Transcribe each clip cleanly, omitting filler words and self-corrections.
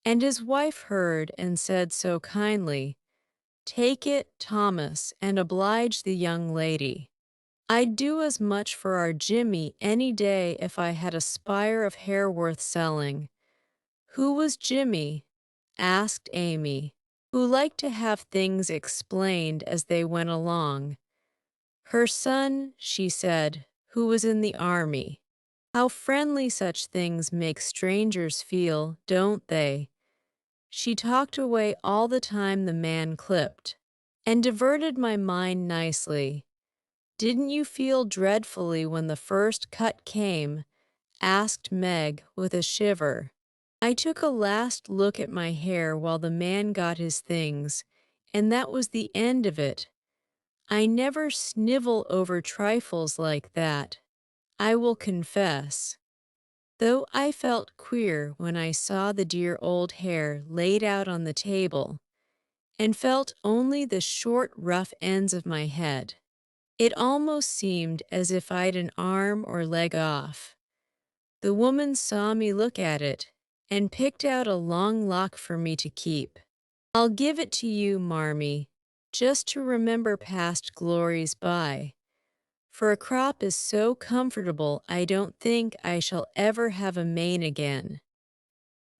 And his wife heard and said so kindly, "Take it, Thomas, and oblige the young lady. I'd do as much for our Jimmy any day if I had a spire of hair worth selling." "Who was Jimmy?" asked Amy, who liked to have things explained as they went along. "Her son," she said, "who was in the army." How friendly such things make strangers feel, don't they? She talked away all the time the man clipped, and diverted my mind nicely. "Didn't you feel dreadfully when the first cut came?" asked Meg with a shiver. I took a last look at my hair while the man got his things, and that was the end of it. I never snivel over trifles like that, I will confess. Though I felt queer when I saw the dear old hair laid out on the table, and felt only the short, rough ends of my head. It almost seemed as if I'd an arm or leg off. The woman saw me look at it, and picked out a long lock for me to keep. "I'll give it to you, Marmee, just to remember past glories by. For a crop is so comfortable I don't think I shall ever have a mane again."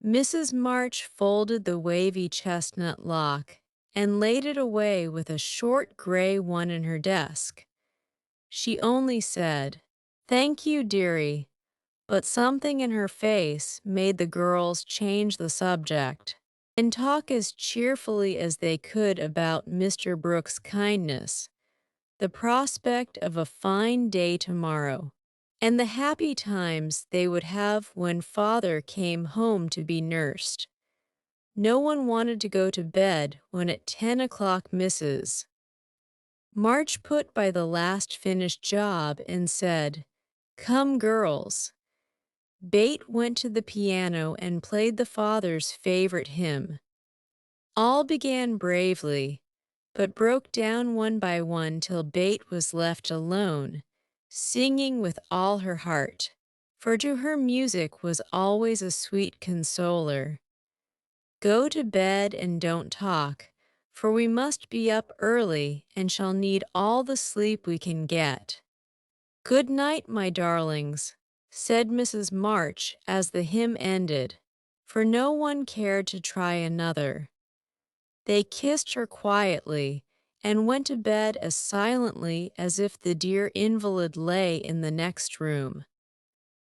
Mrs. March folded the wavy chestnut lock and laid it away with a short gray one in her desk. She only said, "Thank you, dearie," but something in her face made the girls change the subject and talk as cheerfully as they could about Mr. Brooks' kindness, the prospect of a fine day tomorrow, and the happy times they would have when father came home to be nursed. No one wanted to go to bed when at 10 o'clock Mrs. March put by the last finished job and said, "Come, girls." Bate went to the piano and played the father's favorite hymn. All began bravely, but broke down one by one till Bate was left alone, singing with all her heart, for to her music was always a sweet consoler. "Go to bed and don't talk, for we must be up early and shall need all the sleep we can get." "Good night, my darlings," said Mrs. March as the hymn ended, for no one cared to try another. They kissed her quietly and went to bed as silently as if the dear invalid lay in the next room.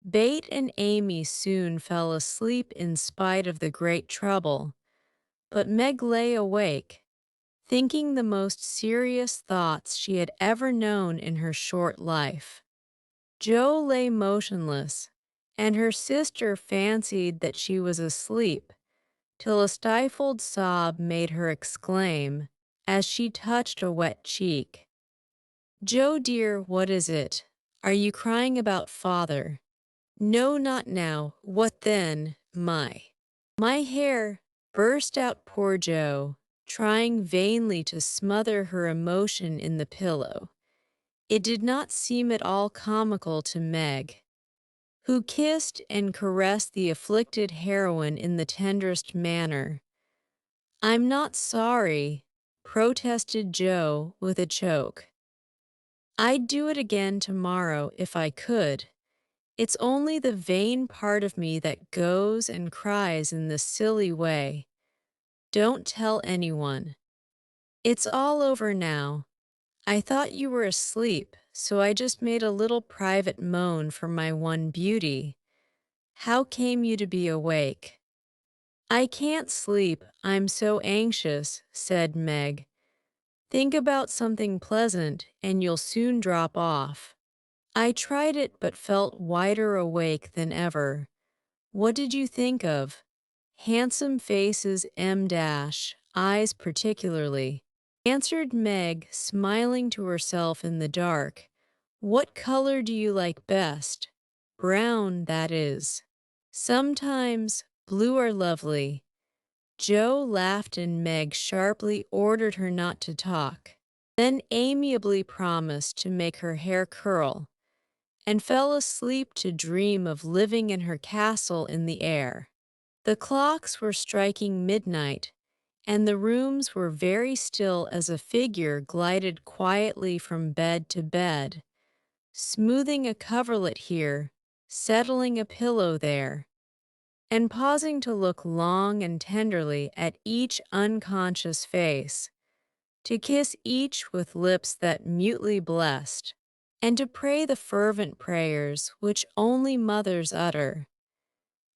Bate and Amy soon fell asleep in spite of the great trouble, but Meg lay awake, thinking the most serious thoughts she had ever known in her short life. Joe lay motionless, and her sister fancied that she was asleep, till a stifled sob made her exclaim, as she touched a wet cheek, "Joe dear, what is it? Are you crying about father?" "No, not now. What then? My hair," burst out poor Joe, trying vainly to smother her emotion in the pillow. It did not seem at all comical to Meg, who kissed and caressed the afflicted heroine in the tenderest manner. "I'm not sorry," protested Joe with a choke. "I'd do it again tomorrow if I could. It's only the vain part of me that goes and cries in this silly way. Don't tell anyone. It's all over now. I thought you were asleep, so I just made a little private moan for my one beauty. How came you to be awake?" "I can't sleep, I'm so anxious," said Meg. "Think about something pleasant and you'll soon drop off." I tried it but felt wider awake than ever. "What did you think of?" "Handsome faces, eyes particularly," answered Meg, smiling to herself in the dark. "What color do you like best?" "Brown, that is." "Sometimes blue are lovely." Joe laughed and Meg sharply ordered her not to talk, then amiably promised to make her hair curl, and fell asleep to dream of living in her castle in the air. The clocks were striking midnight, and the rooms were very still as a figure glided quietly from bed to bed, smoothing a coverlet here, settling a pillow there, and pausing to look long and tenderly at each unconscious face, to kiss each with lips that mutely blessed, and to pray the fervent prayers which only mothers utter.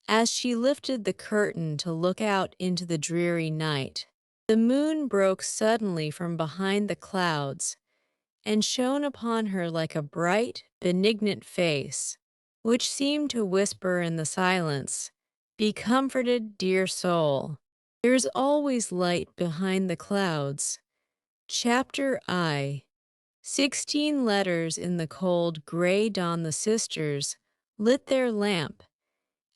As she lifted the curtain to look out into the dreary night, the moon broke suddenly from behind the clouds and shone upon her like a bright, benignant face, which seemed to whisper in the silence, "Be comforted, dear soul. There is always light behind the clouds." Chapter I. 16 letters in the cold gray dawn. The sisters lit their lamp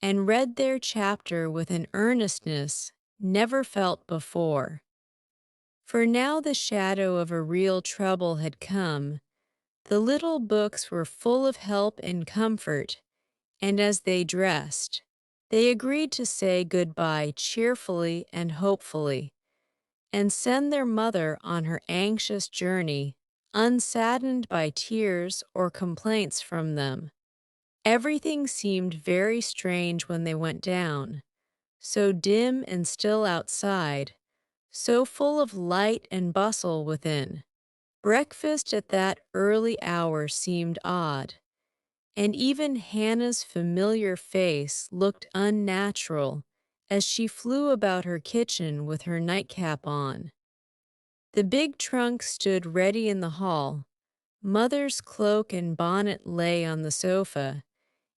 and read their chapter with an earnestness never felt before. For now the shadow of a real trouble had come. The little books were full of help and comfort, and as they dressed, they agreed to say good-bye cheerfully and hopefully, and send their mother on her anxious journey, unsaddened by tears or complaints from them. Everything seemed very strange when they went down, so dim and still outside, so full of light and bustle within. Breakfast at that early hour seemed odd, and even Hannah's familiar face looked unnatural as she flew about her kitchen with her nightcap on. The big trunk stood ready in the hall. Mother's cloak and bonnet lay on the sofa,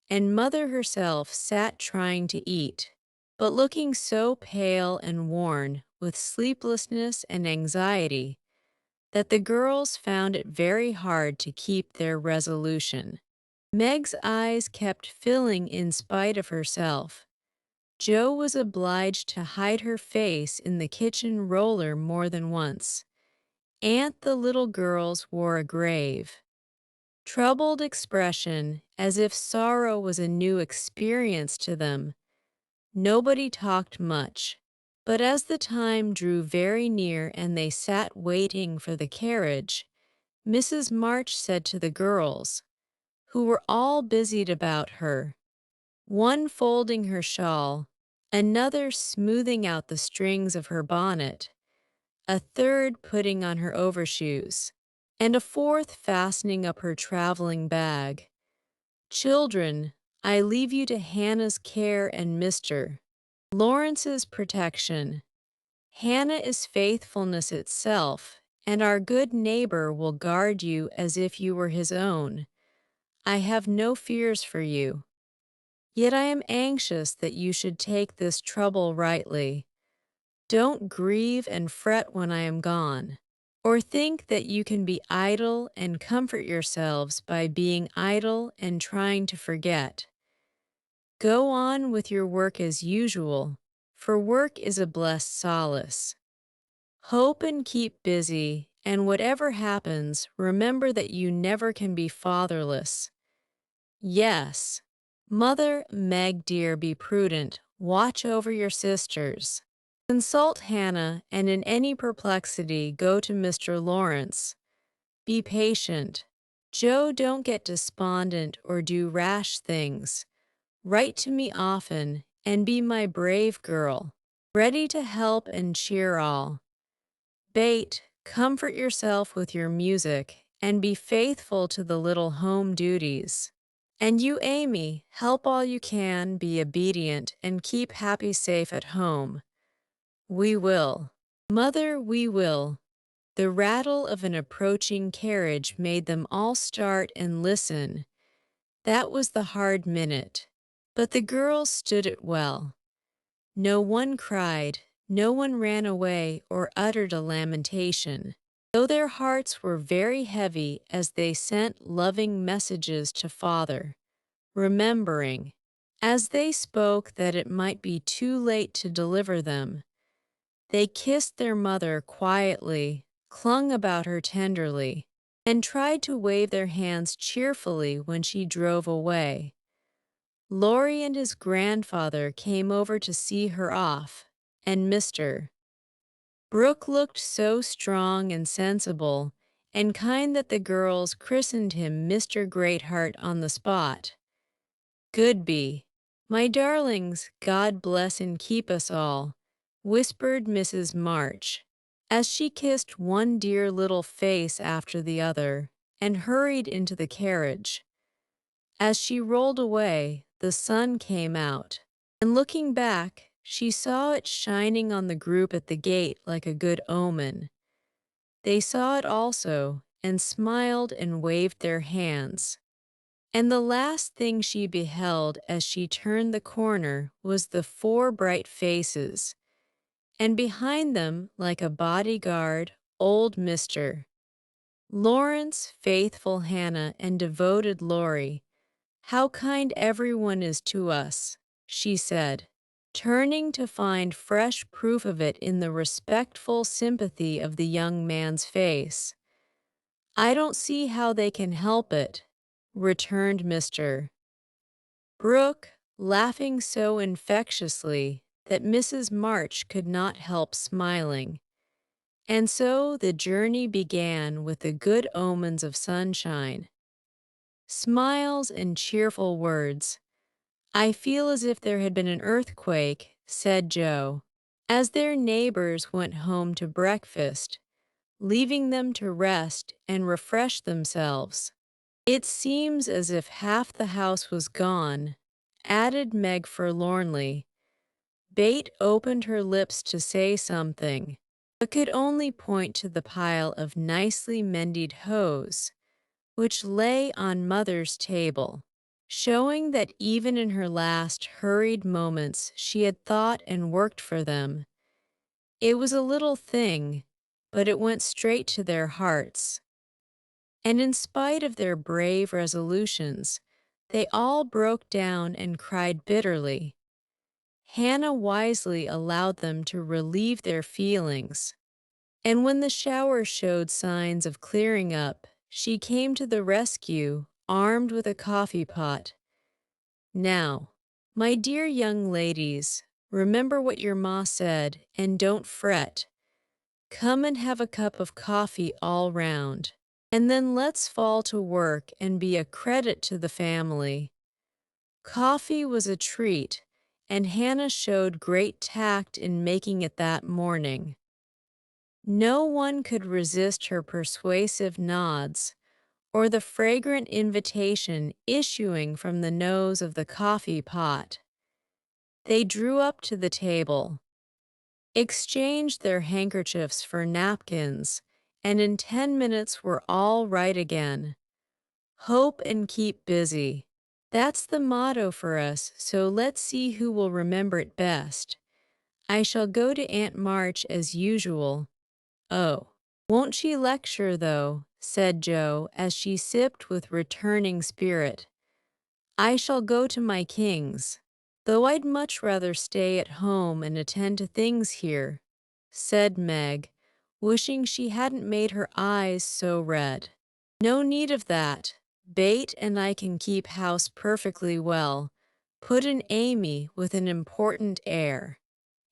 and Mother herself sat trying to eat, but looking so pale and worn with sleeplessness and anxiety that the girls found it very hard to keep their resolution. Meg's eyes kept filling in spite of herself. Jo was obliged to hide her face in the kitchen roller more than once. The little girls wore a grave, troubled expression as if sorrow was a new experience to them. Nobody talked much, but as the time drew very near and they sat waiting for the carriage, Mrs. March said to the girls, who were all busied about her, one folding her shawl, another smoothing out the strings of her bonnet, a third putting on her overshoes, and a fourth fastening up her traveling bag. "Children, I leave you to Hannah's care and Mr. Lawrence's protection. Hannah is faithfulness itself, and our good neighbor will guard you as if you were his own. I have no fears for you. Yet I am anxious that you should take this trouble rightly. Don't grieve and fret when I am gone, or think that you can be idle and comfort yourselves by being idle and trying to forget. Go on with your work as usual, for work is a blessed solace. Hope and keep busy, and whatever happens, remember that you never can be fatherless. Yes, Mother, Meg dear, be prudent, watch over your sisters. Consult Hannah, and in any perplexity go to Mr. Lawrence. Be patient. Jo, don't get despondent or do rash things. Write to me often, and be my brave girl, ready to help and cheer all. Bate, comfort yourself with your music, and be faithful to the little home duties. And you, Amy, help all you can, be obedient, and keep Happy safe at home. We will. Mother, we will." The rattle of an approaching carriage made them all start and listen. That was the hard minute, but the girls stood it well. No one cried, no one ran away or uttered a lamentation, though their hearts were very heavy as they sent loving messages to Father, remembering, as they spoke, that it might be too late to deliver them. They kissed their mother quietly, clung about her tenderly, and tried to wave their hands cheerfully when she drove away. Laurie and his grandfather came over to see her off, and Mr. Brooke looked so strong and sensible and kind that the girls christened him Mr. Greatheart on the spot. "Goodby, my darlings, God bless and keep us all," whispered Mrs. March, as she kissed one dear little face after the other and hurried into the carriage. As she rolled away, the sun came out, and looking back, she saw it shining on the group at the gate like a good omen. They saw it also, and smiled and waved their hands. And the last thing she beheld as she turned the corner was the four bright faces, and behind them, like a bodyguard, old Mr. Lawrence, faithful Hannah, and devoted Laurie. "How kind everyone is to us," she said, turning to find fresh proof of it in the respectful sympathy of the young man's face. "I don't see how they can help it," returned Mr. Brooke, laughing so infectiously that Mrs. March could not help smiling. And so the journey began with the good omens of sunshine, smiles, and cheerful words. "I feel as if there had been an earthquake," said Joe, as their neighbors went home to breakfast, leaving them to rest and refresh themselves. "It seems as if half the house was gone," added Meg forlornly. Bate opened her lips to say something, but could only point to the pile of nicely mended hose, which lay on Mother's table, showing that even in her last hurried moments she had thought and worked for them. It was a little thing, but it went straight to their hearts. And in spite of their brave resolutions, they all broke down and cried bitterly. Hannah wisely allowed them to relieve their feelings, and when the shower showed signs of clearing up, she came to the rescue, armed with a coffee pot. "Now, my dear young ladies, remember what your ma said, and don't fret. Come and have a cup of coffee all round, and then let's fall to work and be a credit to the family." Coffee was a treat, and Hannah showed great tact in making it that morning. No one could resist her persuasive nods or the fragrant invitation issuing from the nose of the coffee pot. They drew up to the table, exchanged their handkerchiefs for napkins, and in 10 minutes were all right again. Hope and keep busy. That's the motto for us, so let's see who will remember it best. I shall go to Aunt March as usual. "Oh, won't she lecture, though?" said Joe as she sipped with returning spirit. "I shall go to my King's, though I'd much rather stay at home and attend to things here," said Meg, wishing she hadn't made her eyes so red. "No need of that. Bate and I can keep house perfectly well," put in Amy with an important air.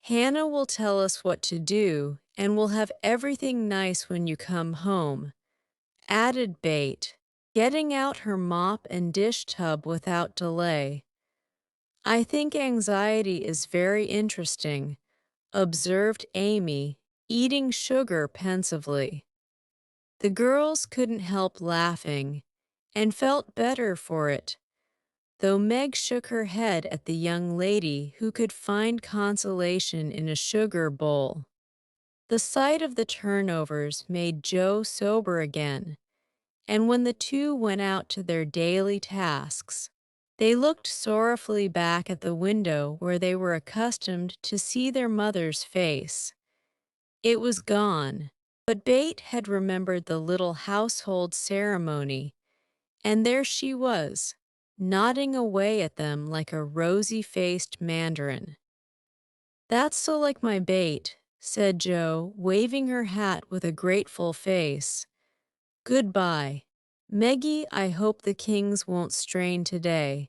"Hannah will tell us what to do, and we'll have everything nice when you come home," added Bate, getting out her mop and dish tub without delay. "I think anxiety is very interesting," observed Amy, eating sugar pensively. The girls couldn't help laughing, and felt better for it, though Meg shook her head at the young lady who could find consolation in a sugar bowl. The sight of the turnovers made Joe sober again, and when the two went out to their daily tasks, they looked sorrowfully back at the window where they were accustomed to see their mother's face. It was gone, but Bate had remembered the little household ceremony, and there she was, nodding away at them like a rosy-faced mandarin. "That's so like my Bate," said Joe, waving her hat with a grateful face. "Goodbye. Meggie, I hope the Kings won't strain today.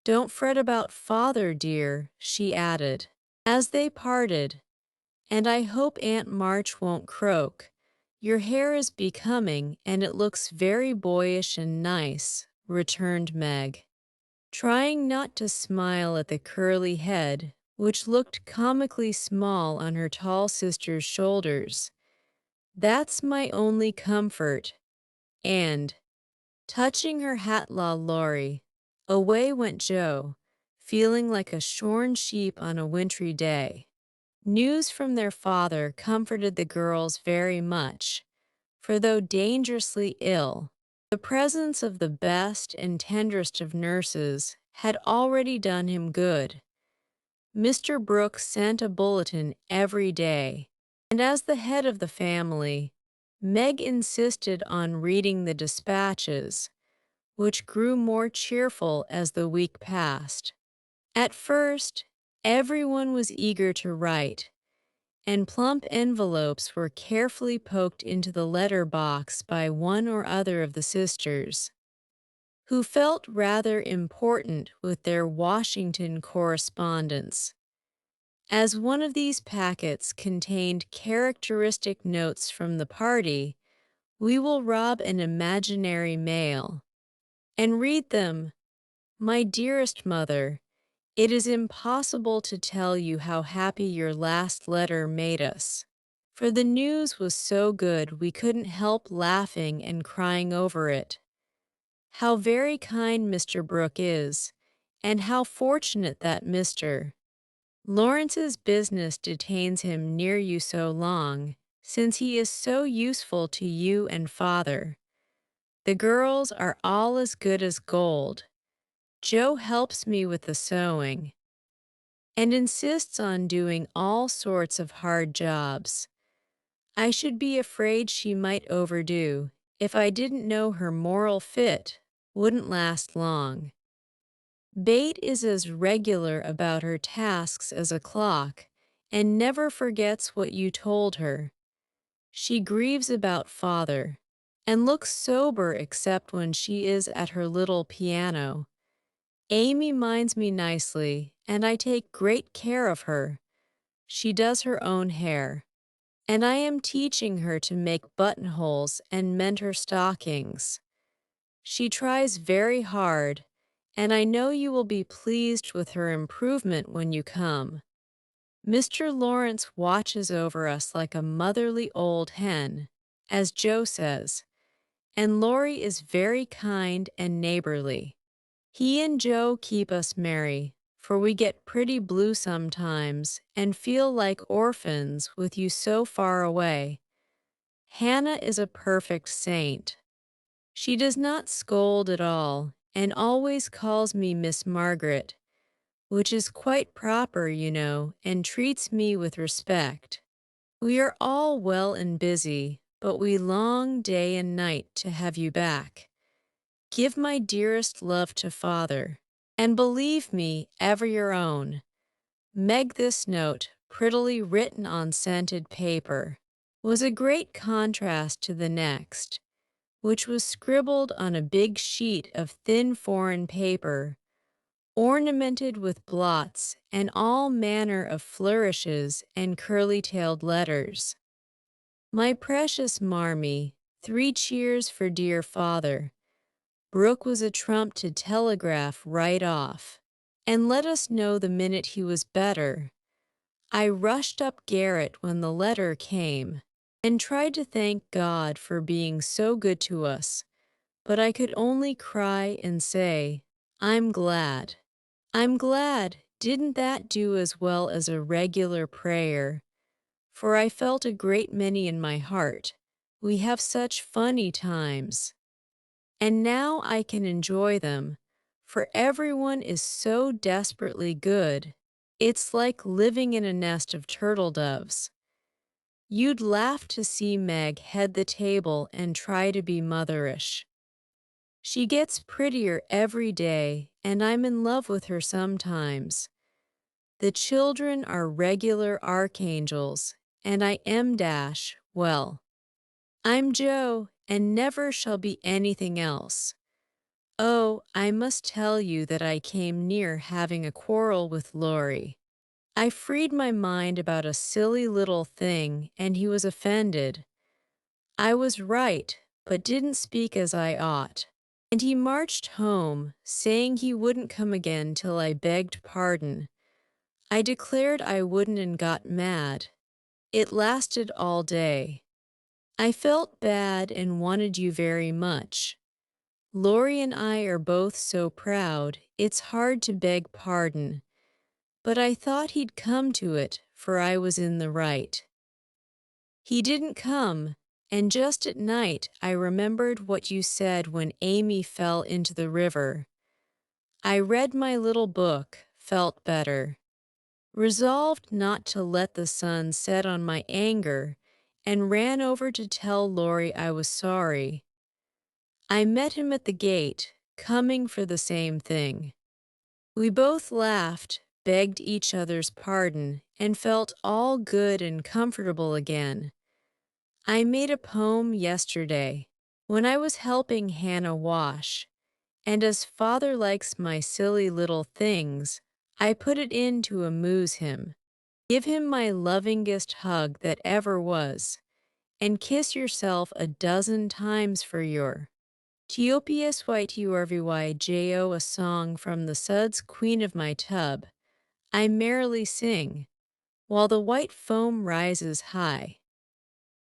Don't fret about father, dear, she added, as they parted, and I hope Aunt March won't croak. Your hair is becoming, and it looks very boyish and nice, returned Meg, trying not to smile at the curly head, which looked comically small on her tall sister's shoulders. That's my only comfort. And, touching her hat, la Laurie, away went Joe, feeling like a shorn sheep on a wintry day. News from their father comforted the girls very much, for though dangerously ill, the presence of the best and tenderest of nurses had already done him good. Mr. Brooks sent a bulletin every day, and as the head of the family, Meg insisted on reading the dispatches, which grew more cheerful as the week passed. At first, everyone was eager to write, and plump envelopes were carefully poked into the letter box by one or other of the sisters, who felt rather important with their Washington correspondence. As one of these packets contained characteristic notes from the party, we will rob an imaginary mail and read them. My dearest mother, it is impossible to tell you how happy your last letter made us, for the news was so good we couldn't help laughing and crying over it. How very kind Mr. Brooke is, and how fortunate that Mr. Lawrence's business detains him near you so long, since he is so useful to you and father. The girls are all as good as gold. Joe helps me with the sewing and insists on doing all sorts of hard jobs. I should be afraid she might overdo if I didn't know her moral fit wouldn't last long. Bate is as regular about her tasks as a clock and never forgets what you told her. She grieves about father and looks sober except when she is at her little piano. Amy minds me nicely, and I take great care of her. She does her own hair, and I am teaching her to make buttonholes and mend her stockings. She tries very hard, and I know you will be pleased with her improvement when you come. Mr. Lawrence watches over us like a motherly old hen, as Joe says, and Laurie is very kind and neighborly. He and Joe keep us merry, for we get pretty blue sometimes and feel like orphans with you so far away. Hannah is a perfect saint. She does not scold at all and always calls me Miss Margaret, which is quite proper, you know, and treats me with respect. We are all well and busy, but we long day and night to have you back. Give my dearest love to father, and believe me, ever your own. Meg. This note, prettily written on scented paper, was a great contrast to the next, which was scribbled on a big sheet of thin foreign paper, ornamented with blots and all manner of flourishes and curly-tailed letters. My precious Marmee, 3 cheers for dear father. Brooke was a trump to telegraph right off, and let us know the minute he was better. I rushed up garret when the letter came, and tried to thank God for being so good to us, but I could only cry and say, I'm glad. I'm glad. Didn't that do as well as a regular prayer? For I felt a great many in my heart. We have such funny times. And now I can enjoy them, for everyone is so desperately good. It's like living in a nest of turtle doves. You'd laugh to see Meg head the table and try to be motherish. She gets prettier every day, and I'm in love with her sometimes. The children are regular archangels, and I am well, I'm Joe, and never shall be anything else. Oh, I must tell you that I came near having a quarrel with Laurie. I freed my mind about a silly little thing, and he was offended. I was right, but didn't speak as I ought. And he marched home, saying he wouldn't come again till I begged pardon. I declared I wouldn't and got mad. It lasted all day. I felt bad and wanted you very much. Laurie and I are both so proud, it's hard to beg pardon. But I thought he'd come to it, for I was in the right. He didn't come, and just at night I remembered what you said when Amy fell into the river. I read my little book, felt better, resolved not to let the sun set on my anger, and ran over to tell Laurie I was sorry. I met him at the gate, coming for the same thing. We both laughed, begged each other's pardon, and felt all good and comfortable again. I made a poem yesterday when I was helping Hannah wash, and as father likes my silly little things, I put it in to amuse him. Give him my lovingest hug that ever was, and kiss yourself a dozen times for your Teopias white urvyjo, a song from the suds queen of my tub. I merrily sing, while the white foam rises high,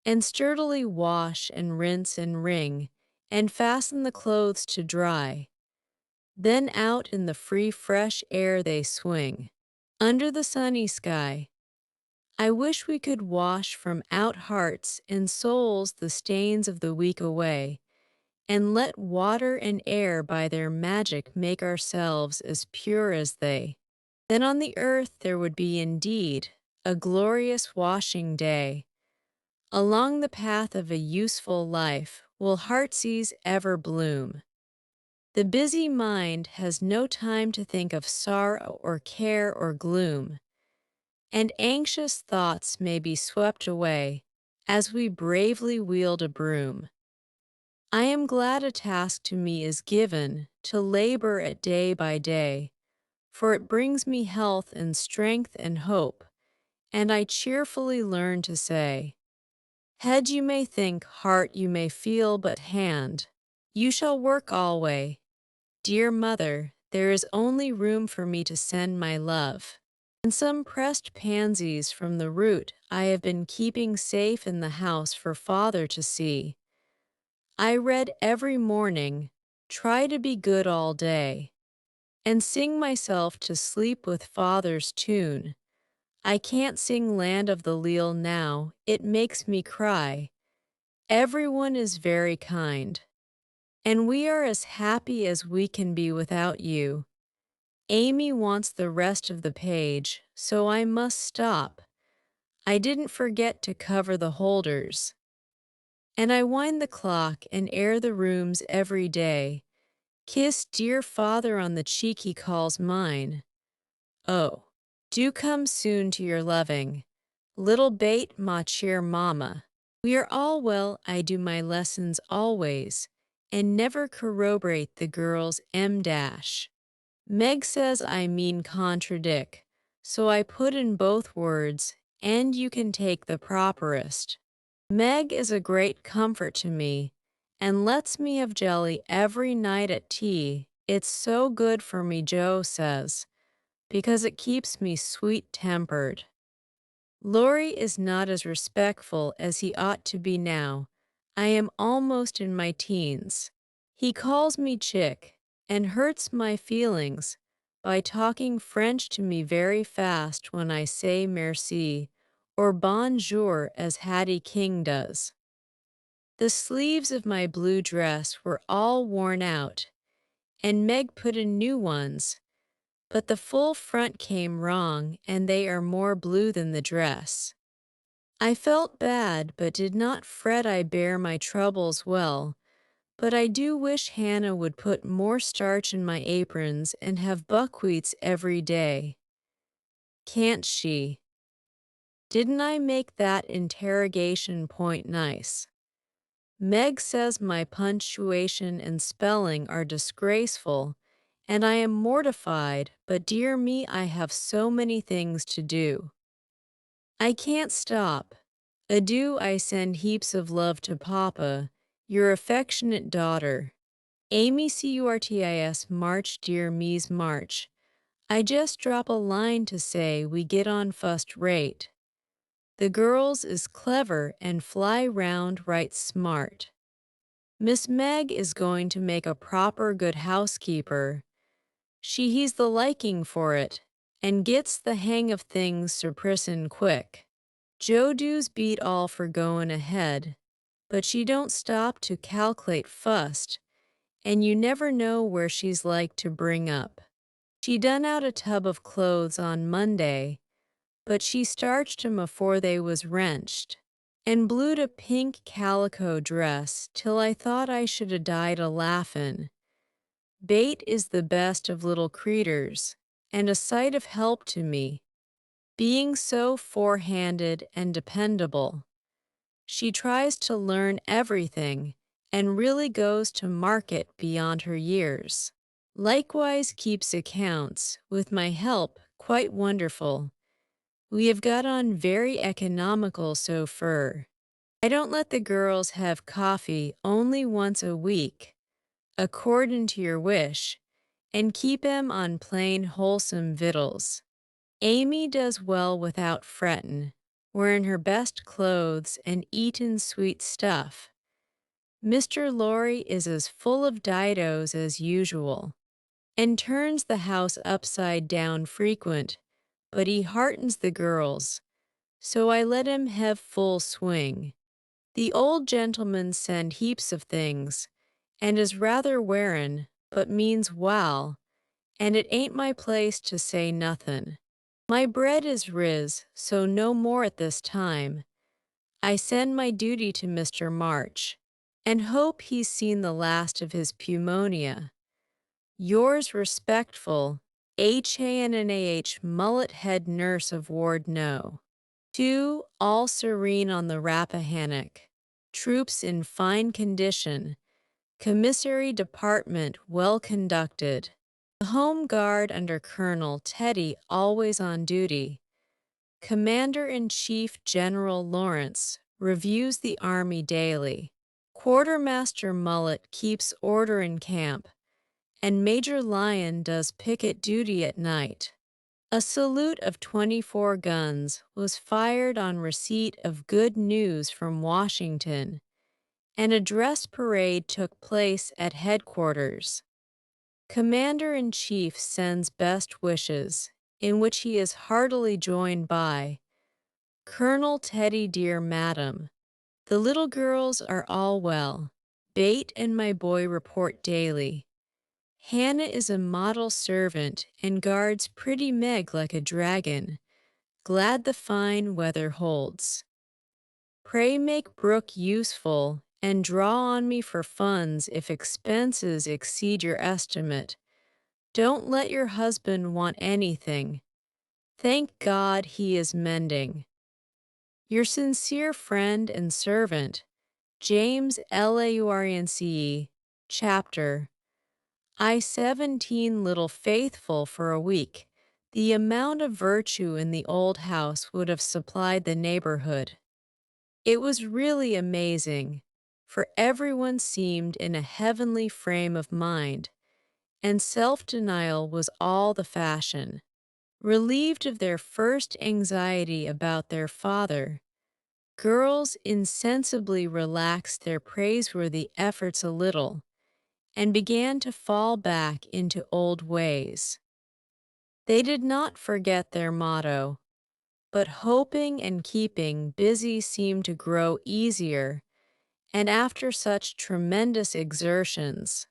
and sturdily wash and rinse and wring, and fasten the clothes to dry. Then out in the free fresh air they swing, under the sunny sky. I wish we could wash from out hearts and souls the stains of the week away, and let water and air by their magic make ourselves as pure as they. Then on the earth there would be indeed a glorious washing day. Along the path of a useful life will heartsease ever bloom. The busy mind has no time to think of sorrow or care or gloom, and anxious thoughts may be swept away as we bravely wield a broom. I am glad a task to me is given to labor at day by day, for it brings me health and strength and hope, and I cheerfully learn to say, head you may think, heart you may feel, but hand, you shall work alway. Dear mother, there is only room for me to send my love, and some pressed pansies from the root I have been keeping safe in the house for father to see. I read every morning, try to be good all day, and sing myself to sleep with father's tune. I can't sing Land of the Leal now, it makes me cry. Everyone is very kind, and we are as happy as we can be without you. Amy wants the rest of the page, so I must stop. I didn't forget to cover the holders. And I wind the clock and air the rooms every day. Kiss dear father on the cheek he calls mine. Oh, do come soon to your loving little bait ma cheer mama. We are all well, I do my lessons always, and never corroborate the girl's M dash. Meg says I mean contradict, so I put in both words, and you can take the properest. Meg is a great comfort to me, and lets me have jelly every night at tea. It's so good for me, Joe says, because it keeps me sweet-tempered. Laurie is not as respectful as he ought to be now. I am almost in my teens. He calls me chick, and hurts my feelings by talking French to me very fast when I say merci or bonjour as Hattie King does. The sleeves of my blue dress were all worn out, and Meg put in new ones, but the full front came wrong and they are more blue than the dress. I felt bad but did not fret. I bear my troubles well, but I do wish Hannah would put more starch in my aprons and have buckwheats every day. Can't she? Didn't I make that interrogation point nice? Meg says my punctuation and spelling are disgraceful, and I am mortified, but dear me, I have so many things to do. I can't stop. Adieu, I send heaps of love to Papa, your affectionate daughter. Amy Curtis March, dear me's March. I just drop a line to say we get on fust rate. The girls is clever and fly round right smart. Miss Meg is going to make a proper good housekeeper. He's the liking for it, and gets the hang of things surprisin' quick. Jo doos beat all for goin' ahead, but she don't stop to calc'late fust, and you never know where she's like to bring up. She done out a tub of clothes on Monday, but she starched 'em afore they was wrenched, and blued a pink calico dress till I thought I should 'a died a laughin'. Bate is the best of little creeters, and a sight of help to me, being so forehanded and dependable. She tries to learn everything, and really goes to market beyond her years. Likewise keeps accounts, with my help, quite wonderful. We have got on very economical so fur. I don't let the girls have coffee only once a week, accordin' to your wish, and keep 'em on plain wholesome vittles. Amy does well without frettin', wearin' her best clothes and eatin' sweet stuff. Mr. Lorry is as full of didos as usual, and turns the house upside down frequent, but he heartens the girls, so I let him have full swing. The old gentleman send heaps of things, and is rather wearin', but means wal, and it ain't my place to say nothin'. My bread is riz, so no more at this time. I send my duty to Mr. March, and hope he's seen the last of his pneumonia. Yours respectful, H.A.N.N.A.H. Mullet Head Nurse of Ward No. 2. All serene on the Rappahannock. Troops in fine condition. Commissary Department well conducted. The Home Guard under Colonel Teddy always on duty. Commander-in-Chief General Lawrence reviews the Army daily. Quartermaster Mullet keeps order in camp, and Major Lyon does picket duty at night. A salute of 24 guns was fired on receipt of good news from Washington, and a dress parade took place at headquarters. Commander-in-Chief sends best wishes, in which he is heartily joined by Colonel Teddy. Dear Madam, the little girls are all well. Bate and my boy report daily. Hannah is a model servant and guards pretty Meg like a dragon. Glad the fine weather holds. Pray make Brooke useful, and draw on me for funds if expenses exceed your estimate. Don't let your husband want anything. Thank God he is mending. Your sincere friend and servant, James Laurence, Chapter. I 17 little faithful for a week. The amount of virtue in the old house would have supplied the neighborhood. It was really amazing, for everyone seemed in a heavenly frame of mind, and self-denial was all the fashion. Relieved of their first anxiety about their father, girls insensibly relaxed their praiseworthy efforts a little, and began to fall back into old ways. They did not forget their motto, but hoping and keeping busy seemed to grow easier, and after such tremendous exertions,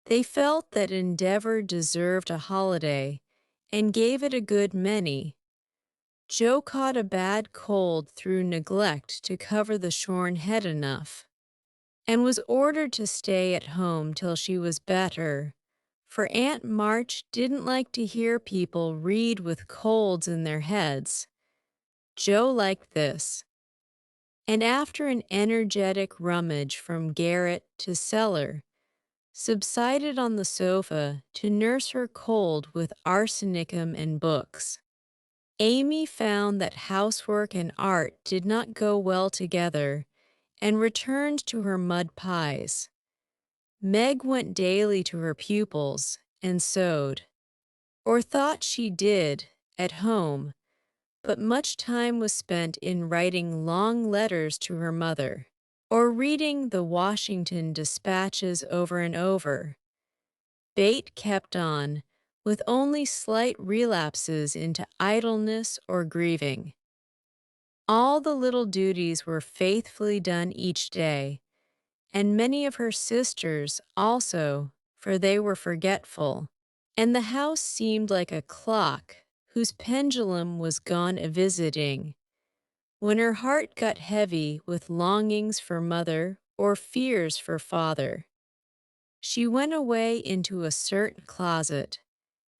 they felt that endeavor deserved a holiday, and gave it a good many. Jo caught a bad cold through neglect to cover the shorn head enough, and was ordered to stay at home till she was better, for Aunt March didn't like to hear people read with colds in their heads. Jo liked this, and after an energetic rummage from garret to cellar, subsided on the sofa to nurse her cold with arsenicum and books. Amy found that housework and art did not go well together and returned to her mud pies. Meg went daily to her pupils and sewed, or thought she did, at home, but much time was spent in writing long letters to her mother, or reading the Washington dispatches over and over. Bate kept on, with only slight relapses into idleness or grieving. All the little duties were faithfully done each day, and many of her sisters also, for they were forgetful, and the house seemed like a clock whose pendulum was gone a-visiting. When her heart got heavy with longings for mother or fears for father, she went away into a certain closet,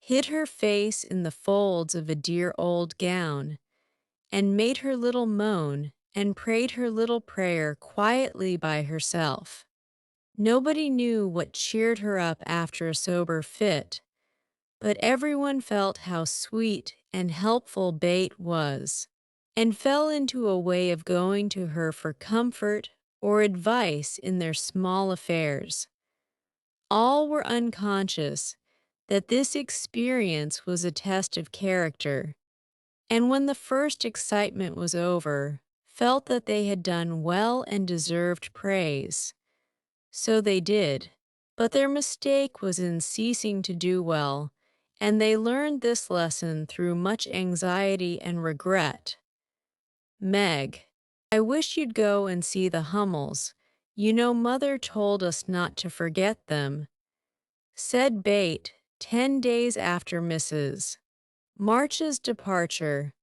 hid her face in the folds of a dear old gown, and made her little moan and prayed her little prayer quietly by herself. Nobody knew what cheered her up after a sober fit, but everyone felt how sweet and helpful Bate was, and fell into a way of going to her for comfort or advice in their small affairs. All were unconscious that this experience was a test of character, and when the first excitement was over, felt that they had done well and deserved praise. So they did, but their mistake was in ceasing to do well, and they learned this lesson through much anxiety and regret. Meg, I wish you'd go and see the Hummels. You know Mother told us not to forget them, said Bate 10 days after Mrs. March's departure.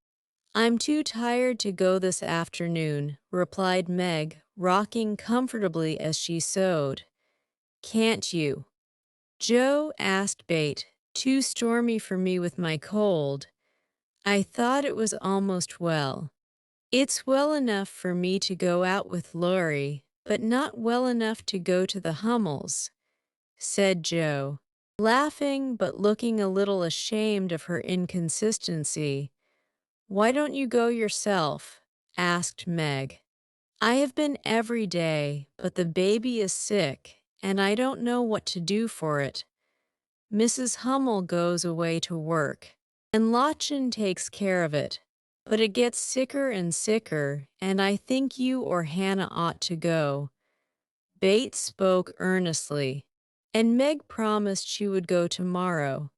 I'm too tired to go this afternoon, replied Meg, rocking comfortably as she sewed. Can't you? Joe asked Bate. Too stormy for me with my cold. I thought it was almost well. It's well enough for me to go out with Laurie, but not well enough to go to the Hummels, said Joe, laughing but looking a little ashamed of her inconsistency. Why don't you go yourself? Asked Meg. I have been every day, but the baby is sick, and I don't know what to do for it. Mrs. Hummel goes away to work, and Lottchen takes care of it, but it gets sicker and sicker, and I think you or Hannah ought to go. Bates spoke earnestly, and Meg promised she would go tomorrow.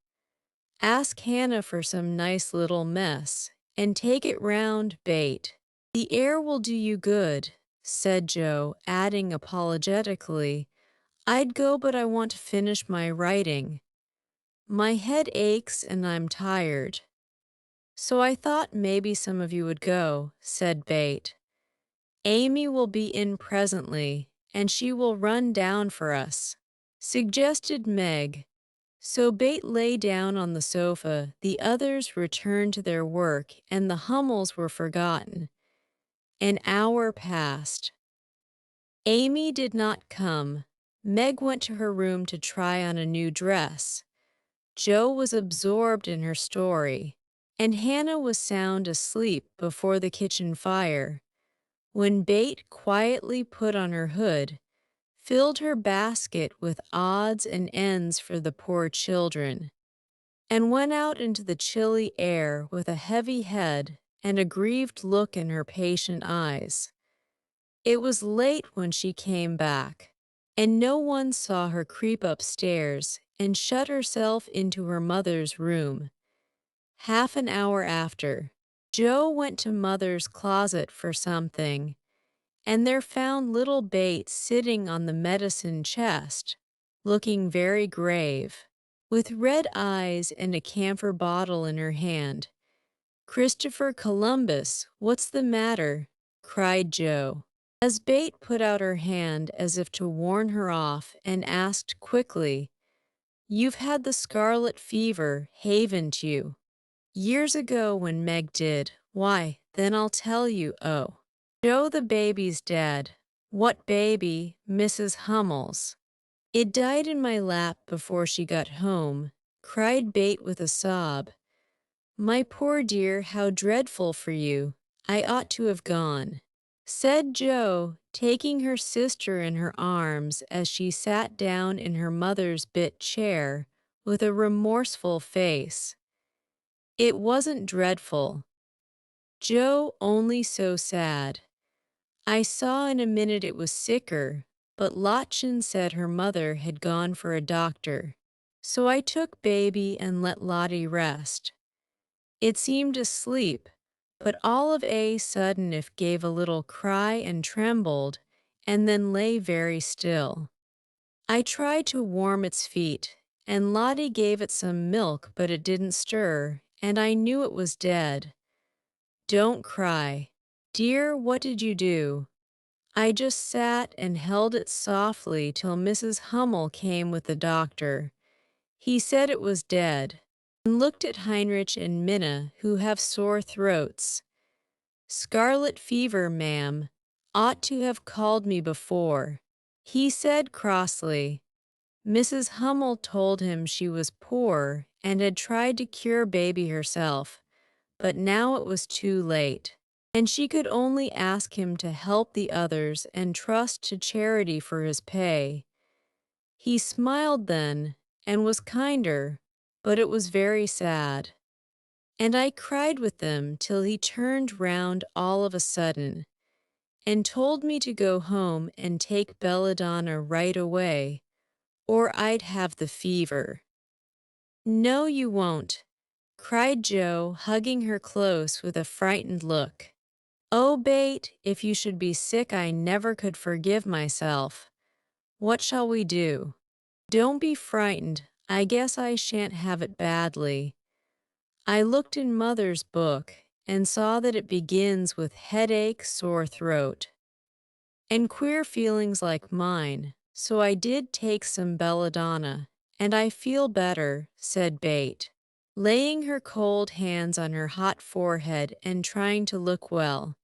Ask Hannah for some nice little mess, and take it round, Bate. The air will do you good, said Joe, adding apologetically, I'd go, but I want to finish my writing. My head aches and I'm tired. So I thought maybe some of you would go, said Bate. Amy will be in presently, and she will run down for us, suggested Meg. So Bate lay down on the sofa, the others returned to their work, and the Hummels were forgotten. An hour passed. Amy did not come. Meg went to her room to try on a new dress. Jo was absorbed in her story, and Hannah was sound asleep before the kitchen fire, when Bate quietly put on her hood, filled her basket with odds and ends for the poor children, and went out into the chilly air with a heavy head and a grieved look in her patient eyes. It was late when she came back, and no one saw her creep upstairs and shut herself into her mother's room. Half an hour after, Jo went to Mother's closet for something, and there found little Bates sitting on the medicine chest, looking very grave, with red eyes and a camphor bottle in her hand. Christopher Columbus, what's the matter? Cried Jo, as Bate put out her hand as if to warn her off and asked quickly, You've had the scarlet fever, haven't you? Years ago when Meg did, why, then I'll tell you, oh. Joe, the baby's dead. What baby? Mrs. Hummels. It died in my lap before she got home, cried Bate with a sob. My poor dear, how dreadful for you. I ought to have gone, said Joe, taking her sister in her arms as she sat down in her mother's bit chair with a remorseful face. It wasn't dreadful, Joe, only so sad. I saw in a minute it was sicker, but Lottchen said her mother had gone for a doctor. So I took baby and let Lottie rest. It seemed asleep, but all of a sudden it gave a little cry and trembled, and then lay very still. I tried to warm its feet, and Lottie gave it some milk, but it didn't stir, and I knew it was dead. Don't cry. Dear, what did you do? I just sat and held it softly till Mrs. Hummel came with the doctor. He said it was dead, and looked at Heinrich and Minna, who have sore throats. Scarlet fever, ma'am. Ought to have called me before, he said crossly. Mrs. Hummel told him she was poor and had tried to cure baby herself, but now it was too late, and she could only ask him to help the others and trust to charity for his pay. He smiled then, and was kinder, but it was very sad. And I cried with them till he turned round all of a sudden, and told me to go home and take belladonna right away, or I'd have the fever. No, you won't, cried Joe, hugging her close with a frightened look. Oh, Bate, if you should be sick I never could forgive myself. What shall we do? Don't be frightened, I guess I shan't have it badly. I looked in Mother's book and saw that it begins with headache, sore throat, and queer feelings like mine, so I did take some belladonna, and I feel better, said Bate, laying her cold hands on her hot forehead and trying to look well.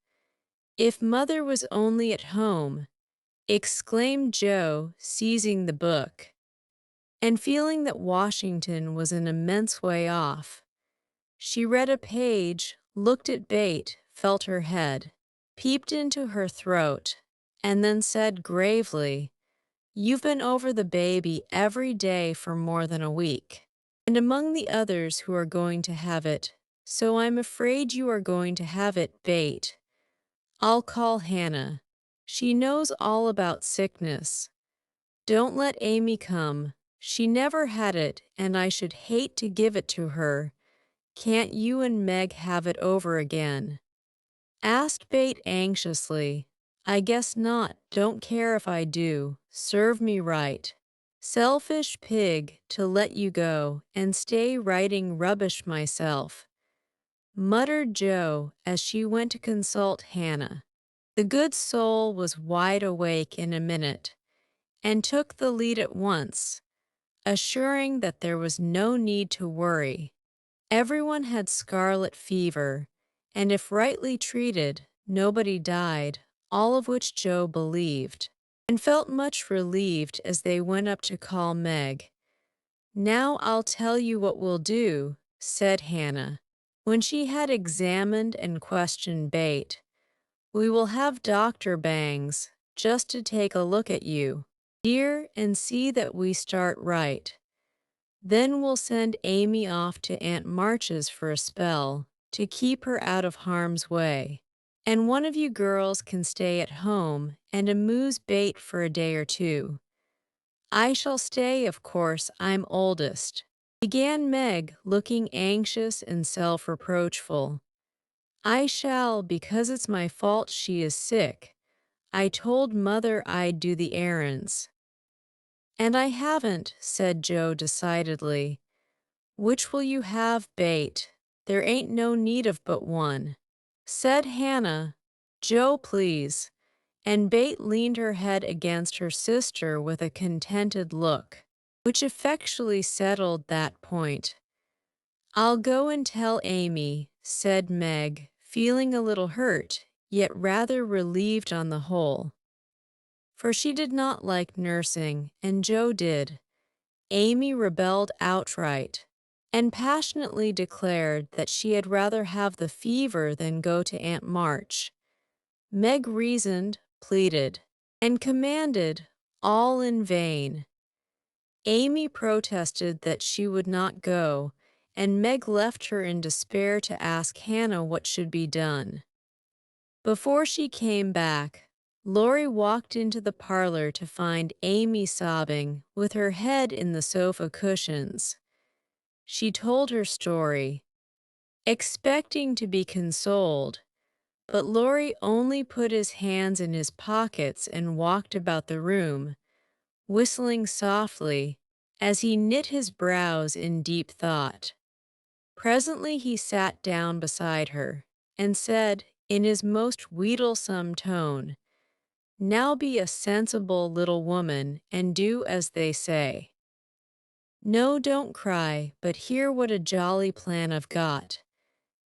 If Mother was only at home, exclaimed Joe, seizing the book, and feeling that Washington was an immense way off. She read a page, looked at Bate, felt her head, peeped into her throat, and then said gravely, You've been over the baby every day for more than a week, and among the others who are going to have it, so I'm afraid you are going to have it, Bate. I'll call Hannah. She knows all about sickness. Don't let Amy come. She never had it, and I should hate to give it to her. Can't you and Meg have it over again? Asked Bate anxiously. I guess not, don't care if I do, serve me right. Selfish pig, to let you go, and stay writing rubbish myself, muttered Joe as she went to consult Hannah. The good soul was wide awake in a minute, and took the lead at once, assuring that there was no need to worry. Everyone had scarlet fever, and if rightly treated, nobody died, all of which Joe believed, and felt much relieved as they went up to call Meg. Now I'll tell you what we'll do, said Hannah, when she had examined and questioned Bate. We will have Dr. Bangs, just to take a look at you, dear, and see that we start right. Then we'll send Amy off to Aunt March's for a spell, to keep her out of harm's way. And one of you girls can stay at home and amuse Bate for a day or two. I shall stay, of course, I'm oldest, began Meg, looking anxious and self-reproachful. I shall, because it's my fault she is sick. I told Mother I'd do the errands. And I haven't, said Joe decidedly. Which will you have, Bate? There ain't no need of but one, said Hannah. Joe, please. And Bate leaned her head against her sister with a contented look, which effectually settled that point. I'll go and tell Amy, said Meg, feeling a little hurt, yet rather relieved on the whole. For she did not like nursing, and Joe did. Amy rebelled outright and passionately declared that she had rather have the fever than go to Aunt March. Meg reasoned, pleaded, and commanded, all in vain. Amy protested that she would not go, and Meg left her in despair to ask Hannah what should be done. Before she came back, Laurie walked into the parlor to find Amy sobbing, with her head in the sofa cushions. She told her story, expecting to be consoled, but Laurie only put his hands in his pockets and walked about the room, whistling softly as he knit his brows in deep thought. Presently he sat down beside her and said, in his most wheedlesome tone, "Now be a sensible little woman and do as they say. No, don't cry, but hear what a jolly plan I've got.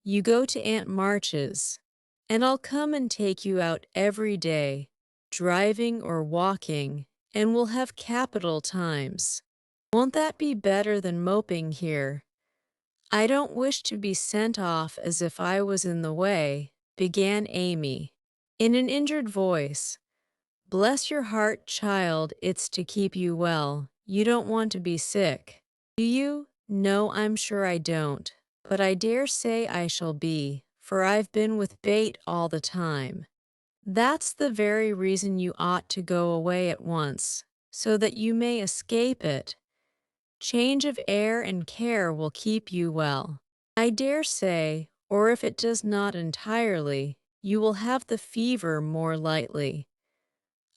You go to Aunt March's, and I'll come and take you out every day, driving or walking, and we'll have capital times. Won't that be better than moping here? I don't wish to be sent off as if I was in the way," began Amy, in an injured voice. "Bless your heart, child, it's to keep you well. You don't want to be sick, do you?" "No, I'm sure I don't, but I dare say I shall be, for I've been with Bate all the time." "That's the very reason you ought to go away at once, so that you may escape it. Change of air and care will keep you well. I dare say, or if it does not entirely, you will have the fever more lightly.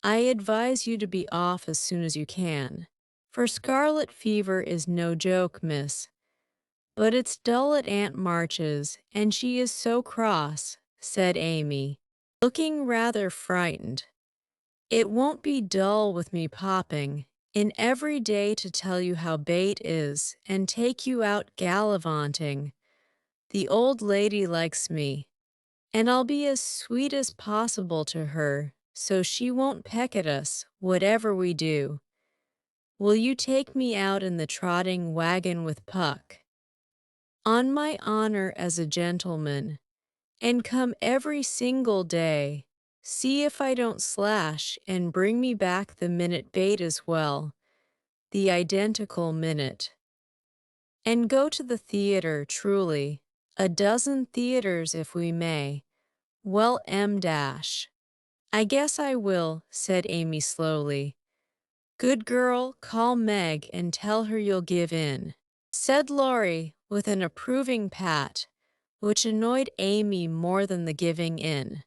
I advise you to be off as soon as you can, for scarlet fever is no joke, miss. But it's dull at Aunt March's, and she is so cross," said Amy, looking rather frightened. "It won't be dull with me popping in every day to tell you how Bate is and take you out gallivanting. The old lady likes me, and I'll be as sweet as possible to her, so she won't peck at us, whatever we do. Will you take me out in the trotting wagon with Puck? On my honor as a gentleman, and come every single day. See if I don't slash and bring me back the minute Bate as well, the identical minute. And go to the theater, truly, a dozen theaters if we may. Well, I guess I will," said Amy slowly. "Good girl, call Meg and tell her you'll give in," said Laurie with an approving pat, which annoyed Amy more than the giving in.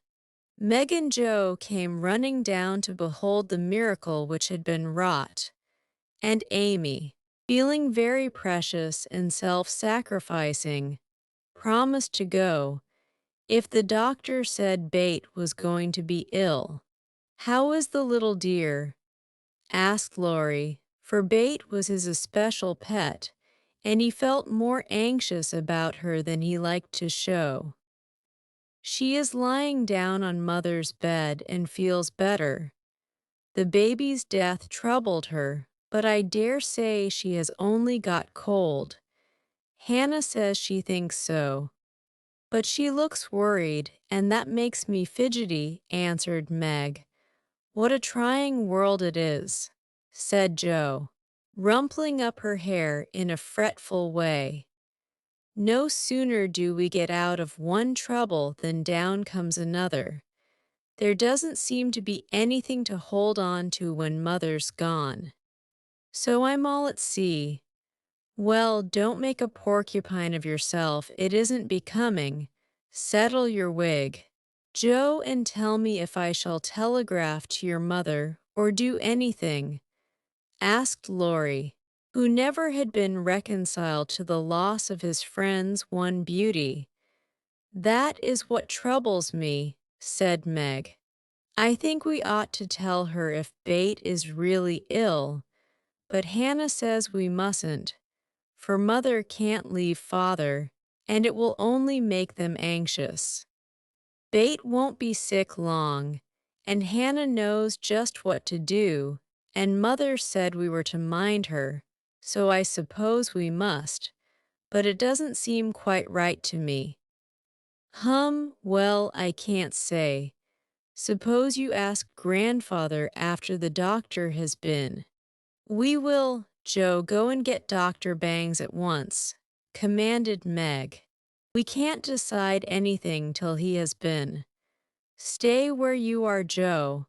Meg and Joe came running down to behold the miracle which had been wrought, and Amy, feeling very precious and self-sacrificing, promised to go if the doctor said Bate was going to be ill. "How is the little dear?" asked Laurie, for Bate was his especial pet, and he felt more anxious about her than he liked to show. "She is lying down on Mother's bed and feels better. The baby's death troubled her, but I dare say she has only got cold. Hannah says she thinks so. But she looks worried, and that makes me fidgety," answered Meg. "What a trying world it is," said Joe, rumpling up her hair in a fretful way. "No sooner do we get out of one trouble than down comes another. There doesn't seem to be anything to hold on to when Mother's gone. So I'm all at sea. Well, don't make a porcupine of yourself, it isn't becoming. Settle your wig, Joe, and tell me if I shall telegraph to your mother or do anything," asked Laurie, who never had been reconciled to the loss of his friend's one beauty. "That is what troubles me," said Meg. "I think we ought to tell her if Bate is really ill, but Hannah says we mustn't, for Mother can't leave Father, and it will only make them anxious." Bate won't be sick long, and Hannah knows just what to do, and Mother said we were to mind her, so I suppose we must, but it doesn't seem quite right to me. Well, I can't say. Suppose you ask Grandfather after the doctor has been. We will, Joe, go and get Dr. Bangs at once, commanded Meg. We can't decide anything till he has been. Stay where you are, Joe.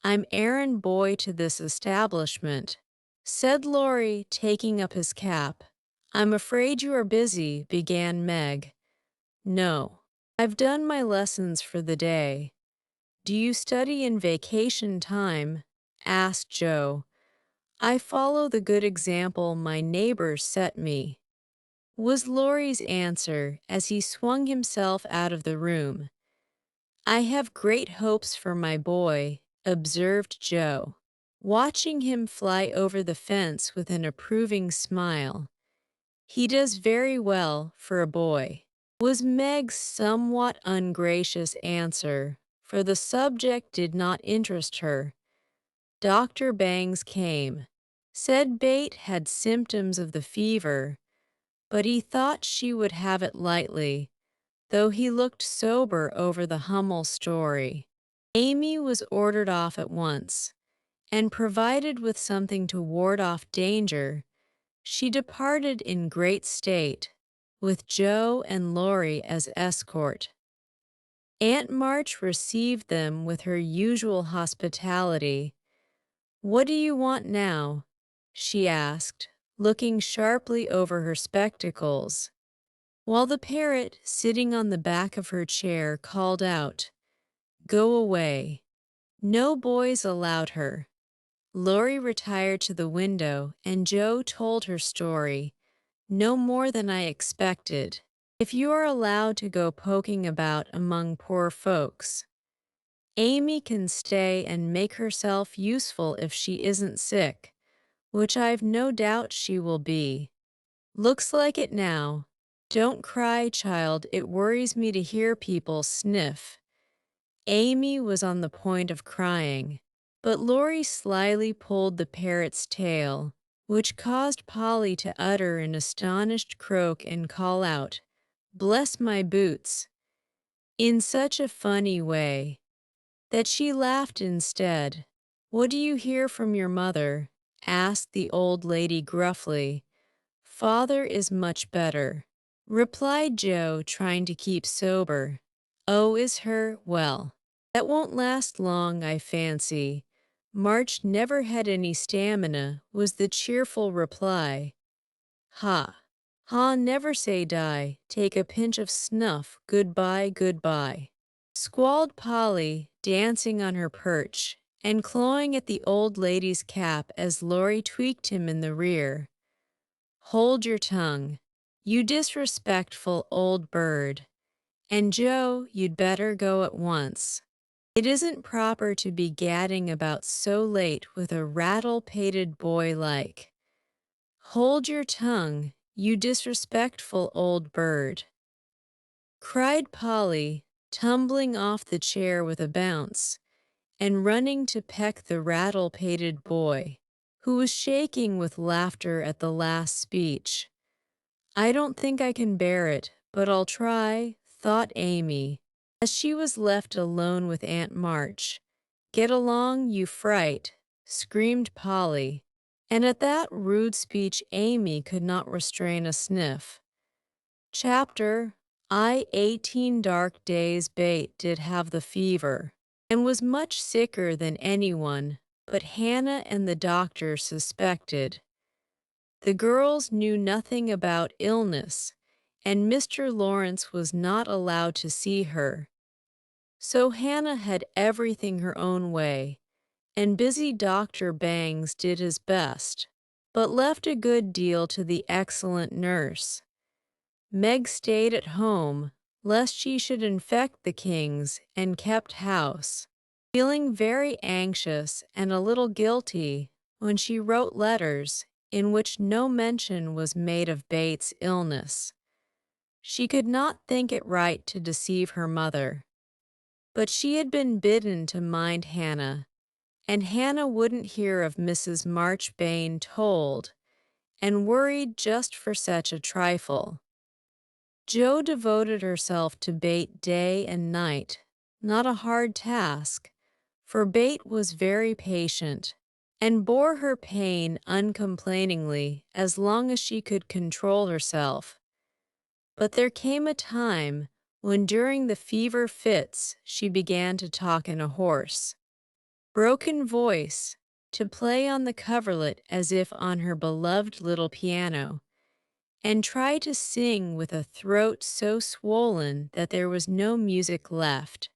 I'm errand boy to this establishment, said Laurie, taking up his cap. I'm afraid you are busy, began Meg. No. I've done my lessons for the day. Do you study in vacation time? Asked Joe. I follow the good example my neighbors set me, was Laurie's answer as he swung himself out of the room. I have great hopes for my boy, observed Joe, watching him fly over the fence with an approving smile. He does very well for a boy, was Meg's somewhat ungracious answer, for the subject did not interest her. Dr. Bangs came. Said Bate had symptoms of the fever, but he thought she would have it lightly, though he looked sober over the Hummel story. Amy was ordered off at once, and provided with something to ward off danger, she departed in great state, with Joe and Laurie as escort. Aunt March received them with her usual hospitality. What do you want now? She asked, looking sharply over her spectacles, while the parrot, sitting on the back of her chair, called out, Go away. No boys allowed her. Laurie retired to the window, and Joe told her story, no more than I expected. If you are allowed to go poking about among poor folks, Amy can stay and make herself useful if she isn't sick, which I've no doubt she will be. Looks like it now. Don't cry, child, it worries me to hear people sniff. Amy was on the point of crying, but Laurie slyly pulled the parrot's tail, which caused Polly to utter an astonished croak and call out, Bless my boots, in such a funny way that she laughed instead. What do you hear from your mother? Asked the old lady gruffly. Father is much better, replied Joe, trying to keep sober. Oh, is her? Well, that won't last long, I fancy. March never had any stamina, was the cheerful reply. Ha! Ha, never say die. Take a pinch of snuff. Goodbye, goodbye. Squalled Polly, dancing on her perch, and clawing at the old lady's cap as Laurie tweaked him in the rear. Hold your tongue, you disrespectful old bird. And Joe, you'd better go at once. It isn't proper to be gadding about so late with a rattle-pated boy like. Hold your tongue, you disrespectful old bird, cried Polly, tumbling off the chair with a bounce, and running to peck the rattle-pated boy, who was shaking with laughter at the last speech. I don't think I can bear it, but I'll try, thought Amy, as she was left alone with Aunt March. Get along, you fright, screamed Polly, and at that rude speech Amy could not restrain a sniff. Chapter I 18 dark days Bate did have the fever, and was much sicker than anyone, but Hannah and the doctor suspected. The girls knew nothing about illness, and Mr. Lawrence was not allowed to see her. So Hannah had everything her own way, and busy Dr. Bangs did his best, but left a good deal to the excellent nurse. Meg stayed at home, lest she should infect the Kings, and kept house, feeling very anxious and a little guilty when she wrote letters in which no mention was made of Bates' illness. She could not think it right to deceive her mother. But she had been bidden to mind Hannah, and Hannah wouldn't hear of Mrs. Marchbane told, and worried just for such a trifle. Jo devoted herself to Bate day and night, not a hard task, for Bate was very patient, and bore her pain uncomplainingly as long as she could control herself. But there came a time when during the fever fits she began to talk in a hoarse, broken voice, to play on the coverlet as if on her beloved little piano, and try to sing with a throat so swollen that there was no music left.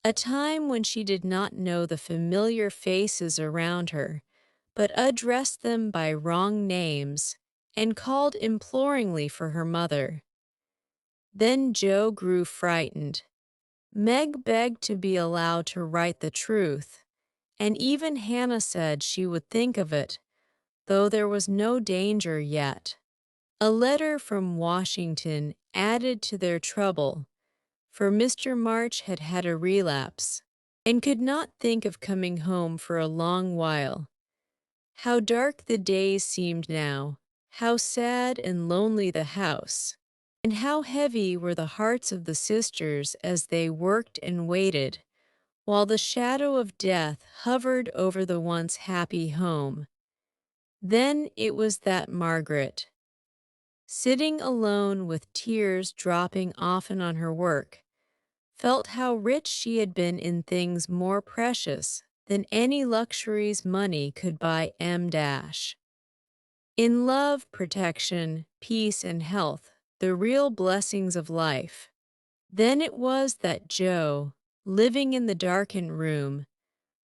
A time when she did not know the familiar faces around her, but addressed them by wrong names and called imploringly for her mother. Then Jo grew frightened. Meg begged to be allowed to write the truth, and even Hannah said she would think of it, though there was no danger yet. A letter from Washington added to their trouble, for Mr. March had had a relapse, and could not think of coming home for a long while. How dark the days seemed now, how sad and lonely the house, and how heavy were the hearts of the sisters as they worked and waited, while the shadow of death hovered over the once happy home. Then it was that Margaret, sitting alone with tears dropping often on her work, felt how rich she had been in things more precious than any luxuries money could buy in love, protection, peace, and health, the real blessings of life. Then it was that Jo, living in the darkened room,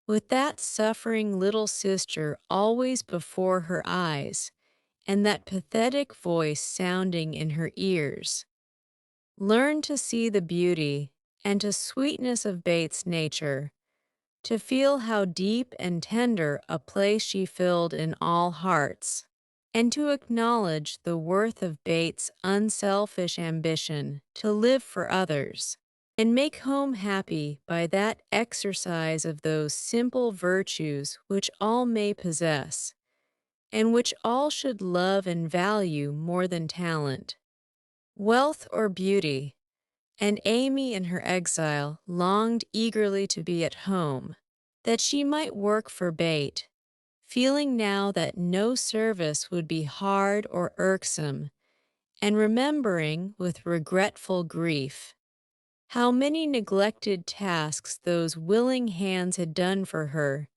with that suffering little sister always before her eyes, and that pathetic voice sounding in her ears, learned to see the beauty and to sweetness of Bates' nature, to feel how deep and tender a place she filled in all hearts, and to acknowledge the worth of Bates' unselfish ambition to live for others, and make home happy by that exercise of those simple virtues which all may possess, and which all should love and value more than talent, wealth, or beauty. And Amy in her exile longed eagerly to be at home, that she might work for Bate, feeling now that no service would be hard or irksome, and remembering with regretful grief how many neglected tasks those willing hands had done for her.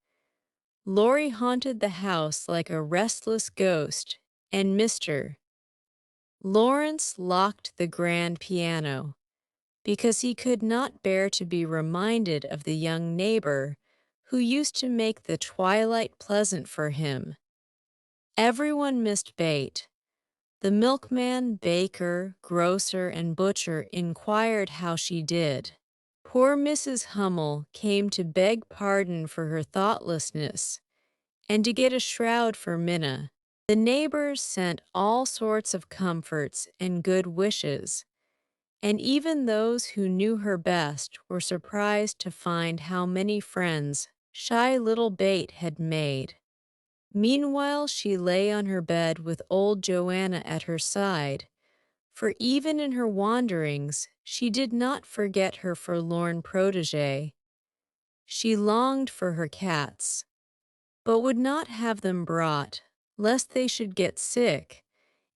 Laurie haunted the house like a restless ghost, and Mr. Lawrence locked the grand piano, because he could not bear to be reminded of the young neighbor who used to make the twilight pleasant for him. Everyone missed Bate. The milkman, baker, grocer, and butcher inquired how she did. Poor Mrs. Hummel came to beg pardon for her thoughtlessness, and to get a shroud for Minna. The neighbors sent all sorts of comforts and good wishes, and even those who knew her best were surprised to find how many friends shy little Bate had made. Meanwhile she lay on her bed with old Joanna at her side, for even in her wanderings she did not forget her forlorn protégé. She longed for her cats, but would not have them brought, lest they should get sick,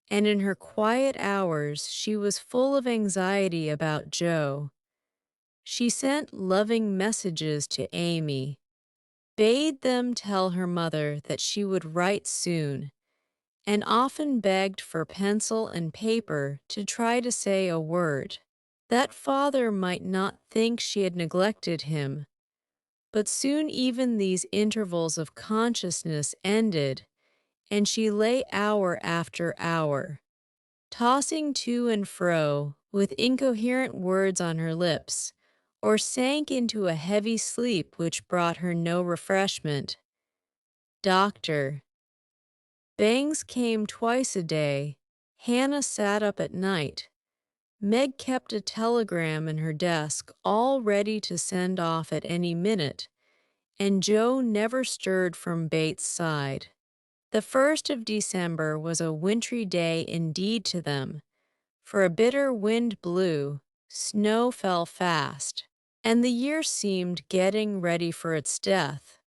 and in her quiet hours she was full of anxiety about Jo. She sent loving messages to Amy, bade them tell her mother that she would write soon, and often begged for pencil and paper to try to say a word, that father might not think she had neglected him. But soon even these intervals of consciousness ended, and she lay hour after hour, tossing to and fro with incoherent words on her lips, or sank into a heavy sleep which brought her no refreshment. Dr. Bangs came twice a day. Hannah sat up at night, Meg kept a telegram in her desk all ready to send off at any minute, and Joe never stirred from Bates' side. The 1st of December was a wintry day indeed to them, for a bitter wind blew, snow fell fast, and the year seemed getting ready for its death.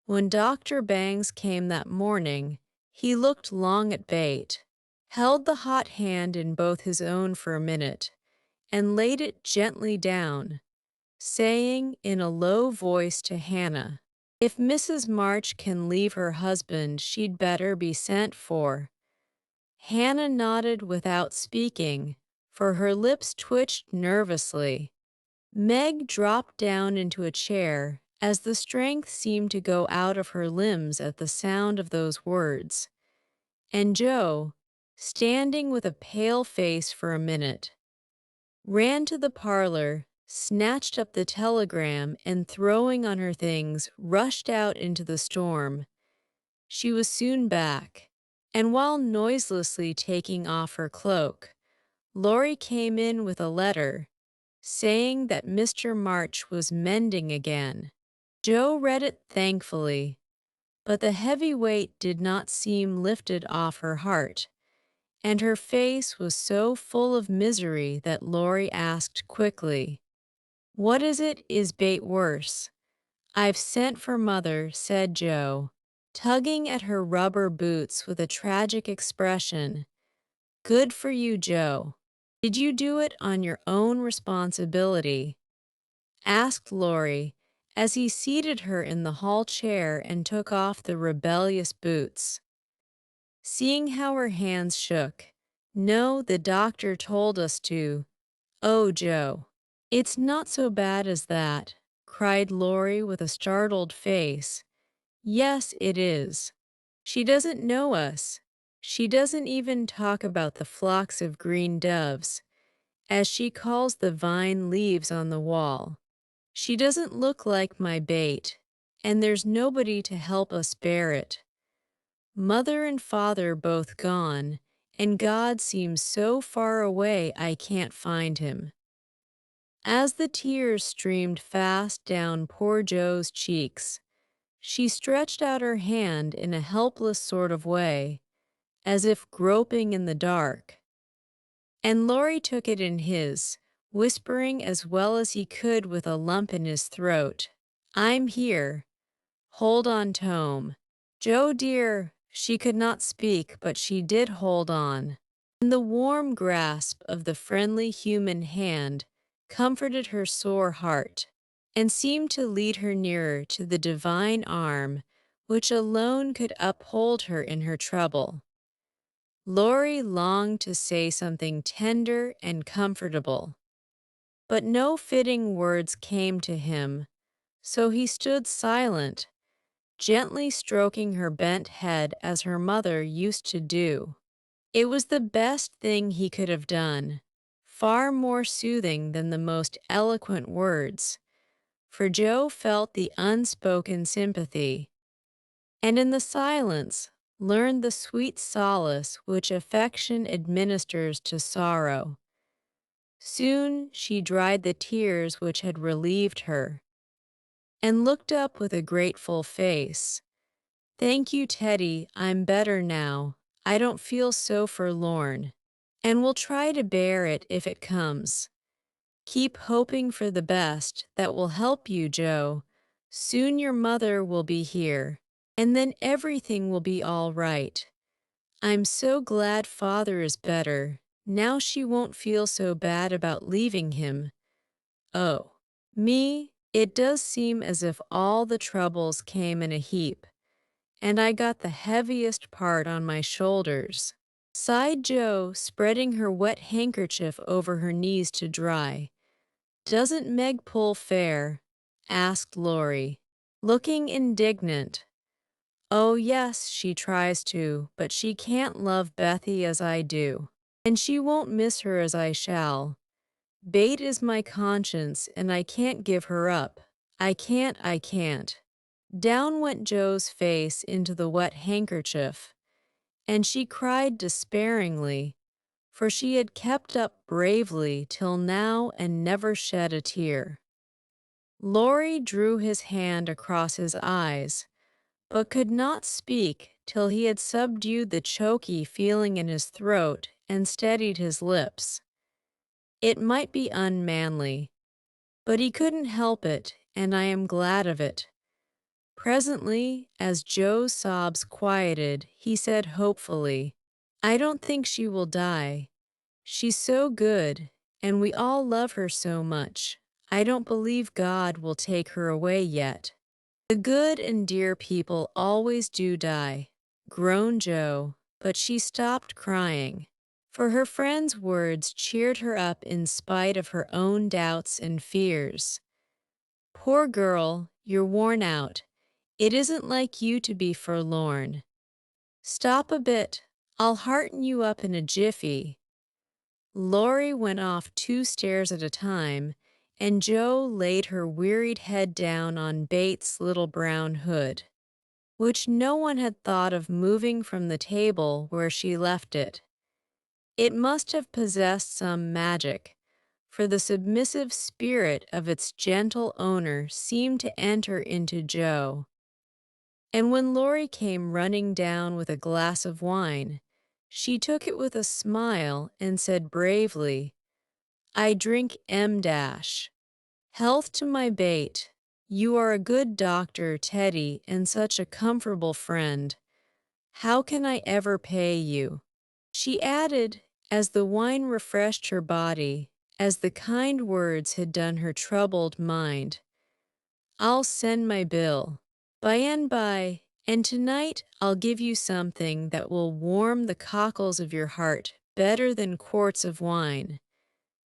When Dr. Bangs came that morning, he looked long at Bate, held the hot hand in both his own for a minute, and laid it gently down, saying in a low voice to Hannah, "If Mrs. March can leave her husband, she'd better be sent for." Hannah nodded without speaking, for her lips twitched nervously. Meg dropped down into a chair as the strength seemed to go out of her limbs at the sound of those words, and Joe, standing with a pale face for a minute, ran to the parlor, snatched up the telegram, and throwing on her things, rushed out into the storm. She was soon back, and while noiselessly taking off her cloak, Laurie came in with a letter, saying that Mr. March was mending again. Joe read it thankfully, but the heavy weight did not seem lifted off her heart, and her face was so full of misery that Laurie asked quickly, "What is it? Is Bate worse?" "I've sent for Mother," said Joe, tugging at her rubber boots with a tragic expression. "Good for you, Joe. Did you do it on your own responsibility?" asked Laurie, as he seated her in the hall chair and took off the rebellious boots. Seeing how her hands shook, "No, the doctor told us to." "Oh, Joe, it's not so bad as that," cried Laurie with a startled face. "Yes, it is. She doesn't know us. She doesn't even talk about the flocks of green doves, as she calls the vine leaves on the wall. She doesn't look like my Bate, and there's nobody to help us bear it. Mother and Father both gone, and God seems so far away I can't find him." As the tears streamed fast down poor Joe's cheeks, she stretched out her hand in a helpless sort of way, as if groping in the dark, and Laurie took it in his, whispering as well as he could with a lump in his throat, "I'm here. Hold on, Tome. Joe dear." She could not speak, but she did hold on, and the warm grasp of the friendly human hand comforted her sore heart, and seemed to lead her nearer to the divine arm which alone could uphold her in her trouble. Laurie longed to say something tender and comfortable, but no fitting words came to him, so he stood silent, gently stroking her bent head as her mother used to do. It was the best thing he could have done, far more soothing than the most eloquent words, for Joe felt the unspoken sympathy, and in the silence learned the sweet solace which affection administers to sorrow. Soon she dried the tears which had relieved her, and looked up with a grateful face. "Thank you, Teddy, I'm better now. I don't feel so forlorn, and will try to bear it if it comes. Keep hoping for the best. That will help you, Joe. Soon your mother will be here, and then everything will be all right. I'm so glad Father is better. Now she won't feel so bad about leaving him. Oh, me, it does seem as if all the troubles came in a heap, and I got the heaviest part on my shoulders," sighed Joe, spreading her wet handkerchief over her knees to dry. "Doesn't Meg pull fair?" asked Laurie, looking indignant. "Oh yes, she tries to, but she can't love Bethy as I do, and she won't miss her as I shall. Bate is my conscience, and I can't give her up. I can't." Down went Joe's face into the wet handkerchief, and she cried despairingly, for she had kept up bravely till now and never shed a tear. Laurie drew his hand across his eyes, but could not speak till he had subdued the choky feeling in his throat and steadied his lips. It might be unmanly, but he couldn't help it, and I am glad of it. Presently, as Joe's sobs quieted, he said hopefully, "I don't think she will die. She's so good, and we all love her so much. I don't believe God will take her away yet." "The good and dear people always do die," groaned Joe, but she stopped crying, for her friend's words cheered her up in spite of her own doubts and fears. "Poor girl, you're worn out. It isn't like you to be forlorn. Stop a bit. I'll hearten you up in a jiffy." Laurie went off 2 stairs at a time, and Joe laid her wearied head down on Bates' little brown hood, which no one had thought of moving from the table where she left it. It must have possessed some magic, for the submissive spirit of its gentle owner seemed to enter into Joe. And when Laurie came running down with a glass of wine, she took it with a smile and said bravely, "I drink M dash. Health to my bait. You are a good doctor, Teddy, and such a comfortable friend. How can I ever pay you?" She added, as the wine refreshed her body, as the kind words had done her troubled mind, "I'll send my bill by and by, and tonight I'll give you something that will warm the cockles of your heart better than quarts of wine,"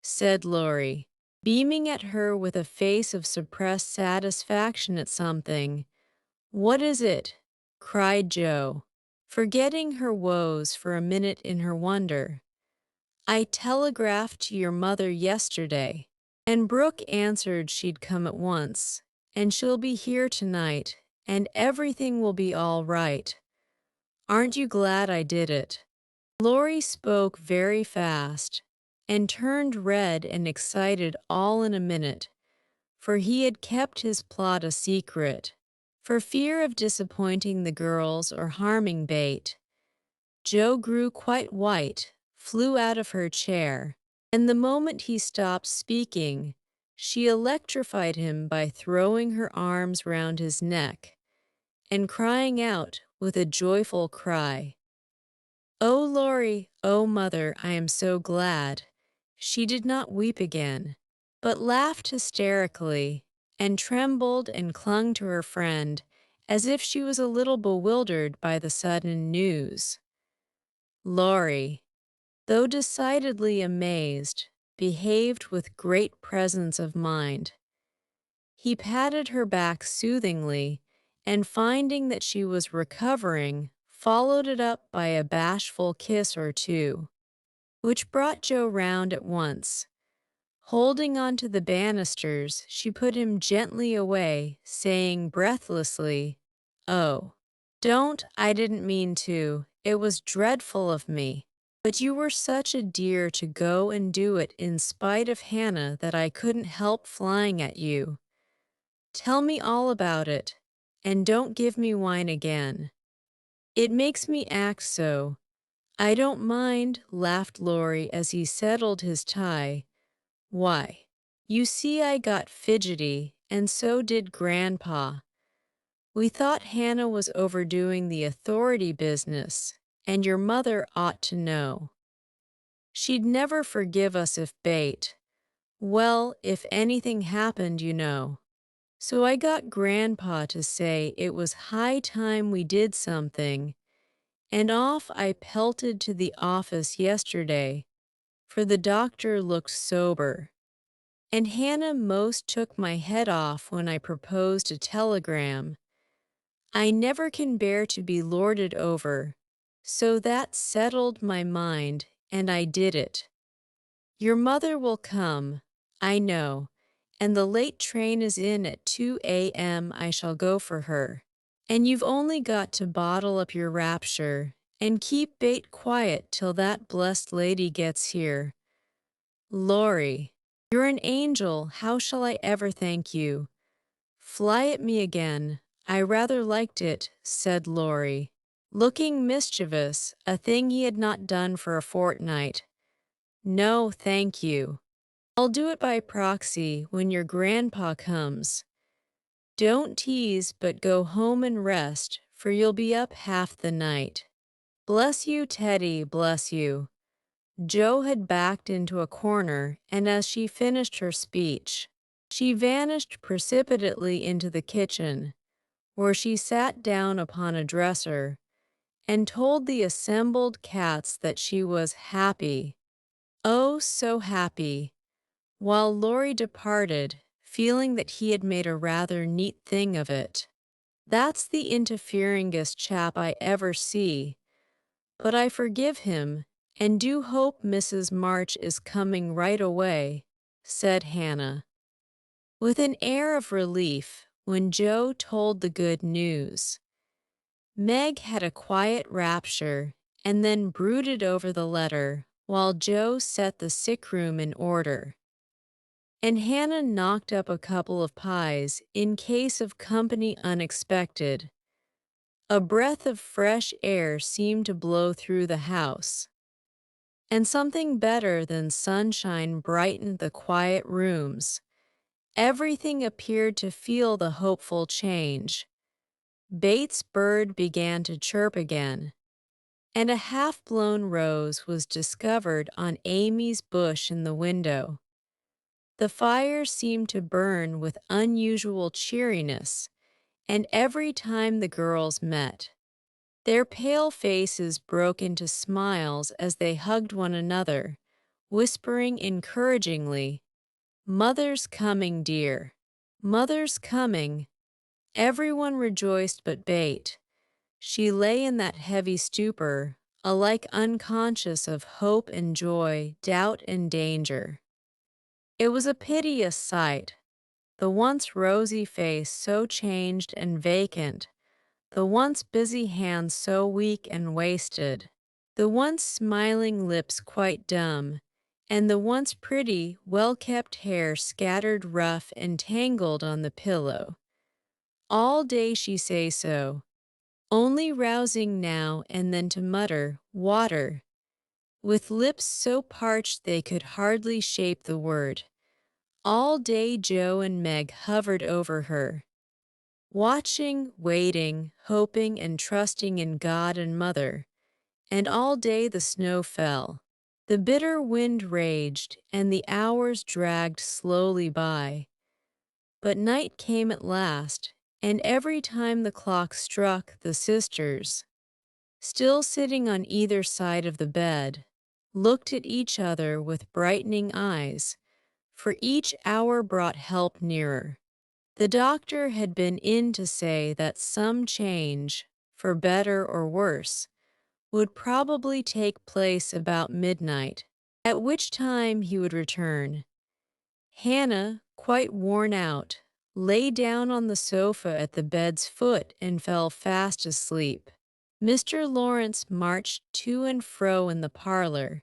said Laurie, beaming at her with a face of suppressed satisfaction at something. "What is it?" cried Joe, forgetting her woes for a minute in her wonder. "I telegraphed to your mother yesterday, and Brooke answered she'd come at once, and she'll be here tonight, and everything will be all right. Aren't you glad I did it?" Laurie spoke very fast, and turned red and excited all in a minute, for he had kept his plot a secret, for fear of disappointing the girls or harming Bate. Joe grew quite white, flew out of her chair, and the moment he stopped speaking, she electrified him by throwing her arms round his neck and crying out with a joyful cry, "Oh, Laurie, oh, mother, I am so glad." She did not weep again, but laughed hysterically and trembled and clung to her friend as if she was a little bewildered by the sudden news. Laurie, though decidedly amazed, behaved with great presence of mind. He patted her back soothingly, and finding that she was recovering, followed it up by a bashful kiss or two, which brought Joe round at once. Holding on to the banisters, she put him gently away, saying breathlessly, "Oh, don't, I didn't mean to. It was dreadful of me. But you were such a dear to go and do it in spite of Hannah that I couldn't help flying at you. Tell me all about it, and don't give me wine again. It makes me act so." "I don't mind," laughed Laurie as he settled his tie. "Why, you see I got fidgety, and so did Grandpa. We thought Hannah was overdoing the authority business, and your mother ought to know. She'd never forgive us if well, if anything happened, you know. So I got Grandpa to say it was high time we did something, and off I pelted to the office yesterday, for the doctor looked sober. And Hannah most took my head off when I proposed a telegram. I never can bear to be lorded over, so that settled my mind, and I did it. Your mother will come, I know, and the late train is in at 2 a.m. I shall go for her. And you've only got to bottle up your rapture And keep bait quiet till that blessed lady gets here. Laurie, you're an angel, how shall I ever thank you? Fly at me again, I rather liked it, said Laurie, looking mischievous, a thing he had not done for a fortnight. No, thank you. I'll do it by proxy when your grandpa comes. Don't tease, but go home and rest, for you'll be up half the night. Bless you, Teddy, bless you. Jo had backed into a corner, and as she finished her speech, she vanished precipitately into the kitchen, where she sat down upon a dresser and told the assembled cats that she was happy, oh so happy, while Laurie departed, feeling that he had made a rather neat thing of it. That's the interferingest chap I ever see, but I forgive him, and do hope Mrs. March is coming right away, said Hannah, with an air of relief when Jo told the good news. Meg had a quiet rapture and then brooded over the letter while Jo set the sick room in order. And Hannah knocked up a couple of pies in case of company unexpected. A breath of fresh air seemed to blow through the house, and something better than sunshine brightened the quiet rooms. Everything appeared to feel the hopeful change. Bates' bird began to chirp again, and a half-blown rose was discovered on Amy's bush in the window. The fire seemed to burn with unusual cheeriness, and every time the girls met, their pale faces broke into smiles as they hugged one another, whispering encouragingly, "Mother's coming, dear. Mother's coming." Everyone rejoiced but Bate. She lay in that heavy stupor, alike unconscious of hope and joy, doubt and danger. It was a piteous sight, the once rosy face so changed and vacant, the once busy hands so weak and wasted, the once smiling lips quite dumb, and the once pretty, well-kept hair scattered rough and tangled on the pillow. All day she say so, only rousing now and then to mutter, "Water," with lips so parched they could hardly shape the word. All day Jo and Meg hovered over her, watching, waiting, hoping and trusting in God and Mother, and all day the snow fell. The bitter wind raged, and the hours dragged slowly by. But night came at last, and every time the clock struck, the sisters, still sitting on either side of the bed, looked at each other with brightening eyes, for each hour brought help nearer. The doctor had been in to say that some change, for better or worse, would probably take place about midnight, at which time he would return. Hannah, quite worn out, lay down on the sofa at the bed's foot and fell fast asleep. Mr. Lawrence marched to and fro in the parlor,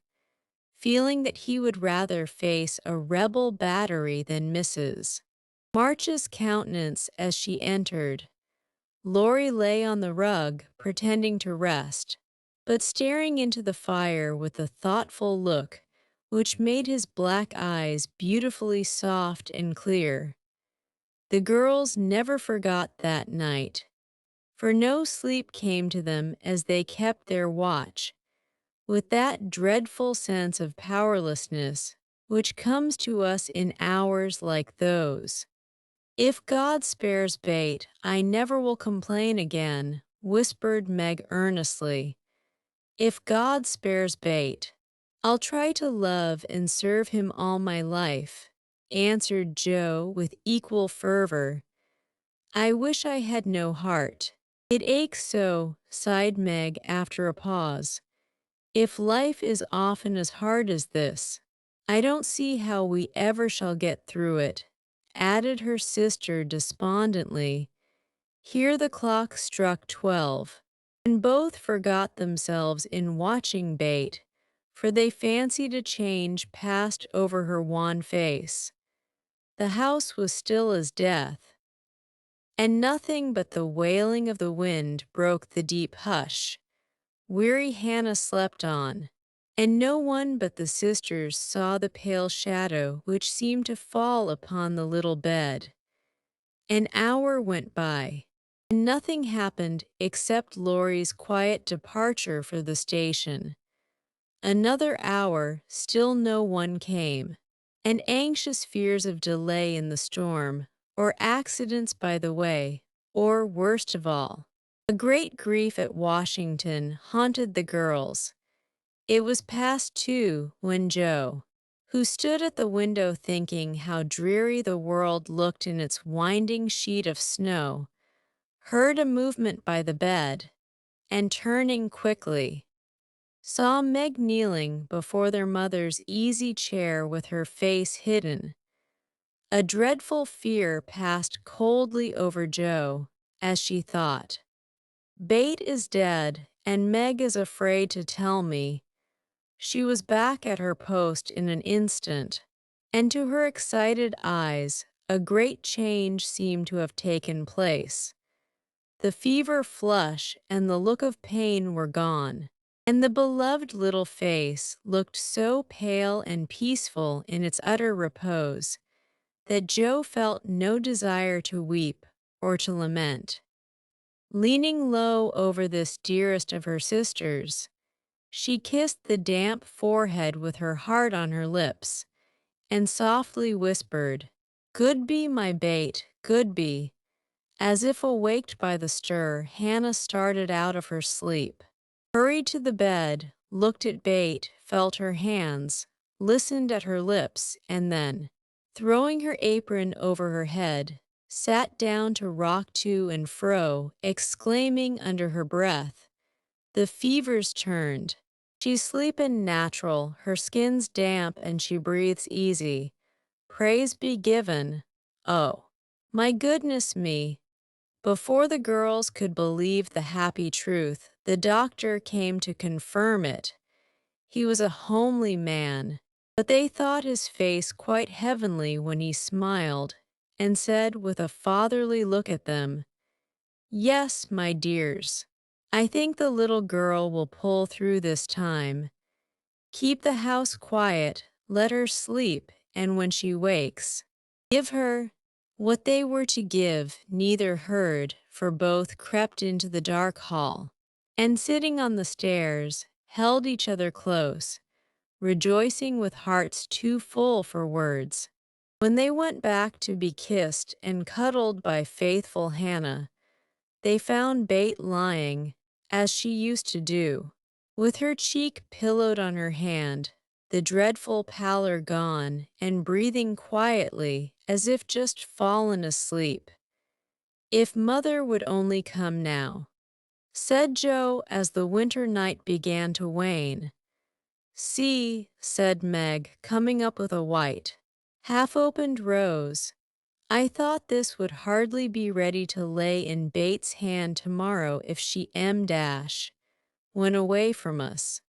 feeling that he would rather face a rebel battery than Mrs. March's countenance as she entered. Laurie lay on the rug, pretending to rest, but staring into the fire with a thoughtful look which made his black eyes beautifully soft and clear. The girls never forgot that night, for no sleep came to them as they kept their watch, with that dreadful sense of powerlessness which comes to us in hours like those. "If God spares Bate, I never will complain again," whispered Meg earnestly. "If God spares Bate, I'll try to love and serve him all my life," answered Jo with equal fervor. "I wish I had no heart. It aches so," sighed Meg after a pause. "If life is often as hard as this, I don't see how we ever shall get through it," added her sister despondently. Here the clock struck 12. and both forgot themselves in watching Bate, for they fancied a change passed over her wan face. The house was still as death, and nothing but the wailing of the wind broke the deep hush. Weary Hannah slept on, and no one but the sisters saw the pale shadow which seemed to fall upon the little bed. An hour went by, and nothing happened except Laurie's quiet departure for the station. Another hour, still no one came, and anxious fears of delay in the storm, or accidents by the way, or, worst of all, a great grief at Washington haunted the girls. It was past 2 when Joe, who stood at the window thinking how dreary the world looked in its winding sheet of snow, heard a movement by the bed, and turning quickly, saw Meg kneeling before their mother's easy chair with her face hidden. A dreadful fear passed coldly over Joe as she thought, "Bate is dead, and Meg is afraid to tell me." She was back at her post in an instant, and to her excited eyes, a great change seemed to have taken place. The fever flush and the look of pain were gone, and the beloved little face looked so pale and peaceful in its utter repose that Joe felt no desire to weep or to lament. Leaning low over this dearest of her sisters, she kissed the damp forehead with her heart on her lips, and softly whispered, "Good be my Bate, good be." As if awaked by the stir, Hannah started out of her sleep, hurried to the bed, looked at Bate, felt her hands, listened at her lips, and then, throwing her apron over her head, sat down to rock to and fro, exclaiming under her breath, "The fever's turned. She's sleepin' natural, her skin's damp and she breathes easy. Praise be given. Oh, my goodness me." Before the girls could believe the happy truth, the doctor came to confirm it. He was a homely man, but they thought his face quite heavenly when he smiled and said with a fatherly look at them, "Yes, my dears, I think the little girl will pull through this time. Keep the house quiet, let her sleep, and when she wakes, give her—" What they were to give neither heard, for both crept into the dark hall, and sitting on the stairs, held each other close, rejoicing with hearts too full for words. When they went back to be kissed and cuddled by faithful Hannah, they found Bate lying, as she used to do, with her cheek pillowed on her hand, the dreadful pallor gone, and breathing quietly as if just fallen asleep. "If Mother would only come now," said Joe as the winter night began to wane. "See," said Meg, coming up with a white, half-opened rose. "I thought this would hardly be ready to lay in Bates' hand tomorrow if she went away from us.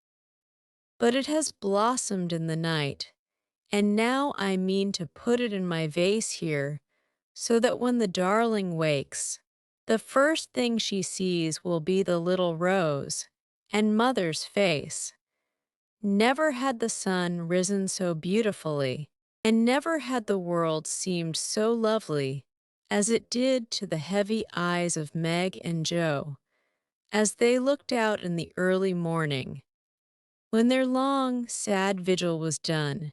But it has blossomed in the night, and now I mean to put it in my vase here, so that when the darling wakes, the first thing she sees will be the little rose and Mother's face." Never had the sun risen so beautifully, and never had the world seemed so lovely as it did to the heavy eyes of Meg and Joe as they looked out in the early morning. When their long, sad vigil was done,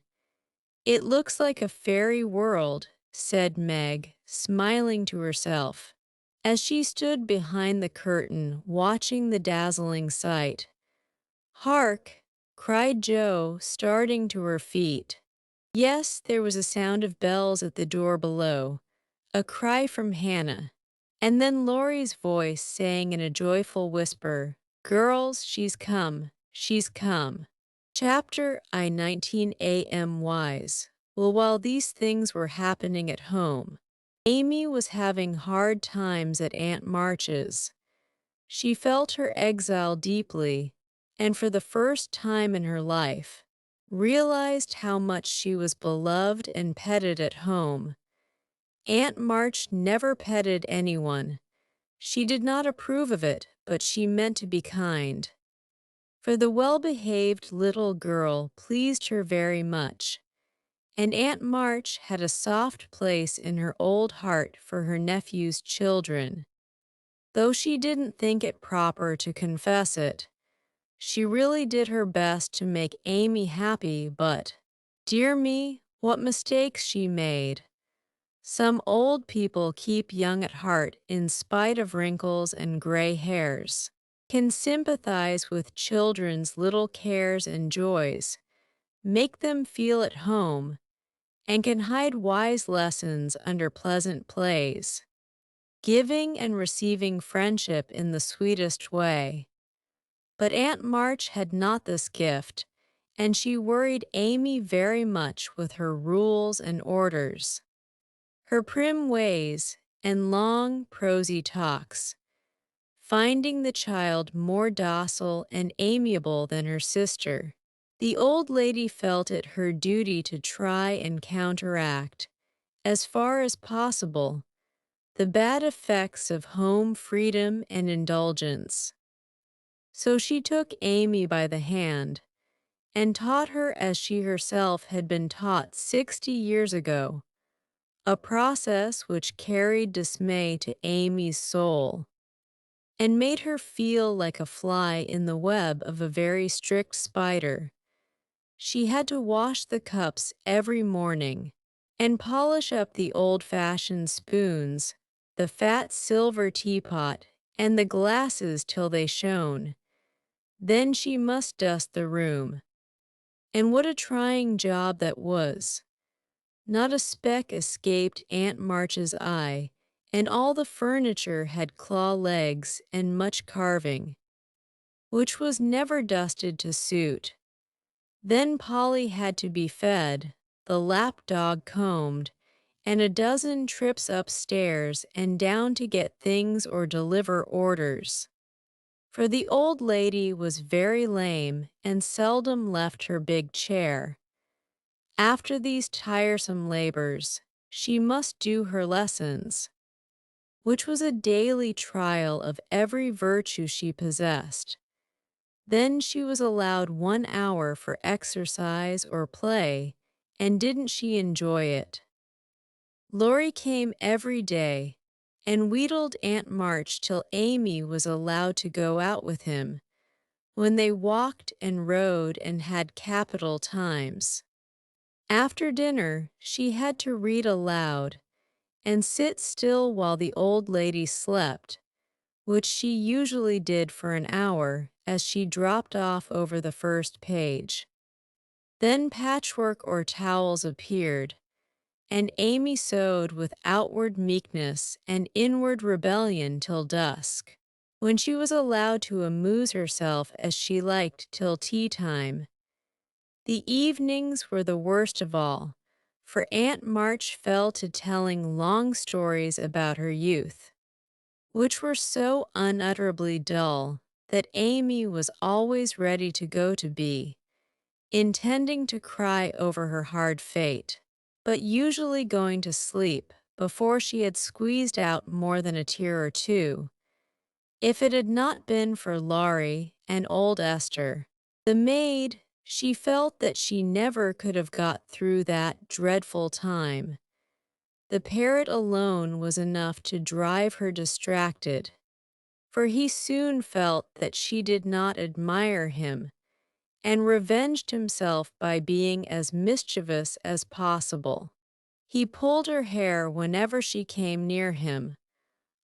"It looks like a fairy world," said Meg, smiling to herself, as she stood behind the curtain watching the dazzling sight. "Hark!" cried Joe, starting to her feet. Yes, there was a sound of bells at the door below, a cry from Hannah, and then Laurie's voice saying in a joyful whisper, "Girls, she's come, she's come." Chapter I 19 A.M. Wise. Well, while these things were happening at home, Amy was having hard times at Aunt March's. She felt her exile deeply, and for the first time in her life, realized how much she was beloved and petted at home. Aunt March never petted anyone. She did not approve of it, but she meant to be kind. For the well-behaved little girl pleased her very much, and Aunt March had a soft place in her old heart for her nephew's children. Though she didn't think it proper to confess it, she really did her best to make Amy happy, but, dear me, what mistakes she made. Some old people keep young at heart in spite of wrinkles and gray hairs, can sympathize with children's little cares and joys, make them feel at home, and can hide wise lessons under pleasant plays, giving and receiving friendship in the sweetest way. But Aunt March had not this gift, and she worried Amy very much with her rules and orders. Her prim ways and long, prosy talks, finding the child more docile and amiable than her sister. The old lady felt it her duty to try and counteract, as far as possible, the bad effects of home freedom and indulgence. So she took Amy by the hand and taught her as she herself had been taught 60 years ago, a process which carried dismay to Amy's soul and made her feel like a fly in the web of a very strict spider. She had to wash the cups every morning and polish up the old-fashioned spoons, the fat silver teapot, and the glasses till they shone. Then she must dust the room. And what a trying job that was! Not a speck escaped Aunt March's eye, and all the furniture had claw legs and much carving, which was never dusted to suit. Then Polly had to be fed, the lapdog combed, and a dozen trips upstairs and down to get things or deliver orders. For the old lady was very lame and seldom left her big chair. After these tiresome labors, she must do her lessons, which was a daily trial of every virtue she possessed. Then she was allowed 1 hour for exercise or play, and didn't she enjoy it? Laurie came every day and wheedled Aunt March till Amy was allowed to go out with him, when they walked and rode and had capital times. After dinner, she had to read aloud and sit still while the old lady slept, which she usually did for an hour as she dropped off over the first page. Then patchwork or towels appeared, and Amy sewed with outward meekness and inward rebellion till dusk, when she was allowed to amuse herself as she liked till tea time. The evenings were the worst of all, for Aunt March fell to telling long stories about her youth, which were so unutterably dull that Amy was always ready to go to bed, intending to cry over her hard fate, but usually going to sleep before she had squeezed out more than a tear or two. If it had not been for Laurie and old Esther, the maid, she felt that she never could have got through that dreadful time. The parrot alone was enough to drive her distracted, for he soon felt that she did not admire him, and revenged himself by being as mischievous as possible. He pulled her hair whenever she came near him,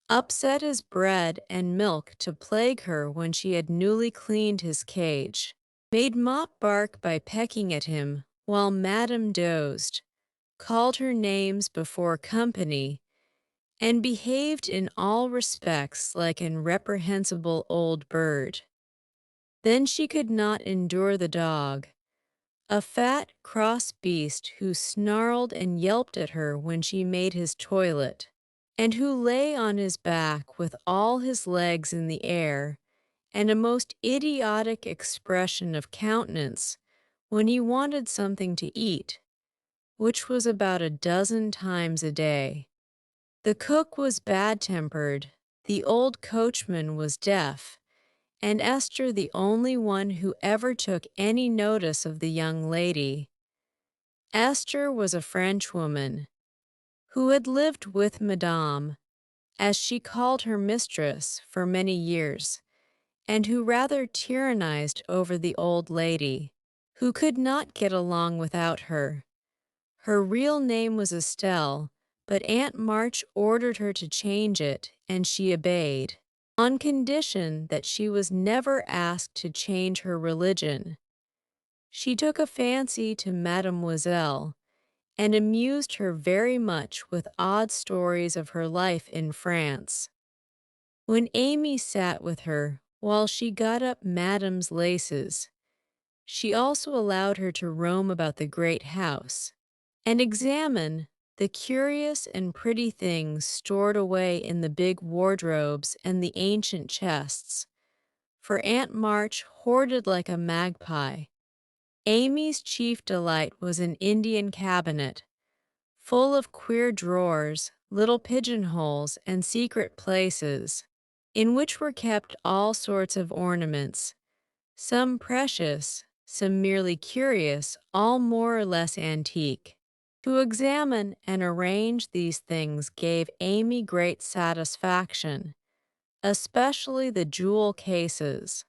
upset his bread and milk to plague her when she had newly cleaned his cage, made Mop bark by pecking at him while Madame dozed, called her names before company, and behaved in all respects like an reprehensible old bird. Then she could not endure the dog, a fat, cross beast who snarled and yelped at her when she made his toilet. and who lay on his back with all his legs in the air and a most idiotic expression of countenance when he wanted something to eat, which was about a dozen times a day. The cook was bad-tempered, the old coachman was deaf, and Esther the only one who ever took any notice of the young lady. Esther was a Frenchwoman, who had lived with Madame, as she called her mistress, for many years, and who rather tyrannized over the old lady, who could not get along without her. Her real name was Estelle, but Aunt March ordered her to change it, and she obeyed, on condition that she was never asked to change her religion. She took a fancy to Mademoiselle, and amused her very much with odd stories of her life in France. When Amy sat with her while she got up Madame's laces, she also allowed her to roam about the great house and examine the curious and pretty things stored away in the big wardrobes and the ancient chests, for Aunt March hoarded like a magpie. Amy's chief delight was an Indian cabinet, full of queer drawers, little pigeonholes, and secret places, in which were kept all sorts of ornaments, some precious, some merely curious, all more or less antique. To examine and arrange these things gave Amy great satisfaction, especially the jewel cases,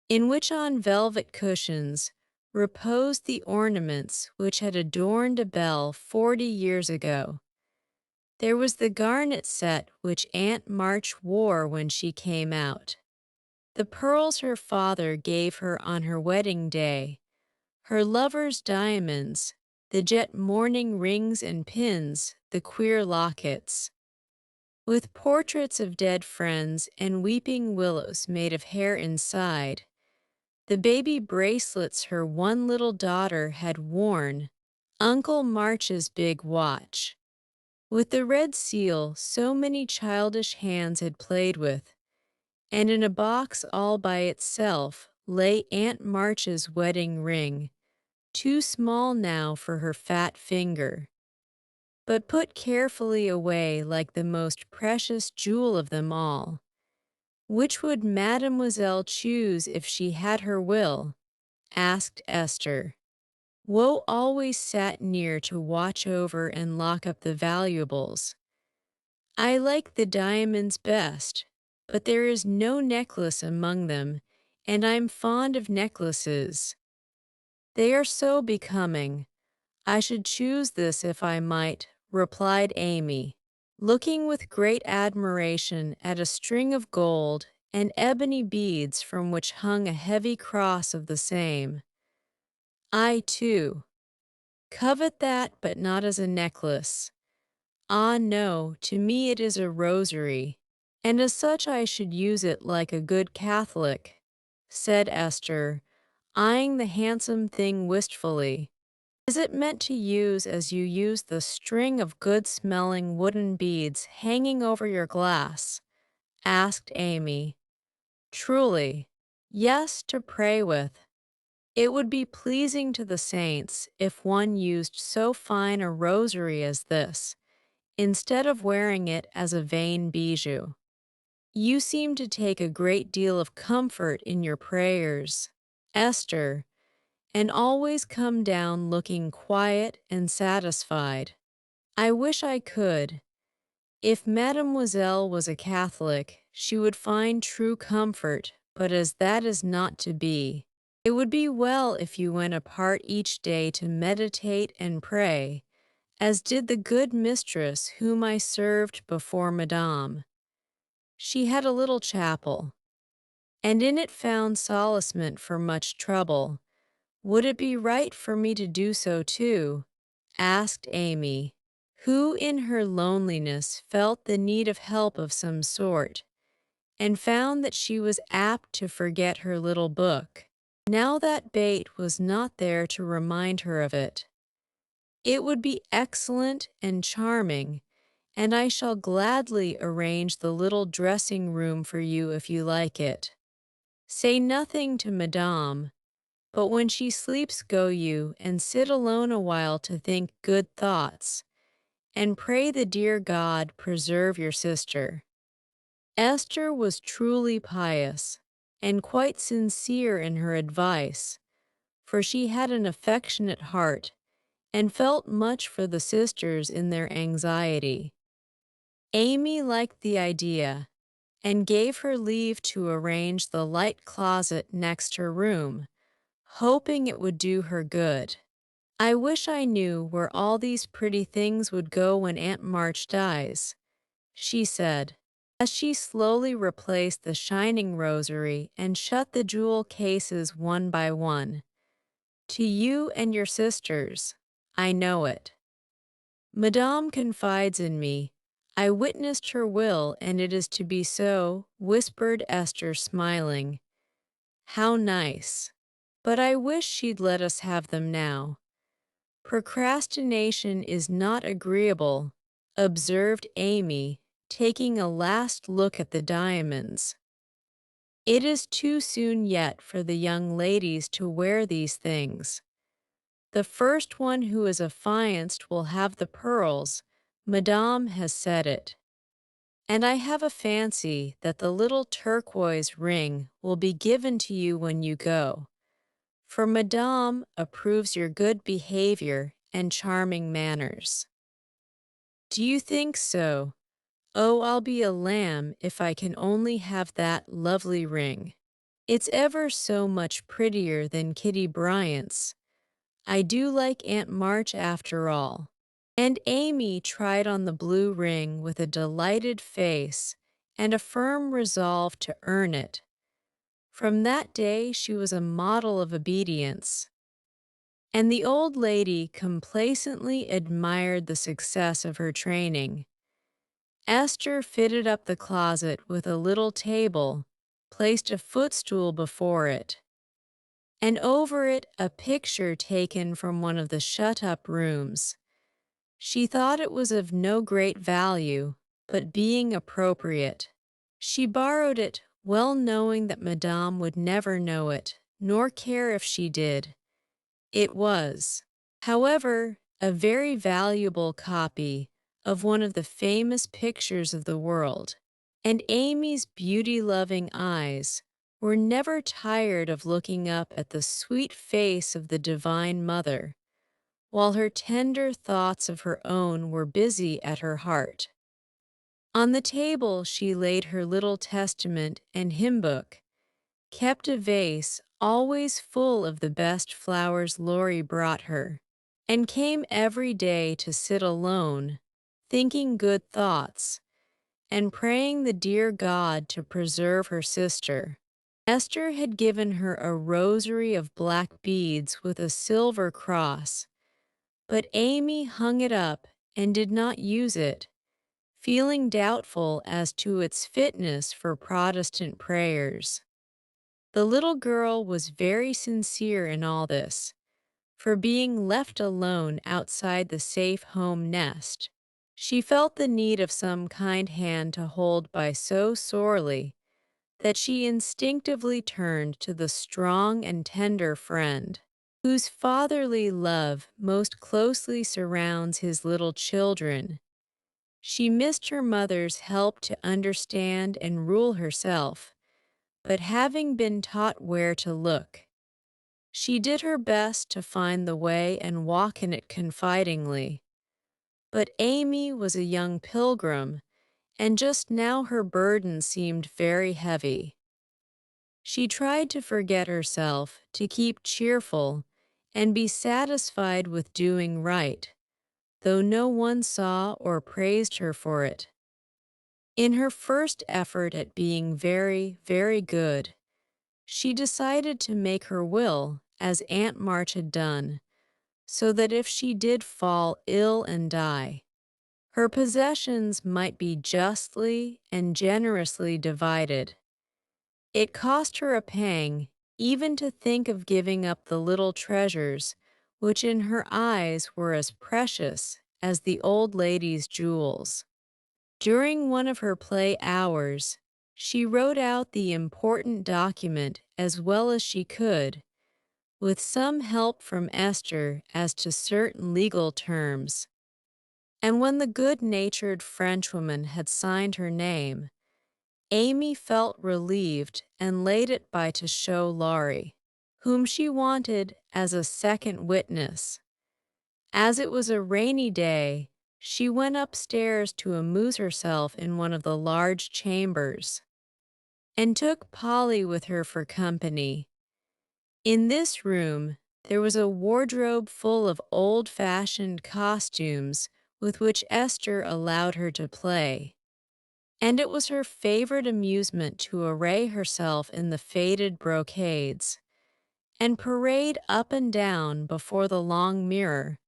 in which on velvet cushions reposed the ornaments which had adorned a belle 40 years ago. There was the garnet set which Aunt March wore when she came out, the pearls her father gave her on her wedding day, her lover's diamonds, the jet mourning rings and pins, the queer lockets, with portraits of dead friends and weeping willows made of hair inside, the baby bracelets her one little daughter had worn, Uncle March's big watch, with the red seal so many childish hands had played with, and in a box all by itself lay Aunt March's wedding ring, too small now for her fat finger, but put carefully away like the most precious jewel of them all. Which would Mademoiselle choose if she had her will? Asked Esther. Woe always sat near to watch over and lock up the valuables. I like the diamonds best, but there is no necklace among them, and I'm fond of necklaces. They are so becoming. I should choose this if I might, replied Amy, looking with great admiration at a string of gold and ebony beads from which hung a heavy cross of the same. I, too, covet that, but not as a necklace. Ah, no, to me it is a rosary, and as such I should use it like a good Catholic, said Esther, eyeing the handsome thing wistfully. Is it meant to use as you use the string of good-smelling wooden beads hanging over your glass? Asked Amy. Truly, yes, to pray with. It would be pleasing to the saints if one used so fine a rosary as this, instead of wearing it as a vain bijou. You seem to take a great deal of comfort in your prayers, Esther, and always come down looking quiet and satisfied. I wish I could. If Mademoiselle was a Catholic, she would find true comfort, but as that is not to be, it would be well if you went apart each day to meditate and pray, as did the good mistress whom I served before Madame. She had a little chapel, and in it found solacement for much trouble. Would it be right for me to do so too? Asked Amy, who in her loneliness felt the need of help of some sort, and found that she was apt to forget her little book, now that bait was not there to remind her of it. It would be excellent and charming, and I shall gladly arrange the little dressing room for you if you like it. Say nothing to Madame, but when she sleeps go you and sit alone a while to think good thoughts, and pray the dear God preserve your sister." Esther was truly pious, and quite sincere in her advice, for she had an affectionate heart, and felt much for the sisters in their anxiety. Amy liked the idea, and gave her leave to arrange the light closet next her room, hoping it would do her good. "I wish I knew where all these pretty things would go when Aunt March dies," she said, as she slowly replaced the shining rosary and shut the jewel cases one by one. "To you and your sisters. I know it. Madame confides in me. I witnessed her will, and it is to be so," whispered Esther, smiling. "How nice. But I wish she'd let us have them now." "Procrastination is not agreeable," observed Amy, taking a last look at the diamonds. "It is too soon yet for the young ladies to wear these things. The first one who is affianced will have the pearls. Madame has said it. And I have a fancy that the little turquoise ring will be given to you when you go, for Madame approves your good behavior and charming manners." "Do you think so? Oh, I'll be a lamb if I can only have that lovely ring. It's ever so much prettier than Kitty Bryant's. I do like Aunt March after all." And Amy tried on the blue ring with a delighted face and a firm resolve to earn it. From that day she was a model of obedience, and the old lady complacently admired the success of her training. Esther fitted up the closet with a little table, placed a footstool before it, and over it a picture taken from one of the shut-up rooms. She thought it was of no great value, but being appropriate, she borrowed it, well knowing that Madame would never know it, nor care if she did. It was, however, a very valuable copy of one of the famous pictures of the world, and Amy's beauty-loving eyes were never tired of looking up at the sweet face of the Divine Mother, while her tender thoughts of her own were busy at her heart. On the table she laid her little testament and hymn book, kept a vase always full of the best flowers Laurie brought her, and came every day to sit alone, thinking good thoughts, and praying the dear God to preserve her sister. Esther had given her a rosary of black beads with a silver cross, but Amy hung it up and did not use it, feeling doubtful as to its fitness for Protestant prayers. The little girl was very sincere in all this, for being left alone outside the safe home nest, she felt the need of some kind hand to hold by so sorely that she instinctively turned to the strong and tender friend whose fatherly love most closely surrounds his little children. She missed her mother's help to understand and rule herself, but having been taught where to look, she did her best to find the way and walk in it confidingly. But Amy was a young pilgrim, and just now her burden seemed very heavy. She tried to forget herself, to keep cheerful, and be satisfied with doing right, though no one saw or praised her for it. In her first effort at being very, very good, she decided to make her will, as Aunt March had done, so that if she did fall ill and die, her possessions might be justly and generously divided. It cost her a pang even to think of giving up the little treasures which in her eyes were as precious as the old lady's jewels. During one of her play hours, she wrote out the important document as well as she could, with some help from Esther as to certain legal terms. And when the good-natured Frenchwoman had signed her name, Amy felt relieved and laid it by to show Laurie, whom she wanted as a second witness. As it was a rainy day, she went upstairs to amuse herself in one of the large chambers, and took Polly with her for company. In this room, there was a wardrobe full of old-fashioned costumes with which Esther allowed her to play, and it was her favorite amusement to array herself in the faded brocades, and parade up and down before the long mirror,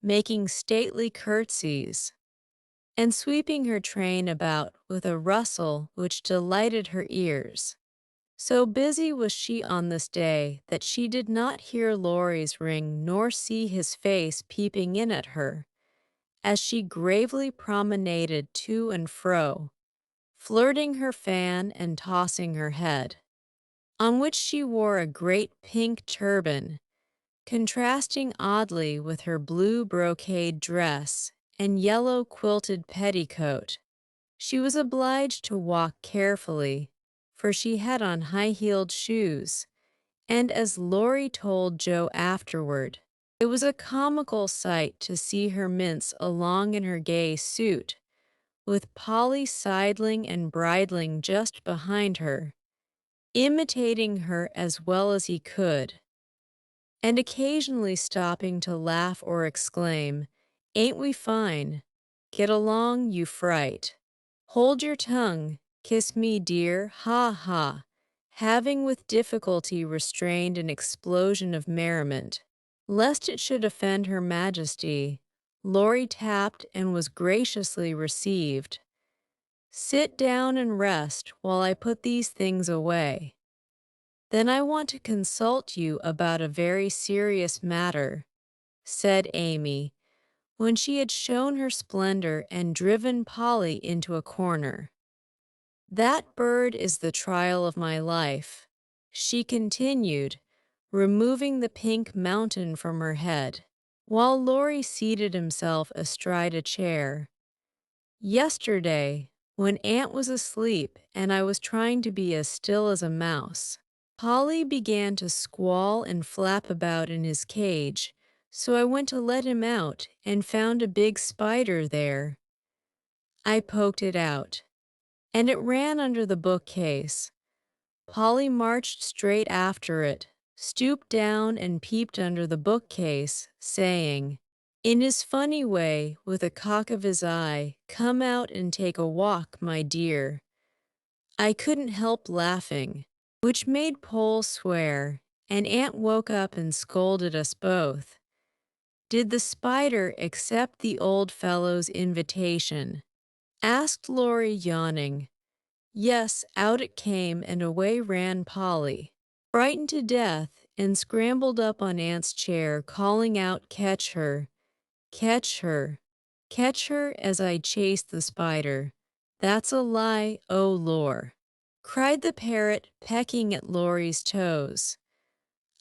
making stately curtsies, and sweeping her train about with a rustle which delighted her ears. So busy was she on this day that she did not hear Laurie's ring nor see his face peeping in at her, as she gravely promenaded to and fro, flirting her fan and tossing her head, on which she wore a great pink turban, contrasting oddly with her blue brocade dress and yellow quilted petticoat. She was obliged to walk carefully, for she had on high-heeled shoes, and as Laurie told Joe afterward, it was a comical sight to see her mince along in her gay suit, with Polly sidling and bridling just behind her, imitating her as well as he could, and occasionally stopping to laugh or exclaim, "Ain't we fine? Get along, you fright. Hold your tongue, kiss me, dear, ha ha," having with difficulty restrained an explosion of merriment. Lest it should offend Her Majesty, Laurie tapped and was graciously received. "Sit down and rest while I put these things away. Then I want to consult you about a very serious matter," said Amy, when she had shown her splendor and driven Polly into a corner. "That bird is the trial of my life," she continued, removing the pink mountain from her head, while Laurie seated himself astride a chair. "Yesterday, when Aunt was asleep and I was trying to be as still as a mouse, Polly began to squall and flap about in his cage, so I went to let him out and found a big spider there. I poked it out, and it ran under the bookcase. Polly marched straight after it, stooped down and peeped under the bookcase, saying, in his funny way, with a cock of his eye, 'Come out and take a walk, my dear.' I couldn't help laughing, which made Pole swear, and Aunt woke up and scolded us both. Did the spider accept the old fellow's invitation?" asked Laurie, yawning. "Yes, out it came, and away ran Polly, frightened to death, and scrambled up on Aunt's chair, calling out, 'Catch her, catch her, catch her,' as I chased the spider. That's a lie, oh lor!" cried the parrot, pecking at Laurie's toes.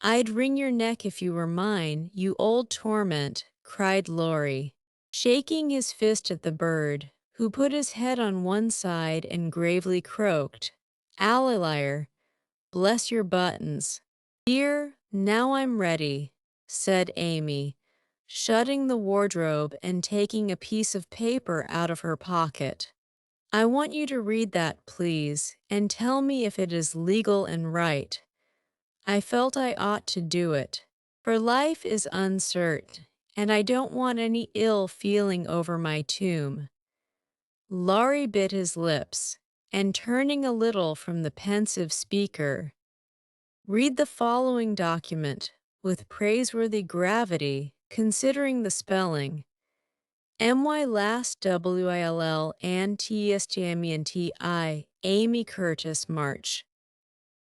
"I'd wring your neck if you were mine, you old torment," cried Laurie, shaking his fist at the bird, who put his head on one side and gravely croaked, "Alliar, bless your buttons." "Dear, now I'm ready," said Amy, shutting the wardrobe and taking a piece of paper out of her pocket. "I want you to read that, please, and tell me if it is legal and right. I felt I ought to do it, for life is uncertain, and I don't want any ill feeling over my tomb." Laurie bit his lips, and turning a little from the pensive speaker, "Read the following document, with praiseworthy gravity, considering the spelling. My last WILL and TSTMENTI, Amy Curtis March.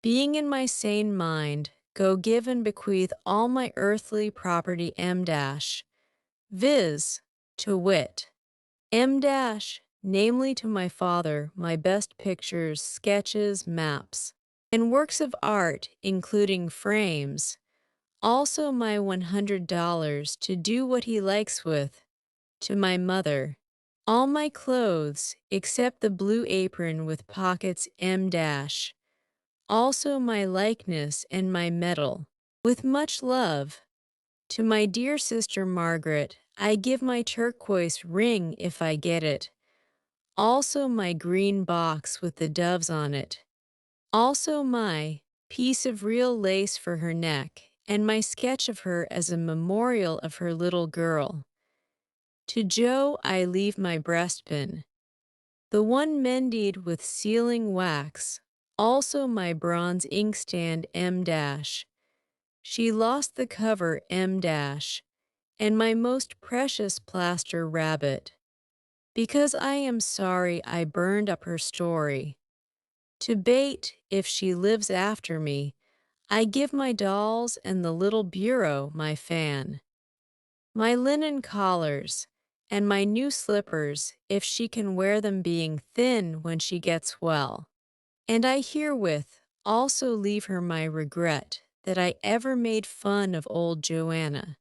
Being in my sane mind, go give and bequeath all my earthly property viz., to wit, namely to my father, my best pictures, sketches, maps, and works of art, including frames, also my $100 to do what he likes with, to my mother, all my clothes except the blue apron with pockets M dash, also my likeness and my medal, with much love. To my dear sister Margaret, I give my turquoise ring if I get it, also my green box with the doves on it, also my piece of real lace for her neck, and my sketch of her as a memorial of her little girl. To Joe I leave my breastpin, the one mended with sealing wax, also my bronze inkstand M dash. She lost the cover M dash, and my most precious plaster rabbit, because I am sorry I burned up her story. To Bate, if she lives after me, I give my dolls and the little bureau my fan, my linen collars, and my new slippers if she can wear them being thin when she gets well. And I herewith also leave her my regret that I ever made fun of old Joanna.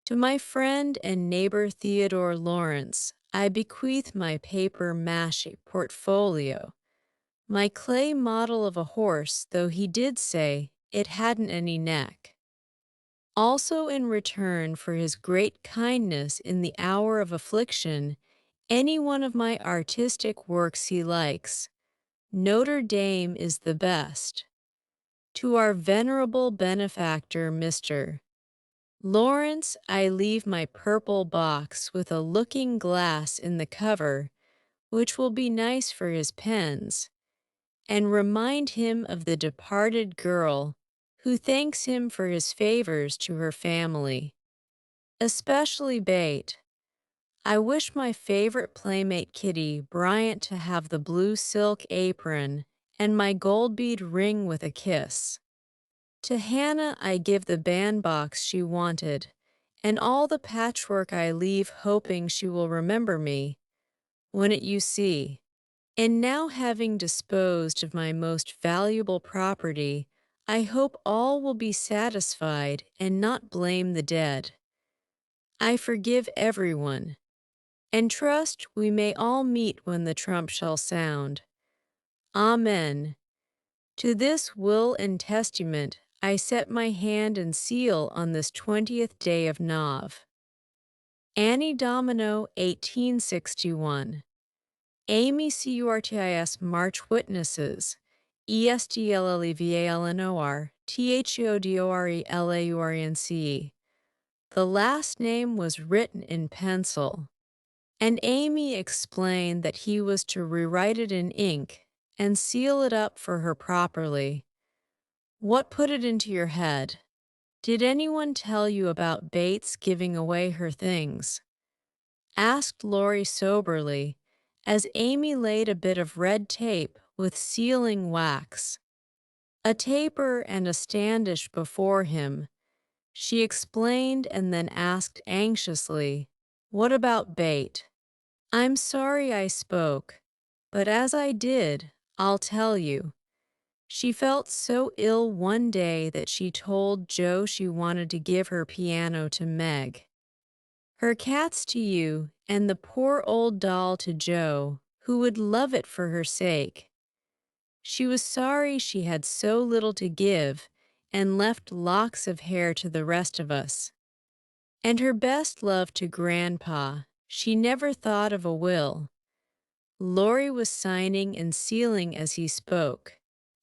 To my friend and neighbor Theodore Lawrence, I bequeath my paper mache portfolio, my clay model of a horse, though he did say it hadn't any neck. Also in return for his great kindness in the hour of affliction, any one of my artistic works he likes. Notre Dame is the best. To our venerable benefactor, Mr. Lawrence, I leave my purple box with a looking glass in the cover, which will be nice for his pens, and remind him of the departed girl who thanks him for his favors to her family, especially Bate. I wish my favorite playmate Kitty Bryant to have the blue silk apron and my gold bead ring with a kiss. To Hannah I give the bandbox she wanted, and all the patchwork I leave hoping she will remember me when it you see. And now having disposed of my most valuable property, I hope all will be satisfied and not blame the dead. I forgive everyone, and trust we may all meet when the trump shall sound. Amen. To this will and testament I set my hand and seal on this 20th day of Nov. Annie Domino, 1861. Amy Curtis March Witnesses, ESDLLEVALNOR, THEODORELAURNCE. The last name was written in pencil, and Amy explained that he was to rewrite it in ink and seal it up for her properly. What put it into your head? Did anyone tell you about Bates giving away her things? Asked Laurie soberly, as Amy laid a bit of red tape with sealing wax, a taper and a standish before him. She explained and then asked anxiously, "What about Bate?" I'm sorry I spoke, but as I did, I'll tell you. She felt so ill one day that she told Joe she wanted to give her piano to Meg, her cats to you, and the poor old doll to Joe, who would love it for her sake. She was sorry she had so little to give and left locks of hair to the rest of us. And her best love to Grandpa. She never thought of a will. Laurie was signing and sealing as he spoke,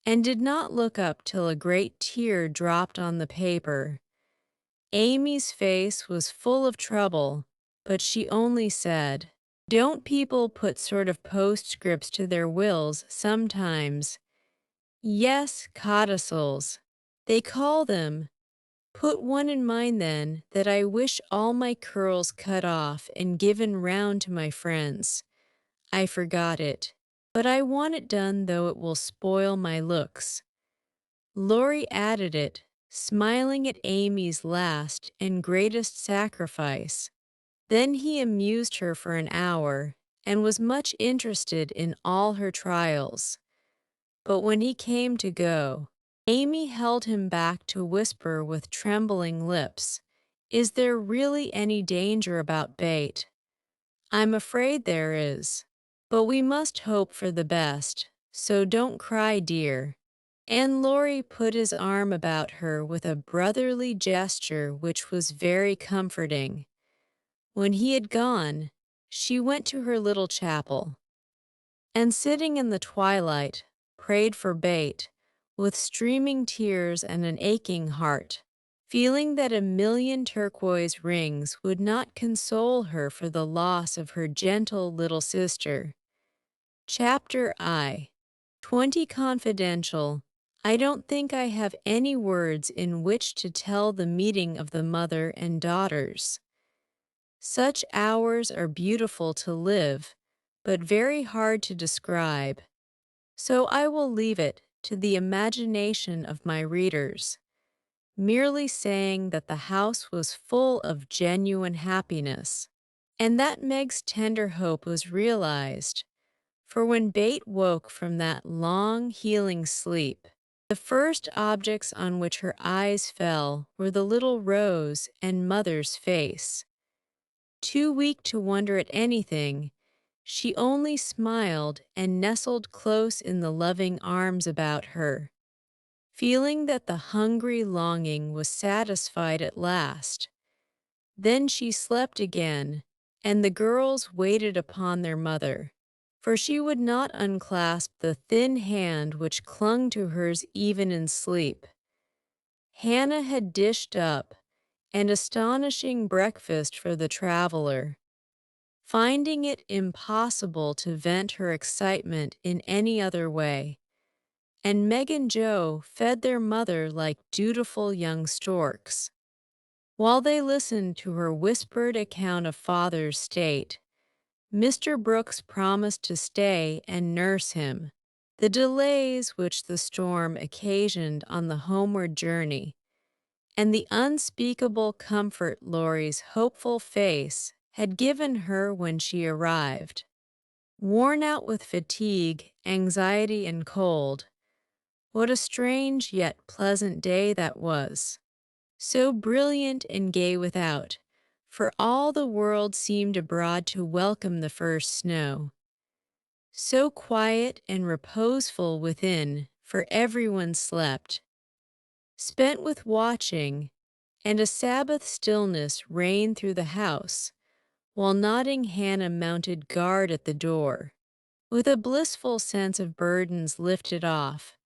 and did not look up till a great tear dropped on the paper. Amy's face was full of trouble, but she only said, "Don't people put sort of postscripts to their wills sometimes?" "Yes, codicils, they call them. Put one in mine then, that I wish all my curls cut off and given round to my friends. I forgot it, but I want it done though it will spoil my looks." Laurie added it, smiling at Amy's last and greatest sacrifice. Then he amused her for an hour, and was much interested in all her trials. But when he came to go, Amy held him back to whisper with trembling lips, "Is there really any danger about bait?" "I'm afraid there is. But we must hope for the best, so don't cry, dear." And Laurie put his arm about her with a brotherly gesture which was very comforting. When he had gone, she went to her little chapel, and sitting in the twilight, prayed for bait, with streaming tears and an aching heart, feeling that a million turquoise rings would not console her for the loss of her gentle little sister. Chapter I. 20 Confidential. I don't think I have any words in which to tell the meeting of the mother and daughters. Such hours are beautiful to live, but very hard to describe. So I will leave it to the imagination of my readers, merely saying that the house was full of genuine happiness, and that Meg's tender hope was realized. For when Bate woke from that long, healing sleep, the first objects on which her eyes fell were the little Rose and mother's face. Too weak to wonder at anything, she only smiled and nestled close in the loving arms about her, feeling that the hungry longing was satisfied at last. Then she slept again, and the girls waited upon their mother, for she would not unclasp the thin hand which clung to hers even in sleep. Hannah had dished up an astonishing breakfast for the traveler, finding it impossible to vent her excitement in any other way, and Meg and Joe fed their mother like dutiful young storks. While they listened to her whispered account of father's state, Mr. Brooks promised to stay and nurse him. The delays which the storm occasioned on the homeward journey, and the unspeakable comfort Laurie's hopeful face had given her when she arrived. Worn out with fatigue, anxiety, and cold, what a strange yet pleasant day that was! So brilliant and gay without, for all the world seemed abroad to welcome the first snow. So quiet and reposeful within, for everyone slept. Spent with watching, and a Sabbath stillness reigned through the house, while nodding Hannah mounted guard at the door. With a blissful sense of burdens lifted off,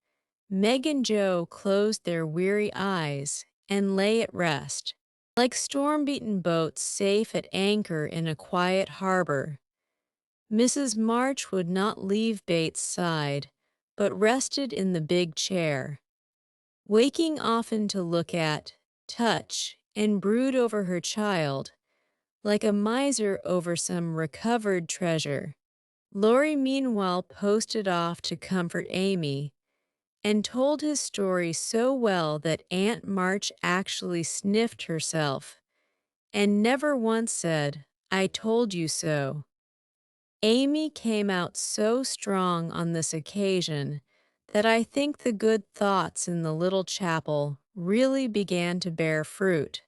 Meg and Joe closed their weary eyes and lay at rest, like storm-beaten boats safe at anchor in a quiet harbor. Mrs. March would not leave Bates' side, but rested in the big chair, waking often to look at, touch, and brood over her child, like a miser over some recovered treasure. Laurie meanwhile posted off to comfort Amy, and told his story so well that Aunt March actually sniffed herself, and never once said, "I told you so." Amy came out so strong on this occasion that I think the good thoughts in the little chapel really began to bear fruit.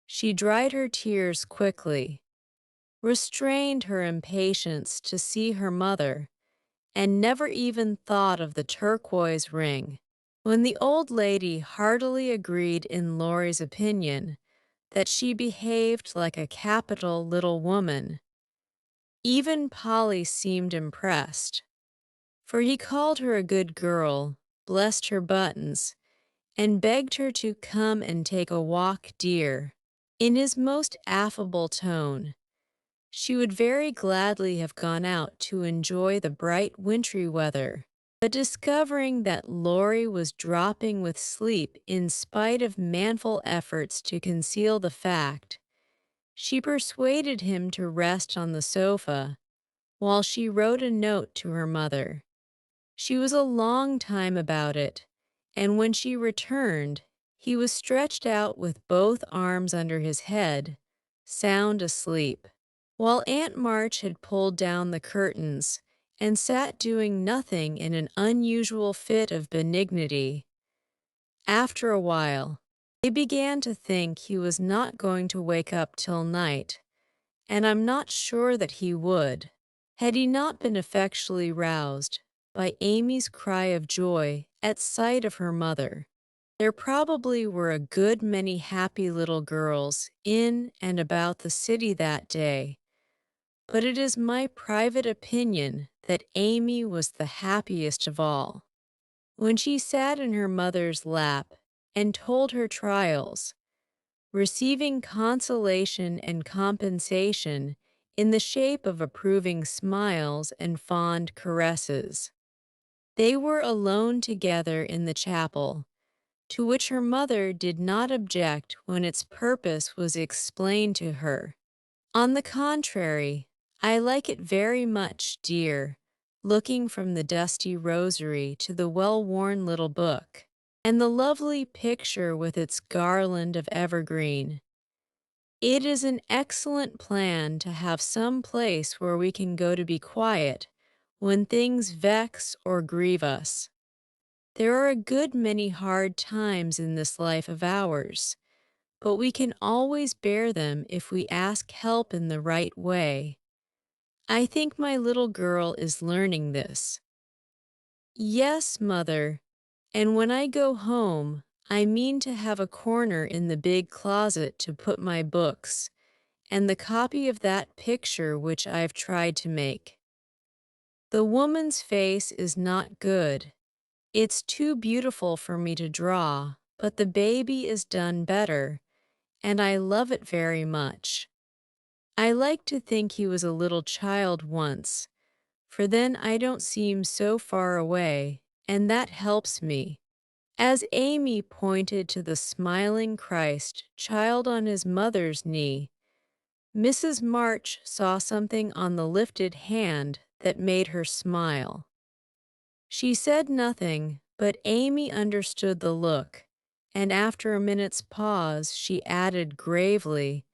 She dried her tears quickly, restrained her impatience to see her mother, and never even thought of the turquoise ring. When the old lady heartily agreed in Laurie's opinion that she behaved like a capital little woman, even Polly seemed impressed, for he called her a good girl, blessed her buttons, and begged her to come and take a walk, dear, in his most affable tone. She would very gladly have gone out to enjoy the bright wintry weather, but discovering that Laurie was dropping with sleep in spite of manful efforts to conceal the fact, she persuaded him to rest on the sofa while she wrote a note to her mother. She was a long time about it, and when she returned, he was stretched out with both arms under his head, sound asleep. While Aunt March had pulled down the curtains and sat doing nothing in an unusual fit of benignity, after a while, they began to think he was not going to wake up till night, and I'm not sure that he would, had he not been effectually roused by Amy's cry of joy at sight of her mother. There probably were a good many happy little girls in and about the city that day, but it is my private opinion that Amy was the happiest of all. When she sat in her mother's lap and told her trials, receiving consolation and compensation in the shape of approving smiles and fond caresses. They were alone together in the chapel, to which her mother did not object when its purpose was explained to her. On the contrary, I like it very much, dear, looking from the dusty rosary to the well-worn little book, and the lovely picture with its garland of evergreen. It is an excellent plan to have some place where we can go to be quiet when things vex or grieve us. There are a good many hard times in this life of ours, but we can always bear them if we ask help in the right way. I think my little girl is learning this. Yes, Mother, and when I go home, I mean to have a corner in the big closet to put my books, and the copy of that picture which I've tried to make. The woman's face is not good. It's too beautiful for me to draw, but the baby is done better, and I love it very much. I like to think he was a little child once, for then I don't seem so far away, and that helps me. As Amy pointed to the smiling Christ child on his mother's knee, Mrs. March saw something on the lifted hand that made her smile. She said nothing, but Amy understood the look, and after a minute's pause, she added gravely,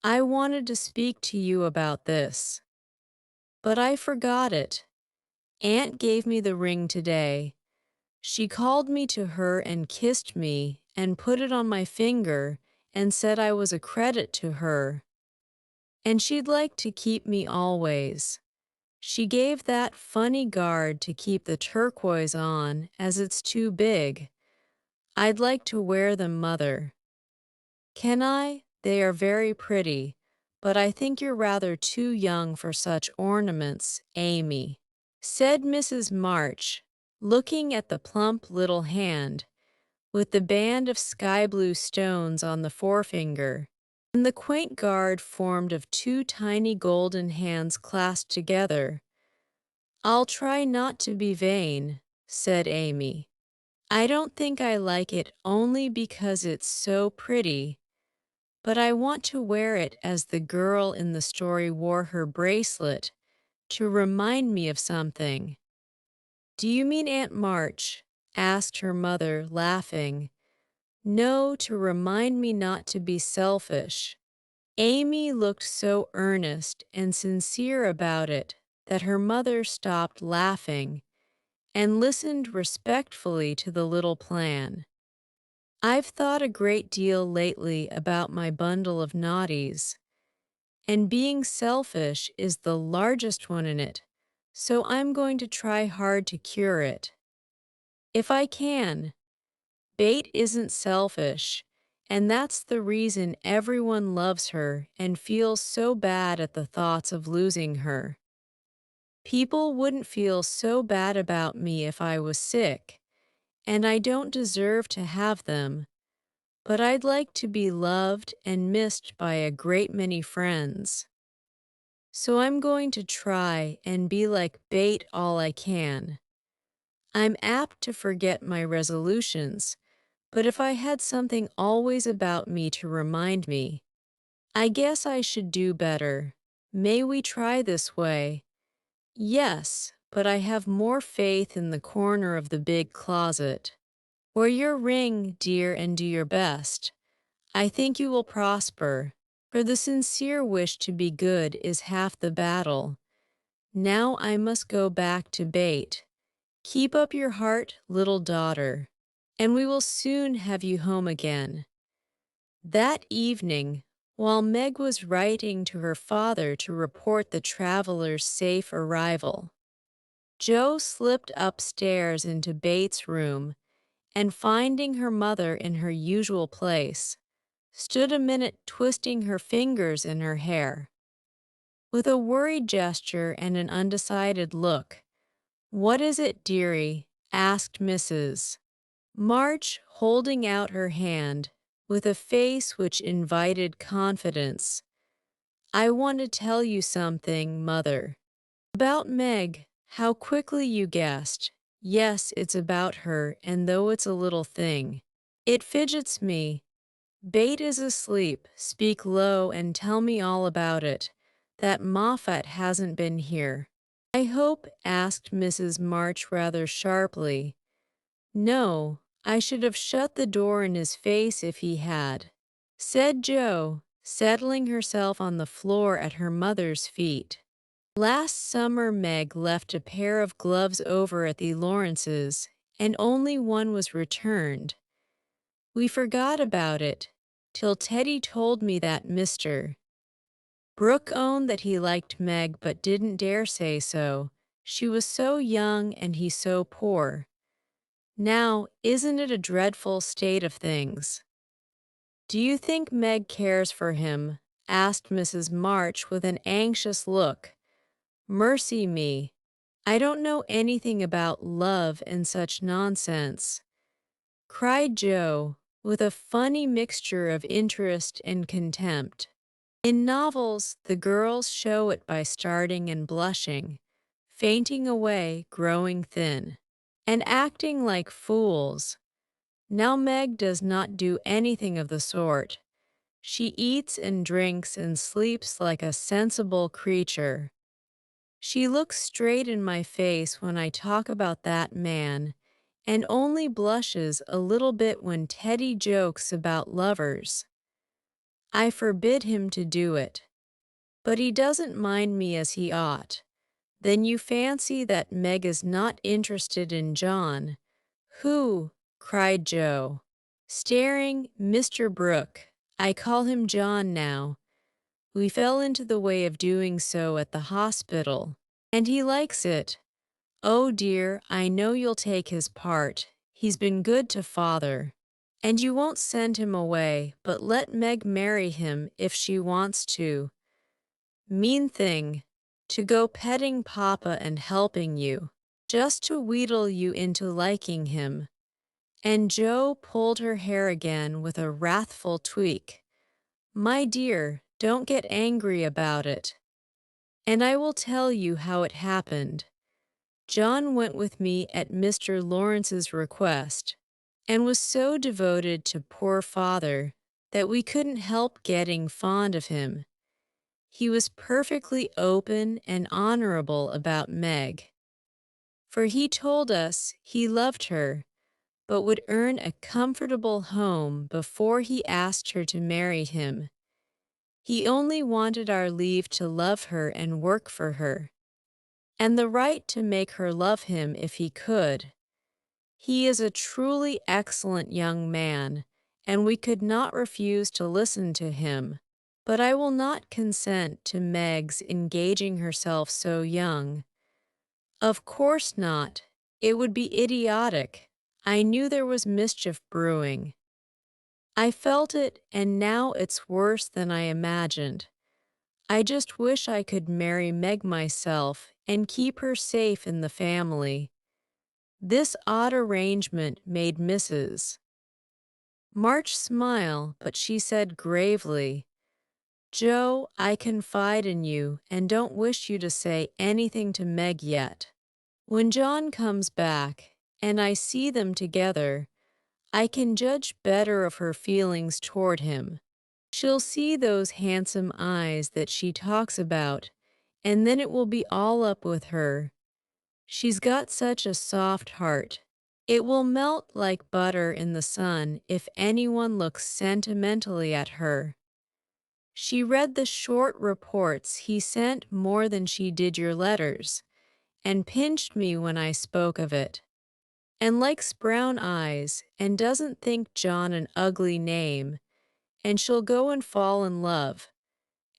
"I wanted to speak to you about this, but I forgot it. Aunt gave me the ring today. She called me to her and kissed me and put it on my finger and said I was a credit to her, and she'd like to keep me always. She gave that funny guard to keep the turquoise on, as it's too big. I'd like to wear them, Mother. Can I? They are very pretty, but I think you're rather too young for such ornaments, Amy," said Mrs. March, looking at the plump little hand, with the band of sky-blue stones on the forefinger, and the quaint guard formed of two tiny golden hands clasped together. "I'll try not to be vain," said Amy. "I don't think I like it only because it's so pretty, but I want to wear it as the girl in the story wore her bracelet to remind me of something." "Do you mean Aunt March?" asked her mother, laughing. "No, to remind me not to be selfish." Amy looked so earnest and sincere about it that her mother stopped laughing and listened respectfully to the little plan. "I've thought a great deal lately about my bundle of naughties, and being selfish is the largest one in it, so I'm going to try hard to cure it. If I can. Bate isn't selfish, and that's the reason everyone loves her and feels so bad at the thoughts of losing her. People wouldn't feel so bad about me if I was sick, and I don't deserve to have them, but I'd like to be loved and missed by a great many friends. So I'm going to try and be like Bate all I can. I'm apt to forget my resolutions, but if I had something always about me to remind me, I guess I should do better. May we try this way?" "Yes, but I have more faith in the corner of the big closet. Wear your ring, dear, and do your best. I think you will prosper." For the sincere wish to be good is half the battle. Now I must go back to bait. Keep up your heart, little daughter, and we will soon have you home again." That evening, while Meg was writing to her father to report the traveler's safe arrival, Joe slipped upstairs into Bates' room and, finding her mother in her usual place, stood a minute twisting her fingers in her hair. With a worried gesture and an undecided look, "What is it, dearie?" asked Mrs. March, holding out her hand with a face which invited confidence. "I want to tell you something, Mother." "About Meg. How quickly you guessed." "Yes, it's about her, and though it's a little thing, it fidgets me. Bate is asleep. Speak low and tell me all about it. That Moffat hasn't been here." "I hope?" asked Mrs. March rather sharply. "No, I should have shut the door in his face if he had," said Joe, settling herself on the floor at her mother's feet. "Last summer Meg left a pair of gloves over at the Lawrences, and only one was returned. We forgot about it, till Teddy told me that Mr. Brooke owned that he liked Meg but didn't dare say so. She was so young and he so poor. Now, isn't it a dreadful state of things?" "Do you think Meg cares for him?" asked Mrs. March with an anxious look. "Mercy me, I don't know anything about love and such nonsense," cried Joe, with a funny mixture of interest and contempt. "In novels, the girls show it by starting and blushing, fainting away, growing thin, and acting like fools. Now Meg does not do anything of the sort. She eats and drinks and sleeps like a sensible creature. She looks straight in my face when I talk about that man, and only blushes a little bit when Teddy jokes about lovers. I forbid him to do it. But he doesn't mind me as he ought. Then you fancy that Meg is not interested in John?" "Who?" cried Joe, staring. "Mr. Brooke. I call him John now. We fell into the way of doing so at the hospital, and he likes it. Oh dear, I know you'll take his part. He's been good to father. And you won't send him away, but let Meg marry him if she wants to. Mean thing, to go petting Papa and helping you, just to wheedle you into liking him." And Joe pulled her hair again with a wrathful tweak. "My dear, don't get angry about it. And I will tell you how it happened. John went with me at Mr. Lawrence's request, and was so devoted to poor father that we couldn't help getting fond of him. He was perfectly open and honorable about Meg, for he told us he loved her, but would earn a comfortable home before he asked her to marry him. He only wanted our leave to love her and work for her, and the right to make her love him if he could. He is a truly excellent young man, and we could not refuse to listen to him. But I will not consent to Meg's engaging herself so young. Of course not. It would be idiotic. I knew there was mischief brewing. I felt it, and now it's worse than I imagined. I just wish I could marry Meg myself and keep her safe in the family." This odd arrangement made Mrs. March smile, but she said gravely, "Joe, I confide in you and don't wish you to say anything to Meg yet. When John comes back, and I see them together, I can judge better of her feelings toward him. She'll see those handsome eyes that she talks about, and then it will be all up with her. She's got such a soft heart. It will melt like butter in the sun if anyone looks sentimentally at her. She read the short reports he sent more than she did your letters, and pinched me when I spoke of it, and likes brown eyes, and doesn't think John an ugly name, and she'll go and fall in love,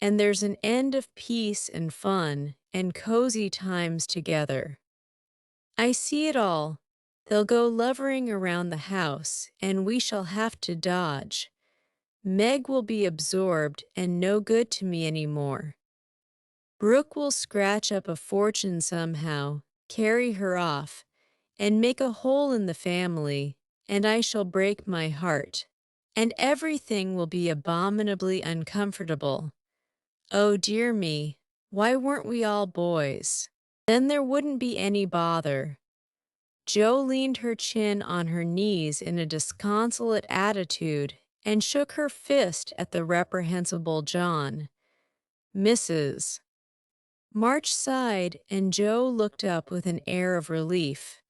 and there's an end of peace and fun and cozy times together. I see it all. They'll go lovering around the house, and we shall have to dodge. Meg will be absorbed and no good to me any more. Brooke will scratch up a fortune somehow, carry her off, and make a hole in the family, and I shall break my heart. And everything will be abominably uncomfortable. Oh dear me, why weren't we all boys? Then there wouldn't be any bother. Jo leaned her chin on her knees in a disconsolate attitude and shook her fist at the reprehensible John. Mrs. March sighed, and Jo looked up with an air of relief.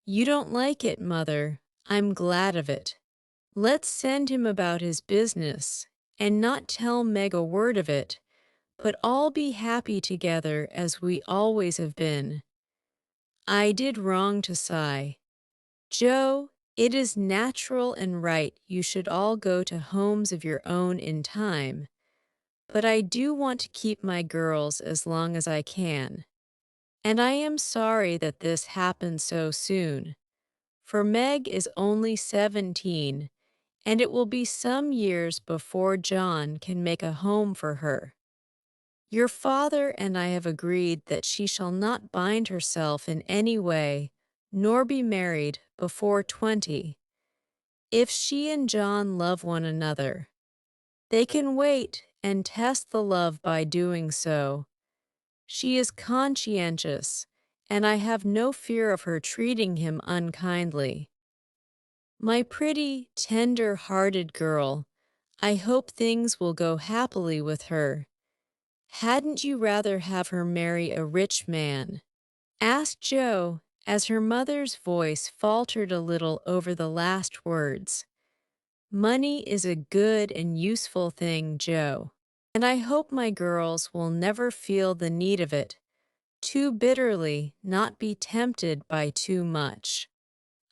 You don't like it, Mother. I'm glad of it. Let's send him about his business, and not tell Meg a word of it, but all be happy together as we always have been. I did wrong to sigh. Jo, it is natural and right you should all go to homes of your own in time, but I do want to keep my girls as long as I can. And I am sorry that this happened so soon, for Meg is only 17, and it will be some years before John can make a home for her. Your father and I have agreed that she shall not bind herself in any way, nor be married before 20. If she and John love one another, they can wait and test the love by doing so. She is conscientious, and I have no fear of her treating him unkindly. My pretty, tender-hearted girl, I hope things will go happily with her. Hadn't you rather have her marry a rich man? Asked Jo, as her mother's voice faltered a little over the last words. Money is a good and useful thing, Jo, and I hope my girls will never feel the need of it too bitterly, not be tempted by too much.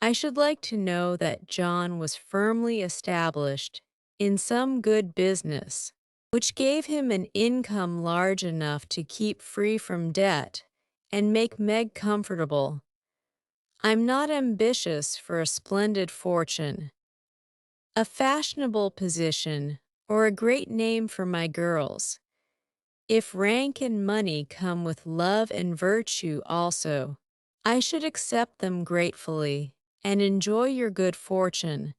I should like to know that John was firmly established in some good business, which gave him an income large enough to keep free from debt and make Meg comfortable. I'm not ambitious for a splendid fortune, a fashionable position, or a great name for my girls. If rank and money come with love and virtue also, I should accept them gratefully and enjoy your good fortune,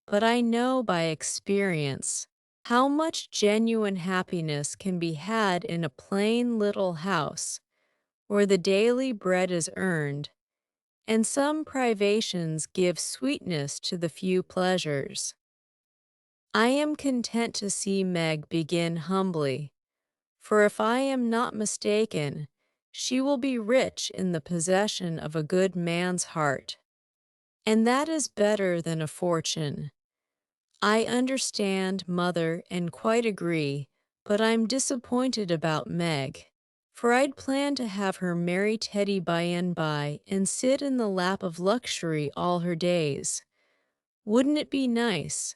but I know by experience how much genuine happiness can be had in a plain little house where the daily bread is earned, and some privations give sweetness to the few pleasures. I am content to see Meg begin humbly, for if I am not mistaken, she will be rich in the possession of a good man's heart, and that is better than a fortune. I understand, Mother, and quite agree, but I'm disappointed about Meg, for I'd planned to have her marry Teddy by and by and sit in the lap of luxury all her days. Wouldn't it be nice?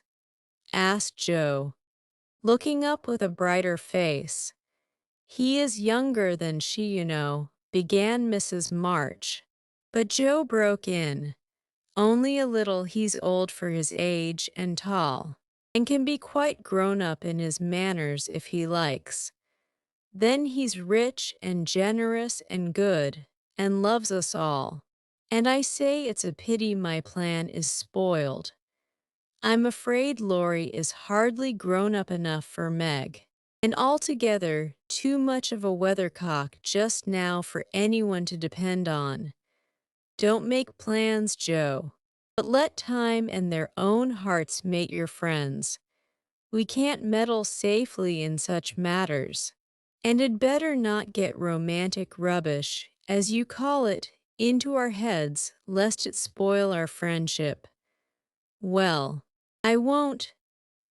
Asked Jo, looking up with a brighter face. He is younger than she, you know, began Mrs. March. But Jo broke in. Only a little. He's old for his age and tall, and can be quite grown up in his manners if he likes. Then he's rich and generous and good, and loves us all. And I say it's a pity my plan is spoiled. I'm afraid Laurie is hardly grown up enough for Meg, and altogether too much of a weathercock just now for anyone to depend on. Don't make plans, Jo, but let time and their own hearts mate your friends. We can't meddle safely in such matters, and had better not get romantic rubbish, as you call it, into our heads, lest it spoil our friendship. Well, I won't,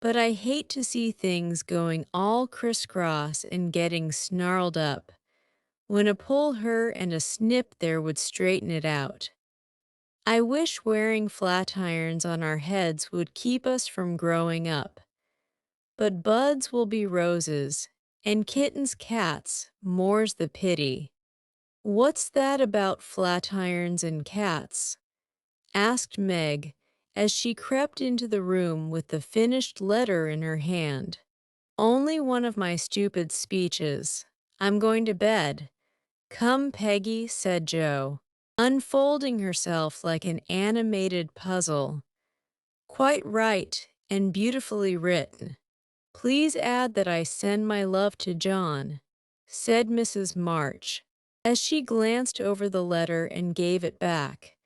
but I hate to see things going all crisscross and getting snarled up, when a pull here and a snip there would straighten it out. I wish wearing flat irons on our heads would keep us from growing up. But buds will be roses, and kittens cats, more's the pity. What's that about flat irons and cats? Asked Meg, as she crept into the room with the finished letter in her hand. Only one of my stupid speeches. I'm going to bed. Come, Peggy, said Jo, unfolding herself like an animated puzzle. Quite right, and beautifully written. Please add that I send my love to John, said Mrs. March, as she glanced over the letter and gave it back.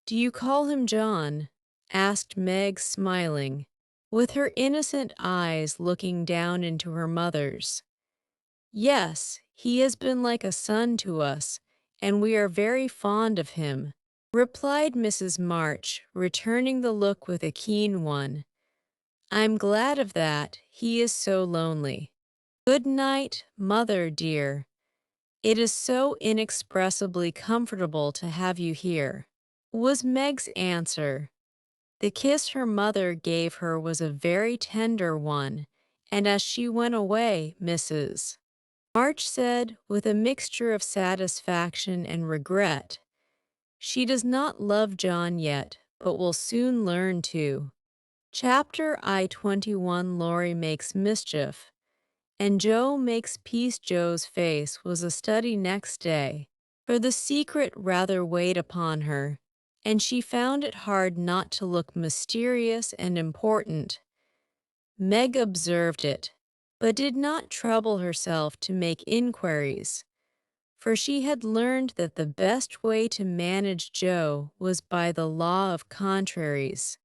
Do you call him John? Asked Meg, smiling, with her innocent eyes looking down into her mother's. Yes, he has been like a son to us, and we are very fond of him, replied Mrs. March, returning the look with a keen one. I'm glad of that, he is so lonely. Good night, mother dear. It is so inexpressibly comfortable to have you here, was Meg's answer. The kiss her mother gave her was a very tender one, and as she went away, Mrs. March said, with a mixture of satisfaction and regret, she does not love John yet, but will soon learn to. Chapter I-21 Laurie Makes Mischief, and Jo Makes Peace. Jo's face was a study next day, for the secret rather weighed upon her, and she found it hard not to look mysterious and important. Meg observed it, but did not trouble herself to make inquiries, for she had learned that the best way to manage Jo was by the law of contraries.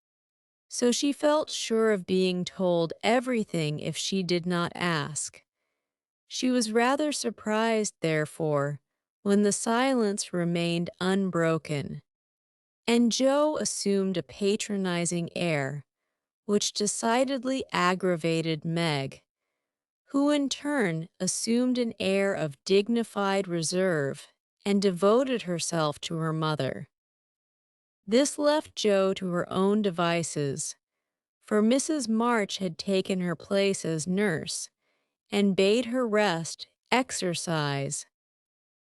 So she felt sure of being told everything if she did not ask. She was rather surprised, therefore, when the silence remained unbroken, and Jo assumed a patronizing air, which decidedly aggravated Meg, who in turn assumed an air of dignified reserve and devoted herself to her mother. This left Jo to her own devices, for Mrs. March had taken her place as nurse and bade her rest, exercise,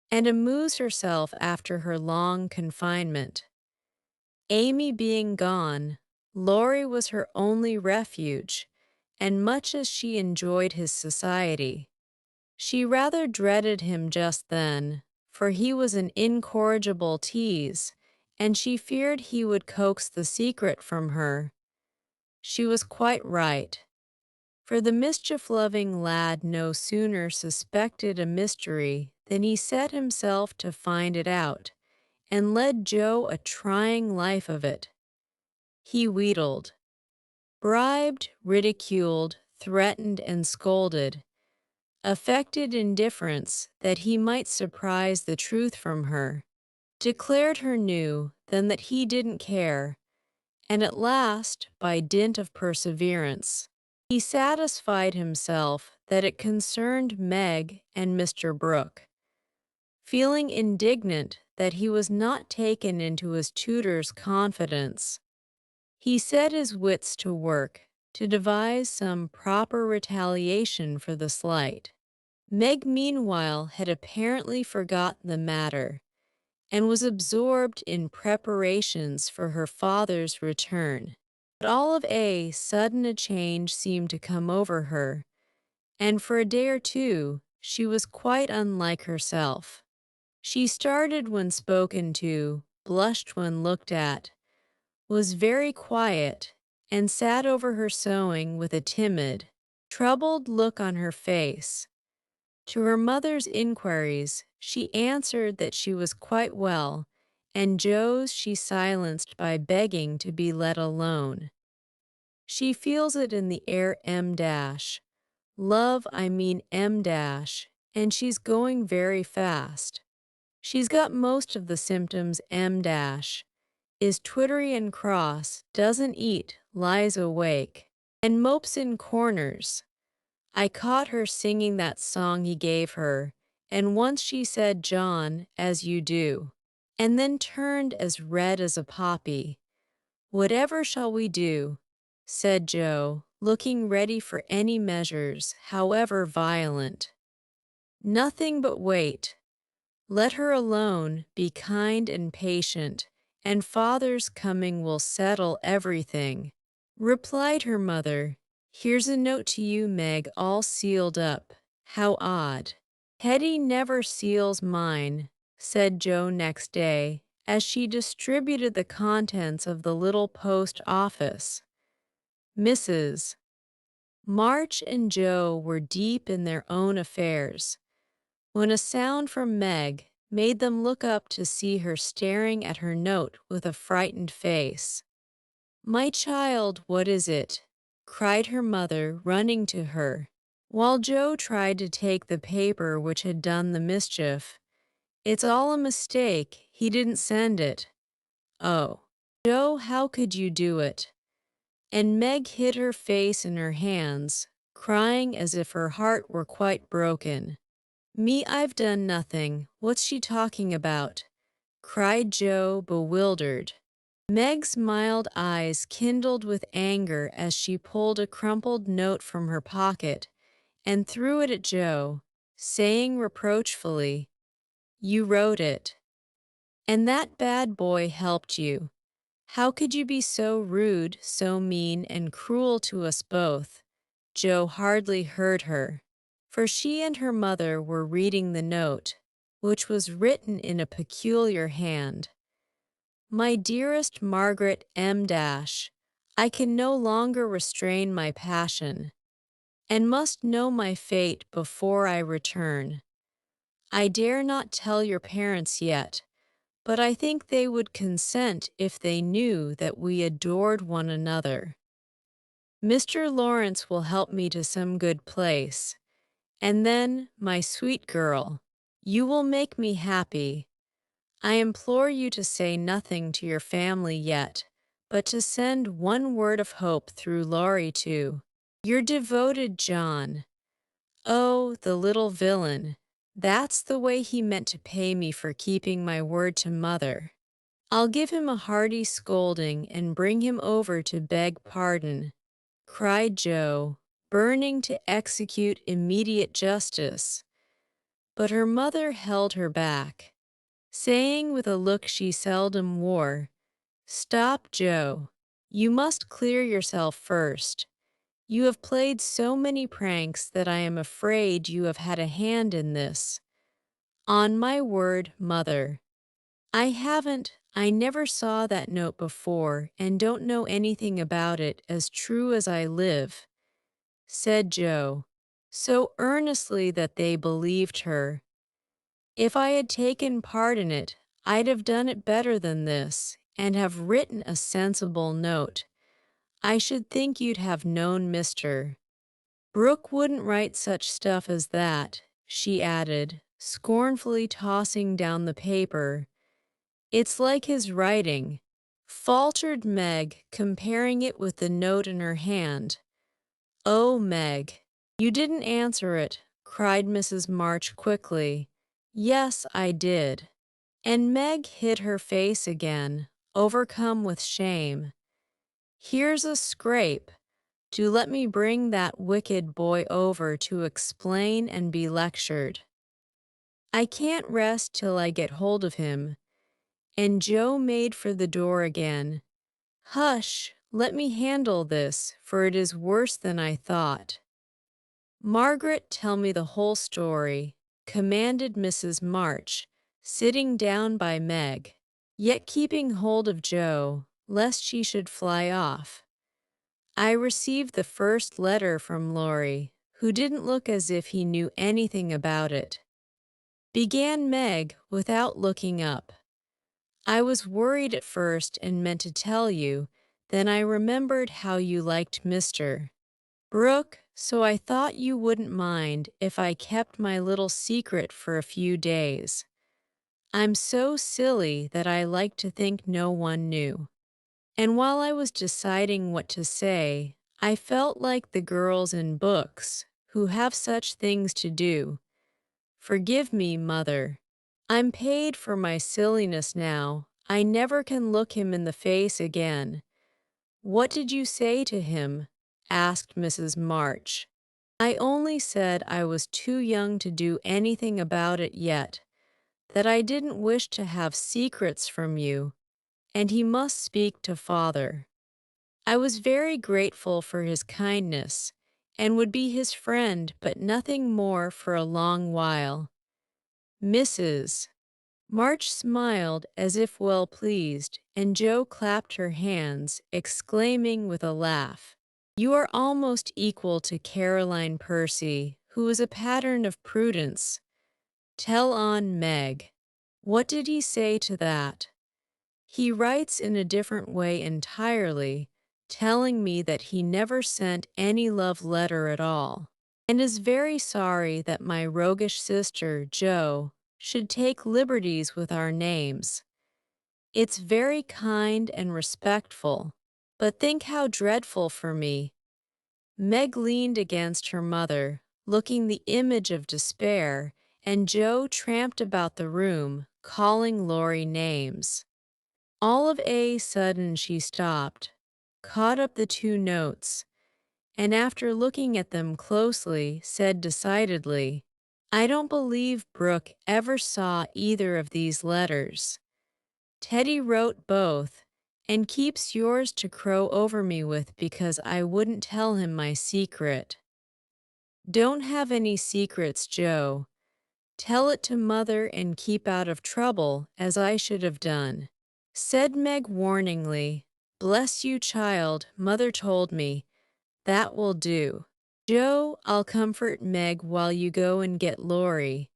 and amuse herself after her long confinement. Amy being gone, Laurie was her only refuge, and much as she enjoyed his society, she rather dreaded him just then, for he was an incorrigible tease, and she feared he would coax the secret from her. She was quite right, for the mischief-loving lad no sooner suspected a mystery than he set himself to find it out, and led Jo a trying life of it. He wheedled, bribed, ridiculed, threatened, and scolded, affected indifference that he might surprise the truth from her, declared her knew, then that he didn't care, and at last, by dint of perseverance, he satisfied himself that it concerned Meg and Mr. Brooke. Feeling indignant that he was not taken into his tutor's confidence, he set his wits to work to devise some proper retaliation for the slight. Meg meanwhile had apparently forgotten the matter, and was absorbed in preparations for her father's return. But all of a sudden a change seemed to come over her, and for a day or two she was quite unlike herself. She started when spoken to, blushed when looked at, was very quiet, and sat over her sewing with a timid, troubled look on her face. To her mother's inquiries, she answered that she was quite well, and Jo's she silenced by begging to be let alone. She feels it in the air M-dash. Love, I mean M-dash, and she's going very fast. She's got most of the symptoms M-dash. Is twittery and cross, doesn't eat, lies awake. and mopes in corners. I caught her singing that song he gave her, and once she said, "John, as you do," and then turned as red as a poppy. "Whatever shall we do?" said Joe, looking ready for any measures, however violent. "Nothing but wait. Let her alone, be kind and patient, and father's coming will settle everything," replied her mother. "Here's a note to you, Meg, all sealed up. How odd. Hetty never seals mine," said Joe next day, as she distributed the contents of the little post office. Mrs. March and Joe were deep in their own affairs, when a sound from Meg made them look up to see her staring at her note with a frightened face. "My child, what is it?" cried her mother, running to her, while Joe tried to take the paper which had done the mischief. "It's all a mistake. He didn't send it." "Oh, Joe, how could you do it?" And Meg hid her face in her hands, crying as if her heart were quite broken. "Me, I've done nothing. What's she talking about?" cried Joe, bewildered. Meg's mild eyes kindled with anger as she pulled a crumpled note from her pocket and threw it at Joe, saying reproachfully, "You wrote it. And that bad boy helped you. How could you be so rude, so mean, and cruel to us both?" Joe hardly heard her, for she and her mother were reading the note, which was written in a peculiar hand. "My dearest Margaret M. I can no longer restrain my passion, and must know my fate before I return. I dare not tell your parents yet, but I think they would consent if they knew that we adored one another. Mr. Lawrence will help me to some good place, and then, my sweet girl, you will make me happy. I implore you to say nothing to your family yet, but to send one word of hope through Laurie to your devoted John. Oh, the little villain. That's the way he meant to pay me for keeping my word to mother. I'll give him a hearty scolding and bring him over to beg pardon," cried Joe, burning to execute immediate justice. But her mother held her back, saying with a look she seldom wore, "Stop, Joe. You must clear yourself first. You have played so many pranks that I am afraid you have had a hand in this." "On my word, mother, I haven't. I never saw that note before and don't know anything about it, as true as I live," said Joe, so earnestly that they believed her. "If I had taken part in it, I'd have done it better than this, and have written a sensible note. I should think you'd have known Mr. Brooke wouldn't write such stuff as that," she added, scornfully tossing down the paper. "It's like his writing," faltered Meg, comparing it with the note in her hand. "Oh, Meg, you didn't answer it," cried Mrs. March quickly. "Yes, I did." And Meg hid her face again, overcome with shame. "Here's a scrape. Do let me bring that wicked boy over to explain and be lectured. I can't rest till I get hold of him." And Joe made for the door again. "Hush, let me handle this, for it is worse than I thought." "Margaret, tell me the whole story," commanded Mrs. March, sitting down by Meg, yet keeping hold of Joe, lest she should fly off. "I received the first letter from Laurie, who didn't look as if he knew anything about it," began Meg without looking up. "I was worried at first and meant to tell you, then I remembered how you liked Mr. Brooke, so I thought you wouldn't mind if I kept my little secret for a few days. I'm so silly that I like to think no one knew." And while I was deciding what to say, I felt like the girls in books who have such things to do. Forgive me, Mother. I'm paid for my silliness now. I never can look him in the face again. What did you say to him? Asked Mrs. March. I only said I was too young to do anything about it yet, that I didn't wish to have secrets from you, and he must speak to Father. I was very grateful for his kindness, and would be his friend, but nothing more for a long while. Mrs. March smiled as if well pleased, and Jo clapped her hands, exclaiming with a laugh, "You are almost equal to Caroline Percy, who is a pattern of prudence. Tell on, Meg. What did he say to that?" "He writes in a different way entirely, telling me that he never sent any love letter at all, and is very sorry that my roguish sister, Jo, should take liberties with our names. It's very kind and respectful, but think how dreadful for me." Meg leaned against her mother, looking the image of despair, and Jo tramped about the room, calling Laurie names. All of a sudden she stopped, caught up the two notes, and after looking at them closely, said decidedly, "I don't believe Brooke ever saw either of these letters. Teddy wrote both, and keeps yours to crow over me with because I wouldn't tell him my secret." "Don't have any secrets, Jo. Tell it to Mother and keep out of trouble, as I should have done," said Meg warningly. "Bless you, child, Mother told me. That will do. Jo, I'll comfort Meg while you go and get Laurie.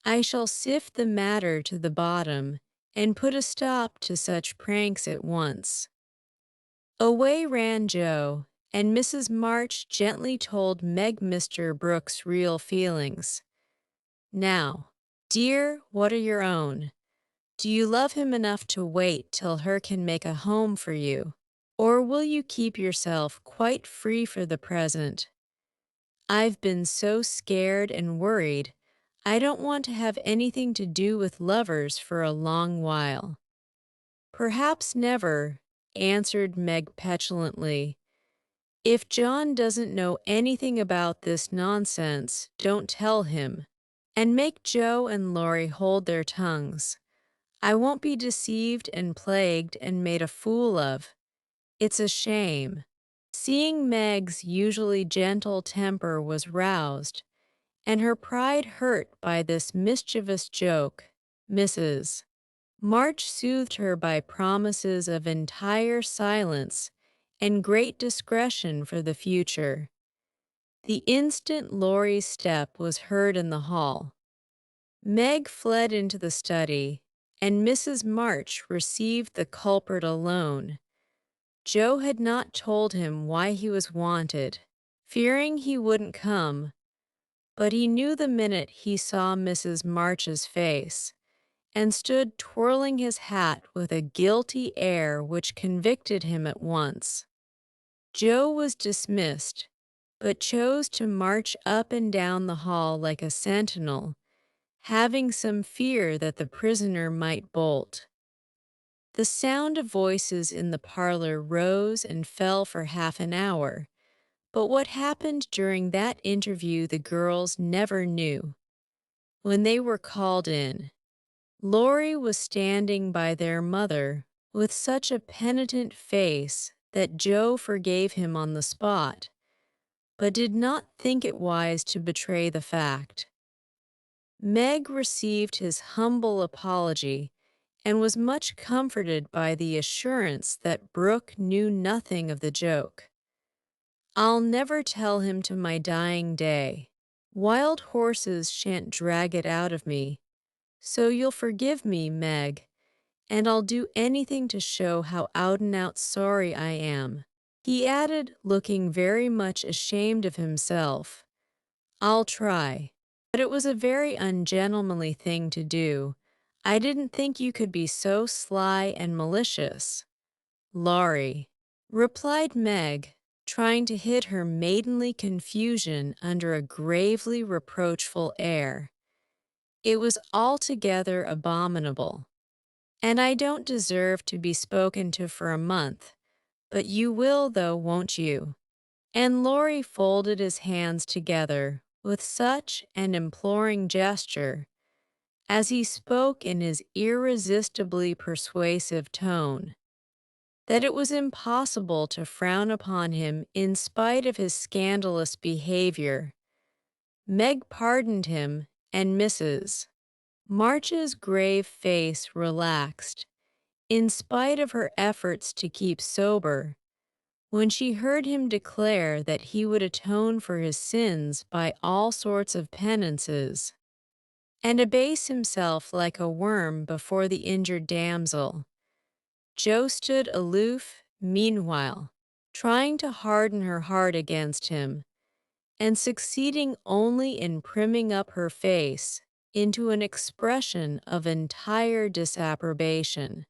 I shall sift the matter to the bottom and put a stop to such pranks at once." Away ran Jo, and Mrs. March gently told Meg Mr. Brooks' real feelings. "Now, dear, what are your own? Do you love him enough to wait till her can make a home for you? Or will you keep yourself quite free for the present? I've been so scared and worried, I don't want to have anything to do with lovers for a long while." "Perhaps never," answered Meg petulantly. "If John doesn't know anything about this nonsense, don't tell him. And make Jo and Laurie hold their tongues. I won't be deceived and plagued and made a fool of. It's a shame." Seeing Meg's usually gentle temper was roused, and her pride hurt by this mischievous joke, Mrs. March soothed her by promises of entire silence and great discretion for the future. The instant Laurie's step was heard in the hall, Meg fled into the study, and Mrs. March received the culprit alone. Jo had not told him why he was wanted, fearing he wouldn't come, but he knew the minute he saw Mrs. March's face, and stood twirling his hat with a guilty air which convicted him at once. Jo was dismissed, but chose to march up and down the hall like a sentinel, having some fear that the prisoner might bolt. The sound of voices in the parlor rose and fell for half an hour, but what happened during that interview the girls never knew. When they were called in, Laurie was standing by their mother with such a penitent face that Jo forgave him on the spot, but did not think it wise to betray the fact. Meg received his humble apology and was much comforted by the assurance that Brooke knew nothing of the joke. "I'll never tell him to my dying day. Wild horses shan't drag it out of me. So you'll forgive me, Meg, and I'll do anything to show how out and out sorry I am," he added, looking very much ashamed of himself. "I'll try. But it was a very ungentlemanly thing to do. I didn't think you could be so sly and malicious." "Laurie," replied Meg, trying to hid her maidenly confusion under a gravely reproachful air. It was altogether abominable. And I don't deserve to be spoken to for a month, but you will, though, won't you? And Laurie folded his hands together with such an imploring gesture as he spoke in his irresistibly persuasive tone that it was impossible to frown upon him in spite of his scandalous behavior. Meg pardoned him, and Mrs. March's grave face relaxed, in spite of her efforts to keep sober, when she heard him declare that he would atone for his sins by all sorts of penances, and abase himself like a worm before the injured damsel. Joe stood aloof, meanwhile, trying to harden her heart against him, and succeeding only in primming up her face into an expression of entire disapprobation.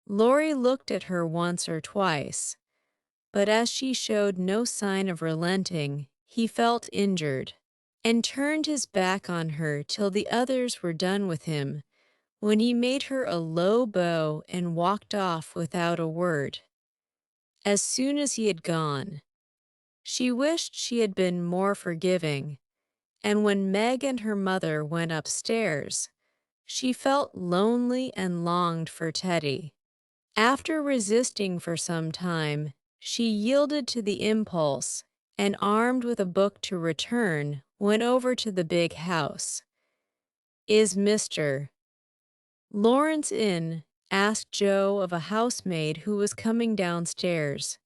Laurie looked at her once or twice, but as she showed no sign of relenting, he felt injured, and turned his back on her till the others were done with him, when he made her a low bow and walked off without a word. As soon as he had gone, she wished she had been more forgiving, and when Meg and her mother went upstairs, she felt lonely and longed for Teddy. After resisting for some time, she yielded to the impulse, and armed with a book to return, went over to the big house. "Is Mr. Lawrence in?" asked Joe of a housemaid who was coming downstairs.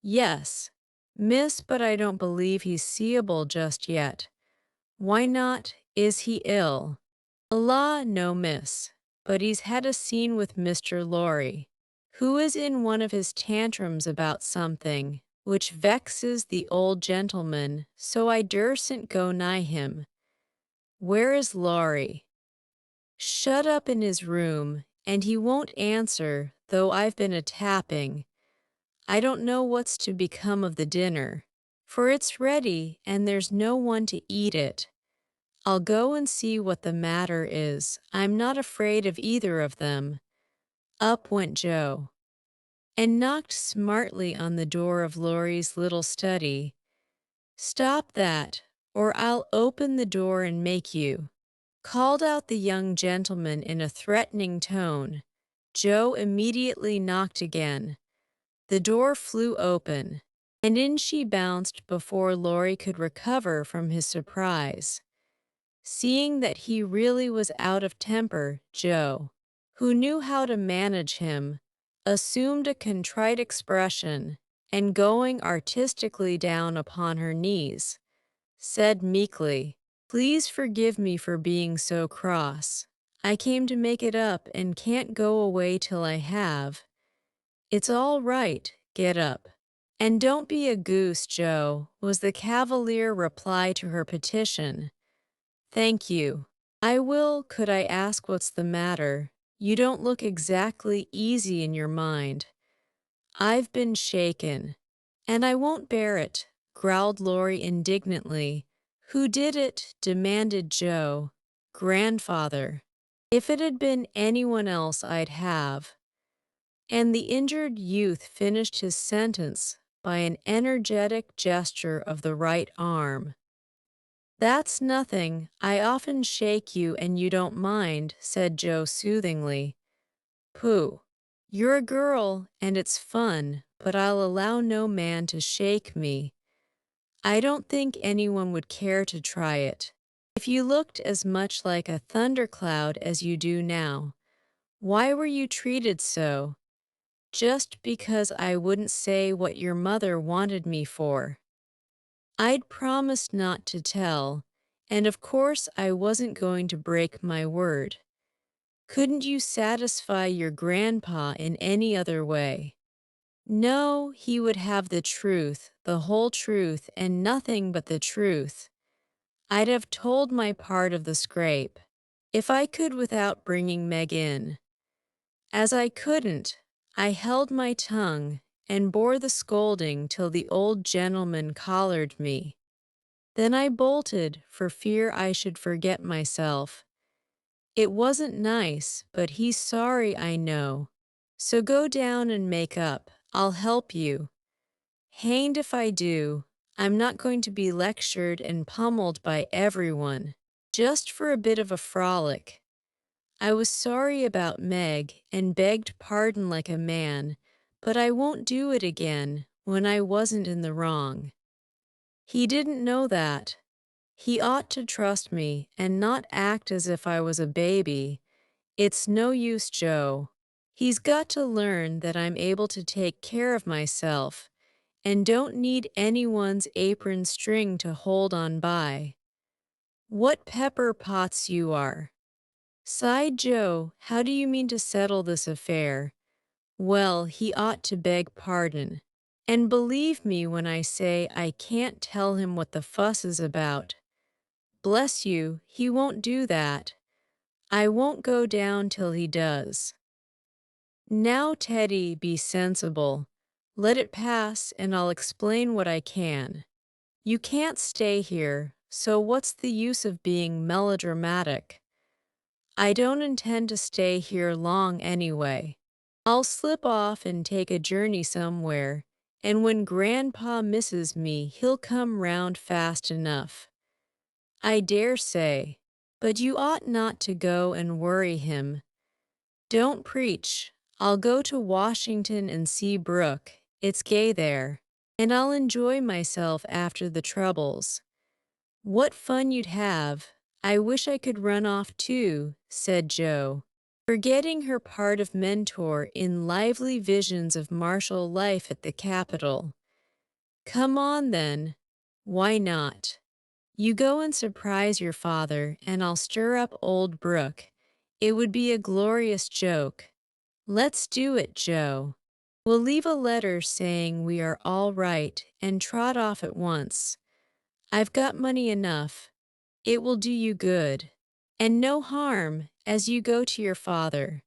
"Yes, miss, but I don't believe he's seeable just yet." "Why not? Is he ill?" "La, no, miss, but he's had a scene with Mr. Lorry, who is in one of his tantrums about something, which vexes the old gentleman, so I dursn't go nigh him." "Where is Laurie?" "Shut up in his room, and he won't answer, though I've been a-tapping. I don't know what's to become of the dinner, for it's ready and there's no one to eat it. I'll go and see what the matter is. I'm not afraid of either of them." Up went Joe, and knocked smartly on the door of Laurie's little study. "Stop that, or I'll open the door and make you," called out the young gentleman in a threatening tone. Joe immediately knocked again. The door flew open, and in she bounced before Laurie could recover from his surprise. Seeing that he really was out of temper, Joe, who knew how to manage him, assumed a contrite expression, and going artistically down upon her knees, said meekly, "Please forgive me for being so cross. I came to make it up and can't go away till I have." "It's all right, get up. And don't be a goose, Joe," was the cavalier reply to her petition. "Thank you. I will. Could I ask what's the matter? You don't look exactly easy in your mind." "I've been shaken, and I won't bear it," growled Laurie indignantly. "Who did it?" demanded Joe. "Grandfather. If it had been anyone else, I'd have." And the injured youth finished his sentence by an energetic gesture of the right arm. "That's nothing. I often shake you and you don't mind," said Joe soothingly. "Pooh. You're a girl, and it's fun, but I'll allow no man to shake me. I don't think anyone would care to try it. If you looked as much like a thundercloud as you do now, why were you treated so?" "Just because I wouldn't say what your mother wanted me for. I'd promised not to tell, and of course I wasn't going to break my word. Couldn't you satisfy your grandpa in any other way?" "No, he would have the truth, the whole truth, and nothing but the truth. I'd have told my part of the scrape, if I could without bringing Meg in. As I couldn't, I held my tongue, and bore the scolding till the old gentleman collared me. Then I bolted for fear I should forget myself. It wasn't nice, but he's sorry, I know. So go down and make up. I'll help you. Hanged if I do. I'm not going to be lectured and pummeled by everyone. Just for a bit of a frolic. I was sorry about Meg and begged pardon like a man, but I won't do it again when I wasn't in the wrong. He didn't know that. He ought to trust me and not act as if I was a baby. It's no use, Joe. He's got to learn that I'm able to take care of myself and don't need anyone's apron string to hold on by. What pepper pots you are! Sighed Joe, how do you mean to settle this affair? Well, he ought to beg pardon. And believe me when I say I can't tell him what the fuss is about. Bless you, he won't do that. I won't go down till he does. Now, Teddy, be sensible. Let it pass, and I'll explain what I can. You can't stay here, so what's the use of being melodramatic? I don't intend to stay here long anyway. I'll slip off and take a journey somewhere, and when Grandpa misses me, he'll come round fast enough. I dare say, but you ought not to go and worry him. Don't preach. I'll go to Washington and see Brooke. It's gay there, and I'll enjoy myself after the troubles. What fun you'd have. I wish I could run off too, said Joe, forgetting her part of mentor in lively visions of martial life at the Capitol. Come on, then. Why not? You go and surprise your father, and I'll stir up old Brooke. It would be a glorious joke. Let's do it, Joe. We'll leave a letter saying we are all right and trot off at once. I've got money enough. It will do you good. And no harm, as you go to your father.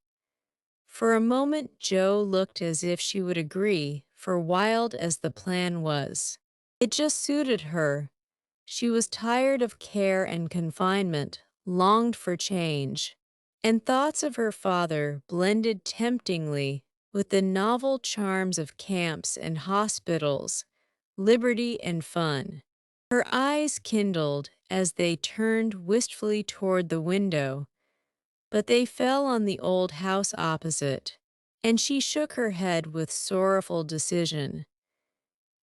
For a moment Joe looked as if she would agree, for wild as the plan was. It just suited her. She was tired of care and confinement, longed for change, and thoughts of her father blended temptingly with the novel charms of camps and hospitals, liberty and fun. Her eyes kindled as they turned wistfully toward the window, but they fell on the old house opposite, and she shook her head with sorrowful decision.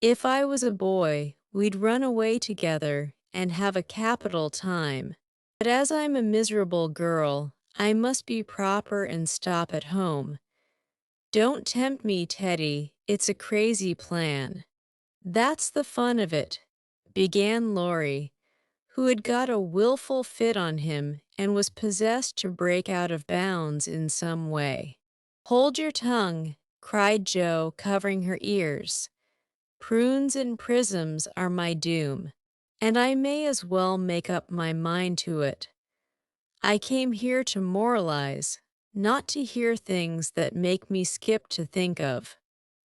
If I was a boy, we'd run away together and have a capital time. But as I'm a miserable girl, I must be proper and stop at home. Don't tempt me, Teddy. It's a crazy plan. That's the fun of it, began Laurie, who had got a willful fit on him and was possessed to break out of bounds in some way. Hold your tongue, cried Joe, covering her ears. Prunes and prisms are my doom, and I may as well make up my mind to it. I came here to moralize, not to hear things that make me skip to think of.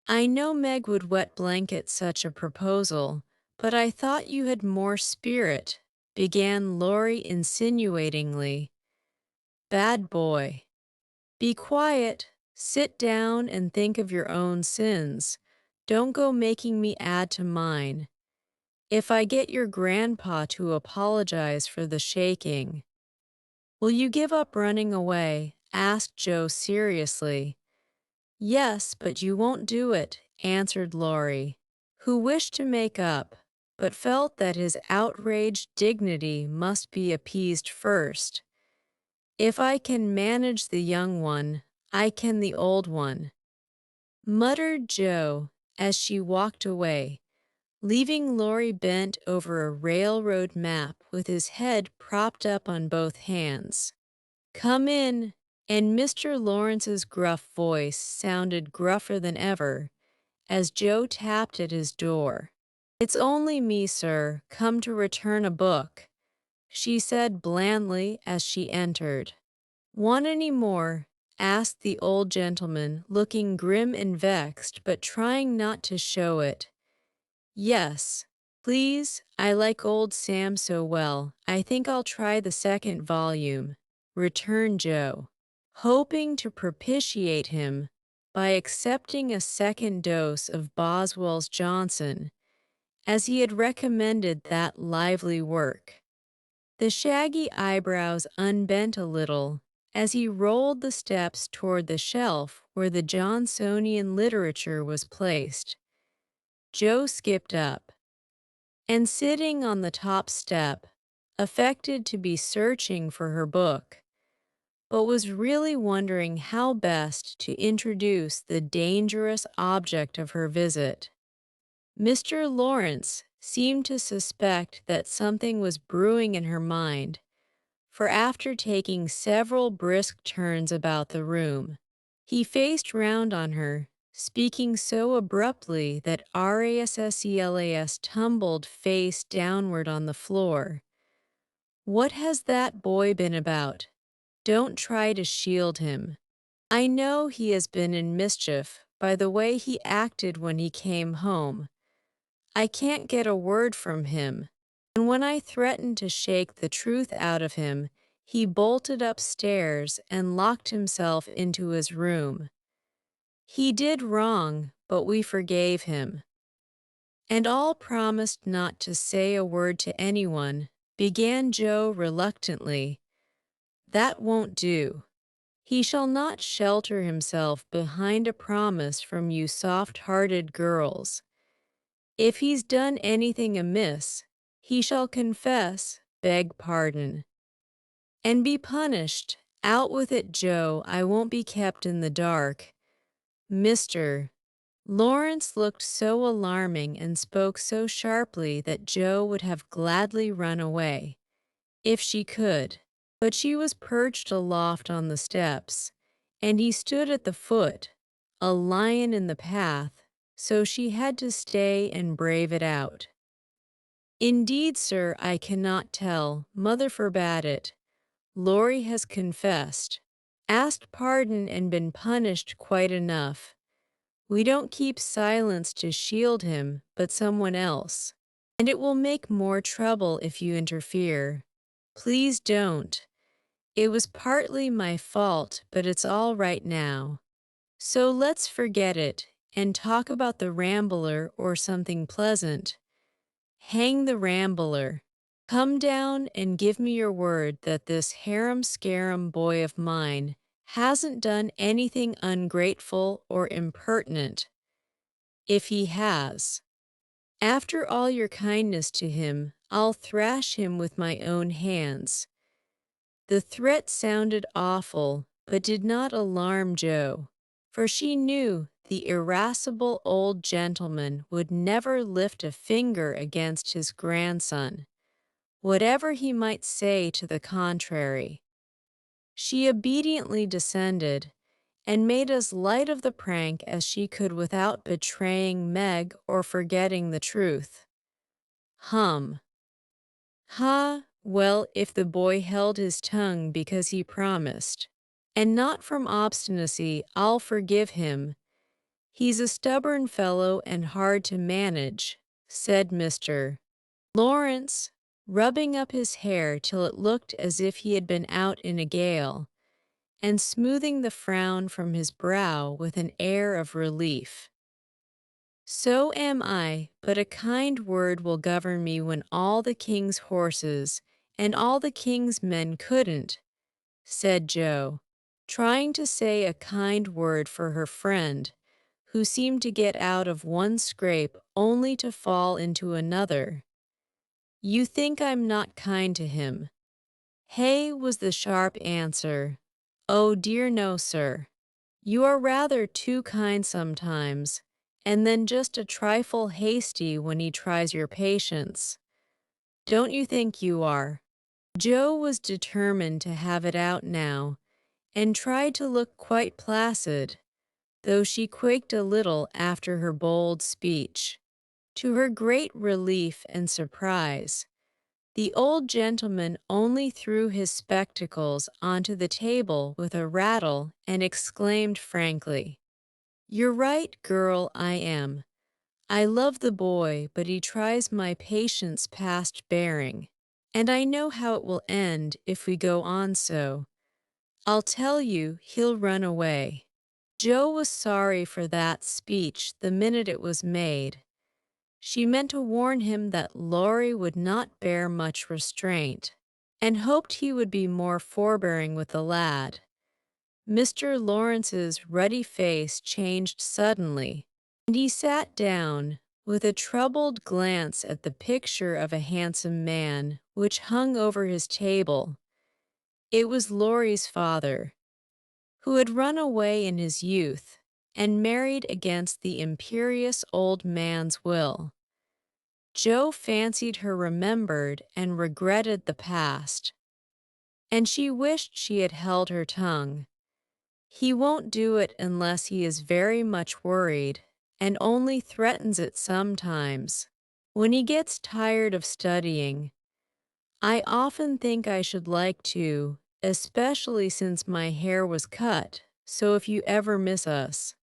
I know Meg would wet blanket such a proposal, but I thought you had more spirit, began Laurie insinuatingly. Bad boy. Be quiet, sit down and think of your own sins. Don't go making me add to mine. If I get your grandpa to apologize for the shaking. Will you give up running away? Asked Joe seriously. Yes, but you won't do it, answered Laurie, who wished to make up, but felt that his outraged dignity must be appeased first. If I can manage the young one, I can the old one, muttered Joe as she walked away, leaving Laurie bent over a railroad map with his head propped up on both hands. Come in, and Mr. Lawrence's gruff voice sounded gruffer than ever as Joe tapped at his door. It's only me, sir, come to return a book, she said blandly as she entered. Want any more? asked the old gentleman, looking grim and vexed, but trying not to show it. Yes, please, I like old Sam so well, I think I'll try the second volume, returned Joe, hoping to propitiate him by accepting a second dose of Boswell's Johnson, as he had recommended that lively work. The shaggy eyebrows unbent a little as he rolled the steps toward the shelf where the Johnsonian literature was placed. Joe skipped up, and sitting on the top step, affected to be searching for her book, but was really wondering how best to introduce the dangerous object of her visit. Mr. Lawrence seemed to suspect that something was brewing in her mind, for after taking several brisk turns about the room, he faced round on her, speaking so abruptly that Rasselas tumbled face downward on the floor. What has that boy been about? Don't try to shield him. I know he has been in mischief by the way he acted when he came home. I can't get a word from him, and when I threatened to shake the truth out of him, he bolted upstairs and locked himself into his room. He did wrong, but we forgave him. And all promised not to say a word to anyone, began Joe reluctantly. That won't do. He shall not shelter himself behind a promise from you soft-hearted girls. If he's done anything amiss, he shall confess, beg pardon, and be punished. Out with it, Joe, I won't be kept in the dark. Mr. Lawrence looked so alarming and spoke so sharply that Joe would have gladly run away, if she could, but she was perched aloft on the steps, and he stood at the foot, a lion in the path, so she had to stay and brave it out. Indeed, sir, I cannot tell. Mother forbade it. Laurie has confessed, asked pardon and been punished quite enough. We don't keep silence to shield him, but someone else. And it will make more trouble if you interfere. Please don't. It was partly my fault, but it's all right now. So let's forget it and talk about the Rambler or something pleasant. Hang the Rambler. Come down and give me your word that this harum-scarum boy of mine hasn't done anything ungrateful or impertinent. If he has, after all your kindness to him, I'll thrash him with my own hands. The threat sounded awful, but did not alarm Joe, for she knew the irascible old gentleman would never lift a finger against his grandson, whatever he might say to the contrary. She obediently descended, and made as light of the prank as she could without betraying Meg or forgetting the truth. Hum. Ha, well, if the boy held his tongue because he promised, and not from obstinacy, I'll forgive him. He's a stubborn fellow and hard to manage, said Mr. Lawrence, rubbing up his hair till it looked as if he had been out in a gale, and smoothing the frown from his brow with an air of relief. So am I, but a kind word will govern me when all the king's horses and all the king's men couldn't, said Joe, trying to say a kind word for her friend, who seemed to get out of one scrape only to fall into another. You think I'm not kind to him. Hey, was the sharp answer. Oh dear no, sir. You are rather too kind sometimes, and then just a trifle hasty when he tries your patience. Don't you think you are? Joe was determined to have it out now, and tried to look quite placid, though she quaked a little after her bold speech. To her great relief and surprise, The old gentleman only threw his spectacles onto the table with a rattle and exclaimed frankly, "You're right, girl, I am. I love the boy, but he tries my patience past bearing. And I know how it will end if we go on so. I'll tell you, he'll run away." Joe was sorry for that speech the minute it was made. She meant to warn him that Laurie would not bear much restraint, and hoped he would be more forbearing with the lad. Mr. Lawrence's ruddy face changed suddenly, and he sat down, with a troubled glance at the picture of a handsome man which hung over his table. It was Laurie's father, who had run away in his youth and married against the imperious old man's will. Joe fancied her remembered and regretted the past, and she wished she had held her tongue. He won't do it unless he is very much worried, and only threatens it sometimes. When he gets tired of studying, I often think I should like to, especially since my hair was cut, so if you ever miss us,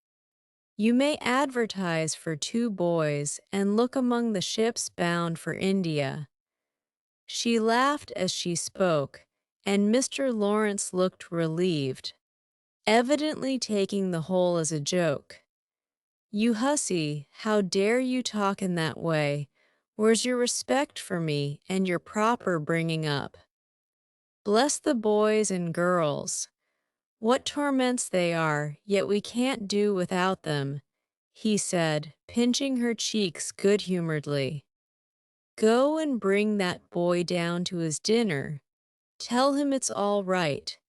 you may advertise for 2 boys and look among the ships bound for India. She laughed as she spoke, and Mr. Lawrence looked relieved, evidently taking the whole as a joke. "You hussy, how dare you talk in that way? Where's your respect for me and your proper bringing up? Bless the boys and girls. What torments they are, yet we can't do without them," he said, pinching her cheeks good-humoredly. "Go and bring that boy down to his dinner. Tell him it's all right,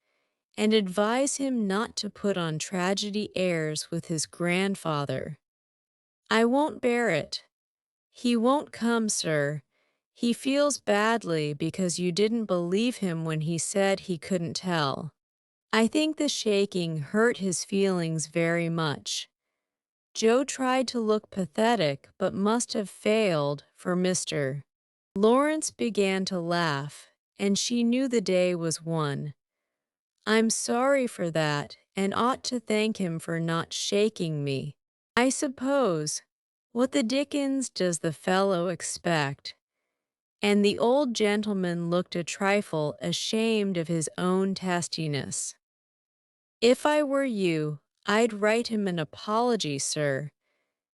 and advise him not to put on tragedy airs with his grandfather. I won't bear it. He won't come, sir. He feels badly because you didn't believe him when he said he couldn't tell." I think the shaking hurt his feelings very much. Joe tried to look pathetic but must have failed, for Mr. Lawrence began to laugh, and she knew the day was won. "I'm sorry for that, and ought to thank him for not shaking me. I suppose. What the dickens does the fellow expect?" And the old gentleman looked a trifle ashamed of his own testiness. "If I were you, I'd write him an apology, sir.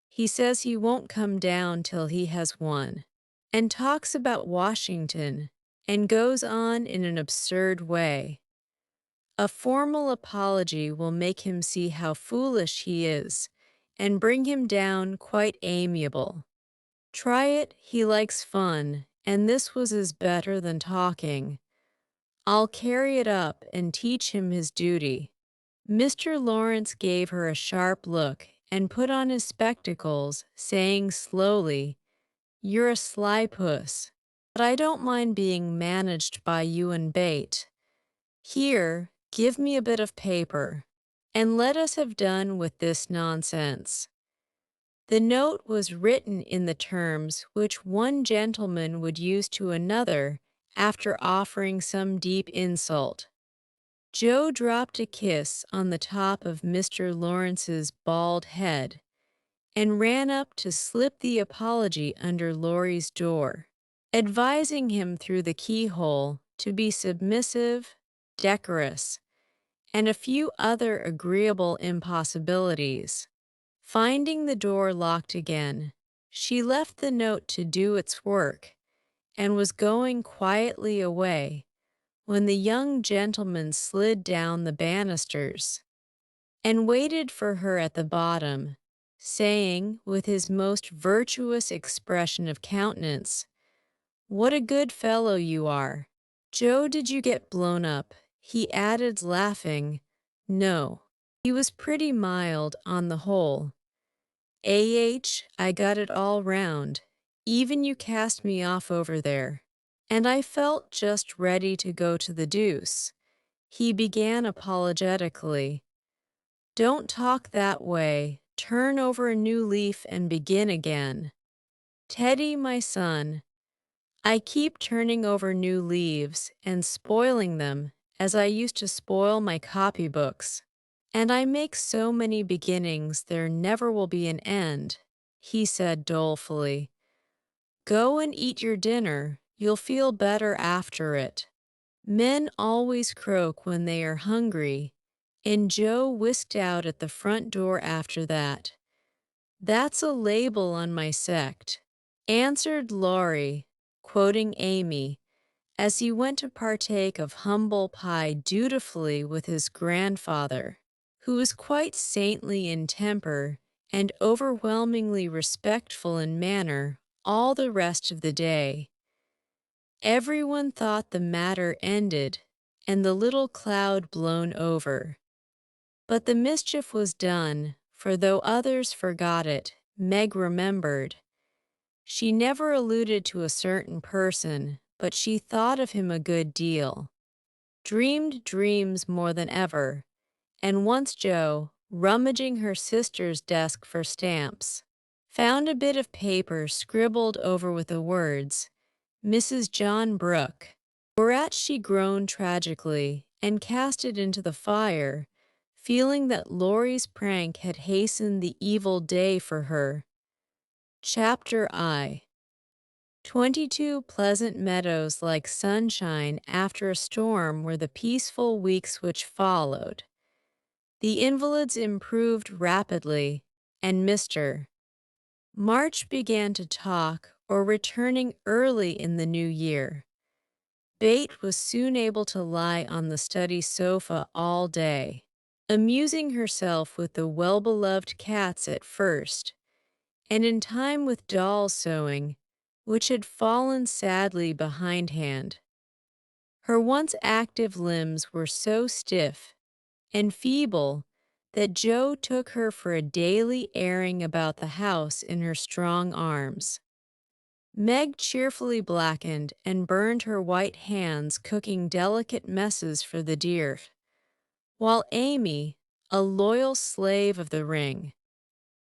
He says he won't come down till he has won, and talks about Washington, and goes on in an absurd way. A formal apology will make him see how foolish he is, and bring him down quite amiable. Try it, he likes fun, and this was as better than talking. I'll carry it up and teach him his duty." Mr. Lawrence gave her a sharp look and put on his spectacles, saying slowly, "You're a sly puss, but I don't mind being managed by you and bait. Here, give me a bit of paper, and let us have done with this nonsense." The note was written in the terms which one gentleman would use to another after offering some deep insult. Joe dropped a kiss on the top of Mr. Lawrence's bald head and ran up to slip the apology under Laurie's door, advising him through the keyhole to be submissive, decorous, and a few other agreeable impossibilities. Finding the door locked again, she left the note to do its work and was going quietly away when the young gentleman slid down the banisters and waited for her at the bottom, saying with his most virtuous expression of countenance, "What a good fellow you are. Joe, did you get blown up?" He added, laughing, "No." He was pretty mild on the whole. I got it all round. Even you cast me off over there. And I felt just ready to go to the deuce." He began apologetically. "Don't talk that way. Turn over a new leaf and begin again. Teddy, my son, I keep turning over new leaves and spoiling them as I used to spoil my copybooks. And I make so many beginnings there never will be an end, he said dolefully. Go and eat your dinner, you'll feel better after it. Men always croak when they are hungry, and Joe whisked out at the front door after that. That's a label on my sect, answered Laurie, quoting Amy, as he went to partake of humble pie dutifully with his grandfather, who was quite saintly in temper and overwhelmingly respectful in manner all the rest of the day. Everyone thought the matter ended and the little cloud blown over. But the mischief was done, for though others forgot it, Meg remembered. She never alluded to a certain person, but she thought of him a good deal, dreamed dreams more than ever, and once Joe, rummaging her sister's desk for stamps, found a bit of paper scribbled over with the words, Mrs. John Brooke, whereat she groaned tragically and cast it into the fire, feeling that Laurie's prank had hastened the evil day for her. Chapter I 22 pleasant meadows like sunshine after a storm were the peaceful weeks which followed. The invalids improved rapidly, and Mr. March began to talk, or returning early in the new year. Bate was soon able to lie on the study sofa all day, amusing herself with the well-beloved cats at first, and in time with doll sewing, which had fallen sadly behindhand. Her once active limbs were so stiff and feeble that Joe took her for a daily airing about the house in her strong arms. Meg cheerfully blackened and burned her white hands cooking delicate messes for the deer, while Amy, a loyal slave of the ring,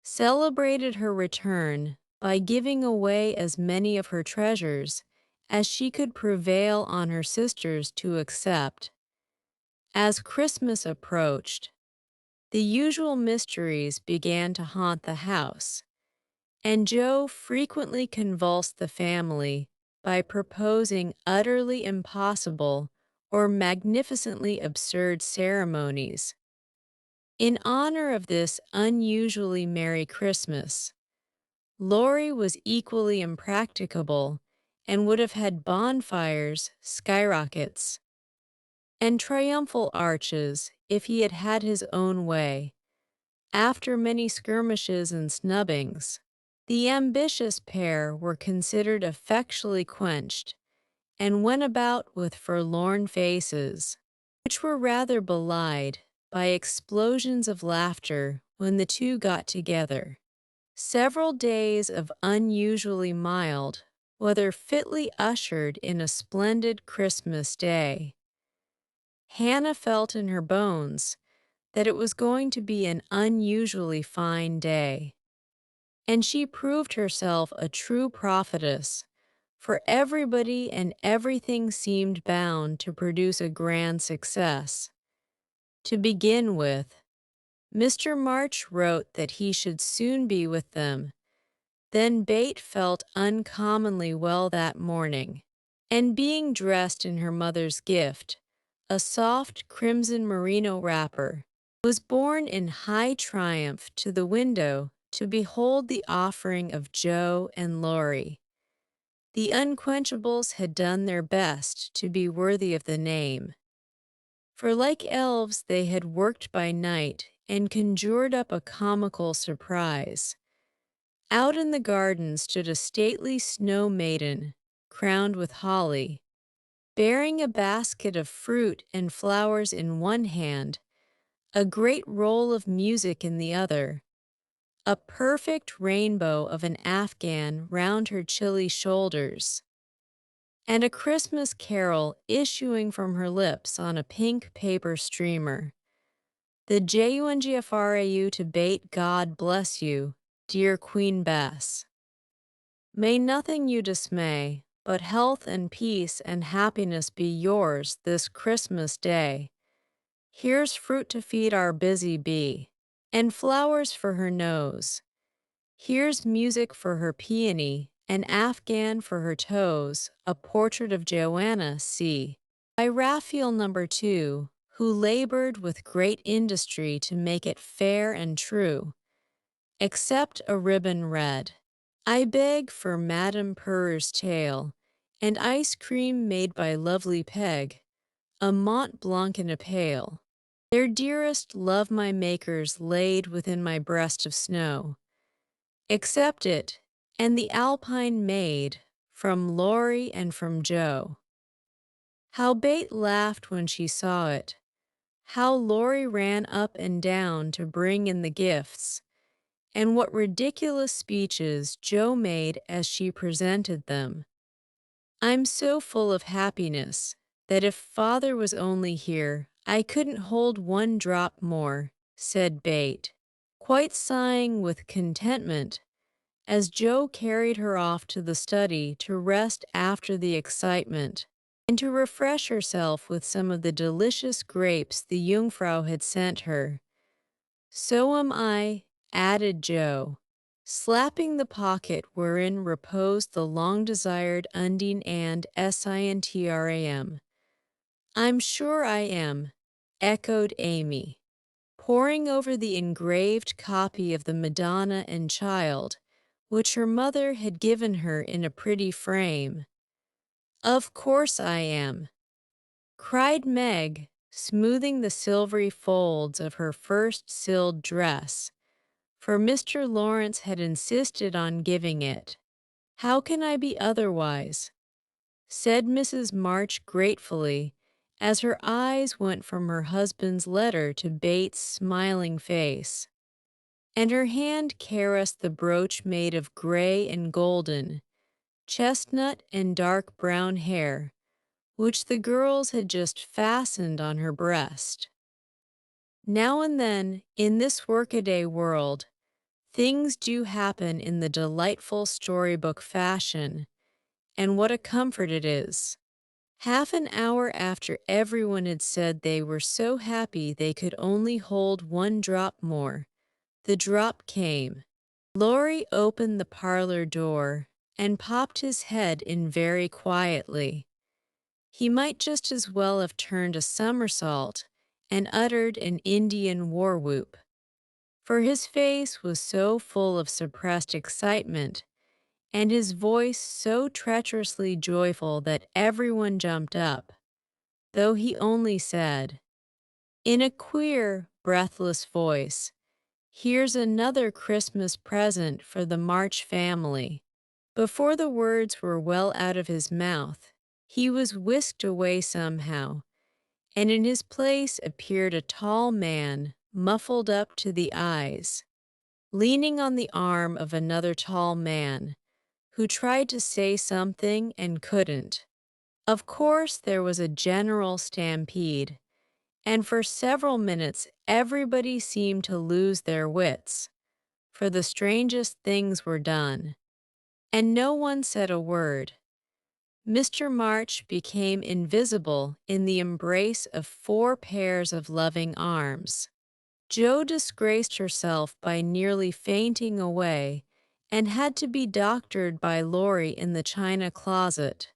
celebrated her return by giving away as many of her treasures as she could prevail on her sisters to accept. As Christmas approached, the usual mysteries began to haunt the house, and Joe frequently convulsed the family by proposing utterly impossible or magnificently absurd ceremonies. In honor of this unusually merry Christmas, Laurie was equally impracticable and would have had bonfires, skyrockets, and triumphal arches if he had had his own way. After many skirmishes and snubbings, the ambitious pair were considered effectually quenched and went about with forlorn faces, which were rather belied by explosions of laughter when the two got together. Several days of unusually mild weather fitly ushered in a splendid Christmas day. Hannah felt in her bones that it was going to be an unusually fine day, and she proved herself a true prophetess, for everybody and everything seemed bound to produce a grand success. To begin with, Mr. March wrote that he should soon be with them. Then Bate felt uncommonly well that morning, and being dressed in her mother's gift, a soft crimson merino wrapper, was borne in high triumph to the window to behold the offering of Joe and Laurie. The unquenchables had done their best to be worthy of the name, for like elves they had worked by night and conjured up a comical surprise. Out in the garden stood a stately snow maiden, crowned with holly, bearing a basket of fruit and flowers in one hand, a great roll of music in the other, a perfect rainbow of an Afghan round her chilly shoulders, and a Christmas carol issuing from her lips on a pink paper streamer. The Jungfrau to Bate, God bless you, dear Queen Bess. May nothing you dismay, but health and peace and happiness be yours this Christmas day. Here's fruit to feed our busy bee, and flowers for her nose. Here's music for her peony, an Afghan for her toes, a portrait of Joanna C. by Raphael number 2, who labored with great industry to make it fair and true. Accept a ribbon red. I beg for Madame Purr's tail, and ice cream made by lovely Peg, a Mont Blanc in a pail. Their dearest love my makers laid within my breast of snow. Accept it, and the Alpine maid, from Laurie and from Joe. How Bate laughed when she saw it. How Laurie ran up and down to bring in the gifts, and what ridiculous speeches Joe made as she presented them. I'm so full of happiness that if Father was only here, I couldn't hold one drop more, said Bate, quite sighing with contentment as Joe carried her off to the study to rest after the excitement and to refresh herself with some of the delicious grapes the Jungfrau had sent her. So am I, added Joe, slapping the pocket wherein reposed the long-desired Undine and Sintram. I'm sure I am, echoed Amy, poring over the engraved copy of the Madonna and Child, which her mother had given her in a pretty frame. Of course I am, cried Meg, smoothing the silvery folds of her first silled dress, for Mr. Lawrence had insisted on giving it. How can I be otherwise? Said Mrs. March gratefully, as her eyes went from her husband's letter to Bates' smiling face, and her hand caressed the brooch made of gray and golden, chestnut and dark brown hair, which the girls had just fastened on her breast. Now and then, in this workaday world, things do happen in the delightful storybook fashion, and what a comfort it is. Half an hour after everyone had said they were so happy they could only hold one drop more, the drop came. Laurie opened the parlor door and popped his head in very quietly. He might just as well have turned a somersault and uttered an Indian war whoop, for his face was so full of suppressed excitement, and his voice so treacherously joyful that everyone jumped up, though he only said, in a queer, breathless voice, "Here's another Christmas present for the March family." Before the words were well out of his mouth, he was whisked away somehow, and in his place appeared a tall man, muffled up to the eyes, leaning on the arm of another tall man, who tried to say something and couldn't. Of course, there was a general stampede, and for several minutes everybody seemed to lose their wits, for the strangest things were done, and no one said a word. Mr. March became invisible in the embrace of 4 pairs of loving arms. Jo disgraced herself by nearly fainting away and had to be doctored by Laurie in the china closet.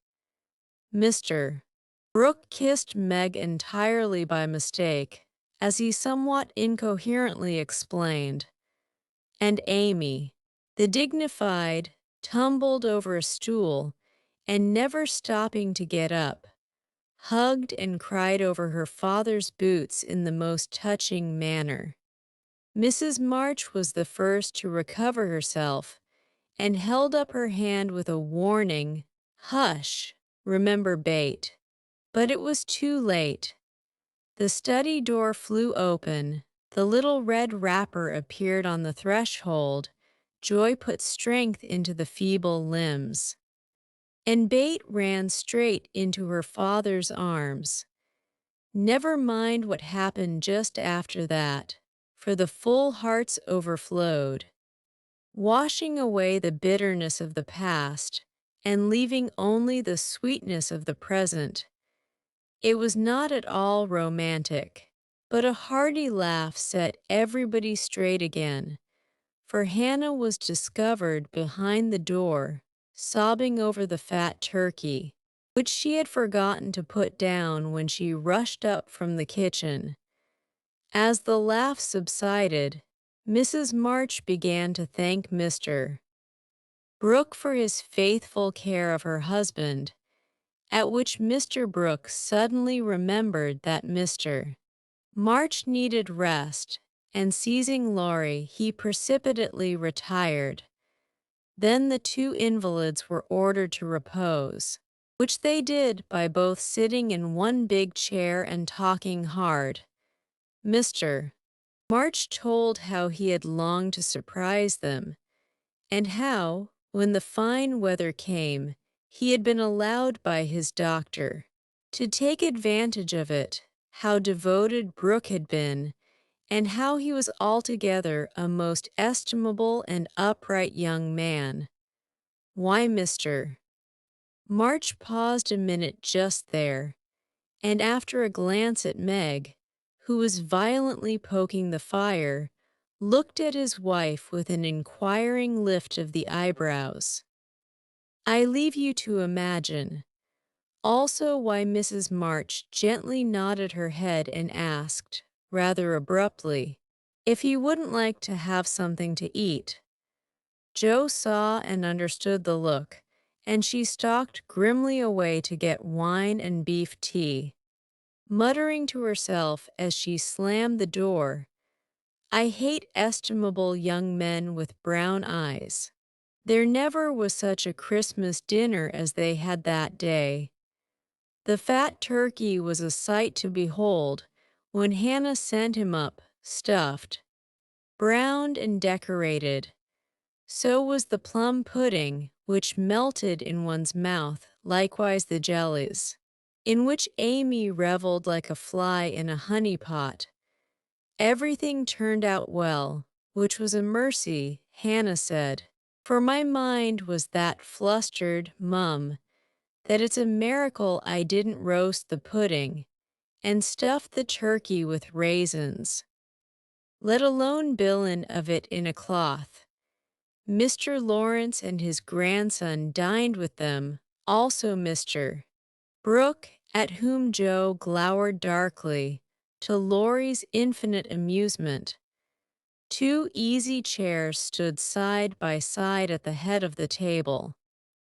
Mr. Brooke kissed Meg entirely by mistake, as he somewhat incoherently explained, and Amy, the dignified, tumbled over a stool and never stopping to get up, hugged and cried over her father's boots in the most touching manner. Mrs. March was the first to recover herself and held up her hand with a warning, "Hush, remember Bate." But it was too late. The study door flew open, the little red wrapper appeared on the threshold, joy put strength into the feeble limbs, and Bate ran straight into her father's arms. Never mind what happened just after that, for the full hearts overflowed, washing away the bitterness of the past and leaving only the sweetness of the present. It was not at all romantic, but a hearty laugh set everybody straight again, for Hannah was discovered behind the door, sobbing over the fat turkey, which she had forgotten to put down when she rushed up from the kitchen. As the laugh subsided, Mrs. March began to thank Mr. Brooke for his faithful care of her husband, at which Mr. Brooke suddenly remembered that Mr. March needed rest, and seizing Laurie, he precipitately retired. Then the two invalids were ordered to repose, which they did by both sitting in one big chair and talking hard. Mr. March told how he had longed to surprise them, and how, when the fine weather came, he had been allowed by his doctor to take advantage of it, how devoted Brooke had been, and how he was altogether a most estimable and upright young man. Why, Mr. March paused a minute just there, and after a glance at Meg, who was violently poking the fire, looked at his wife with an inquiring lift of the eyebrows. I leave you to imagine. Also why Mrs. March gently nodded her head and asked, rather abruptly, if he wouldn't like to have something to eat. Joe saw and understood the look, and she stalked grimly away to get wine and beef tea, muttering to herself as she slammed the door, I hate estimable young men with brown eyes. There never was such a Christmas dinner as they had that day. The fat turkey was a sight to behold when Hannah sent him up, stuffed, browned, and decorated. So was the plum pudding, which melted in one's mouth, likewise the jellies, in which Amy reveled like a fly in a honey pot. Everything turned out well, which was a mercy, Hannah said, for my mind was that flustered, Mum, that it's a miracle I didn't roast the pudding and stuff the turkey with raisins, let alone bilin of it in a cloth. Mr. Lawrence and his grandson dined with them, also Mr. Brooke, at whom Joe glowered darkly, to Laurie's infinite amusement. Two easy chairs stood side by side at the head of the table,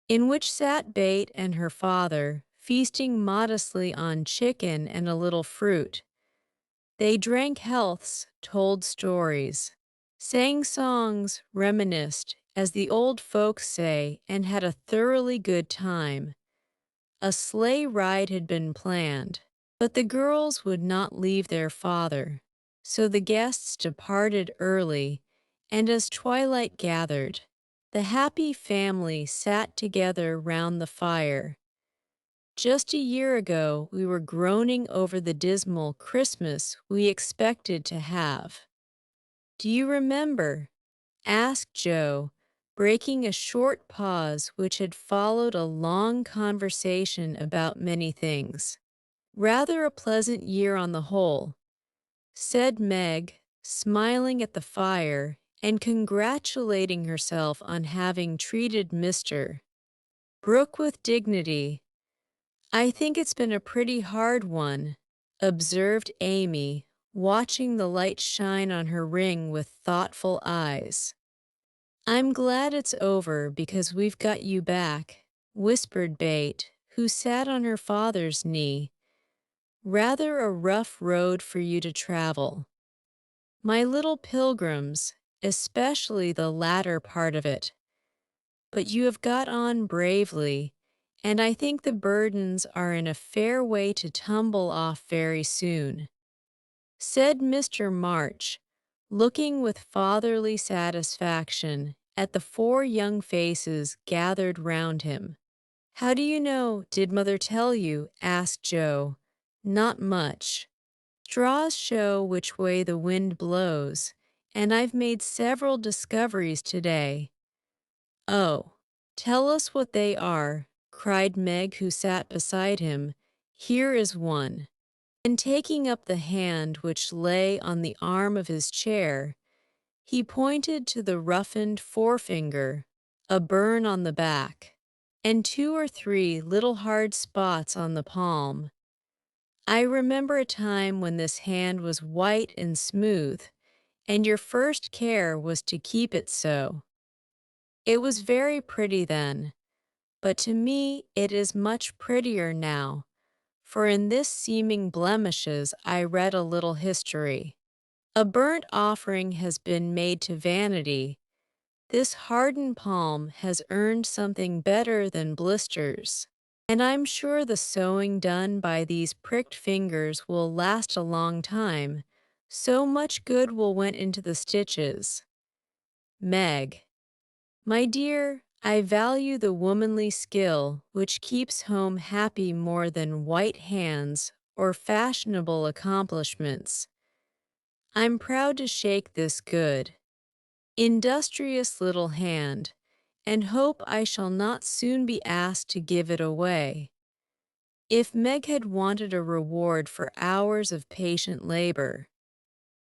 in which sat Bate and her father, feasting modestly on chicken and a little fruit. They drank healths, told stories, sang songs, reminisced, as the old folks say, and had a thoroughly good time. A sleigh ride had been planned, but the girls would not leave their father, so the guests departed early, and as twilight gathered, the happy family sat together round the fire. Just a year ago, we were groaning over the dismal Christmas we expected to have. Do you remember? Asked Joe, breaking a short pause which had followed a long conversation about many things. Rather a pleasant year on the whole, said Meg, smiling at the fire and congratulating herself on having treated Mr. Brooke with dignity. I think it's been a pretty hard one, observed Amy, watching the light shine on her ring with thoughtful eyes. I'm glad it's over because we've got you back, whispered Bate, who sat on her father's knee. Rather a rough road for you to travel. My little pilgrims, especially the latter part of it. But you have got on bravely, and I think the burdens are in a fair way to tumble off very soon, said Mr. March, looking with fatherly satisfaction at the four young faces gathered round him. How do you know? Did Mother tell you? Asked Joe. Not much. Straws show which way the wind blows, and I've made several discoveries today. Oh, Tell us what they are, cried Meg, who sat beside him. Here is one. And taking up the hand which lay on the arm of his chair, he pointed to the roughened forefinger, a burn on the back, and 2 or 3 little hard spots on the palm. I remember a time when this hand was white and smooth, and your first care was to keep it so. It was very pretty then, but to me it is much prettier now, for in this seeming blemishes I read a little history. A burnt offering has been made to vanity. This hardened palm has earned something better than blisters. And I'm sure the sewing done by these pricked fingers will last a long time. So much good will went into the stitches. Meg. My dear, I value the womanly skill which keeps home happy more than white hands or fashionable accomplishments. I'm proud to shake this good, industrious little hand, and hope I shall not soon be asked to give it away. If Meg had wanted a reward for hours of patient labor,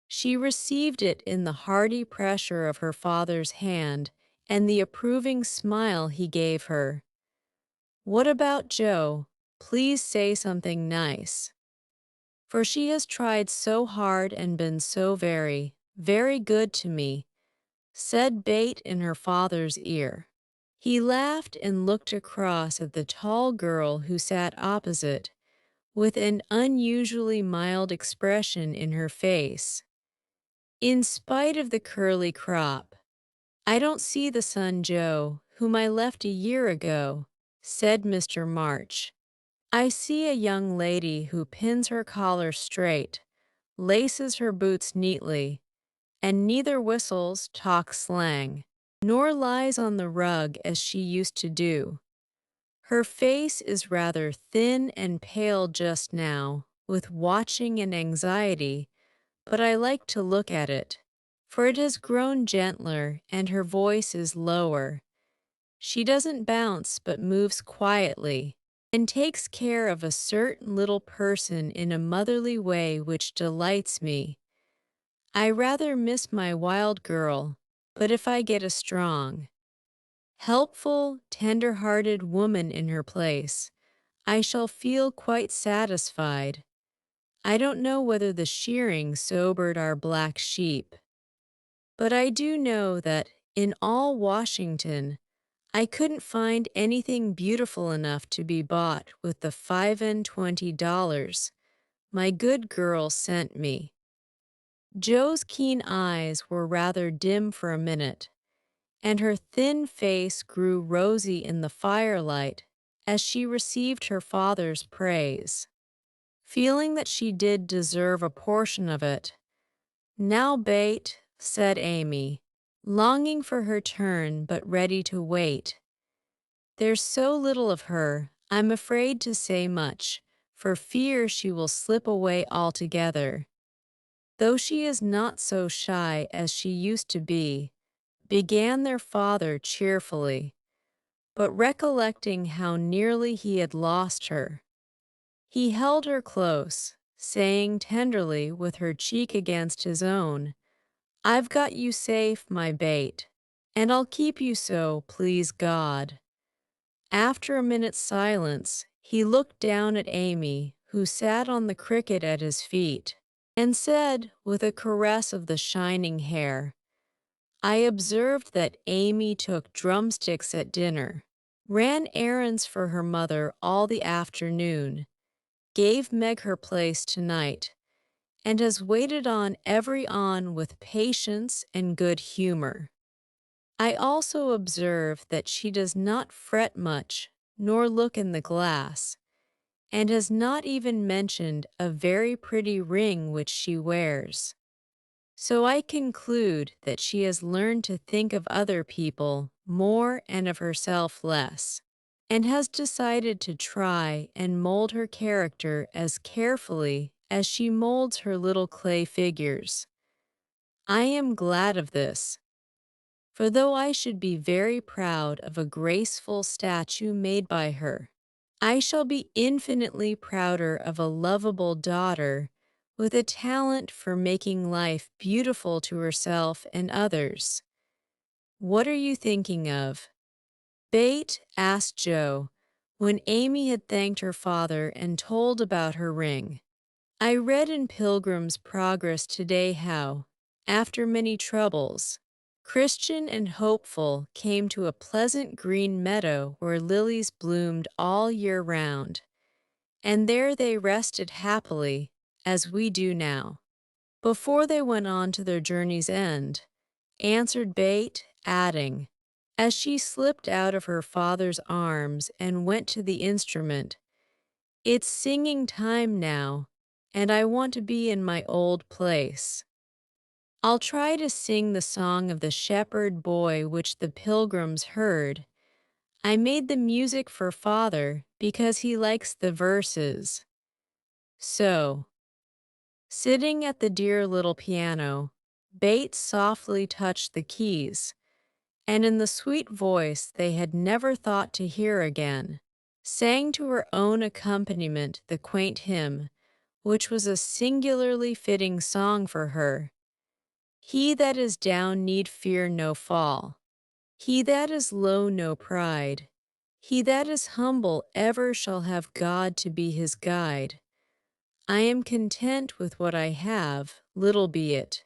she received it in the hearty pressure of her father's hand and the approving smile he gave her. What about Joe? Please say something nice. For she has tried so hard and been so very, very good to me, said Bate in her father's ear. He laughed and looked across at the tall girl who sat opposite, with an unusually mild expression in her face. In spite of the curly crop, I don't see the son Joe, whom I left a year ago, said Mr. March. I see a young lady who pins her collar straight, laces her boots neatly, and neither whistles, talks slang, nor lies on the rug as she used to do. Her face is rather thin and pale just now, with watching and anxiety, but I like to look at it, for it has grown gentler and her voice is lower. She doesn't bounce but moves quietly, and takes care of a certain little person in a motherly way which delights me. I rather miss my wild girl, but if I get a strong, helpful, tender-hearted woman in her place, I shall feel quite satisfied. I don't know whether the shearing sobered our black sheep, but I do know that in all Washington I couldn't find anything beautiful enough to be bought with the $25 my good girl sent me. Joe's keen eyes were rather dim for a minute, and her thin face grew rosy in the firelight as she received her father's praise. Feeling that she did deserve a portion of it, "Now, Bate," said Amy, longing for her turn but ready to wait. "There's so little of her, I'm afraid to say much, for fear she will slip away altogether. Though she is not so shy as she used to be," began their father cheerfully, but recollecting how nearly he had lost her, he held her close, saying tenderly with her cheek against his own, "I've got you safe, my Bate, and I'll keep you so, please God." After a minute's silence, he looked down at Amy, who sat on the cricket at his feet, and said, with a caress of the shining hair, "I observed that Amy took drumsticks at dinner, ran errands for her mother all the afternoon, gave Meg her place tonight, and has waited on every on with patience and good humor. I also observe that she does not fret much, nor look in the glass, and has not even mentioned a very pretty ring which she wears. So I conclude that she has learned to think of other people more and of herself less, and has decided to try and mold her character as carefully as she molds her little clay figures. I am glad of this. For though I should be very proud of a graceful statue made by her, I shall be infinitely prouder of a lovable daughter with a talent for making life beautiful to herself and others. What are you thinking of? Bate asked Joe, when Amy had thanked her father and told about her ring. I read in Pilgrim's Progress today how, after many troubles, Christian and Hopeful came to a pleasant green meadow where lilies bloomed all year round, and there they rested happily, as we do now. Before they went on to their journey's end, answered Bate, adding, as she slipped out of her father's arms and went to the instrument, it's singing time now, and I want to be in my old place. I'll try to sing the song of the shepherd boy which the pilgrims heard. I made the music for father because he likes the verses. So, sitting at the dear little piano, Bates softly touched the keys, and in the sweet voice they had never thought to hear again, sang to her own accompaniment the quaint hymn, which was a singularly fitting song for her. He that is down need fear no fall. He that is low no pride. He that is humble ever shall have God to be his guide. I am content with what I have, little be it,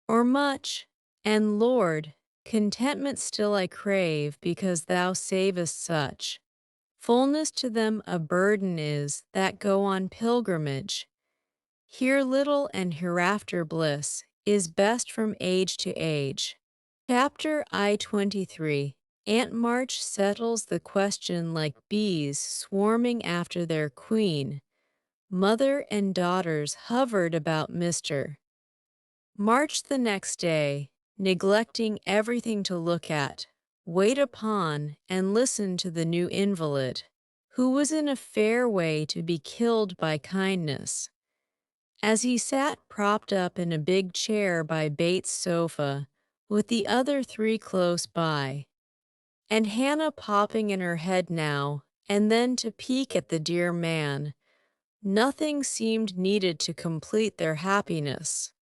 or much, and Lord, contentment still I crave because thou savest such. Fullness to them a burden is that go on pilgrimage. Here little and hereafter bliss is best from age to age. Chapter I-23. Aunt March settles the question like bees swarming after their queen. Mother and daughters hovered about Mr. March the next day, neglecting everything to look at, wait upon, and listen to the new invalid, who was in a fair way to be killed by kindness. As he sat propped up in a big chair by Bates' sofa, with the other three close by, and Hannah popping in her head now and then to peek at the dear man, nothing seemed needed to complete their happiness.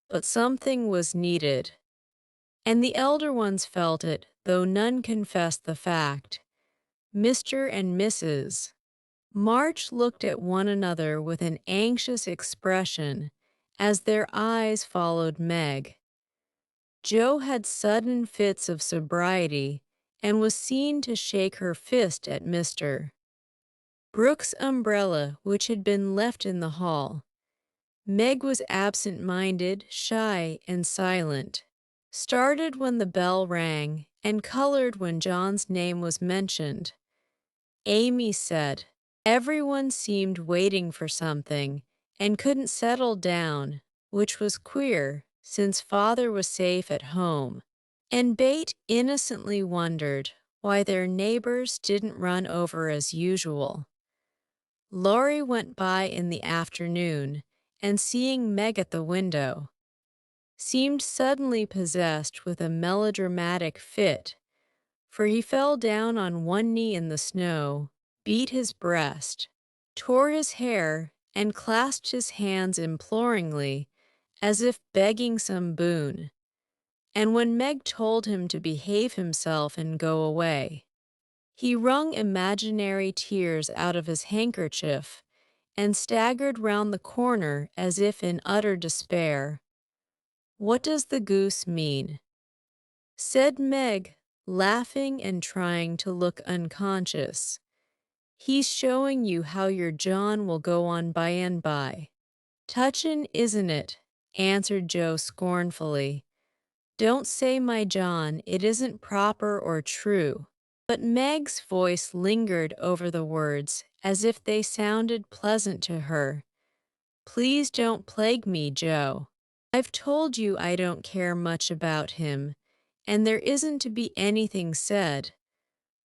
But something was needed, and the elder ones felt it, though none confessed the fact. Mr. and Mrs. March looked at one another with an anxious expression as their eyes followed Meg. Joe had sudden fits of sobriety and was seen to shake her fist at Mr. Brooks' umbrella, which had been left in the hall. Meg was absent-minded, shy, and silent, started when the bell rang, and colored when John's name was mentioned. Amy said, everyone seemed waiting for something and couldn't settle down, which was queer, since father was safe at home. And Bate innocently wondered why their neighbors didn't run over as usual. Laurie went by in the afternoon, and seeing Meg at the window, seemed suddenly possessed with a melodramatic fit, for he fell down on one knee in the snow, beat his breast, tore his hair, and clasped his hands imploringly, as if begging some boon. And when Meg told him to behave himself and go away, he wrung imaginary tears out of his handkerchief and staggered round the corner as if in utter despair. What does the goose mean? Said Meg, laughing and trying to look unconscious. He's showing you how your John will go on by and by. Touchin', isn't it? Answered Joe scornfully. Don't say my John, it isn't proper or true. But Meg's voice lingered over the words as if they sounded pleasant to her. Please don't plague me, Joe. I've told you I don't care much about him, and there isn't to be anything said,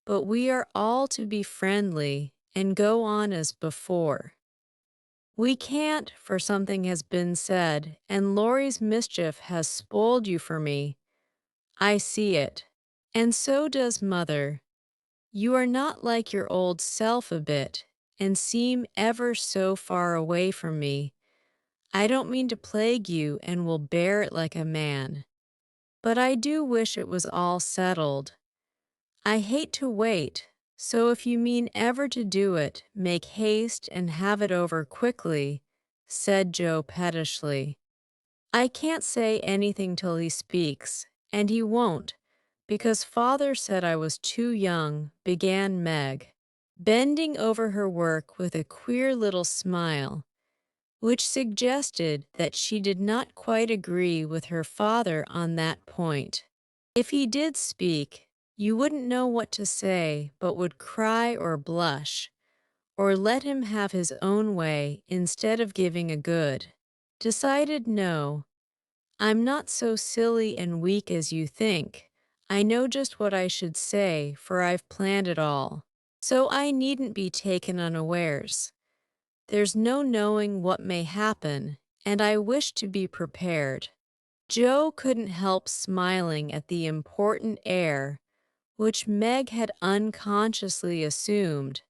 but we are all to be friendly and go on as before. We can't, for something has been said, and Laurie's mischief has spoiled you for me. I see it. And so does Mother. You are not like your old self a bit, and seem ever so far away from me. I don't mean to plague you and will bear it like a man. But I do wish it was all settled. I hate to wait, so if you mean ever to do it, make haste and have it over quickly, said Joe pettishly. I can't say anything till he speaks, and he won't, because Father said I was too young, began Meg, bending over her work with a queer little smile, which suggested that she did not quite agree with her father on that point. If he did speak, you wouldn't know what to say, but would cry or blush, or let him have his own way instead of giving a good, decided no. I'm not so silly and weak as you think. I know just what I should say, for I've planned it all. So I needn't be taken unawares. There's no knowing what may happen, and I wish to be prepared. Joe couldn't help smiling at the important air which Meg had unconsciously assumed,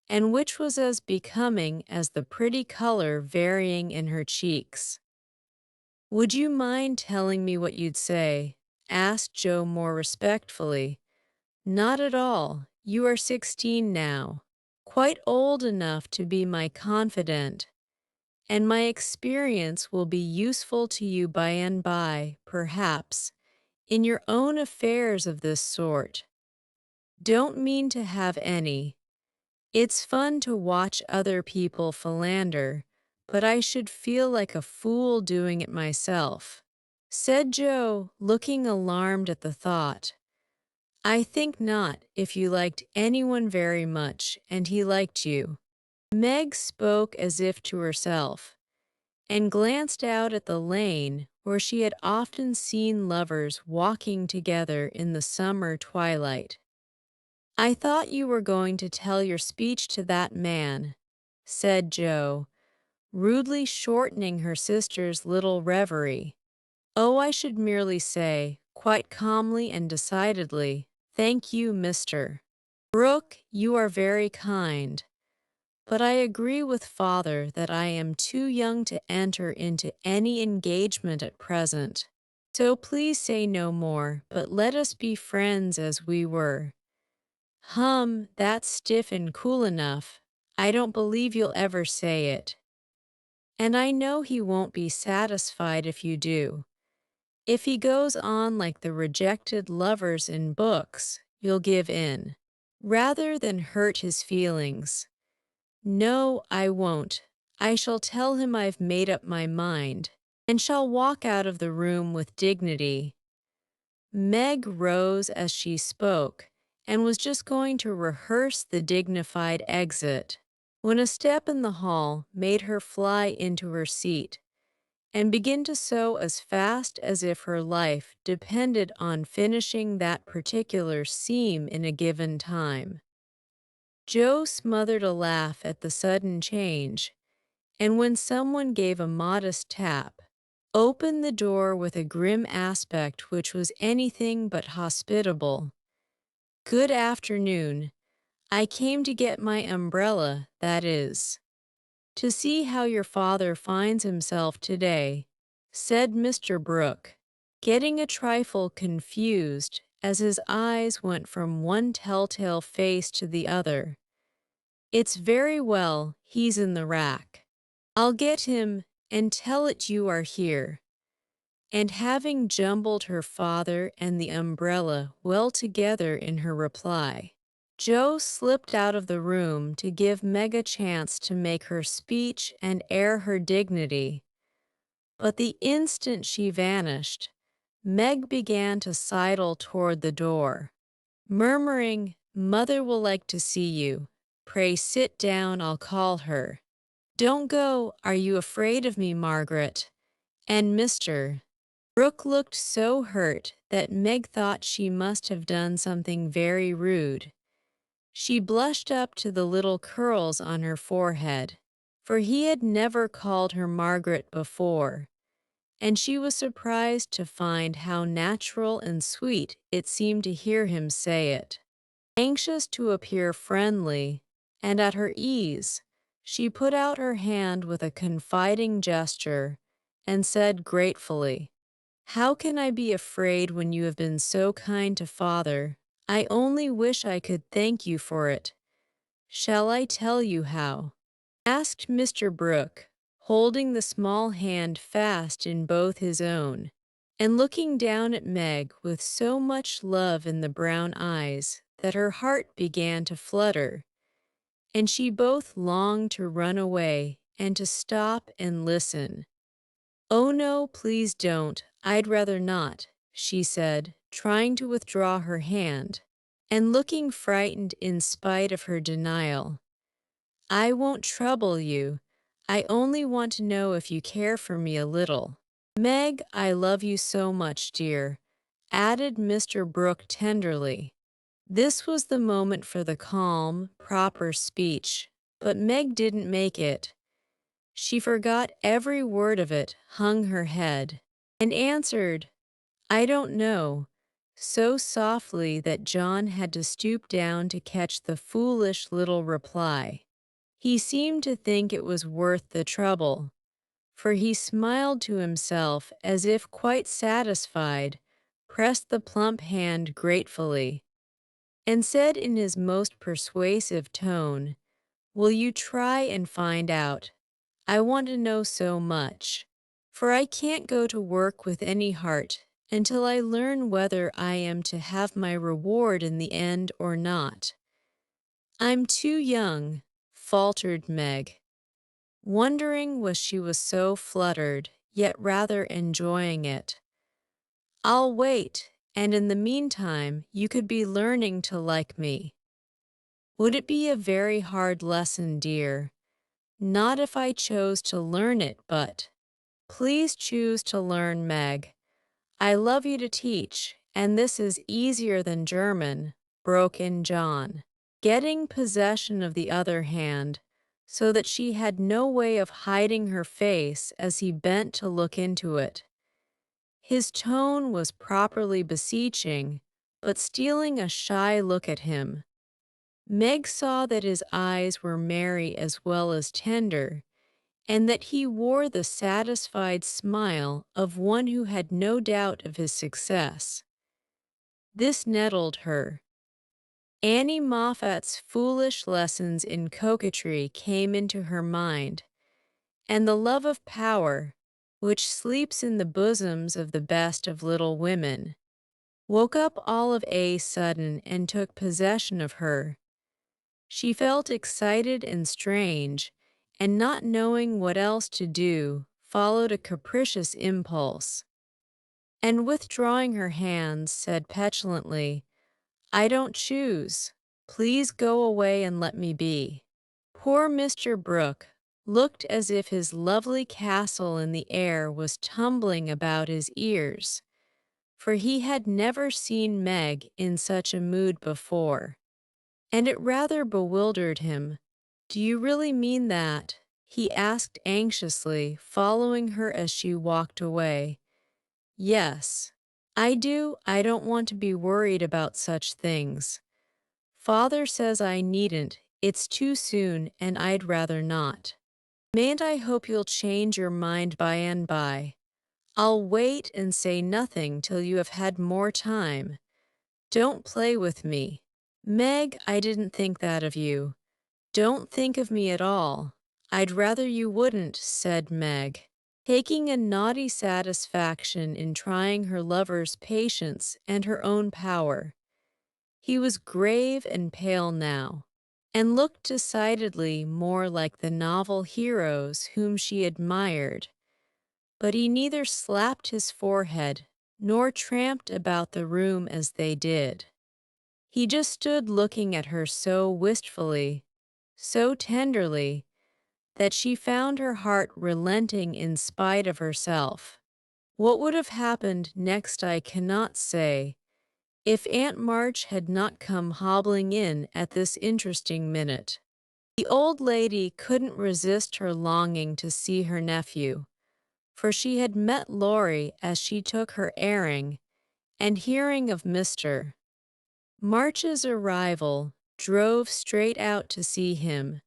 and which was as becoming as the pretty color varying in her cheeks. Would you mind telling me what you'd say? Asked Joe more respectfully. Not at all. You are 16 now, quite old enough to be my confidant, and my experience will be useful to you by and by, perhaps, in your own affairs of this sort. Don't mean to have any. It's fun to watch other people philander, but I should feel like a fool doing it myself, said Joe, looking alarmed at the thought. I think not, if you liked anyone very much, and he liked you. Meg spoke as if to herself, and glanced out at the lane where she had often seen lovers walking together in the summer twilight. I thought you were going to tell your speech to that man, said Joe, rudely shortening her sister's little reverie. Oh, I should merely say, quite calmly and decidedly, thank you, Mr. Brooke, you are very kind, but I agree with Father that I am too young to enter into any engagement at present. So please say no more, but let us be friends as we were. That's stiff and cool enough. I don't believe you'll ever say it. And I know he won't be satisfied if you do. If he goes on like the rejected lovers in books, you'll give in, rather than hurt his feelings. No, I won't. I shall tell him I've made up my mind, and shall walk out of the room with dignity. Meg rose as she spoke, and was just going to rehearse the dignified exit, when a step in the hall made her fly into her seat, and begin to sew as fast as if her life depended on finishing that particular seam in a given time. Joe smothered a laugh at the sudden change, and when someone gave a modest tap, opened the door with a grim aspect which was anything but hospitable. Good afternoon. I came to get my umbrella, that is. To see how your father finds himself today, said Mr. Brooke, getting a trifle confused as his eyes went from one telltale face to the other. It's very well, he's in the rack. I'll get him and tell it you are here. And having jumbled her father and the umbrella well together in her reply, Joe slipped out of the room to give Meg a chance to make her speech and air her dignity. But the instant she vanished, Meg began to sidle toward the door, murmuring, Mother will like to see you. Pray sit down, I'll call her. Don't go, are you afraid of me, Margaret? And Mr. Brooke looked so hurt that Meg thought she must have done something very rude. She blushed up to the little curls on her forehead, for he had never called her Margaret before, and she was surprised to find how natural and sweet it seemed to hear him say it. Anxious to appear friendly and at her ease, she put out her hand with a confiding gesture and said gratefully, "How can I be afraid when you have been so kind to Father? I only wish I could thank you for it. Shall I tell you how?" asked Mr. Brooke, holding the small hand fast in both his own, and looking down at Meg with so much love in the brown eyes that her heart began to flutter, and she both longed to run away and to stop and listen. "Oh no, please don't, I'd rather not," she said, trying to withdraw her hand, and looking frightened in spite of her denial. "I won't trouble you. I only want to know if you care for me a little." "Meg, I love you so much, dear," added Mr. Brooke tenderly. This was the moment for the calm, proper speech, but Meg didn't make it. She forgot every word of it, hung her head, and answered, "I don't know," so softly that John had to stoop down to catch the foolish little reply. He seemed to think it was worth the trouble, for he smiled to himself as if quite satisfied, pressed the plump hand gratefully, and said in his most persuasive tone, "Will you try and find out? I want to know so much, for I can't go to work with any heart until I learn whether I am to have my reward in the end or not." "I'm too young," faltered Meg, wondering why she was so fluttered, yet rather enjoying it. "I'll wait, and in the meantime you could be learning to like me." "Would it be a very hard lesson, dear?" "Not if I chose to learn it, but—" "Please choose to learn, Meg. I love you to teach, and this is easier than German," broke in John, getting possession of the other hand, so that she had no way of hiding her face as he bent to look into it. His tone was properly beseeching, but stealing a shy look at him. Meg saw that his eyes were merry as well as tender, and that he wore the satisfied smile of one who had no doubt of his success. This nettled her. Annie Moffat's foolish lessons in coquetry came into her mind, and the love of power, which sleeps in the bosoms of the best of little women, woke up all of a sudden and took possession of her. She felt excited and strange, and not knowing what else to do, followed a capricious impulse, and withdrawing her hands, said petulantly, "I don't choose. Please go away and let me be." Poor Mr. Brooke looked as if his lovely castle in the air was tumbling about his ears, for he had never seen Meg in such a mood before, and it rather bewildered him. "Do you really mean that?" he asked anxiously, following her as she walked away. "Yes, I do. I don't want to be worried about such things. Father says I needn't. It's too soon, and I'd rather not. Mayn't I hope you'll change your mind by and by? I'll wait and say nothing till you have had more time. Don't play with me." "Meg, I didn't think that of you. Don't think of me at all. I'd rather you wouldn't," said Meg, taking a naughty satisfaction in trying her lover's patience and her own power. He was grave and pale now, and looked decidedly more like the novel heroes whom she admired, but he neither slapped his forehead nor tramped about the room as they did. He just stood looking at her so wistfully, so tenderly, that she found her heart relenting in spite of herself. What would have happened next I cannot say, if Aunt March had not come hobbling in at this interesting minute. The old lady couldn't resist her longing to see her nephew, for she had met Laurie as she took her airing, and hearing of Mr. March's arrival, drove straight out to see him.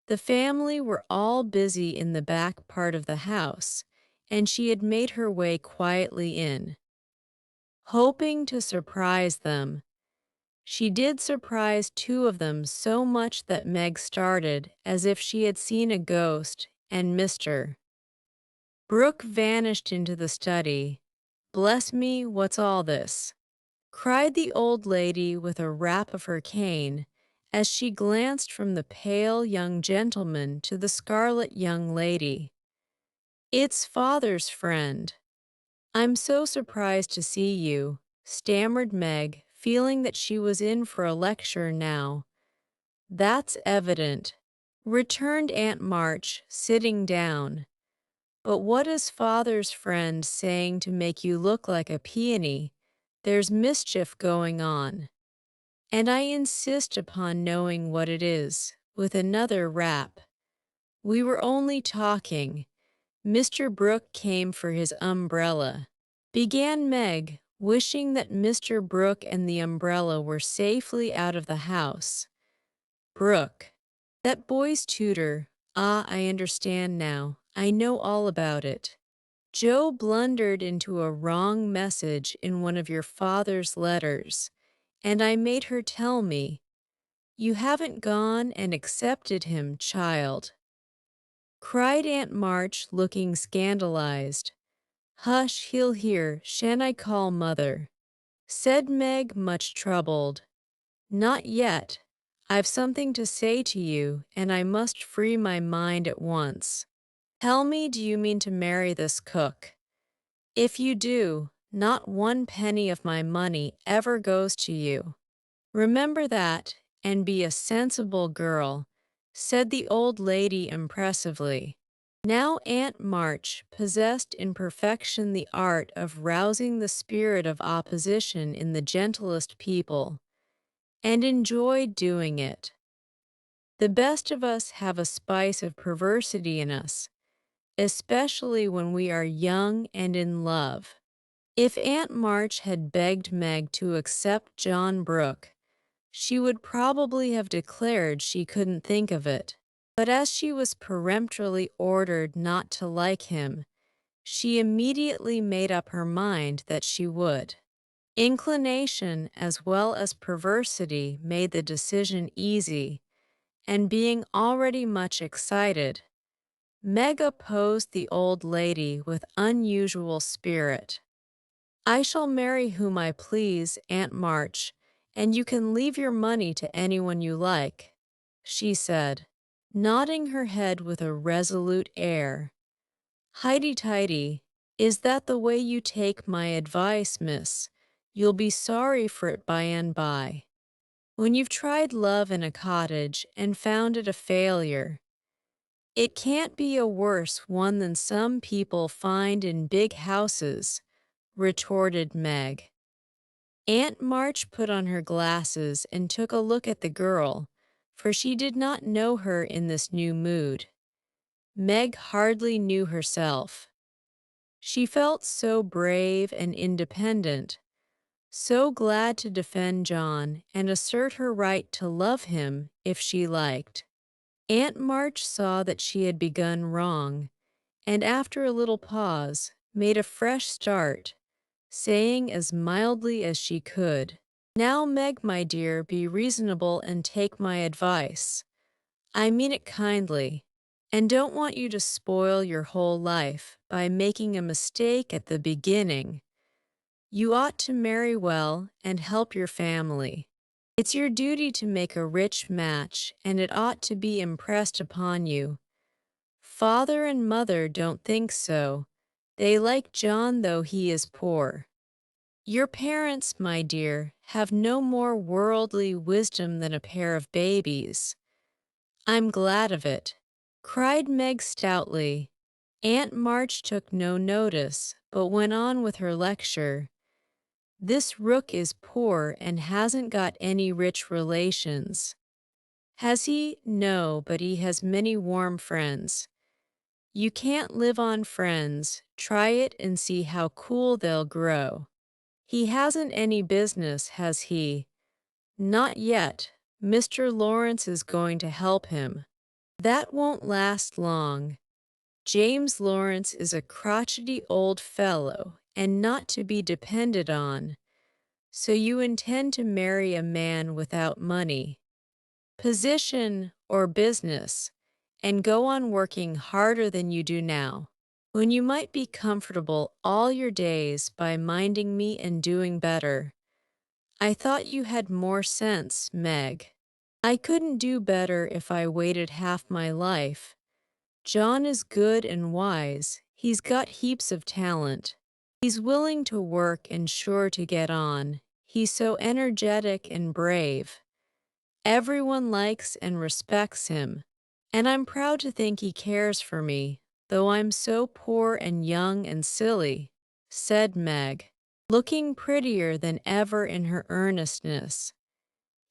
The family were all busy in the back part of the house, and she had made her way quietly in, hoping to surprise them. She did surprise two of them so much that Meg started as if she had seen a ghost, and Mr. Brooke vanished into the study. "Bless me, what's all this?" cried the old lady with a rap of her cane, as she glanced from the pale young gentleman to the scarlet young lady. "It's father's friend. I'm so surprised to see you," stammered Meg, feeling that she was in for a lecture now. "That's evident," returned Aunt March, sitting down. "But what is father's friend saying to make you look like a peony? There's mischief going on. And I insist upon knowing what it is," with another rap. "We were only talking. Mr. Brooke came for his umbrella," began Meg, wishing that Mr. Brooke and the umbrella were safely out of the house. "Brooke. That boy's tutor. Ah, I understand now. I know all about it. Joe blundered into a wrong message in one of your father's letters, and I made her tell me. You haven't gone and accepted him, child," cried Aunt March, looking scandalized. "Hush, he'll hear. Shan't I call mother?" said Meg, much troubled. "Not yet. I've something to say to you, and I must free my mind at once. Tell me, do you mean to marry this cook? If you do, not one penny of my money ever goes to you. Remember that, and be a sensible girl," said the old lady impressively. Now Aunt March possessed in perfection the art of rousing the spirit of opposition in the gentlest people, and enjoyed doing it. The best of us have a spice of perversity in us, especially when we are young and in love. If Aunt March had begged Meg to accept John Brooke, she would probably have declared she couldn't think of it. But as she was peremptorily ordered not to like him, she immediately made up her mind that she would. Inclination as well as perversity made the decision easy, and being already much excited, Meg opposed the old lady with unusual spirit. "I shall marry whom I please, Aunt March, and you can leave your money to anyone you like," she said, nodding her head with a resolute air. "Highty-tighty, is that the way you take my advice, miss? You'll be sorry for it by and by. When you've tried love in a cottage and found it a failure, it can't be a worse one than some people find in big houses," retorted Meg. Aunt March put on her glasses and took a look at the girl, for she did not know her in this new mood. Meg hardly knew herself. She felt so brave and independent, so glad to defend John and assert her right to love him if she liked. Aunt March saw that she had begun wrong, and after a little pause, made a fresh start, saying as mildly as she could, "Now, Meg, my dear, be reasonable and take my advice. I mean it kindly, and don't want you to spoil your whole life by making a mistake at the beginning. You ought to marry well and help your family. It's your duty to make a rich match, and it ought to be impressed upon you. Father and mother don't think so. They like John though he is poor. Your parents, my dear, have no more worldly wisdom than a pair of babies." "I'm glad of it," cried Meg stoutly. Aunt March took no notice, but went on with her lecture. "This Rook is poor and hasn't got any rich relations." "Has he? No, but he has many warm friends. You can't live on friends. Try it and see how cool they'll grow. He hasn't any business, has he? Not yet. Mr. Lawrence is going to help him. That won't last long. James Lawrence is a crotchety old fellow and not to be depended on. So you intend to marry a man without money, position, or business, and go on working harder than you do now, when you might be comfortable all your days by minding me and doing better. I thought you had more sense, Meg. I couldn't do better if I waited half my life. John is good and wise. He's got heaps of talent. He's willing to work and sure to get on. He's so energetic and brave. Everyone likes and respects him. And I'm proud to think he cares for me, though I'm so poor and young and silly, said Meg, looking prettier than ever in her earnestness.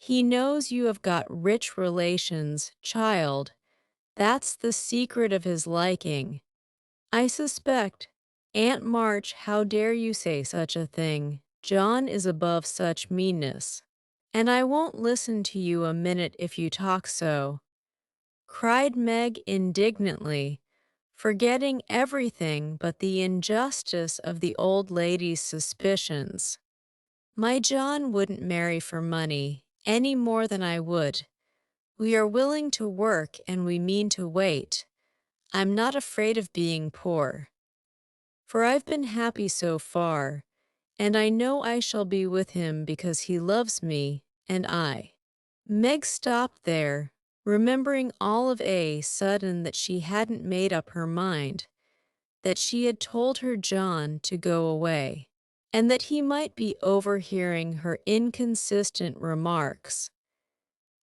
He knows you have got rich relations, child. That's the secret of his liking. I suspect. Aunt March, how dare you say such a thing? John is above such meanness. And I won't listen to you a minute if you talk so, cried Meg indignantly, forgetting everything but the injustice of the old lady's suspicions. My John wouldn't marry for money, any more than I would. We are willing to work and we mean to wait. I'm not afraid of being poor, for I've been happy so far, and I know I shall be with him because he loves me, and I. Meg stopped there, remembering all of a sudden that she hadn't made up her mind, that she had told her John to go away, and that he might be overhearing her inconsistent remarks.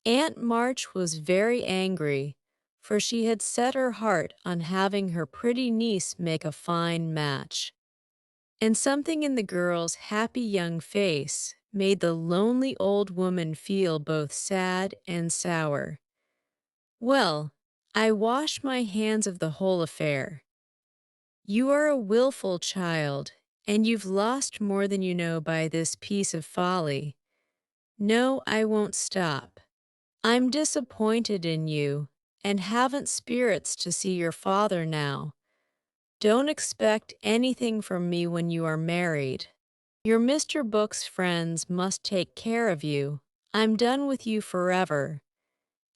Aunt March was very angry, for she had set her heart on having her pretty niece make a fine match. And something in the girl's happy young face made the lonely old woman feel both sad and sour. Well, I wash my hands of the whole affair. You are a willful child, and you've lost more than you know by this piece of folly. No, I won't stop. I'm disappointed in you, and haven't spirits to see your father now. Don't expect anything from me when you are married. Your Mr. Book's friends must take care of you. I'm done with you forever.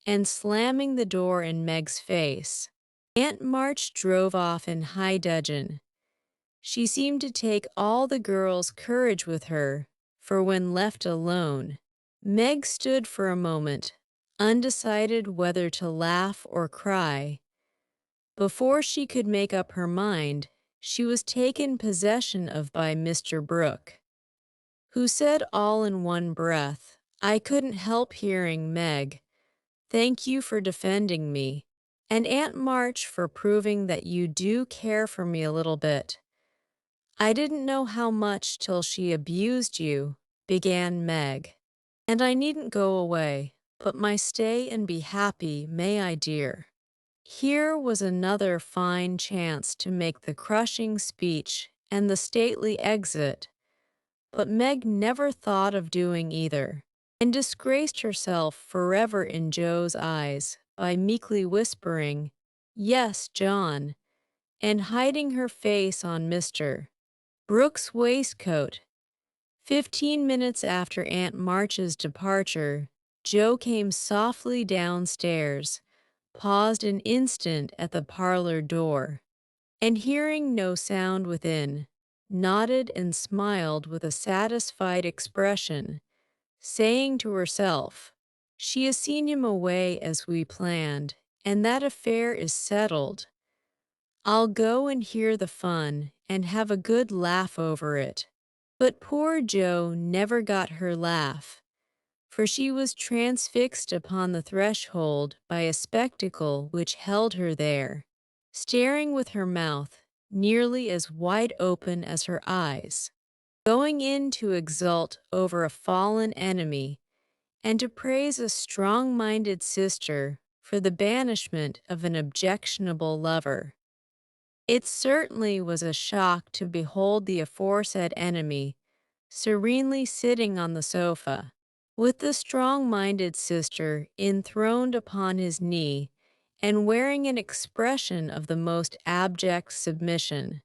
And slamming the door in Meg's face, Aunt March drove off in high dudgeon. She seemed to take all the girl's courage with her, for when left alone, Meg stood for a moment, undecided whether to laugh or cry. Before she could make up her mind, she was taken possession of by Mr. Brooke, who said all in one breath, I couldn't help hearing, Meg. Thank you for defending me, and Aunt March for proving that you do care for me a little bit. I didn't know how much till she abused you, began Meg. And I needn't go away, but my stay and be happy, may I, dear? Here was another fine chance to make the crushing speech and the stately exit, but Meg never thought of doing either, and disgraced herself forever in Joe's eyes by meekly whispering, Yes, John, and hiding her face on Mr. Brooks' waistcoat. 15 minutes after Aunt March's departure, Joe came softly downstairs, paused an instant at the parlor door, and hearing no sound within, nodded and smiled with a satisfied expression, saying to herself, She has seen him away as we planned, and that affair is settled. I'll go and hear the fun and have a good laugh over it. But poor Jo never got her laugh, for she was transfixed upon the threshold by a spectacle which held her there, staring with her mouth nearly as wide open as her eyes, going in to exult over a fallen enemy and to praise a strong-minded sister for the banishment of an objectionable lover. It certainly was a shock to behold the aforesaid enemy serenely sitting on the sofa, with the strong-minded sister enthroned upon his knee and wearing an expression of the most abject submission.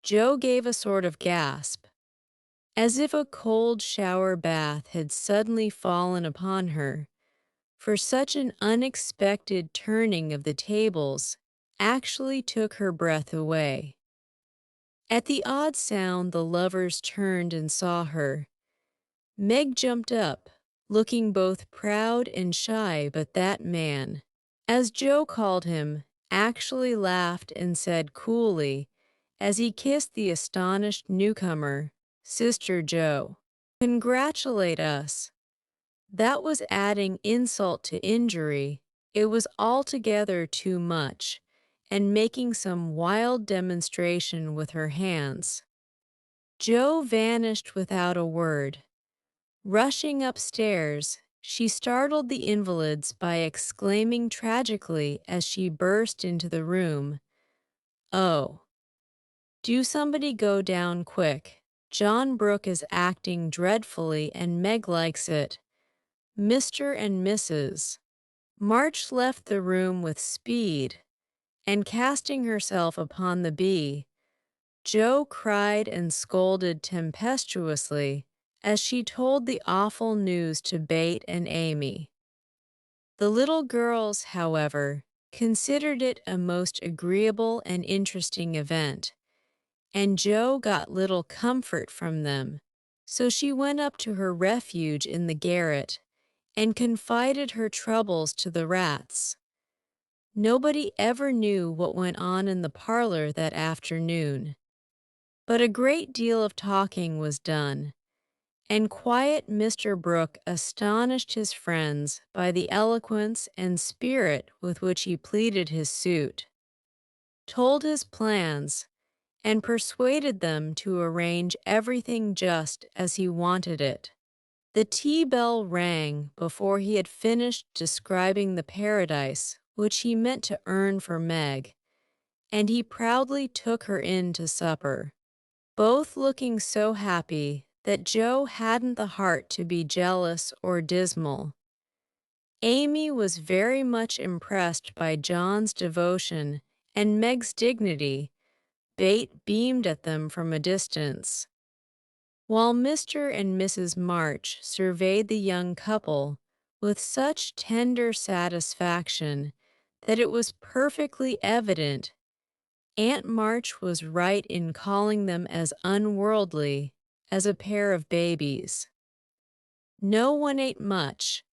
Joe gave a sort of gasp, as if a cold shower bath had suddenly fallen upon her, for such an unexpected turning of the tables actually took her breath away. At the odd sound, the lovers turned and saw her. Meg jumped up, looking both proud and shy, but that man, as Joe called him, actually laughed and said coolly, as he kissed the astonished newcomer, "Sister Joe, congratulate us." That was adding insult to injury. It was altogether too much, and making some wild demonstration with her hands. Joe vanished without a word. Rushing upstairs, she startled the invalids by exclaiming tragically as she burst into the room, "Oh, do somebody go down quick. John Brooke is acting dreadfully and Meg likes it. Mr. and Mrs." March left the room with speed, and casting herself upon the bee, Joe cried and scolded tempestuously as she told the awful news to Bate and Amy. The little girls, however, considered it a most agreeable and interesting event, and Joe got little comfort from them, so she went up to her refuge in the garret and confided her troubles to the rats. Nobody ever knew what went on in the parlor that afternoon, but a great deal of talking was done, and quiet Mr. Brooke astonished his friends by the eloquence and spirit with which he pleaded his suit, told his plans, and persuaded them to arrange everything just as he wanted it. The tea bell rang before he had finished describing the paradise which he meant to earn for Meg, and he proudly took her in to supper, both looking so happy that Joe hadn't the heart to be jealous or dismal. Amy was very much impressed by John's devotion and Meg's dignity. Bate beamed at them from a distance, while Mr. and Mrs. March surveyed the young couple with such tender satisfaction that it was perfectly evident Aunt March was right in calling them as unworldly as a pair of babies. No one ate much,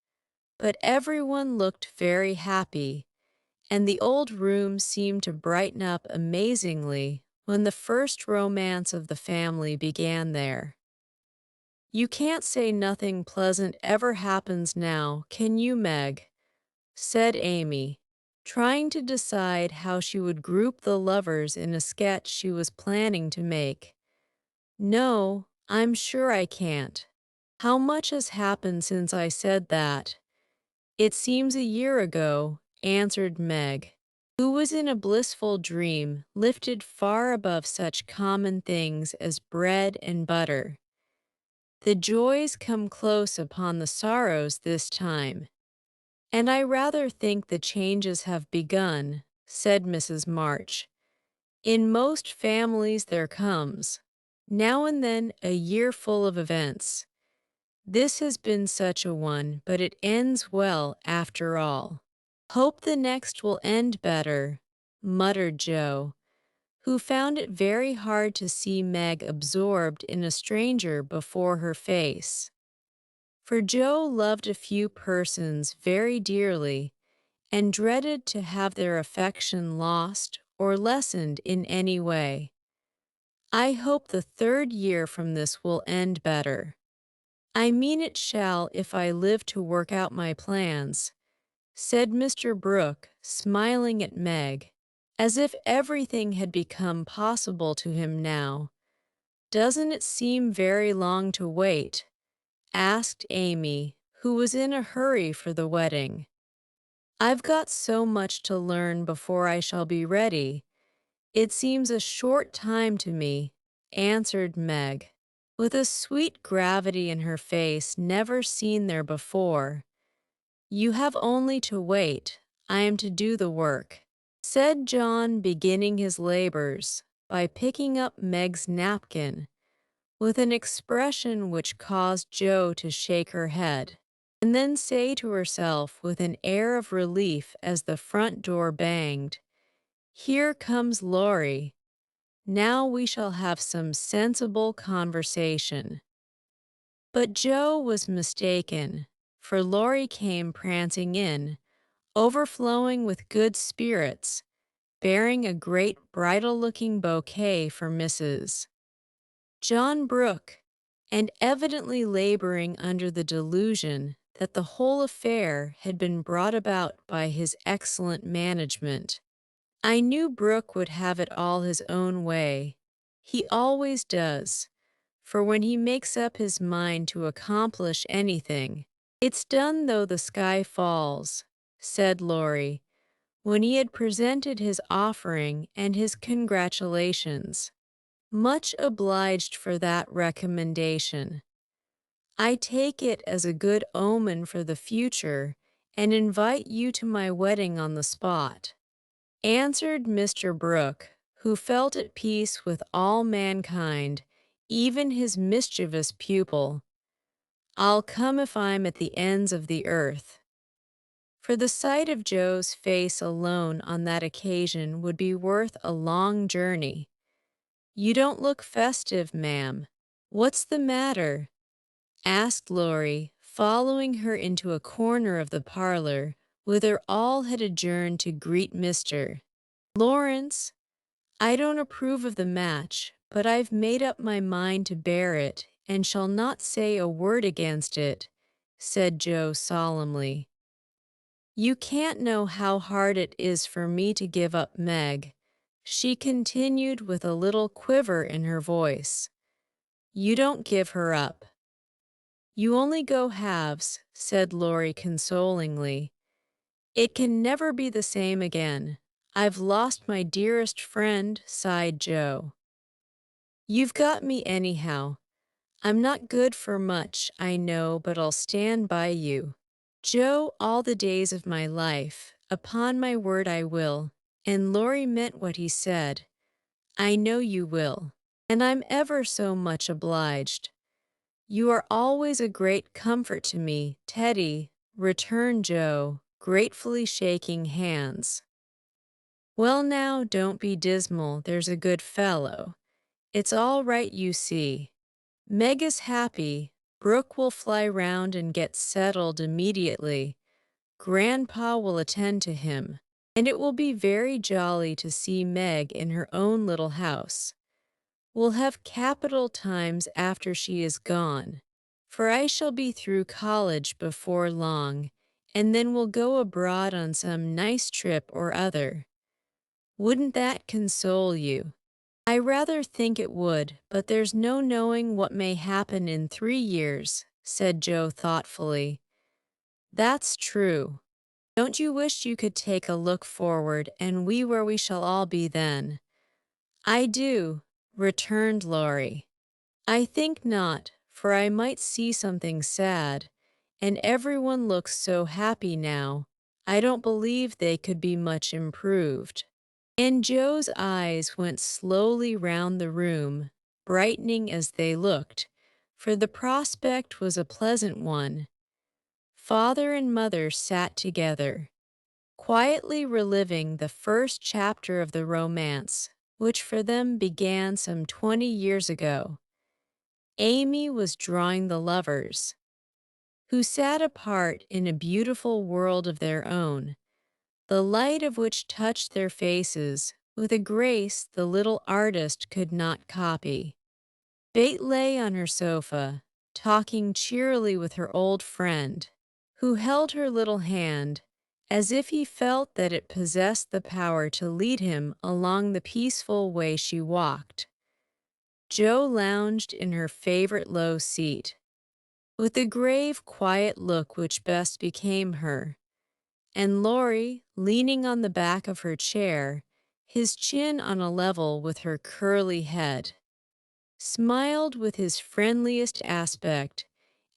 but everyone looked very happy, and the old room seemed to brighten up amazingly when the first romance of the family began there. "You can't say nothing pleasant ever happens now, can you, Meg?" said Amy, trying to decide how she would group the lovers in a sketch she was planning to make. "No, I'm sure I can't. How much has happened since I said that?" "It seems a year ago," answered Meg, who was in a blissful dream lifted far above such common things as bread and butter. "The joys come close upon the sorrows this time, and I rather think the changes have begun," said Mrs. March. "In most families there comes, now and then, a year full of events. This has been such a one, but it ends well after all." "Hope the next will end better," muttered Joe, who found it very hard to see Meg absorbed in a stranger before her face. For Joe loved a few persons very dearly and dreaded to have their affection lost or lessened in any way. "I hope the third year from this will end better. I mean it shall if I live to work out my plans," said Mr. Brooke, smiling at Meg, as if everything had become possible to him now. "Doesn't it seem very long to wait?" asked Amy, who was in a hurry for the wedding. "I've got so much to learn before I shall be ready, "It seems a short time to me," answered Meg, with a sweet gravity in her face never seen there before. "You have only to wait. I am to do the work," said John, beginning his labors by picking up Meg's napkin with an expression which caused Jo to shake her head, and then say to herself with an air of relief as the front door banged, "Here comes Laurie. Now we shall have some sensible conversation." But Jo was mistaken, for Laurie came prancing in, overflowing with good spirits, bearing a great bridal-looking bouquet for Mrs. John Brooke, and evidently laboring under the delusion that the whole affair had been brought about by his excellent management. "I knew Brooke would have it all his own way. He always does, for when he makes up his mind to accomplish anything, it's done though the sky falls," said Laurie, when he had presented his offering and his congratulations. "Much obliged for that recommendation. I take it as a good omen for the future and invite you to my wedding on the spot," answered Mr. Brooke, who felt at peace with all mankind, even his mischievous pupil. "I'll come if I'm at the ends of the earth." For the sight of Joe's face alone on that occasion would be worth a long journey. "You don't look festive, ma'am. What's the matter?" asked Laurie, following her into a corner of the parlor, whither all had adjourned to greet Mr. Lawrence. "I don't approve of the match, but I've made up my mind to bear it, and shall not say a word against it," said Joe solemnly. "You can't know how hard it is for me to give up Meg," she continued with a little quiver in her voice. "You don't give her up." "You only go halves," said Laurie consolingly. "It can never be the same again. I've lost my dearest friend," sighed Joe. "You've got me anyhow. I'm not good for much, I know, but I'll stand by you, Joe, all the days of my life. Upon my word I will." And Laurie meant what he said. "I know you will. And I'm ever so much obliged. You are always a great comfort to me, Teddy," returned Joe, gratefully shaking hands. "Well now, don't be dismal, there's a good fellow. It's all right, you see. Meg is happy. Brooke will fly round and get settled immediately. Grandpa will attend to him, and it will be very jolly to see Meg in her own little house. We'll have capital times after she is gone, for I shall be through college before long, and then we'll go abroad on some nice trip or other. Wouldn't that console you?" "I rather think it would, but there's no knowing what may happen in 3 years," said Joe thoughtfully. "That's true. Don't you wish you could take a look forward and where we shall all be then?" "I do," returned Laurie. "I think not, for I might see something sad, and everyone looks so happy now, I don't believe they could be much improved." And Joe's eyes went slowly round the room, brightening as they looked, for the prospect was a pleasant one. Father and mother sat together, quietly reliving the first chapter of the romance, which for them began some 20 years ago. Amy was drawing the lovers, who sat apart in a beautiful world of their own, the light of which touched their faces with a grace the little artist could not copy. Bate lay on her sofa, talking cheerily with her old friend, who held her little hand, as if he felt that it possessed the power to lead him along the peaceful way she walked. Jo lounged in her favorite low seat, with the grave, quiet look which best became her, and Laurie, leaning on the back of her chair, his chin on a level with her curly head, smiled with his friendliest aspect,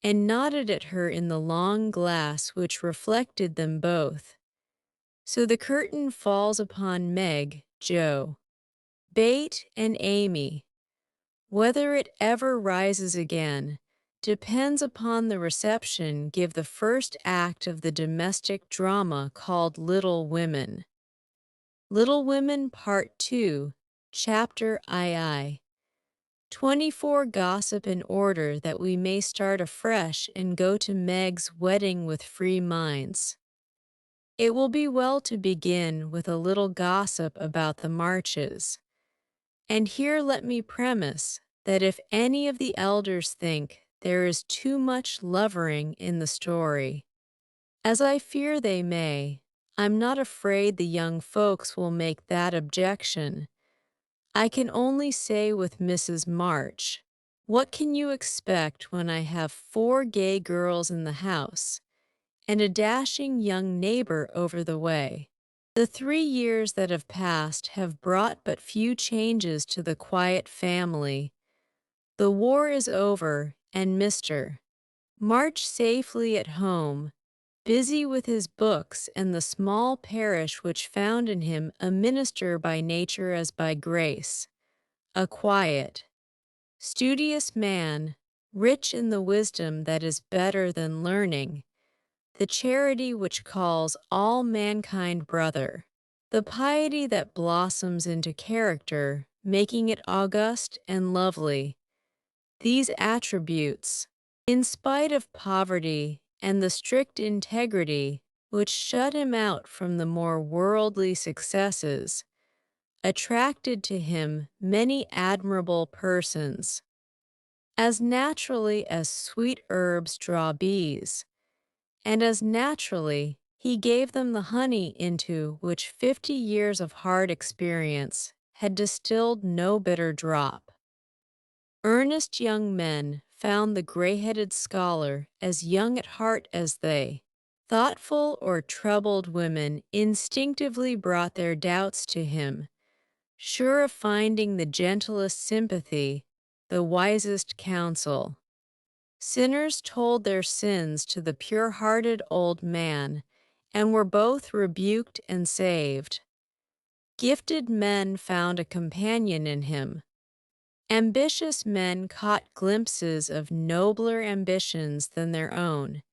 and nodded at her in the long glass which reflected them both. So the curtain falls upon Meg, Joe, Bate, and Amy. Whether it ever rises again depends upon the reception give the first act of the domestic drama called Little Women. Little Women Part 2, Chapter II. 24 Gossip in order that we may start afresh and go to Meg's wedding with free minds. It will be well to begin with a little gossip about the Marches. And here let me premise that if any of the elders think there is too much lovering in the story, as I fear they may, I'm not afraid the young folks will make that objection. I can only say with Mrs. March, what can you expect when I have 4 gay girls in the house and a dashing young neighbor over the way? The 3 years that have passed have brought but few changes to the quiet family. The war is over, and Mr. March safely at home, busy with his books and the small parish which found in him a minister by nature as by grace, a quiet, studious man, rich in the wisdom that is better than learning, the charity which calls all mankind brother, the piety that blossoms into character, making it august and lovely. These attributes, in spite of poverty and the strict integrity which shut him out from the more worldly successes, attracted to him many admirable persons. As naturally as sweet herbs draw bees, and as naturally he gave them the honey into which 50 years of hard experience had distilled no bitter drop. Earnest young men found the gray-headed scholar as young at heart as they. Thoughtful or troubled women instinctively brought their doubts to him, sure of finding the gentlest sympathy, the wisest counsel. Sinners told their sins to the pure-hearted old man, and were both rebuked and saved. Gifted men found a companion in him. Ambitious men caught glimpses of nobler ambitions than their own,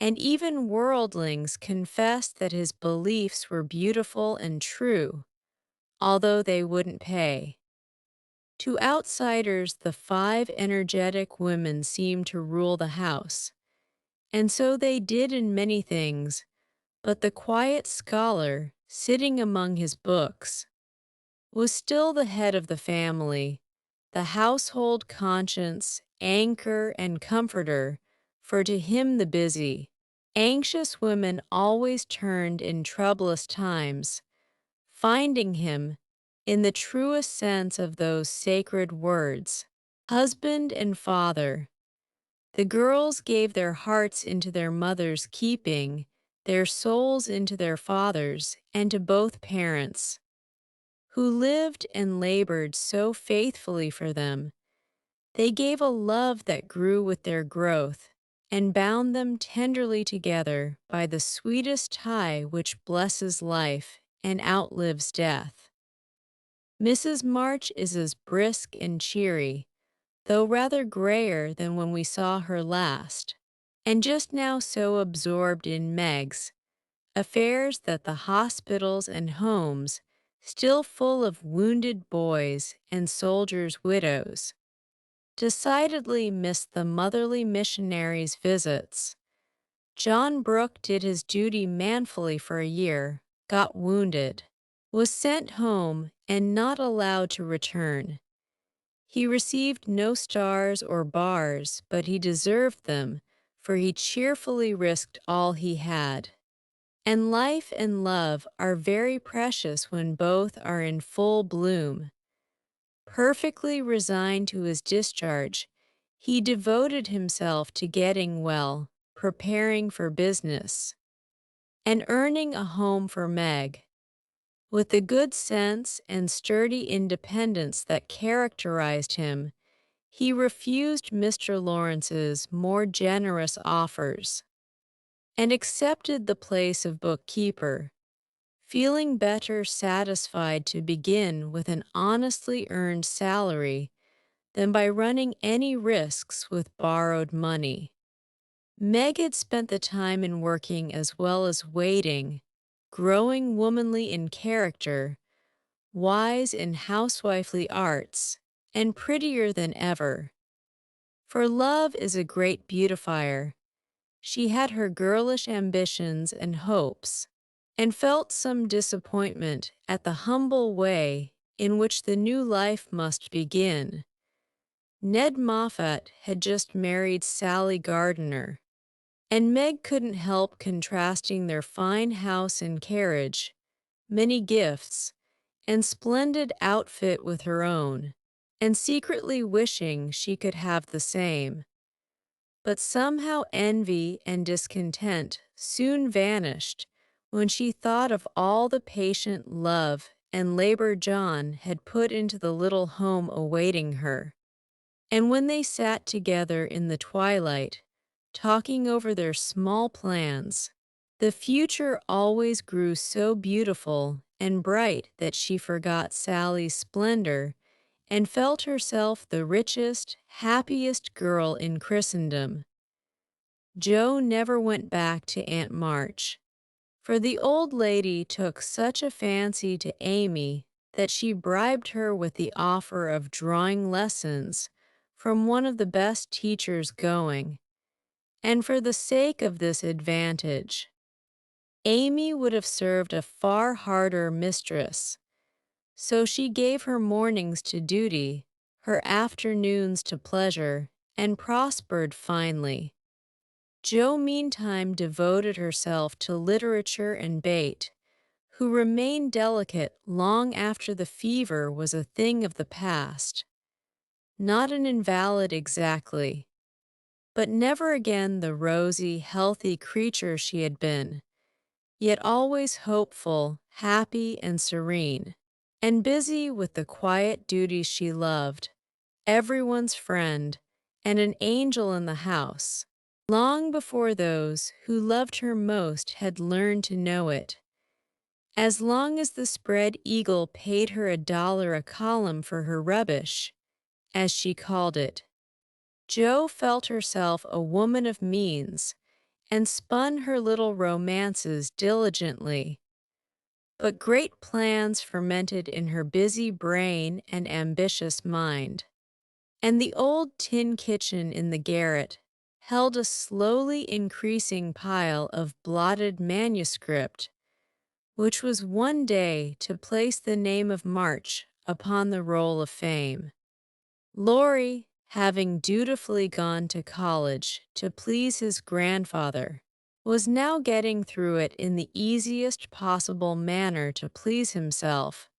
and even worldlings confessed that his beliefs were beautiful and true, although they wouldn't pay. To outsiders, the 5 energetic women seemed to rule the house, and so they did in many things, but the quiet scholar, sitting among his books, was still the head of the family, the household conscience, anchor, and comforter, for to him the busy, anxious women always turned in troublous times, finding him, in the truest sense of those sacred words, husband and father. The girls gave their hearts into their mother's keeping, their souls into their father's, and to both parents, who lived and labored so faithfully for them. They gave a love that grew with their growth, and bound them tenderly together by the sweetest tie which blesses life and outlives death. Mrs. March is as brisk and cheery, though rather grayer than when we saw her last, and just now so absorbed in Meg's affairs that the hospitals and homes, still full of wounded boys and soldiers' widows, decidedly missed the motherly missionaries' visits. John Brooke did his duty manfully for a year, got wounded, was sent home, and not allowed to return. He received no stars or bars, but he deserved them, for he cheerfully risked all he had. And life and love are very precious when both are in full bloom. Perfectly resigned to his discharge, he devoted himself to getting well, preparing for business, and earning a home for Meg. With the good sense and sturdy independence that characterized him, he refused Mr. Lawrence's more generous offers and accepted the place of bookkeeper, feeling better satisfied to begin with an honestly earned salary than by running any risks with borrowed money. Meg had spent the time in working as well as waiting, growing womanly in character, wise in housewifely arts, and prettier than ever. For love is a great beautifier. She had her girlish ambitions and hopes, and felt some disappointment at the humble way in which the new life must begin. Ned Moffat had just married Sally Gardiner, and Meg couldn't help contrasting their fine house and carriage, many gifts, and splendid outfit with her own, and secretly wishing she could have the same. But somehow envy and discontent soon vanished when she thought of all the patient love and labor John had put into the little home awaiting her. And when they sat together in the twilight, talking over their small plans, the future always grew so beautiful and bright that she forgot Sally's splendor and felt herself the richest, happiest girl in Christendom. Joe never went back to Aunt March, for the old lady took such a fancy to Amy that she bribed her with the offer of drawing lessons from one of the best teachers going, and for the sake of this advantage, Amy would have served a far harder mistress, so she gave her mornings to duty, her afternoons to pleasure, and prospered finely. Jo meantime devoted herself to literature and Bate, who remained delicate long after the fever was a thing of the past. Not an invalid exactly, but never again the rosy, healthy creature she had been, yet always hopeful, happy, and serene, and busy with the quiet duties she loved, everyone's friend, and an angel in the house, long before those who loved her most had learned to know it. As long as the Spread Eagle paid her $1 a column for her rubbish, as she called it, Jo felt herself a woman of means and spun her little romances diligently. But great plans fermented in her busy brain and ambitious mind, and the old tin kitchen in the garret held a slowly increasing pile of blotted manuscript, which was one day to place the name of March upon the roll of fame. Laurie, having dutifully gone to college to please his grandfather, was now getting through it in the easiest possible manner to please himself,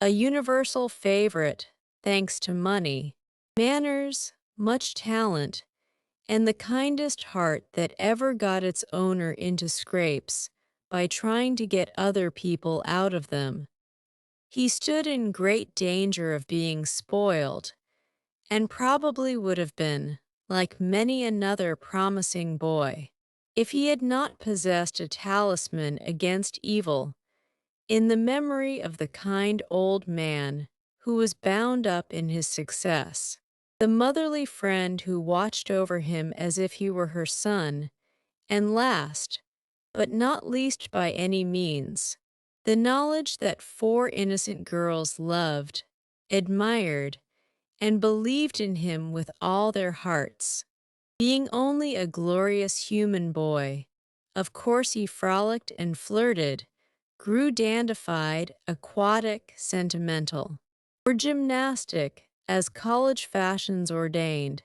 a universal favorite, thanks to money, manners, much talent, and the kindest heart that ever got its owner into scrapes by trying to get other people out of them. He stood in great danger of being spoiled, and probably would have been, like many another promising boy, if he had not possessed a talisman against evil in the memory of the kind old man who was bound up in his success, the motherly friend who watched over him as if he were her son, and last, but not least by any means, the knowledge that 4 innocent girls loved, admired, and believed in him with all their hearts. Being only a glorious human boy, of course he frolicked and flirted, grew dandified, aquatic, sentimental, or gymnastic, as college fashions ordained,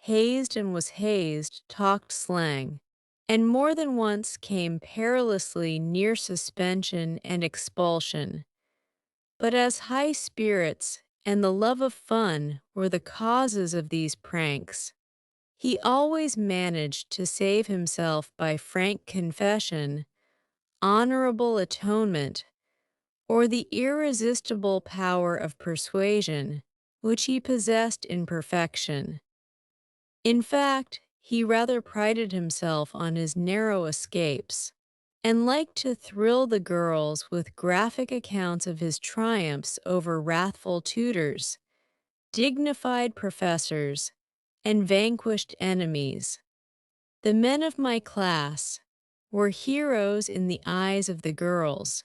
hazed and was hazed, talked slang, and more than once came perilously near suspension and expulsion. But as high spirits and the love of fun were the causes of these pranks, he always managed to save himself by frank confession, honorable atonement, or the irresistible power of persuasion, which he possessed in perfection. In fact, he rather prided himself on his narrow escapes, and liked to thrill the girls with graphic accounts of his triumphs over wrathful tutors, dignified professors, and vanquished enemies. The men of my class were heroes in the eyes of the girls,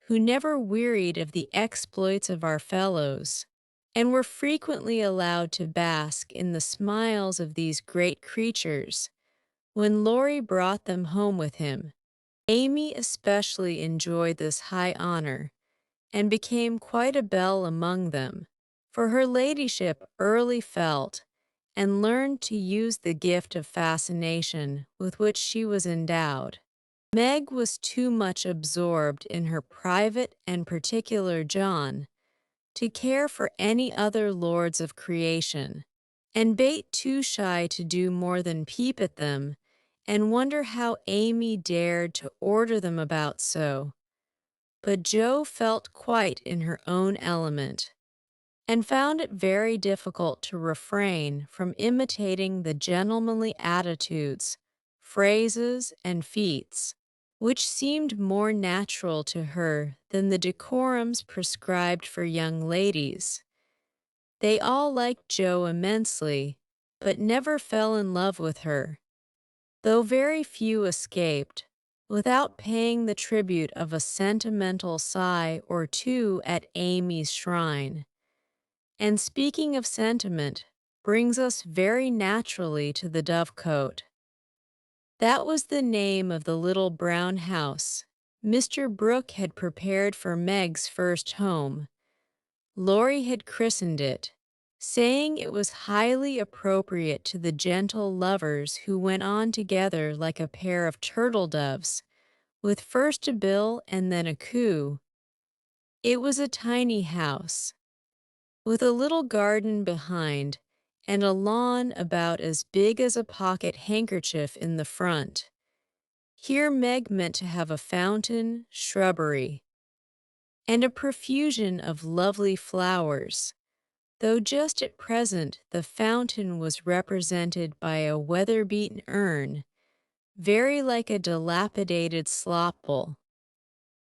who never wearied of the exploits of our fellows, and were frequently allowed to bask in the smiles of these great creatures when Laurie brought them home with him. Amy especially enjoyed this high honor, and became quite a belle among them, for her ladyship early felt and learned to use the gift of fascination with which she was endowed. Meg was too much absorbed in her private and particular John to care for any other lords of creation, and Bate too shy to do more than peep at them and wonder how Amy dared to order them about so. But Jo felt quite in her own element, and found it very difficult to refrain from imitating the gentlemanly attitudes, phrases, and feats, which seemed more natural to her than the decorums prescribed for young ladies. They all liked Jo immensely, but never fell in love with her, though very few escaped, without paying the tribute of a sentimental sigh or two at Amy's shrine. And speaking of sentiment, brings us very naturally to the Dovecote. That was the name of the little brown house Mr. Brooke had prepared for Meg's first home. Laurie had christened it, saying it was highly appropriate to the gentle lovers who went on together like a pair of turtle doves, with first a bill and then a coo. It was a tiny house, with a little garden behind and a lawn about as big as a pocket handkerchief in the front. Here Meg meant to have a fountain, shrubbery, and a profusion of lovely flowers, though just at present the fountain was represented by a weather-beaten urn, very like a dilapidated slop bowl.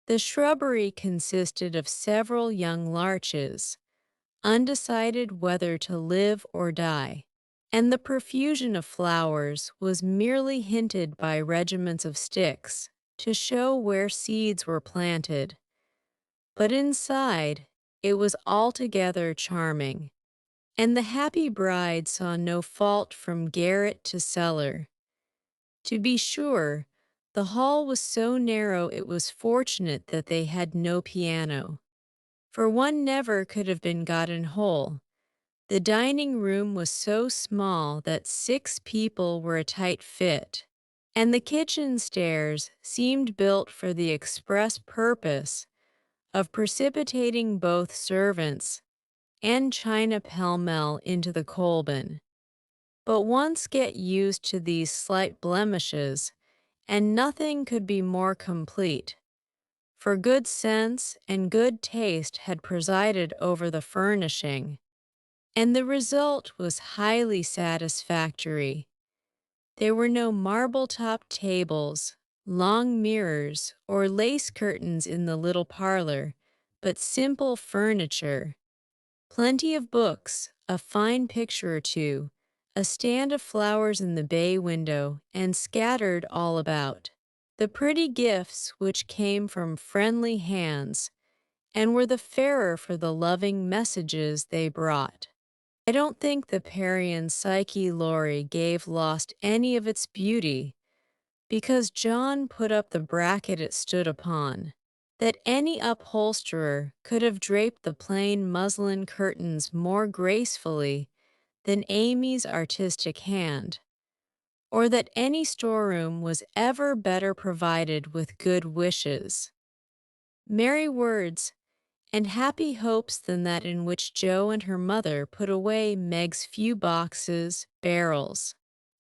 The shrubbery consisted of several young larches, undecided whether to live or die, and the profusion of flowers was merely hinted by regiments of sticks to show where seeds were planted. But inside, it was altogether charming, and the happy bride saw no fault from garret to cellar. To be sure, the hall was so narrow it was fortunate that they had no piano, for one never could have been gotten whole. The dining room was so small that 6 people were a tight fit, and the kitchen stairs seemed built for the express purpose of precipitating both servants and china pell-mell into the coal bin. But once get used to these slight blemishes, and nothing could be more complete, for good sense and good taste had presided over the furnishing, and the result was highly satisfactory. There were no marble-topped tables, long mirrors, or lace curtains in the little parlor, but simple furniture. Plenty of books, a fine picture or two, a stand of flowers in the bay window, and scattered all about. The pretty gifts which came from friendly hands, and were the fairer for the loving messages they brought. I don't think the Parian Psyche Laurie gave lost any of its beauty, because John put up the bracket it stood upon, that any upholsterer could have draped the plain muslin curtains more gracefully than Amy's artistic hand, or that any storeroom was ever better provided with good wishes, merry words, and happy hopes than that in which Jo and her mother put away Meg's few boxes, barrels,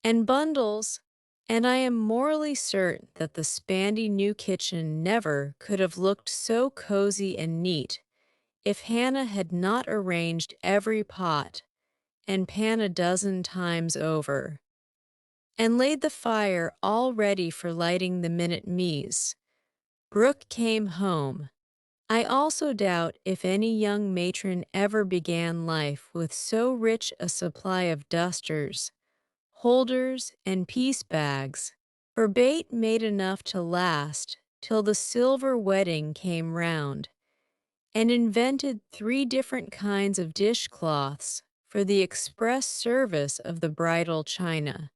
and bundles And I am morally certain that the spandy new kitchen never could have looked so cozy and neat if Hannah had not arranged every pot and pan a dozen times over, and laid the fire all ready for lighting the minute Mies Brooke came home. I also doubt if any young matron ever began life with so rich a supply of dusters, holders, and piece bags, for Bate made enough to last till the silver wedding came round, and invented 3 different kinds of dishcloths for the express service of the bridal china.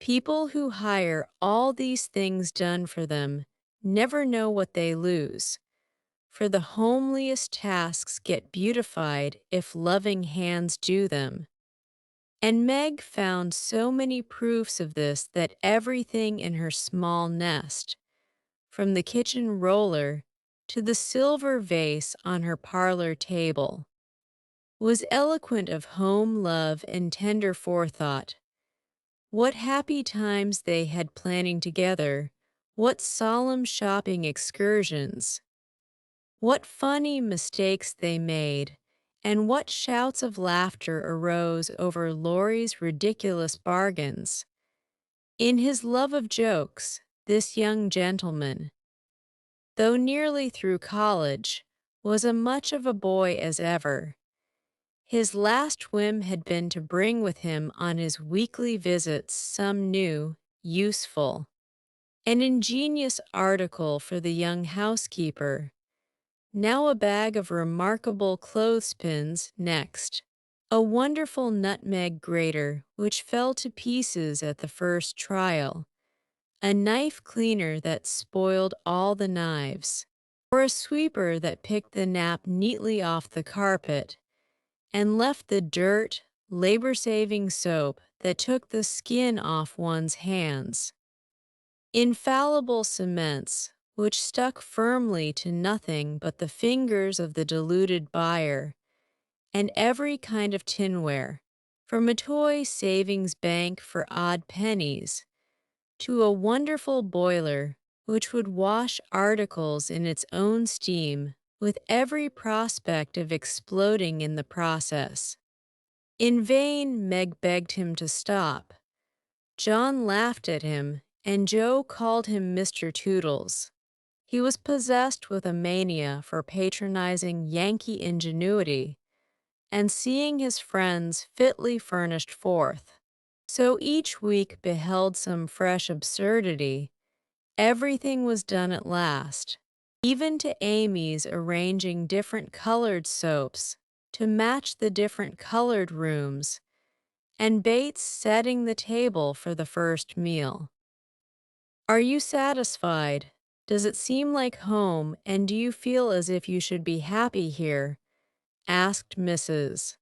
People who hire all these things done for them never know what they lose, for the homeliest tasks get beautified if loving hands do them. And Meg found so many proofs of this that everything in her small nest, from the kitchen roller to the silver vase on her parlor table, was eloquent of home love and tender forethought. What happy times they had planning together, what solemn shopping excursions, what funny mistakes they made, and what shouts of laughter arose over Laurie's ridiculous bargains. In his love of jokes, this young gentleman, though nearly through college, was as much of a boy as ever. His last whim had been to bring with him on his weekly visits some new, useful, and ingenious article for the young housekeeper. Now a bag of remarkable clothespins next. A wonderful nutmeg grater which fell to pieces at the first trial. A knife cleaner that spoiled all the knives. Or a sweeper that picked the nap neatly off the carpet and left the dirt, labor-saving soap that took the skin off one's hands. Infallible cements, which stuck firmly to nothing but the fingers of the deluded buyer, and every kind of tinware, from a toy savings bank for odd pennies, to a wonderful boiler which would wash articles in its own steam with every prospect of exploding in the process. In vain Meg begged him to stop. John laughed at him, and Joe called him Mr. Toodles. He was possessed with a mania for patronizing Yankee ingenuity and seeing his friends fitly furnished forth. So each week beheld some fresh absurdity. Everything was done at last, even to Amy's arranging different colored soaps to match the different colored rooms, and Bates setting the table for the first meal. "Are you satisfied? Does it seem like home, and do you feel as if you should be happy here?" asked Mrs.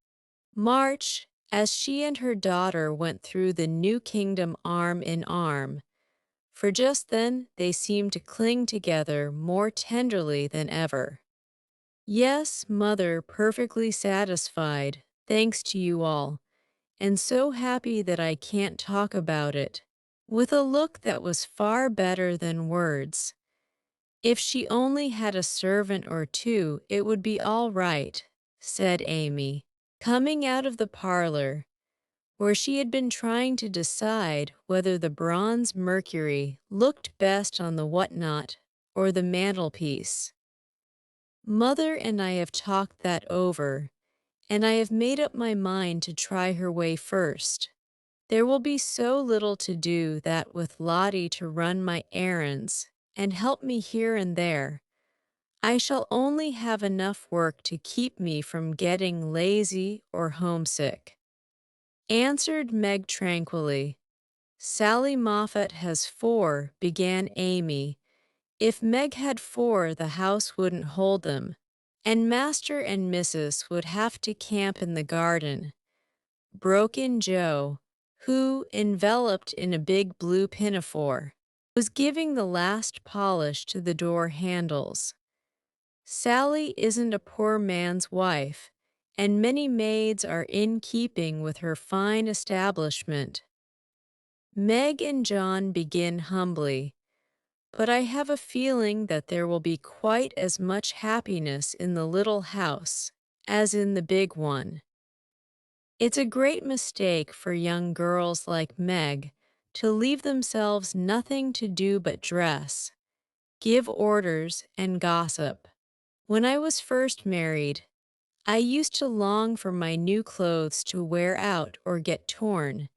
March, as she and her daughter went through the new kingdom arm in arm, for just then they seemed to cling together more tenderly than ever. "Yes, Mother, perfectly satisfied, thanks to you all, and so happy that I can't talk about it," with a look that was far better than words. "If she only had a servant or two, it would be all right," said Amy, coming out of the parlor, where she had been trying to decide whether the bronze Mercury looked best on the whatnot or the mantelpiece. "Mother and I have talked that over, and I have made up my mind to try her way first. There will be so little to do that with Lottie to run my errands and help me here and there, I shall only have enough work to keep me from getting lazy or homesick," answered Meg tranquilly. "Sally Moffat has 4, began Amy. "If Meg had 4, the house wouldn't hold them, and Master and Mrs. would have to camp in the garden," broke in Joe, who, enveloped in a big blue pinafore, was giving the last polish to the door handles. "Sally isn't a poor man's wife, and many maids are in keeping with her fine establishment." Meg and John begin humbly, but I have a feeling that there will be quite as much happiness in the little house as in the big one. It's a great mistake for young girls like Meg to leave themselves nothing to do but dress, give orders, and gossip. When I was first married, I used to long for my new clothes to wear out or get torn,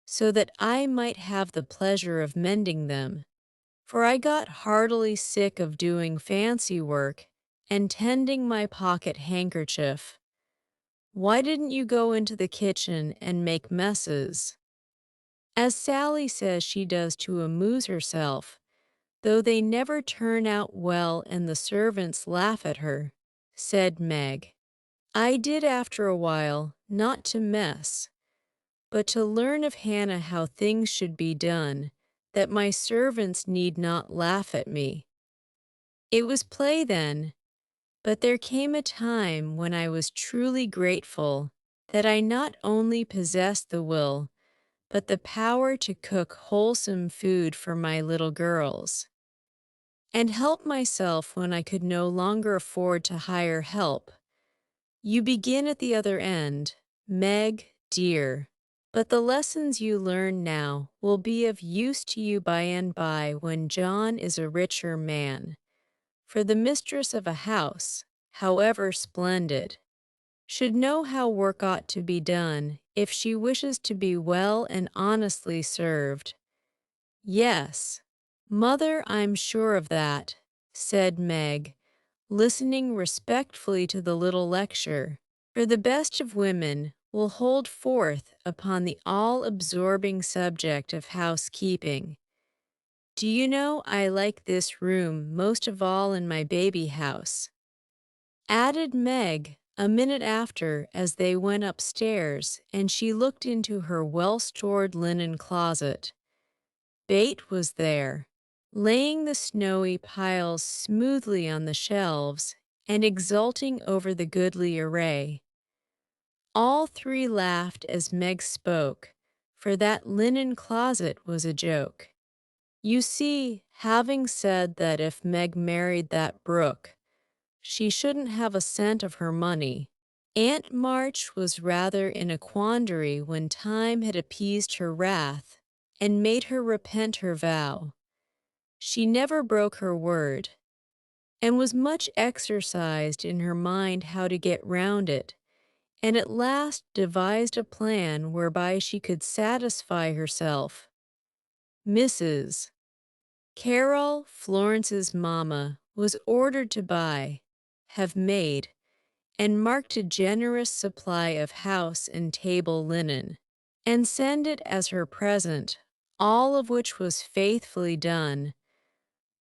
so that I might have the pleasure of mending them, for I got heartily sick of doing fancy work and tending my pocket handkerchief. Why didn't you go into the kitchen and make messes? As Sally says she does to amuse herself, though they never turn out well and the servants laugh at her, said Meg. I did after a while, not to mess, but to learn of Hannah how things should be done, that my servants need not laugh at me. It was play then, but there came a time when I was truly grateful that I not only possessed the will, but the power to cook wholesome food for my little girls, and help myself when I could no longer afford to hire help. You begin at the other end, Meg, dear, but the lessons you learn now will be of use to you by and by when John is a richer man. For the mistress of a house, however splendid, should know how work ought to be done if she wishes to be well and honestly served. Yes, Mother, I'm sure of that, said Meg, listening respectfully to the little lecture, for the best of women will hold forth upon the all-absorbing subject of housekeeping. Do you know I like this room most of all in my baby house? Added Meg, a minute after, as they went upstairs, and she looked into her well-stored linen closet. Bate was there, laying the snowy piles smoothly on the shelves and exulting over the goodly array. All three laughed as Meg spoke, for that linen closet was a joke. You see, having said that if Meg married that Brooke, she shouldn't have a cent of her money, Aunt March was rather in a quandary when time had appeased her wrath and made her repent her vow. She never broke her word, and was much exercised in her mind how to get round it, and at last devised a plan whereby she could satisfy herself. Mrs. Carol, Florence's mamma, was ordered to buy, have made, and marked a generous supply of house and table linen, and send it as her present, all of which was faithfully done.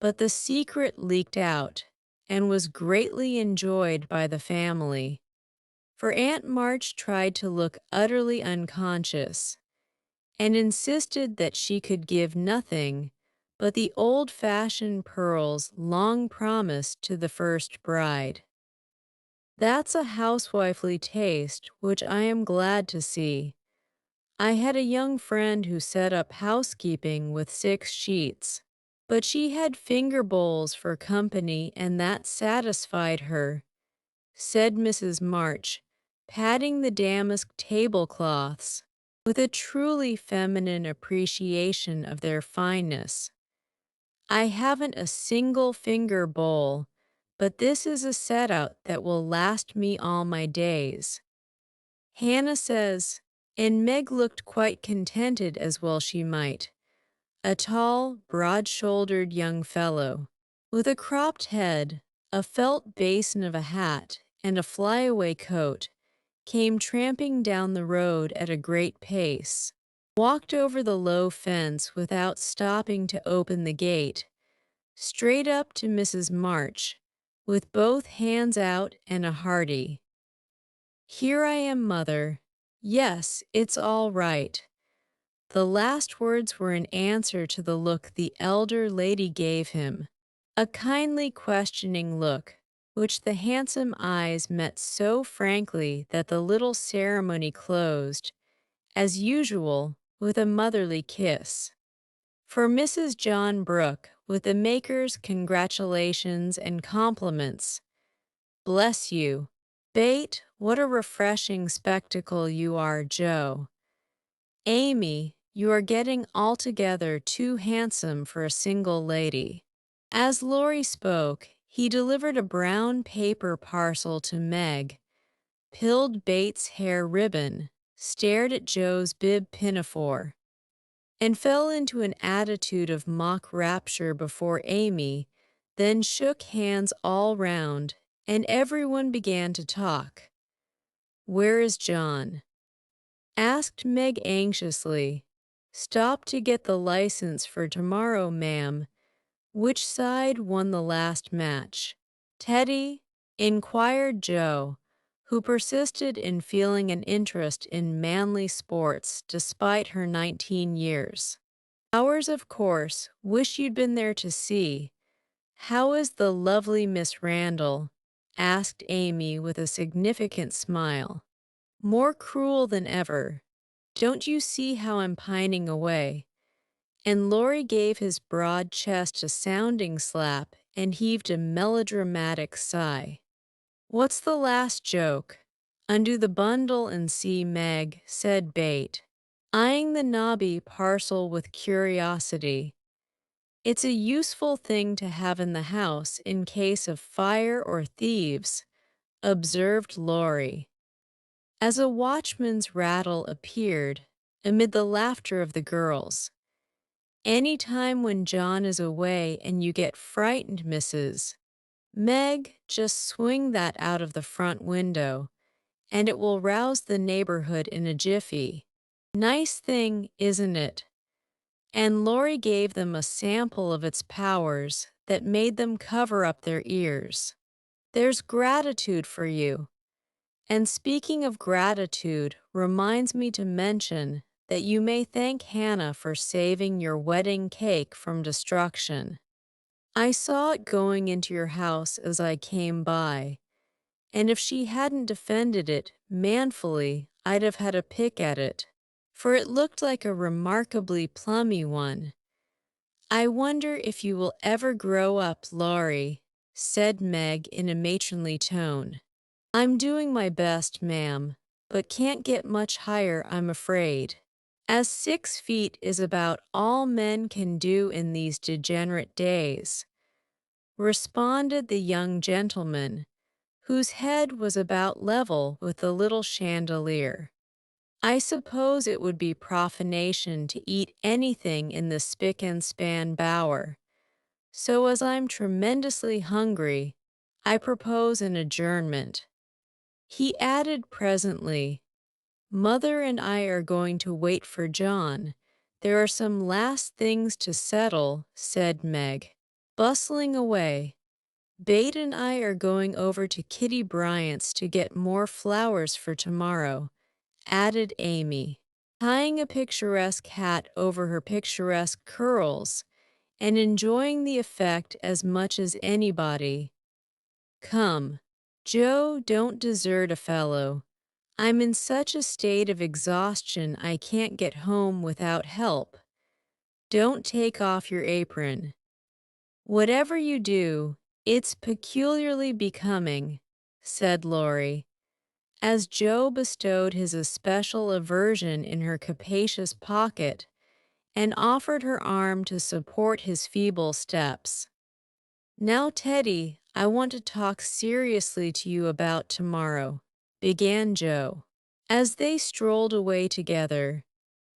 But the secret leaked out, and was greatly enjoyed by the family, for Aunt March tried to look utterly unconscious, and insisted that she could give nothing but the old-fashioned pearls long promised to the first bride. That's a housewifely taste which I am glad to see. I had a young friend who set up housekeeping with 6 sheets, but she had finger bowls for company and that satisfied her, said Mrs. March, patting the damask tablecloths with a truly feminine appreciation of their fineness. I haven't a single finger bowl, but this is a set-out that will last me all my days. Hannah says, and Meg looked quite contented as well she might. A tall, broad-shouldered young fellow, with a cropped head, a felt basin of a hat, and a flyaway coat, came tramping down the road at a great pace, walked over the low fence without stopping to open the gate, straight up to Mrs. March, with both hands out and a hearty, "Here I am, Mother. Yes, it's all right." The last words were in answer to the look the elder lady gave him, a kindly questioning look, which the handsome eyes met so frankly that the little ceremony closed, as usual, with a motherly kiss. For Mrs. John Brooke, with the maker's congratulations and compliments. Bless you. Bate, what a refreshing spectacle you are, Joe. Amy, you are getting altogether too handsome for a single lady. As Laurie spoke, he delivered a brown paper parcel to Meg, pilled Bates' hair ribbon, stared at Joe's bib pinafore, and fell into an attitude of mock rapture before Amy, then shook hands all round, and everyone began to talk. "Where is John?" asked Meg anxiously. "Stop to get the license for tomorrow, ma'am. Which side won the last match?" "Teddy?" inquired Joe, who persisted in feeling an interest in manly sports despite her 19 years. "Ours, of course. Wish you'd been there to see. How is the lovely Miss Randall?" asked Amy with a significant smile. "More cruel than ever. Don't you see how I'm pining away?" And Laurie gave his broad chest a sounding slap and heaved a melodramatic sigh. "What's the last joke?" "Undo the bundle and see, Meg," said Bate, eyeing the knobby parcel with curiosity. "It's a useful thing to have in the house in case of fire or thieves," observed Laurie, as a watchman's rattle appeared amid the laughter of the girls. "Any time when John is away and you get frightened, Mrs. Meg, just swing that out of the front window, and it will rouse the neighborhood in a jiffy. Nice thing, isn't it?" And Laurie gave them a sample of its powers that made them cover up their ears. "There's gratitude for you. And speaking of gratitude reminds me to mention that you may thank Hannah for saving your wedding cake from destruction. I saw it going into your house as I came by, and if she hadn't defended it manfully, I'd have had a pick at it, for it looked like a remarkably plummy one. I wonder if you will ever grow up, Laurie," said Meg in a matronly tone. "I'm doing my best, ma'am, but can't get much higher, I'm afraid." "As 6 feet is about all men can do in these degenerate days," responded the young gentleman, whose head was about level with the little chandelier. "I suppose it would be profanation to eat anything in the spick and span bower, so as I'm tremendously hungry, I propose an adjournment." He added presently, "Mother and I are going to wait for John. There are some last things to settle," said Meg, bustling away. "Bate and I are going over to Kitty Bryant's to get more flowers for tomorrow," added Amy, tying a picturesque hat over her picturesque curls and enjoying the effect as much as anybody. "Come, Joe, don't desert a fellow. I'm in such a state of exhaustion I can't get home without help. Don't take off your apron. Whatever you do, it's peculiarly becoming," said Laurie, as Joe bestowed his especial aversion in her capacious pocket and offered her arm to support his feeble steps. "Now, Teddy, I want to talk seriously to you about tomorrow," began Joe, as they strolled away together.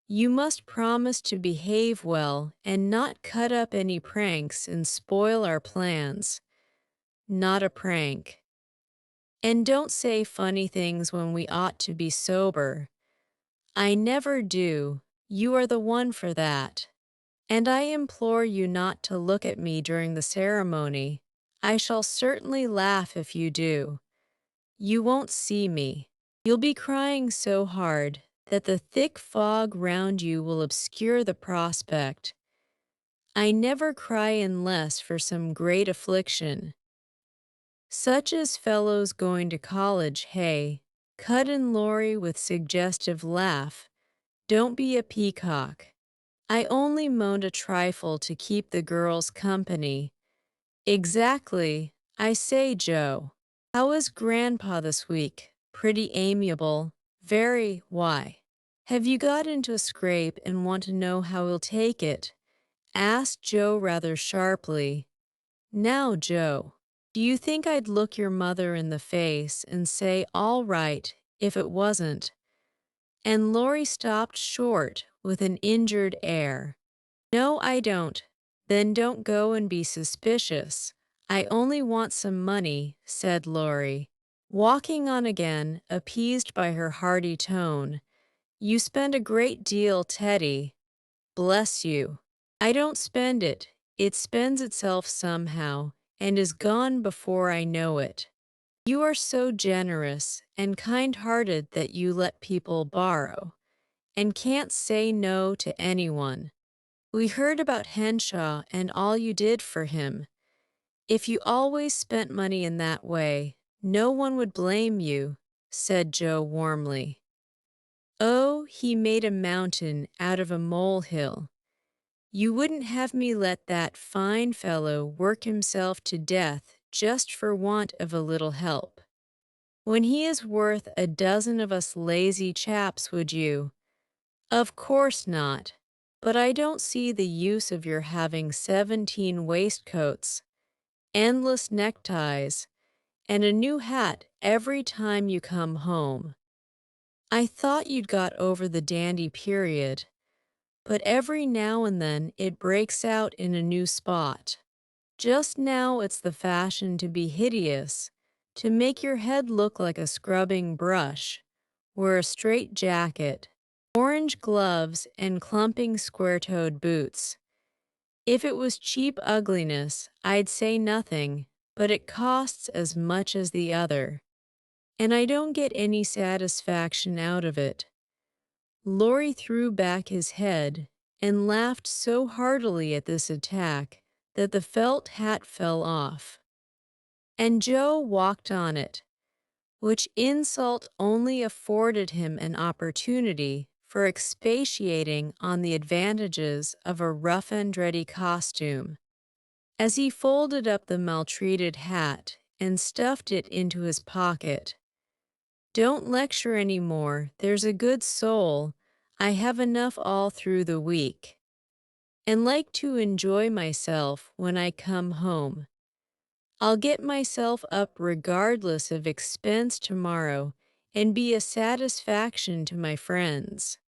"You must promise to behave well and not cut up any pranks and spoil our plans." "Not a prank." "And don't say funny things when we ought to be sober." "I never do. You are the one for that. And I implore you not to look at me during the ceremony. I shall certainly laugh if you do. You won't see me. You'll be crying so hard that the thick fog round you will obscure the prospect. I never cry unless for some great affliction, such as fellows going to college, hey?" cut in Laurie with suggestive laugh. Don't be a peacock. I only moaned a trifle to keep the girls company. Exactly. I say, Joe. How is Grandpa this week? Pretty amiable. Very. Why? Have you got into a scrape and want to know how he'll take it? Asked Joe rather sharply. Now, Joe, do you think I'd look your mother in the face and say, all right, if it wasn't? And Laurie stopped short with an injured air. No, I don't. Then don't go and be suspicious. I only want some money, said Laurie, walking on again, appeased by her hearty tone. You spend a great deal, Teddy. Bless you. I don't spend it. It spends itself somehow, and is gone before I know it. You are so generous and kind-hearted that you let people borrow, and can't say no to anyone. We heard about Henshaw and all you did for him. If you always spent money in that way, no one would blame you, said Joe warmly. Oh, he made a mountain out of a molehill. You wouldn't have me let that fine fellow work himself to death just for want of a little help. When he is worth a dozen of us lazy chaps, would you? Of course not. But I don't see the use of your having 17 waistcoats, endless neckties, and a new hat every time you come home. I thought you'd got over the dandy period, but every now and then it breaks out in a new spot. Just now it's the fashion to be hideous, to make your head look like a scrubbing brush, wear a straight jacket, orange gloves, and clumping square-toed boots. If it was cheap ugliness, I'd say nothing, but it costs as much as the other, and I don't get any satisfaction out of it. Laurie threw back his head and laughed so heartily at this attack that the felt hat fell off. And Joe walked on it, which insult only afforded him an opportunity for expatiating on the advantages of a rough and ready costume. As he folded up the maltreated hat and stuffed it into his pocket, don't lecture any more, there's a good soul. I have enough all through the week, and like to enjoy myself when I come home. I'll get myself up regardless of expense tomorrow and be a satisfaction to my friends.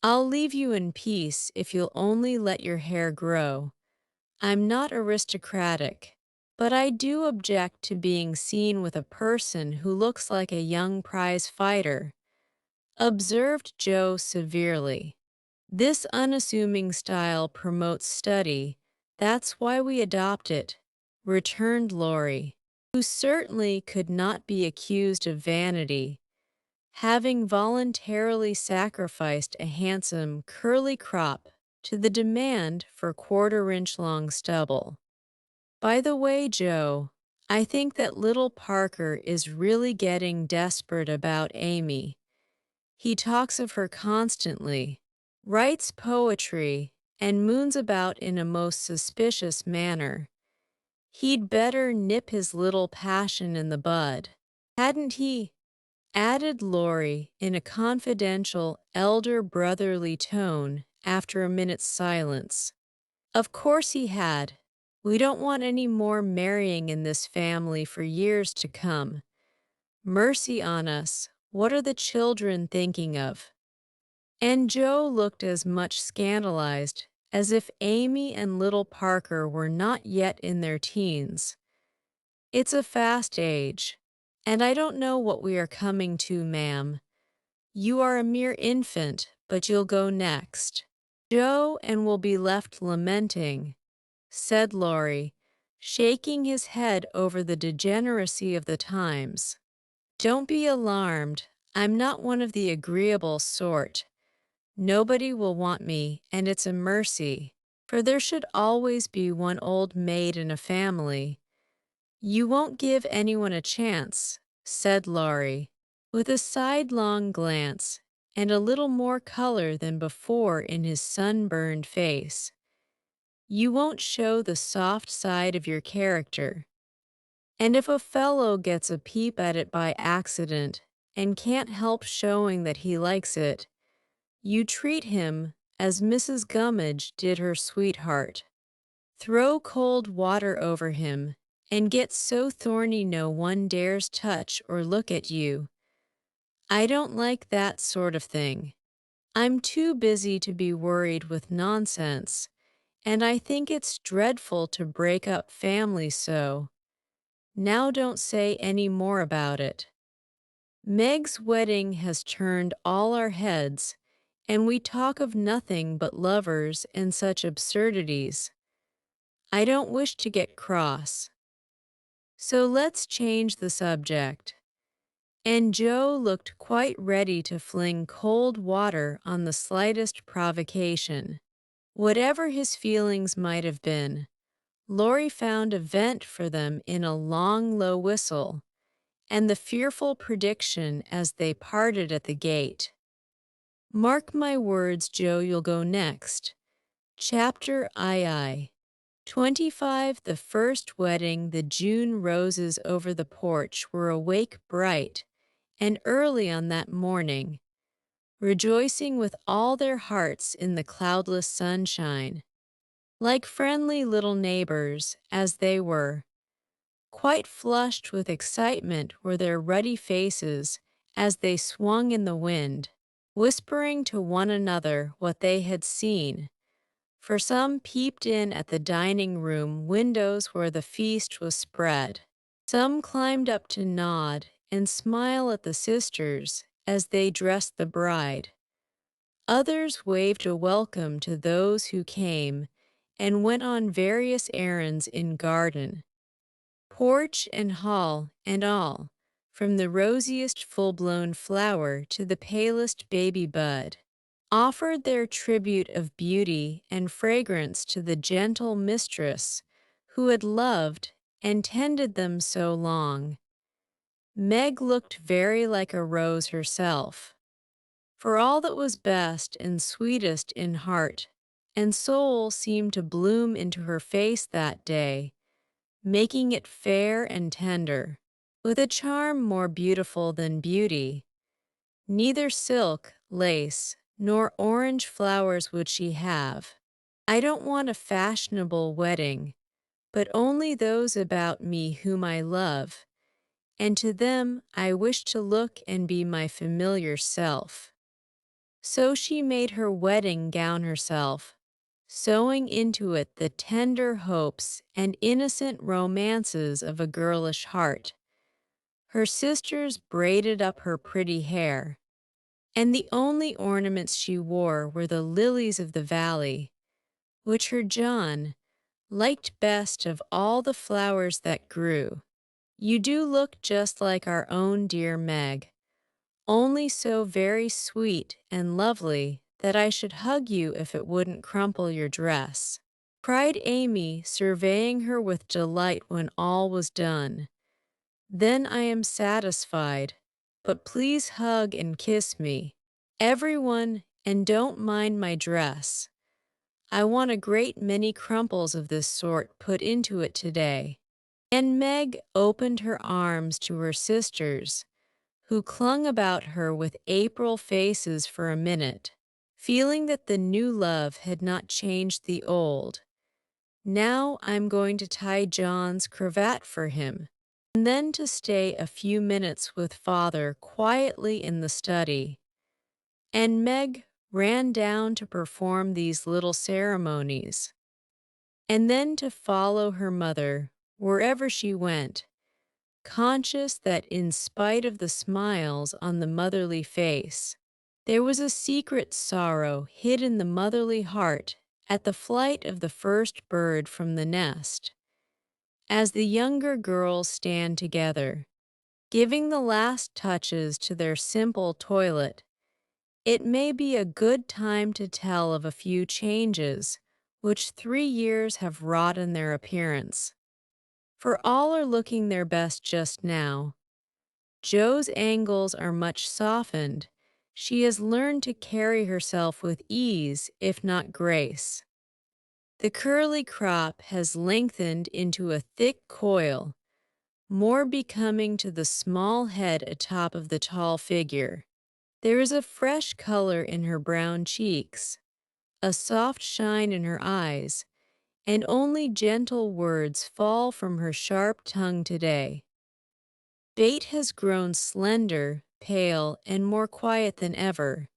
I'll leave you in peace if you'll only let your hair grow. I'm not aristocratic, but I do object to being seen with a person who looks like a young prize fighter, observed Joe severely. This unassuming style promotes study. That's why we adopt it, returned Laurie, who certainly could not be accused of vanity, having voluntarily sacrificed a handsome curly crop to the demand for quarter-inch-long stubble. By the way, Joe, I think that little Parker is really getting desperate about Amy. He talks of her constantly, writes poetry, and moons about in a most suspicious manner. He'd better nip his little passion in the bud, hadn't he? Added Laurie in a confidential, elder brotherly tone after a minute's silence. Of course he had. We don't want any more marrying in this family for years to come. Mercy on us, what are the children thinking of? And Joe looked as much scandalized as if Amy and little Parker were not yet in their teens. It's a fast age, and I don't know what we are coming to, ma'am. You are a mere infant, but you'll go next. Joe and will be left lamenting, said Laurie, shaking his head over the degeneracy of the times. Don't be alarmed. I'm not one of the agreeable sort. Nobody will want me, and it's a mercy, for there should always be one old maid in a family. You won't give anyone a chance, said Laurie, with a sidelong glance, and a little more color than before in his sunburned face. You won't show the soft side of your character. And if a fellow gets a peep at it by accident and can't help showing that he likes it, you treat him as Mrs. Gummidge did her sweetheart. Throw cold water over him and get so thorny no one dares touch or look at you. I don't like that sort of thing. I'm too busy to be worried with nonsense, and I think it's dreadful to break up families so. Now don't say any more about it. Meg's wedding has turned all our heads, and we talk of nothing but lovers and such absurdities. I don't wish to get cross. So let's change the subject. And Joe looked quite ready to fling cold water on the slightest provocation. Whatever his feelings might have been, Laurie found a vent for them in a long, low whistle, and the fearful prediction as they parted at the gate. Mark my words, Joe, you'll go next. Chapter II. 25 The first wedding. The June roses over the porch were awake bright and early on that morning, rejoicing with all their hearts in the cloudless sunshine. Like friendly little neighbors, as they were, quite flushed with excitement were their ruddy faces as they swung in the wind, whispering to one another what they had seen, for some peeped in at the dining room windows where the feast was spread. Some climbed up to nod and smile at the sisters as they dressed the bride. Others waved a welcome to those who came and went on various errands in garden, porch and hall and all, from the rosiest full-blown flower to the palest baby bud, offered their tribute of beauty and fragrance to the gentle mistress who had loved and tended them so long. Meg looked very like a rose herself, for all that was best and sweetest in heart and soul seemed to bloom into her face that day, making it fair and tender, with a charm more beautiful than beauty. Neither silk, lace, nor orange flowers would she have. I don't want a fashionable wedding, but only those about me whom I love, and to them I wish to look and be my familiar self. So she made her wedding gown herself, sewing into it the tender hopes and innocent romances of a girlish heart. Her sisters braided up her pretty hair, and the only ornaments she wore were the lilies of the valley, which her John liked best of all the flowers that grew. You do look just like our own dear Meg, only so very sweet and lovely that I should hug you if it wouldn't crumple your dress," cried Amy, surveying her with delight when all was done. "Then I am satisfied, but please hug and kiss me, everyone, and don't mind my dress. I want a great many crumples of this sort put into it today." And Meg opened her arms to her sisters, who clung about her with April faces for a minute, feeling that the new love had not changed the old. "Now I'm going to tie John's cravat for him, and then to stay a few minutes with Father quietly in the study." And Meg ran down to perform these little ceremonies, and then to follow her mother wherever she went, conscious that in spite of the smiles on the motherly face, there was a secret sorrow hid in the motherly heart at the flight of the first bird from the nest. As the younger girls stand together, giving the last touches to their simple toilet, it may be a good time to tell of a few changes which 3 years have wrought in their appearance. For all are looking their best just now. Jo's angles are much softened. She has learned to carry herself with ease, if not grace. The curly crop has lengthened into a thick coil, more becoming to the small head atop of the tall figure. There is a fresh color in her brown cheeks, a soft shine in her eyes, and only gentle words fall from her sharp tongue today. Bate has grown slender, pale, and more quiet than ever.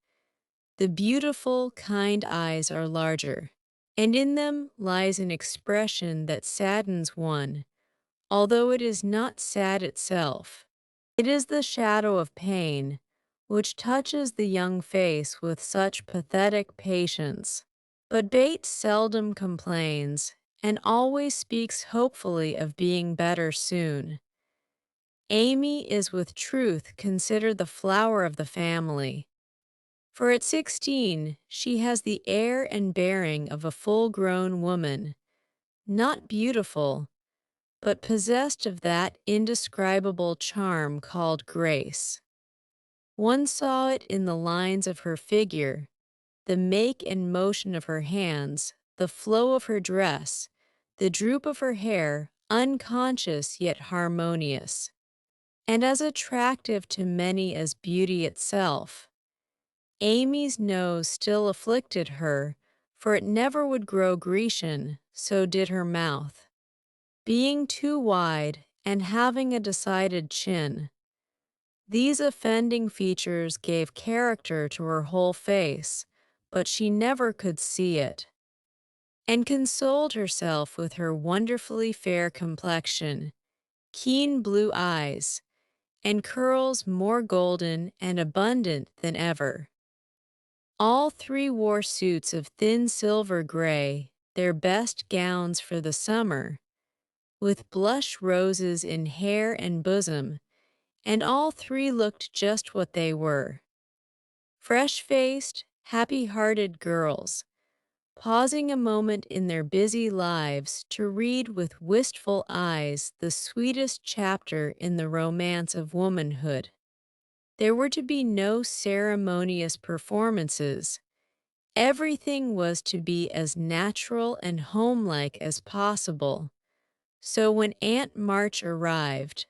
The beautiful, kind eyes are larger, and in them lies an expression that saddens one, although it is not sad itself. It is the shadow of pain, which touches the young face with such pathetic patience. But Bates seldom complains, and always speaks hopefully of being better soon. Amy is with truth considered the flower of the family, for at 16 she has the air and bearing of a full-grown woman, not beautiful, but possessed of that indescribable charm called grace. One saw it in the lines of her figure, the make and motion of her hands, the flow of her dress, the droop of her hair, unconscious yet harmonious, and as attractive to many as beauty itself. Amy's nose still afflicted her, for it never would grow Grecian, so did her mouth, being too wide and having a decided chin. These offending features gave character to her whole face, but she never could see it, and consoled herself with her wonderfully fair complexion, keen blue eyes, and curls more golden and abundant than ever. All three wore suits of thin silver gray, their best gowns for the summer, with blush roses in hair and bosom, and all three looked just what they were. Fresh-faced, happy-hearted girls, pausing a moment in their busy lives to read with wistful eyes the sweetest chapter in the romance of womanhood. There were to be no ceremonious performances. Everything was to be as natural and homelike as possible. So when Aunt March arrived,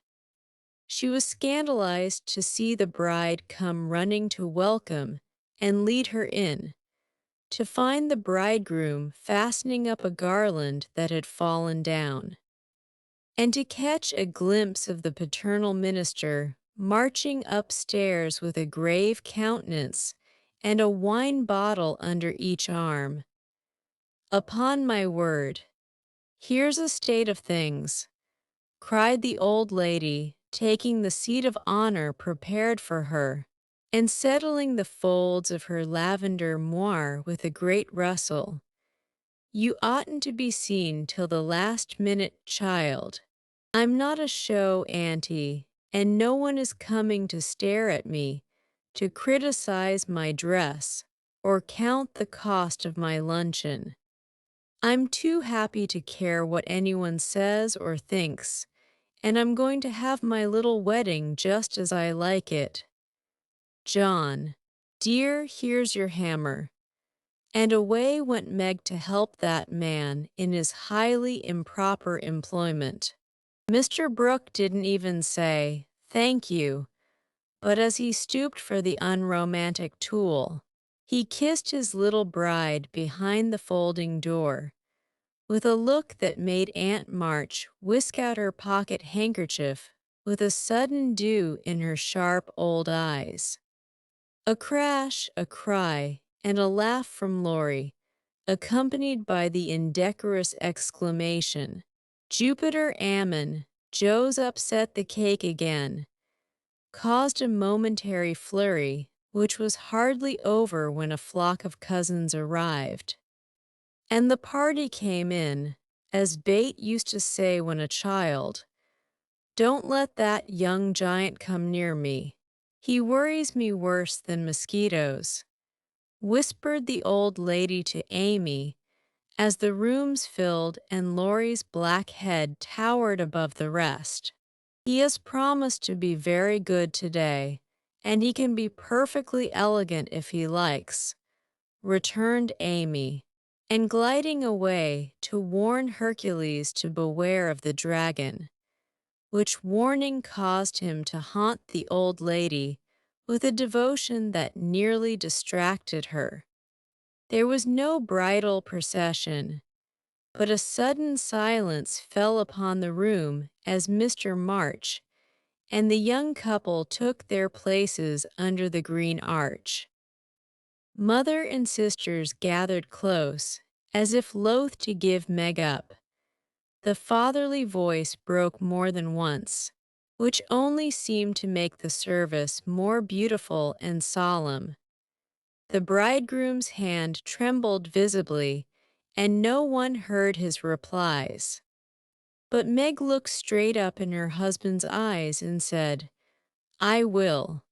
she was scandalized to see the bride come running to welcome and lead her in, to find the bridegroom fastening up a garland that had fallen down, and to catch a glimpse of the paternal minister marching upstairs with a grave countenance and a wine bottle under each arm. "Upon my word, here's a state of things," cried the old lady, taking the seat of honor prepared for her, and settling the folds of her lavender moire with a great rustle. "You oughtn't to be seen till the last minute, child. I'm not a show auntie, and no one is coming to stare at me, to criticize my dress, or count the cost of my luncheon. I'm too happy to care what anyone says or thinks, and I'm going to have my little wedding just as I like it. John, dear, here's your hammer." And away went Meg to help that man in his highly improper employment. Mr. Brooke didn't even say, "Thank you," but as he stooped for the unromantic tool, he kissed his little bride behind the folding door, with a look that made Aunt March whisk out her pocket handkerchief with a sudden dew in her sharp old eyes. A crash, a cry, and a laugh from Laurie, accompanied by the indecorous exclamation, "Jupiter Ammon, Joe's upset the cake again," caused a momentary flurry, which was hardly over when a flock of cousins arrived. And the party came in, as Bate used to say when a child, "Don't let that young giant come near me. He worries me worse than mosquitoes," whispered the old lady to Amy as the rooms filled and Laurie's black head towered above the rest. "He has promised to be very good today, and he can be perfectly elegant if he likes," returned Amy, and gliding away to warn Hercules to beware of the dragon, which warning caused him to haunt the old lady with a devotion that nearly distracted her. There was no bridal procession, but a sudden silence fell upon the room as Mr. March and the young couple took their places under the green arch. Mother and sisters gathered close, as if loath to give Meg up. The fatherly voice broke more than once, which only seemed to make the service more beautiful and solemn. The bridegroom's hand trembled visibly, and no one heard his replies. But Meg looked straight up in her husband's eyes and said, "I will,"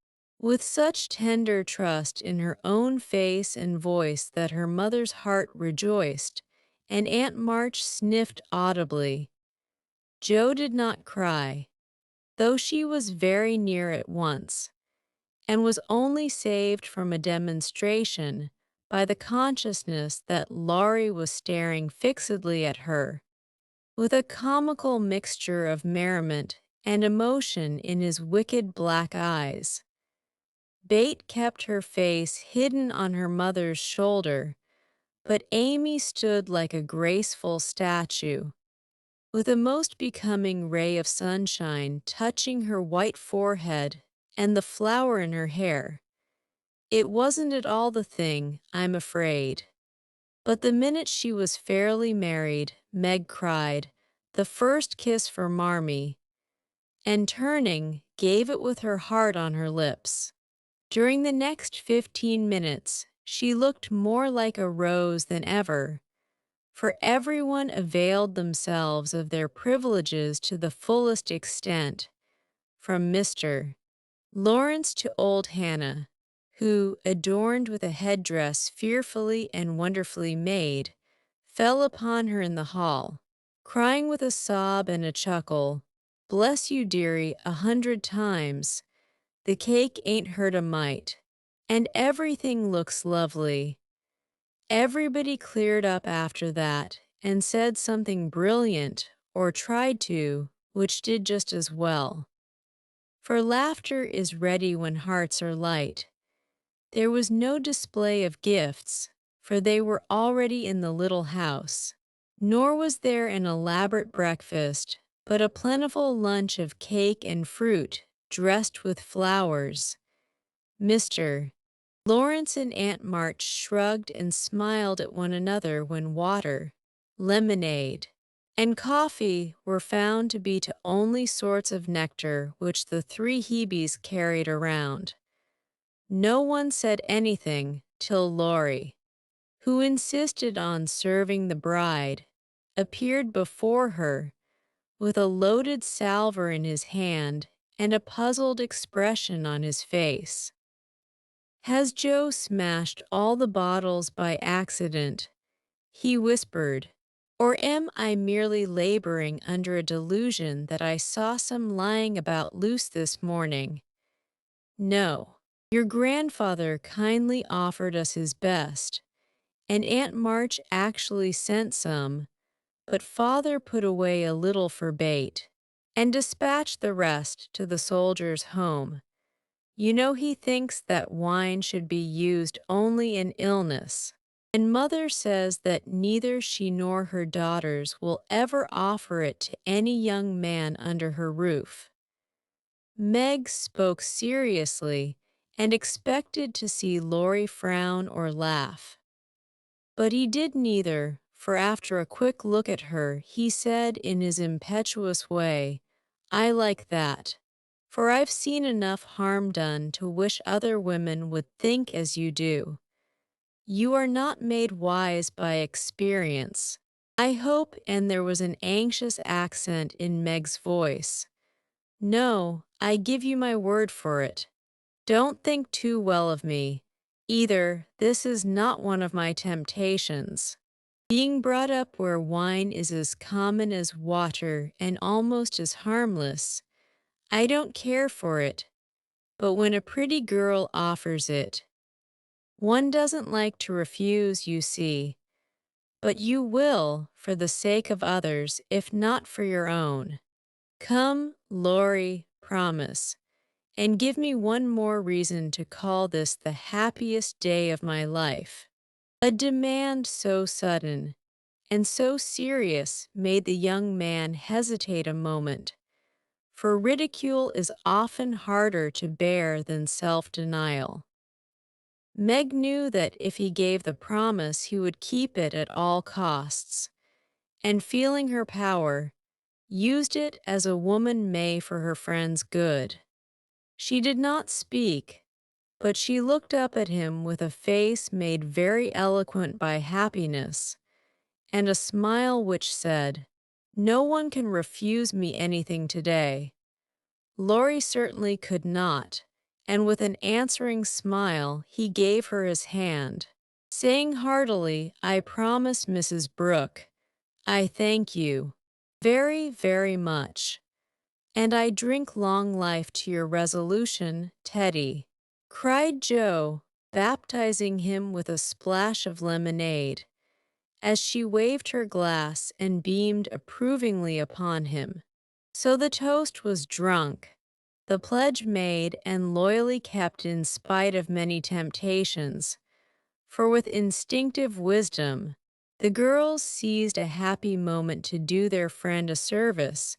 with such tender trust in her own face and voice that her mother's heart rejoiced, and Aunt March sniffed audibly. Jo did not cry, though she was very near at once, and was only saved from a demonstration by the consciousness that Laurie was staring fixedly at her, with a comical mixture of merriment and emotion in his wicked black eyes. Bate kept her face hidden on her mother's shoulder, but Amy stood like a graceful statue, with a most becoming ray of sunshine touching her white forehead and the flower in her hair. It wasn't at all the thing, I'm afraid. But the minute she was fairly married, Meg cried, "The first kiss for Marmee," and turning, gave it with her heart on her lips. During the next 15 minutes, she looked more like a rose than ever, for everyone availed themselves of their privileges to the fullest extent, from Mr. Lawrence to old Hannah, who, adorned with a headdress fearfully and wonderfully made, fell upon her in the hall, crying with a sob and a chuckle, "Bless you, dearie, 100 times. The cake ain't hurt a mite, and everything looks lovely." Everybody cleared up after that and said something brilliant, or tried to, which did just as well. For laughter is ready when hearts are light. There was no display of gifts, for they were already in the little house. Nor was there an elaborate breakfast, but a plentiful lunch of cake and fruit dressed with flowers. Mr. Lawrence and Aunt March shrugged and smiled at one another when water, lemonade, and coffee were found to be the only sorts of nectar which the three Hebes carried around. No one said anything till Laurie, who insisted on serving the bride, appeared before her with a loaded salver in his hand and a puzzled expression on his face. "Has Joe smashed all the bottles by accident?" he whispered. "Or am I merely laboring under a delusion that I saw some lying about loose this morning? No. Your grandfather kindly offered us his best, and Aunt March actually sent some, but Father put away a little for Bate, and dispatched the rest to the soldier's home. You know he thinks that wine should be used only in illness, and Mother says that neither she nor her daughters will ever offer it to any young man under her roof." Meg spoke seriously and expected to see Laurie frown or laugh. But he did neither, for after a quick look at her, he said in his impetuous way, "I like that, for I've seen enough harm done to wish other women would think as you do. You are not made wise by experience, I hope," and there was an anxious accent in Meg's voice. "No, I give you my word for it. Don't think too well of me. Either this is not one of my temptations. Being brought up where wine is as common as water and almost as harmless, I don't care for it. but when a pretty girl offers it, one doesn't like to refuse, you see, but you will for the sake of others, if not for your own. Come, Laurie, promise, and give me one more reason to call this the happiest day of my life." A demand so sudden and so serious made the young man hesitate a moment, for ridicule is often harder to bear than self-denial. Meg knew that if he gave the promise he would keep it at all costs, and feeling her power, used it as a woman may for her friend's good. She did not speak, but she looked up at him with a face made very eloquent by happiness, and a smile which said, "No one can refuse me anything today." Laurie certainly could not, and with an answering smile he gave her his hand, saying heartily, "I promise, Mrs. Brooke. I thank you very, very much. And I drink long life to your resolution, Teddy," cried Joe, baptizing him with a splash of lemonade, as she waved her glass and beamed approvingly upon him. So the toast was drunk, the pledge made and loyally kept in spite of many temptations, for with instinctive wisdom, the girls seized a happy moment to do their friend a service,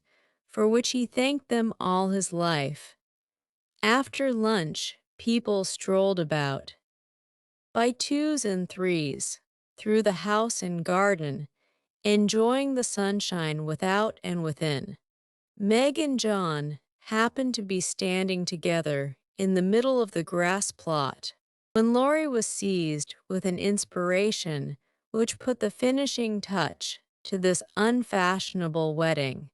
for which he thanked them all his life. After lunch, people strolled about, by twos and threes, through the house and garden, enjoying the sunshine without and within. Meg and John happened to be standing together in the middle of the grass plot, when Laurie was seized with an inspiration which put the finishing touch to this unfashionable wedding.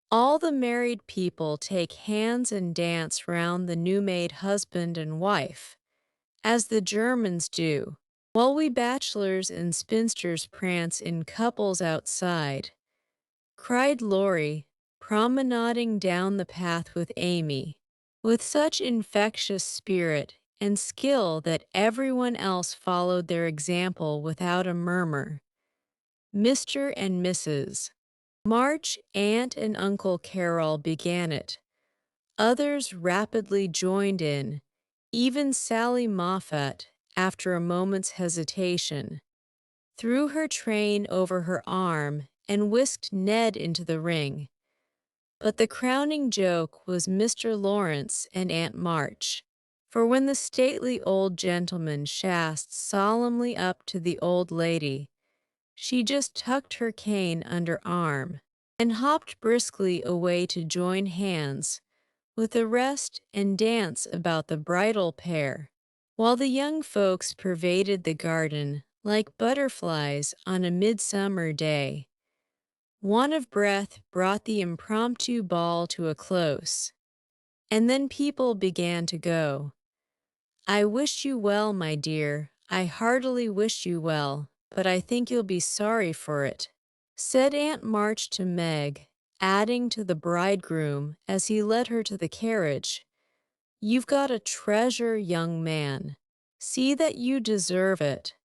All the married people take hands and dance round the new-made husband and wife, as the Germans do, while we bachelors and spinsters prance in couples outside," cried Laurie, promenading down the path with Amy, with such infectious spirit and skill that everyone else followed their example without a murmur. Mr. and Mrs. March, Aunt and Uncle Carol began it. Others rapidly joined in, even Sally Moffat, after a moment's hesitation, threw her train over her arm and whisked Ned into the ring. But the crowning joke was Mr. Lawrence and Aunt March, for when the stately old gentleman shanced solemnly up to the old lady, she just tucked her cane under arm and hopped briskly away to join hands with the rest and dance about the bridal pair, while the young folks pervaded the garden like butterflies on a midsummer day. Want of breath brought the impromptu ball to a close, and then people began to go. "I wish you well, my dear, I heartily wish you well, but I think you'll be sorry for it," said Aunt March to Meg, adding to the bridegroom as he led her to the carriage, "You've got a treasure, young man. See that you deserve it.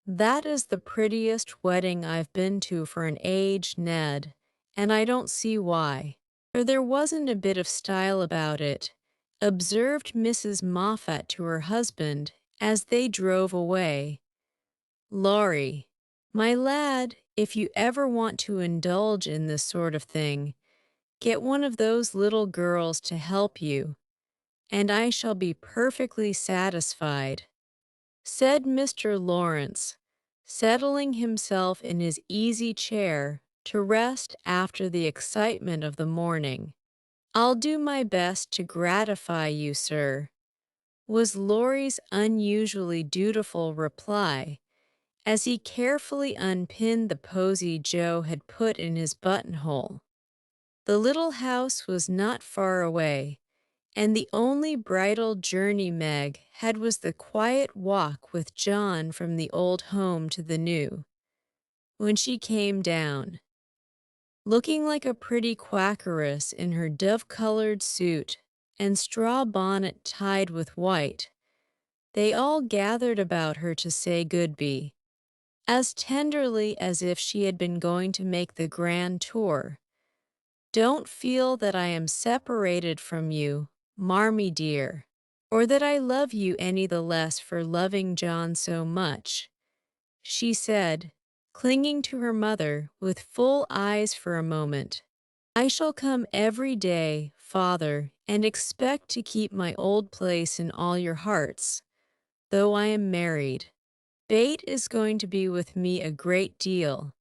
That is the prettiest wedding I've been to for an age, Ned, and I don't see why. For there wasn't a bit of style about it," observed Mrs. Moffat to her husband as they drove away. "Laurie, my lad, if you ever want to indulge in this sort of thing, get one of those little girls to help you, and I shall be perfectly satisfied," said Mr. Lawrence, settling himself in his easy chair to rest after the excitement of the morning. "I'll do my best to gratify you, sir," was Laurie's unusually dutiful reply, as he carefully unpinned the posy Joe had put in his buttonhole. The little house was not far away, and the only bridal journey Meg had was the quiet walk with John from the old home to the new. When she came down, looking like a pretty quakeress in her dove-colored suit, and straw bonnet tied with white. They all gathered about her to say goodbye, as tenderly as if she had been going to make the grand tour. Don't feel that I am separated from you, Marmee dear, or that I love you any the less for loving John so much, she said, clinging to her mother with full eyes for a moment. I shall come every day, father, and expect to keep my old place in all your hearts, though I am married. Bate is going to be with me a great deal,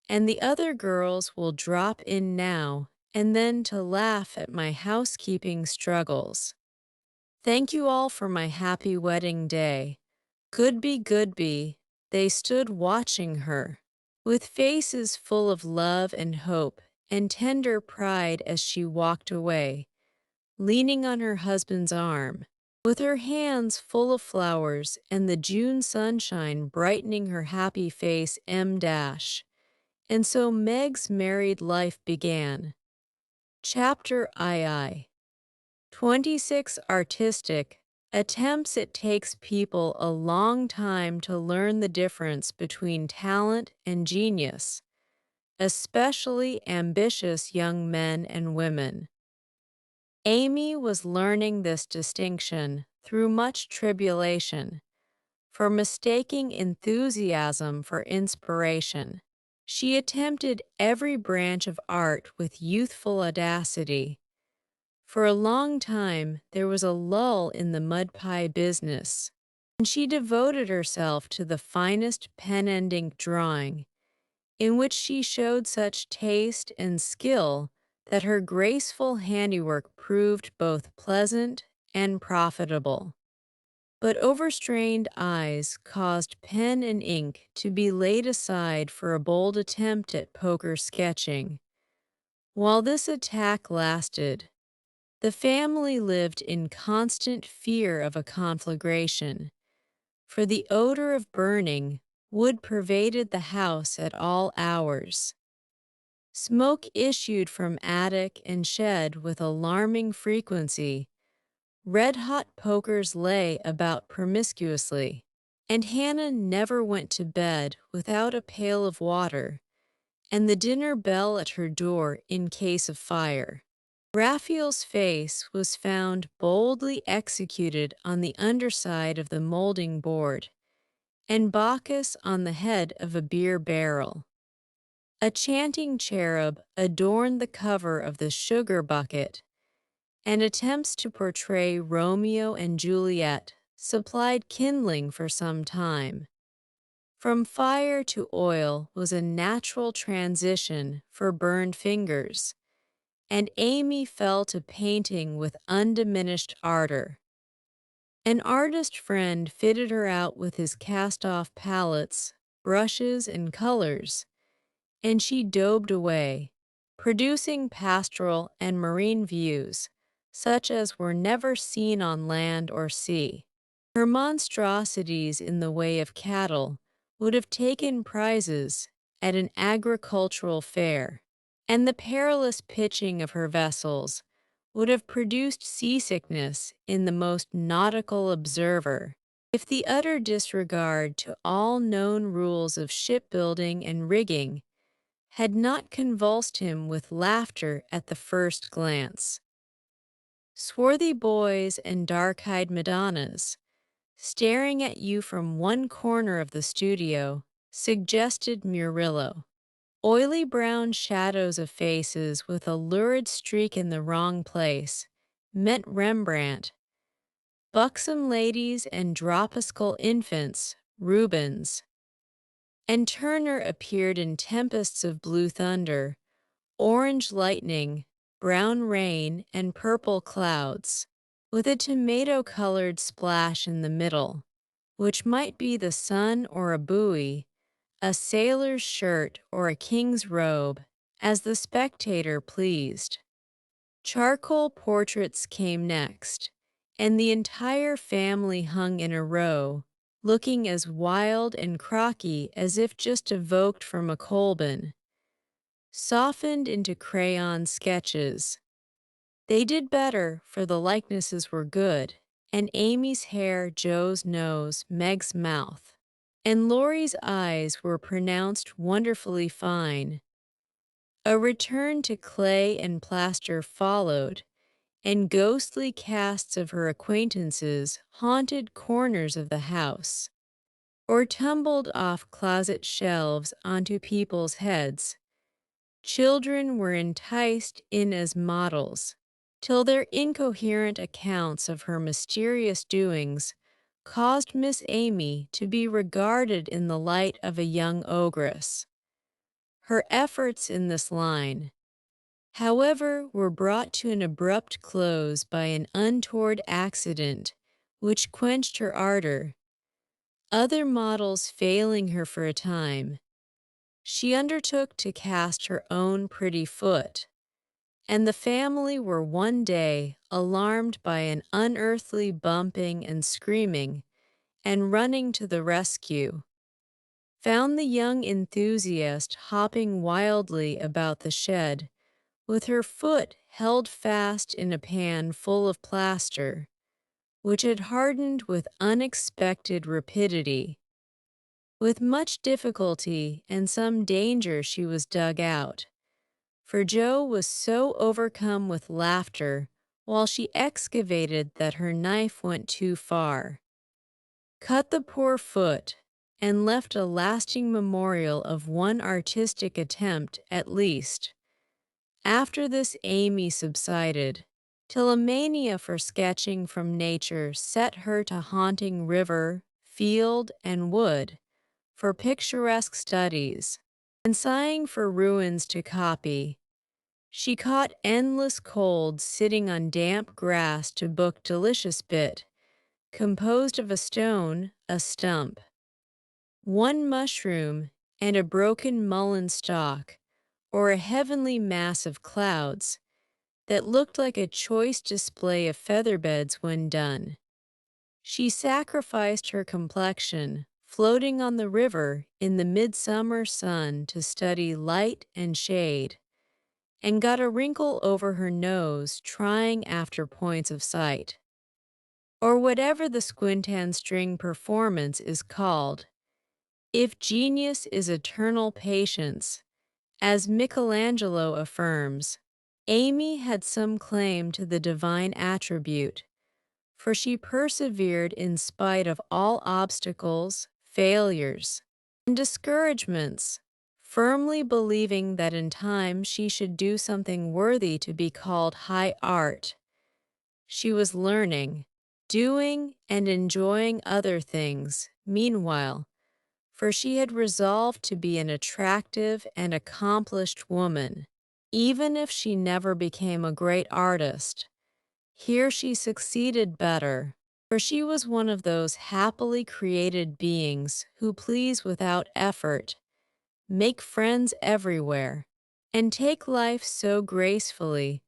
and the other girls will drop in now and then to laugh at my housekeeping struggles. Thank you all for my happy wedding day. Goodby, Goodby. They stood watching her, with faces full of love and hope and tender pride as she walked away, leaning on her husband's arm, with her hands full of flowers and the June sunshine brightening her happy face. And so Meg's married life began. Chapter II. 26 Artistic attempts. It takes people a long time to learn the difference between talent and genius, especially ambitious young men and women. Amy was learning this distinction through much tribulation, for mistaking enthusiasm for inspiration. She attempted every branch of art with youthful audacity. For a long time, there was a lull in the mud pie business, and she devoted herself to the finest pen and ink drawing, in which she showed such taste and skill that her graceful handiwork proved both pleasant and profitable. But overstrained eyes caused pen and ink to be laid aside for a bold attempt at poker sketching. While this attack lasted, the family lived in constant fear of a conflagration, for the odor of burning wood pervaded the house at all hours. Smoke issued from attic and shed with alarming frequency. Red-hot pokers lay about promiscuously, and Hannah never went to bed without a pail of water, and the dinner bell at her door in case of fire. Raphael's face was found boldly executed on the underside of the molding board, and Bacchus on the head of a beer barrel. A chanting cherub adorned the cover of the sugar bucket, and attempts to portray Romeo and Juliet supplied kindling for some time. From fire to oil was a natural transition for burned fingers, and Amy fell to painting with undiminished ardor. An artist friend fitted her out with his cast-off palettes, brushes, and colors, and she daubed away, producing pastoral and marine views, such as were never seen on land or sea. Her monstrosities in the way of cattle would have taken prizes at an agricultural fair, and the perilous pitching of her vessels would have produced seasickness in the most nautical observer, if the utter disregard to all known rules of shipbuilding and rigging had not convulsed him with laughter at the first glance. Swarthy boys and dark-eyed Madonnas, staring at you from one corner of the studio, suggested Murillo. Oily brown shadows of faces with a lurid streak in the wrong place meant Rembrandt. Buxom ladies and dropsical infants, Rubens. And Turner appeared in tempests of blue thunder, orange lightning, brown rain, and purple clouds, with a tomato-colored splash in the middle, which might be the sun or a buoy, a sailor's shirt or a king's robe, as the spectator pleased. Charcoal portraits came next, and the entire family hung in a row, looking as wild and crocky as if just evoked from a Colbin, softened into crayon sketches. They did better, for the likenesses were good, and Amy's hair, Joe's nose, Meg's mouth, and Laurie's eyes were pronounced wonderfully fine. A return to clay and plaster followed, and ghostly casts of her acquaintances haunted corners of the house, or tumbled off closet shelves onto people's heads. Children were enticed in as models, till their incoherent accounts of her mysterious doings caused Miss Amy to be regarded in the light of a young ogress. Her efforts in this line, however, were brought to an abrupt close by an untoward accident which quenched her ardor. Other models failing her for a time, she undertook to cast her own pretty foot, and the family were one day alarmed by an unearthly bumping and screaming, and running to the rescue, found the young enthusiast hopping wildly about the shed, with her foot held fast in a pan full of plaster, which had hardened with unexpected rapidity. With much difficulty and some danger she was dug out, for Joe was so overcome with laughter while she excavated that her knife went too far, cut the poor foot, and left a lasting memorial of one artistic attempt at least. After this Amy subsided, till a mania for sketching from nature set her to haunting river, field, and wood for picturesque studies, and sighing for ruins to copy. She caught endless colds sitting on damp grass to book delicious bit, composed of a stone, a stump, one mushroom, and a broken mullein stalk, or a heavenly mass of clouds that looked like a choice display of featherbeds when done. She sacrificed her complexion, floating on the river in the midsummer sun to study light and shade, and got a wrinkle over her nose trying after points of sight, or whatever the squint-and-string performance is called. If genius is eternal patience, as Michelangelo affirms, Amy had some claim to the divine attribute, for she persevered in spite of all obstacles, failures, and discouragements, firmly believing that in time she should do something worthy to be called high art. She was learning, doing, and enjoying other things, meanwhile, for she had resolved to be an attractive and accomplished woman, even if she never became a great artist. Here she succeeded better, for she was one of those happily created beings who please without effort, make friends everywhere, and take life so gracefully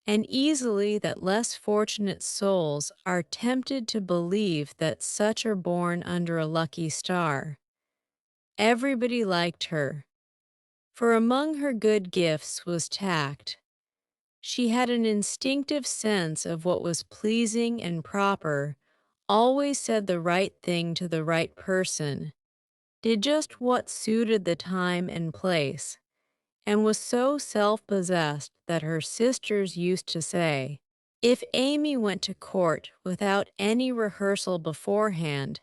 and easily that less fortunate souls are tempted to believe that such are born under a lucky star. Everybody liked her, for among her good gifts was tact. She had an instinctive sense of what was pleasing and proper, always said the right thing to the right person, did just what suited the time and place, and was so self-possessed that her sisters used to say, if Amy went to court without any rehearsal beforehand,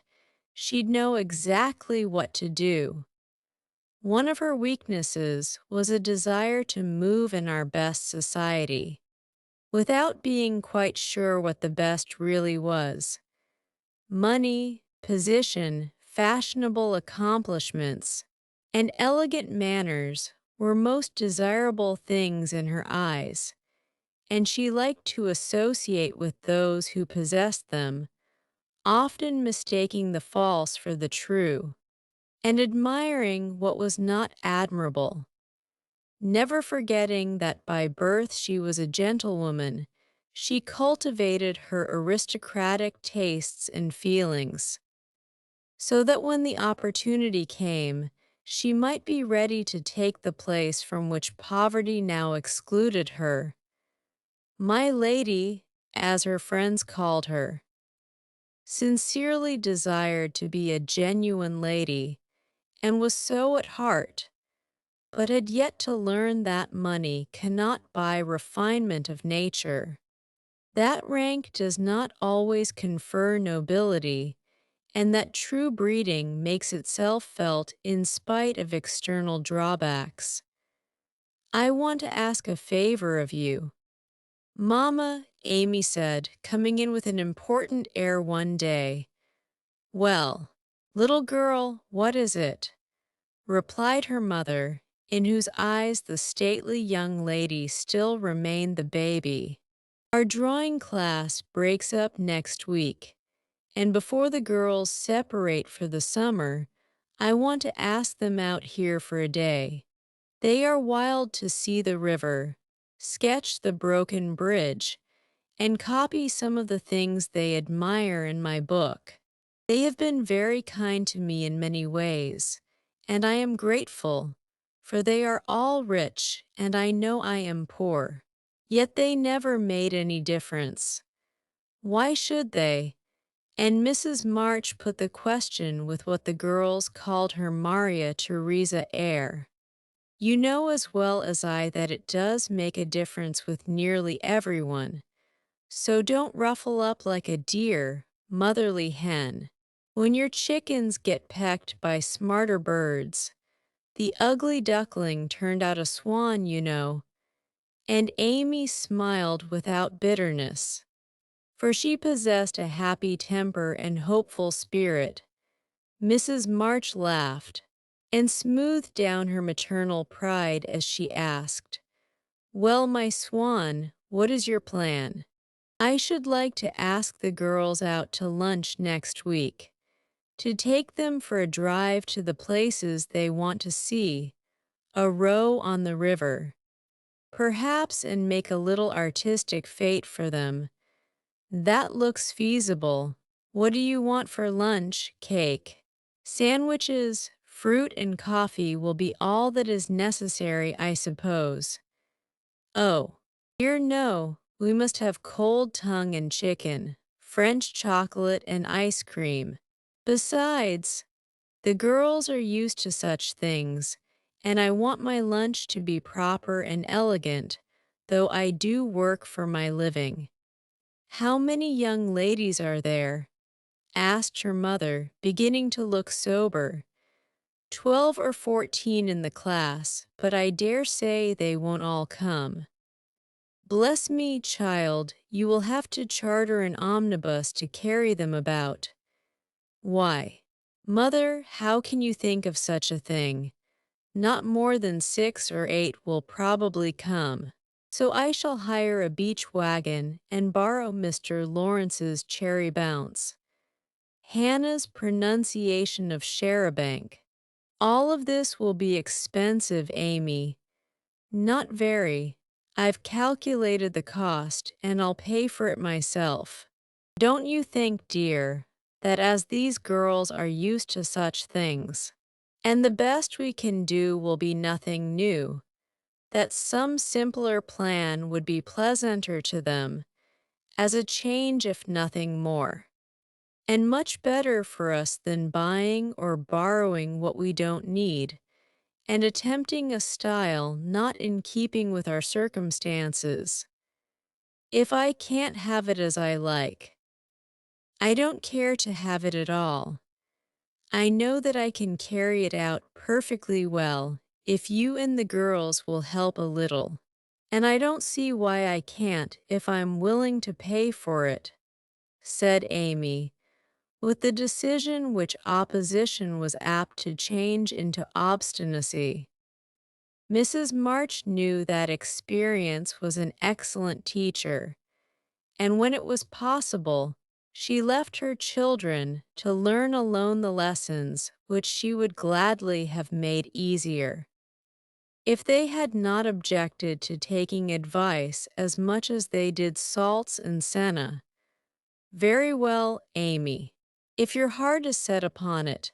she'd know exactly what to do. One of her weaknesses was a desire to move in our best society, without being quite sure what the best really was. Money, position, fashionable accomplishments, and elegant manners were most desirable things in her eyes, and she liked to associate with those who possessed them, often mistaking the false for the true, and admiring what was not admirable, never forgetting that by birth she was a gentlewoman. She cultivated her aristocratic tastes and feelings, so that when the opportunity came, she might be ready to take the place from which poverty now excluded her. My lady, as her friends called her, sincerely desired to be a genuine lady and was so at heart, but had yet to learn that money cannot buy refinement of nature, that rank does not always confer nobility, and that true breeding makes itself felt in spite of external drawbacks. I want to ask a favor of you. Mamma, Amy said, coming in with an important air one day. Well, little girl, what is it? Replied her mother, in whose eyes the stately young lady still remained the baby. Our drawing class breaks up next week, and before the girls separate for the summer, I want to ask them out here for a day. They are wild to see the river, sketch the broken bridge, and copy some of the things they admire in my book. They have been very kind to me in many ways, and I am grateful, for they are all rich and I know I am poor. Yet they never made any difference. Why should they? And Mrs. March put the question with what the girls called her Maria Theresa air. You know as well as I that it does make a difference with nearly everyone, so don't ruffle up like a dear, motherly hen. When your chickens get pecked by smarter birds, the ugly duckling turned out a swan, you know, and Amy smiled without bitterness, for she possessed a happy temper and hopeful spirit. Mrs. March laughed and smoothed down her maternal pride as she asked, "Well, my swan, what is your plan?" "I should like to ask the girls out to lunch next week, to take them for a drive to the places they want to see, a row on the river, perhaps, and make a little artistic fete for them. That looks feasible. What do you want for lunch? Cake, sandwiches, fruit, and coffee will be all that is necessary, I suppose." "Oh, dear no, we must have cold tongue and chicken, French chocolate and ice cream. Besides, the girls are used to such things, and I want my lunch to be proper and elegant, though I do work for my living." "How many young ladies are there?" asked her mother, beginning to look sober. "12 or 14 in the class, but I dare say they won't all come." "Bless me, child, you will have to charter an omnibus to carry them about." "Why, mother, how can you think of such a thing? Not more than 6 or 8 will probably come. So I shall hire a beach wagon and borrow Mr. Lawrence's cherry bounce." Hannah's pronunciation of charabanc. "All of this will be expensive, Amy." "Not very. I've calculated the cost, and I'll pay for it myself. Don't you think, dear, that as these girls are used to such things, and the best we can do will be nothing new, that some simpler plan would be pleasanter to them, as a change if nothing more, and much better for us than buying or borrowing what we don't need, and attempting a style not in keeping with our circumstances? If I can't have it as I like, I don't care to have it at all. I know that I can carry it out perfectly well if you and the girls will help a little, and I don't see why I can't if I'm willing to pay for it," said Amy, with the decision which opposition was apt to change into obstinacy. Mrs. March knew that experience was an excellent teacher, and when it was possible, she left her children to learn alone the lessons which she would gladly have made easier. If they had not objected to taking advice as much as they did salts and senna, very well, Amy. If your heart is set upon it,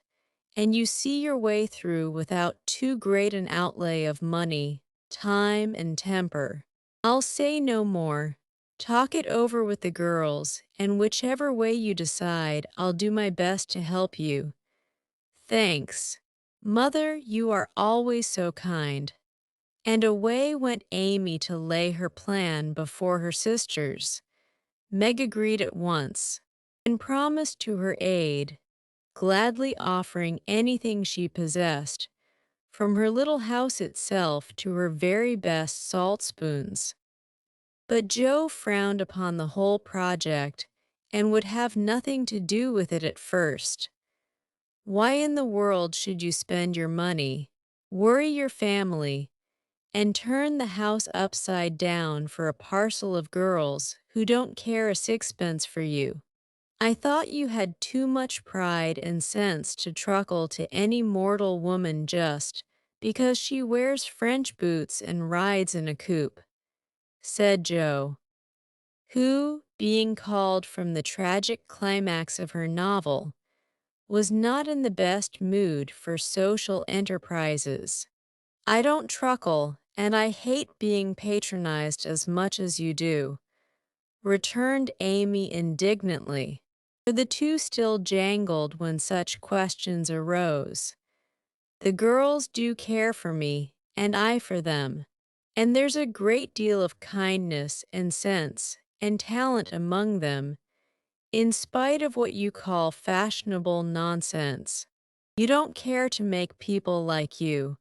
and you see your way through without too great an outlay of money, time, and temper, I'll say no more. Talk it over with the girls, and whichever way you decide, I'll do my best to help you. Thanks. Mother, you are always so kind. And away went Amy to lay her plan before her sisters. Meg agreed at once and promised to her aid, gladly offering anything she possessed, from her little house itself to her very best salt spoons. But Joe frowned upon the whole project and would have nothing to do with it at first. Why in the world should you spend your money, worry your family, and turn the house upside down for a parcel of girls who don't care a sixpence for you? I thought you had too much pride and sense to truckle to any mortal woman just because she wears French boots and rides in a coupe, said Joe, who, being called from the tragic climax of her novel, was not in the best mood for social enterprises. I don't truckle, and I hate being patronized as much as you do, returned Amy indignantly, for the two still jangled when such questions arose. The girls do care for me, and I for them, and there's a great deal of kindness and sense and talent among them, in spite of what you call fashionable nonsense. You don't care to make people like you,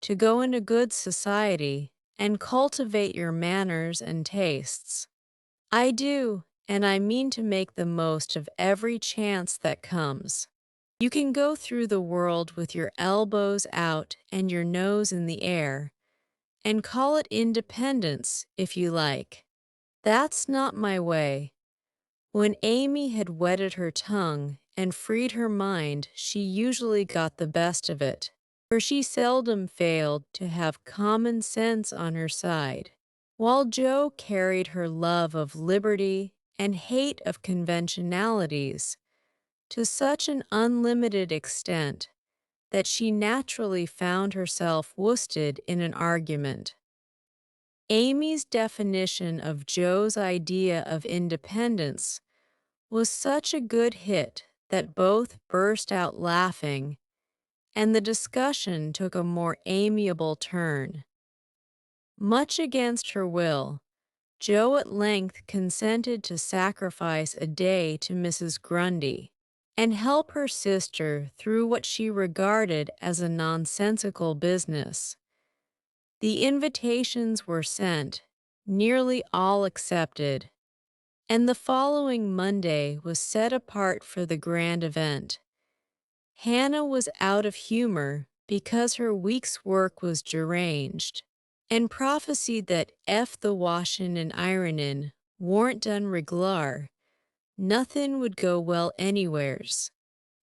to go into good society and cultivate your manners and tastes. I do, and I mean to make the most of every chance that comes. You can go through the world with your elbows out and your nose in the air, and call it independence if you like. That's not my way. When Amy had wetted her tongue and freed her mind, she usually got the best of it, for she seldom failed to have common sense on her side, while Jo carried her love of liberty and hate of conventionalities to such an unlimited extent that she naturally found herself worsted in an argument. Amy's definition of Jo's idea of independence was such a good hit that both burst out laughing, and the discussion took a more amiable turn. Much against her will, Jo at length consented to sacrifice a day to Mrs. Grundy and help her sister through what she regarded as a nonsensical business. The invitations were sent, nearly all accepted, and the following Monday was set apart for the grand event. Hannah was out of humor because her week's work was deranged, and prophesied that if the washin' and ironin' warn't done reglar, nothin' would go well anywheres.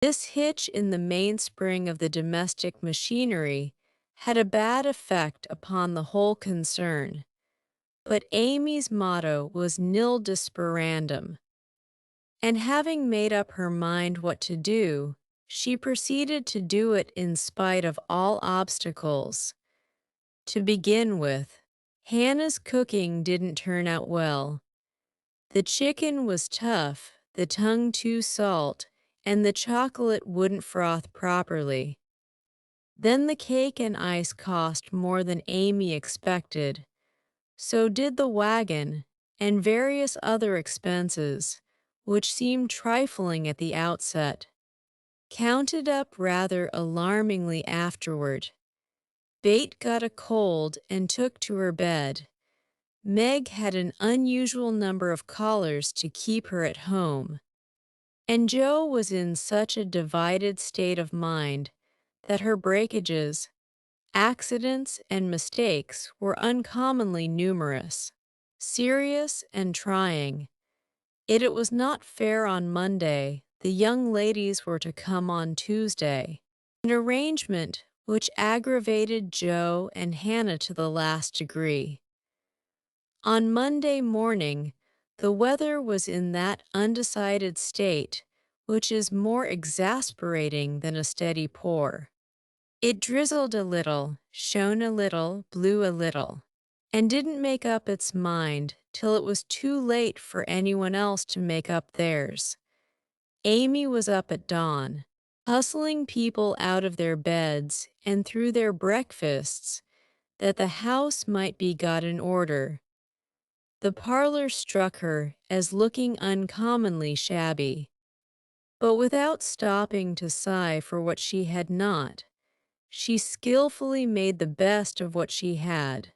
This hitch in the mainspring of the domestic machinery had a bad effect upon the whole concern, but Amy's motto was nil desperandum, and having made up her mind what to do, she proceeded to do it in spite of all obstacles. To begin with, Hannah's cooking didn't turn out well. The chicken was tough, the tongue too salt, and the chocolate wouldn't froth properly. Then the cake and ice cost more than Amy expected. So did the wagon, and various other expenses, which seemed trifling at the outset, counted up rather alarmingly afterward. Bate got a cold and took to her bed. Meg had an unusual number of callers to keep her at home, and Jo was in such a divided state of mind that her breakages, accidents, and mistakes were uncommonly numerous, serious, and trying. Yet it was not fair on Monday. The young ladies were to come on Tuesday, an arrangement which aggravated Jo and Hannah to the last degree. On Monday morning, the weather was in that undecided state which is more exasperating than a steady pour. It drizzled a little, shone a little, blew a little, and didn't make up its mind till it was too late for anyone else to make up theirs. Amy was up at dawn, hustling people out of their beds and through their breakfasts that the house might be got in order. The parlor struck her as looking uncommonly shabby, but without stopping to sigh for what she had not, she skillfully made the best of what she had,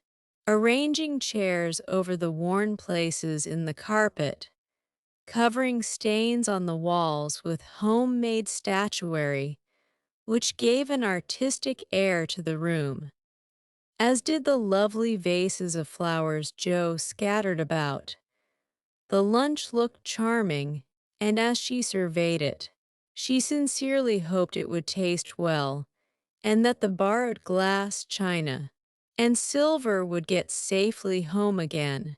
arranging chairs over the worn places in the carpet, covering stains on the walls with homemade statuary, which gave an artistic air to the room, as did the lovely vases of flowers Jo scattered about. The lunch looked charming, and as she surveyed it, she sincerely hoped it would taste well, and that the borrowed glass, china, and silver would get safely home again.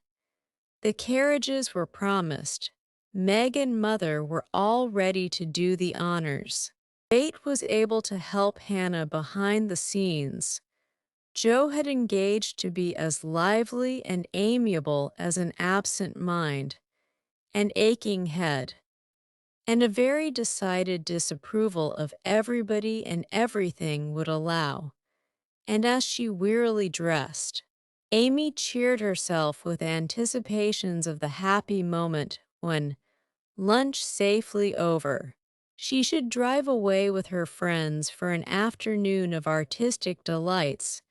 The carriages were promised. Meg and Mother were all ready to do the honors. Bate was able to help Hannah behind the scenes. Jo had engaged to be as lively and amiable as an absent mind, an aching head, and a very decided disapproval of everybody and everything would allow. And as she wearily dressed, Amy cheered herself with anticipations of the happy moment when, lunch safely over, she should drive away with her friends for an afternoon of artistic delights,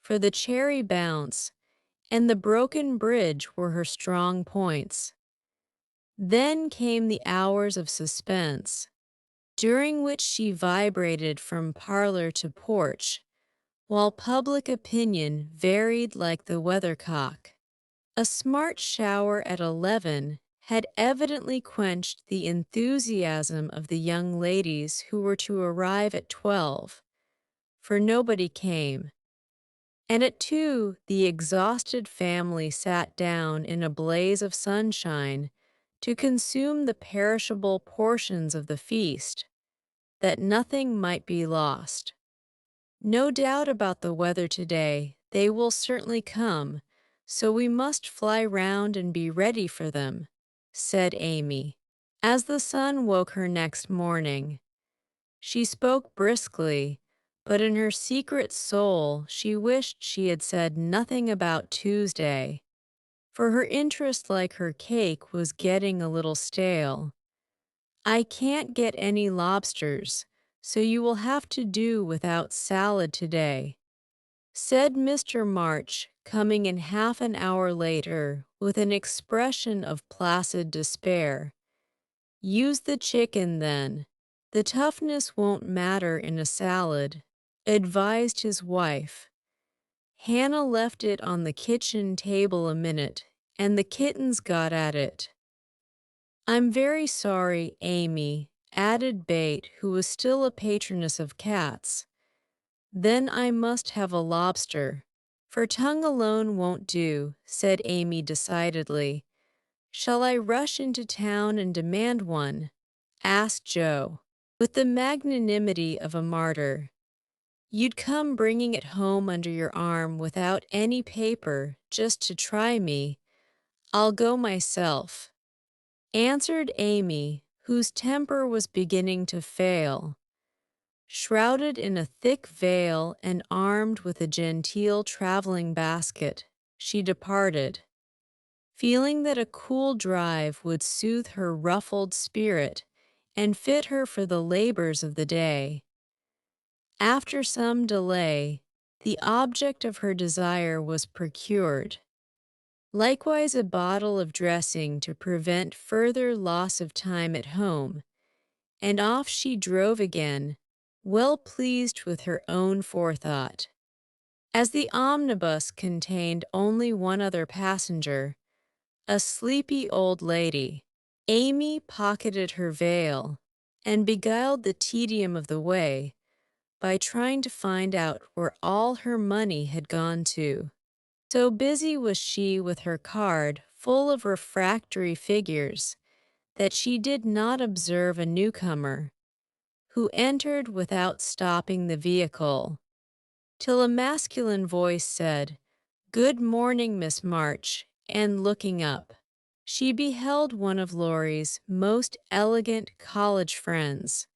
for the cherry bounce and the broken bridge were her strong points. Then came the hours of suspense, during which she vibrated from parlor to porch, while public opinion varied like the weathercock. A smart shower at 11 had evidently quenched the enthusiasm of the young ladies who were to arrive at 12, for nobody came. And at 2, the exhausted family sat down in a blaze of sunshine to consume the perishable portions of the feast, that nothing might be lost. No doubt about the weather today, they will certainly come, so we must fly round and be ready for them, said Amy. As the sun woke her next morning, she spoke briskly, but in her secret soul she wished she had said nothing about Tuesday, for her interest, like her cake, was getting a little stale. I can't get any lobsters, so you will have to do without salad today, said Mr. March, coming in half an hour later with an expression of placid despair. Use the chicken then. The toughness won't matter in a salad, advised his wife. Hannah left it on the kitchen table a minute, and the kittens got at it. I'm very sorry, Amy, added Bate, who was still a patroness of cats. Then I must have a lobster, for tongue alone won't do, said Amy decidedly. Shall I rush into town and demand one? Asked Jo, with the magnanimity of a martyr. You'd come bringing it home under your arm without any paper, just to try me. I'll go myself, answered Amy, whose temper was beginning to fail. Shrouded in a thick veil and armed with a genteel traveling basket, she departed, feeling that a cool drive would soothe her ruffled spirit and fit her for the labors of the day. After some delay, the object of her desire was procured, likewise a bottle of dressing to prevent further loss of time at home, and off she drove again, well pleased with her own forethought. As the omnibus contained only one other passenger, a sleepy old lady, Amy pocketed her veil and beguiled the tedium of the way by trying to find out where all her money had gone to. So busy was she with her card full of refractory figures that she did not observe a newcomer, who entered without stopping the vehicle, till a masculine voice said, "Good morning, Miss March," and looking up, she beheld one of Laurie's most elegant college friends,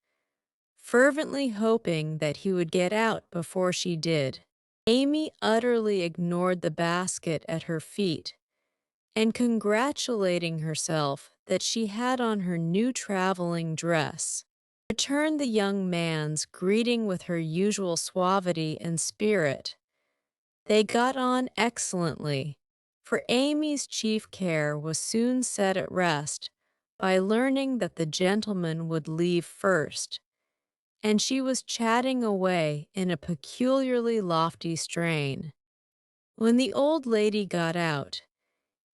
fervently hoping that he would get out before she did. Amy utterly ignored the basket at her feet and congratulating herself that she had on her new traveling dress, returned the young man's greeting with her usual suavity and spirit. They got on excellently, for Amy's chief care was soon set at rest by learning that the gentleman would leave first, and she was chatting away in a peculiarly lofty strain. When the old lady got out,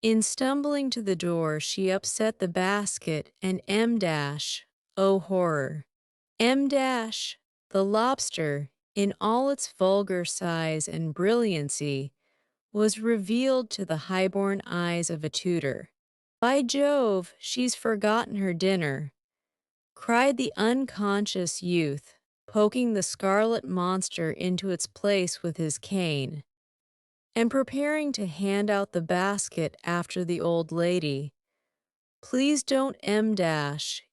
in stumbling to the door, she upset the basket and oh horror, M the lobster, in all its vulgar size and brilliancy, was revealed to the high-born eyes of a tutor. "By Jove, she's forgotten her dinner," cried the unconscious youth, poking the scarlet monster into its place with his cane, and preparing to hand out the basket after the old lady. "Please don't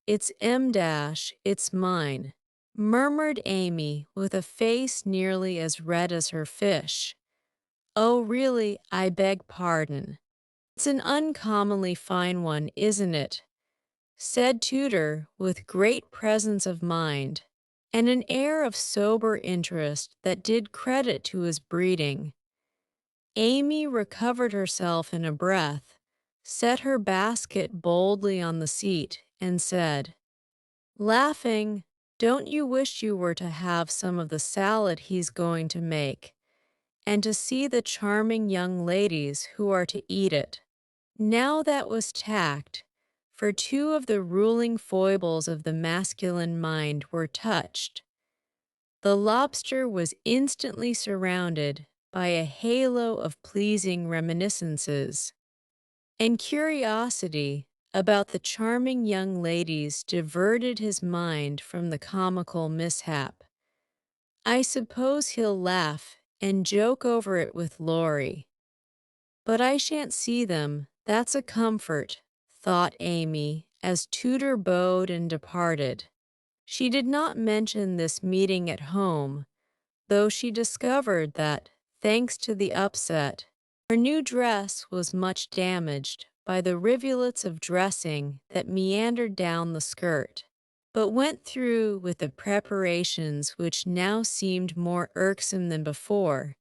it's it's mine," murmured Amy with a face nearly as red as her fish. "Oh, really, I beg pardon. It's an uncommonly fine one, isn't it?" said Tudor with great presence of mind, and an air of sober interest that did credit to his breeding. Amy recovered herself in a breath, set her basket boldly on the seat, and said, laughing, "Don't you wish you were to have some of the salad he's going to make, and to see the charming young ladies who are to eat it?" Now that was tact, for two of the ruling foibles of the masculine mind were touched. The lobster was instantly surrounded by a halo of pleasing reminiscences, and curiosity about the charming young ladies diverted his mind from the comical mishap. "I suppose he'll laugh and joke over it with Laurie. But I shan't see them, that's a comfort," thought Amy, as Tudor bowed and departed. She did not mention this meeting at home, though she discovered that, thanks to the upset, her new dress was much damaged by the rivulets of dressing that meandered down the skirt, but went through with the preparations which now seemed more irksome than before,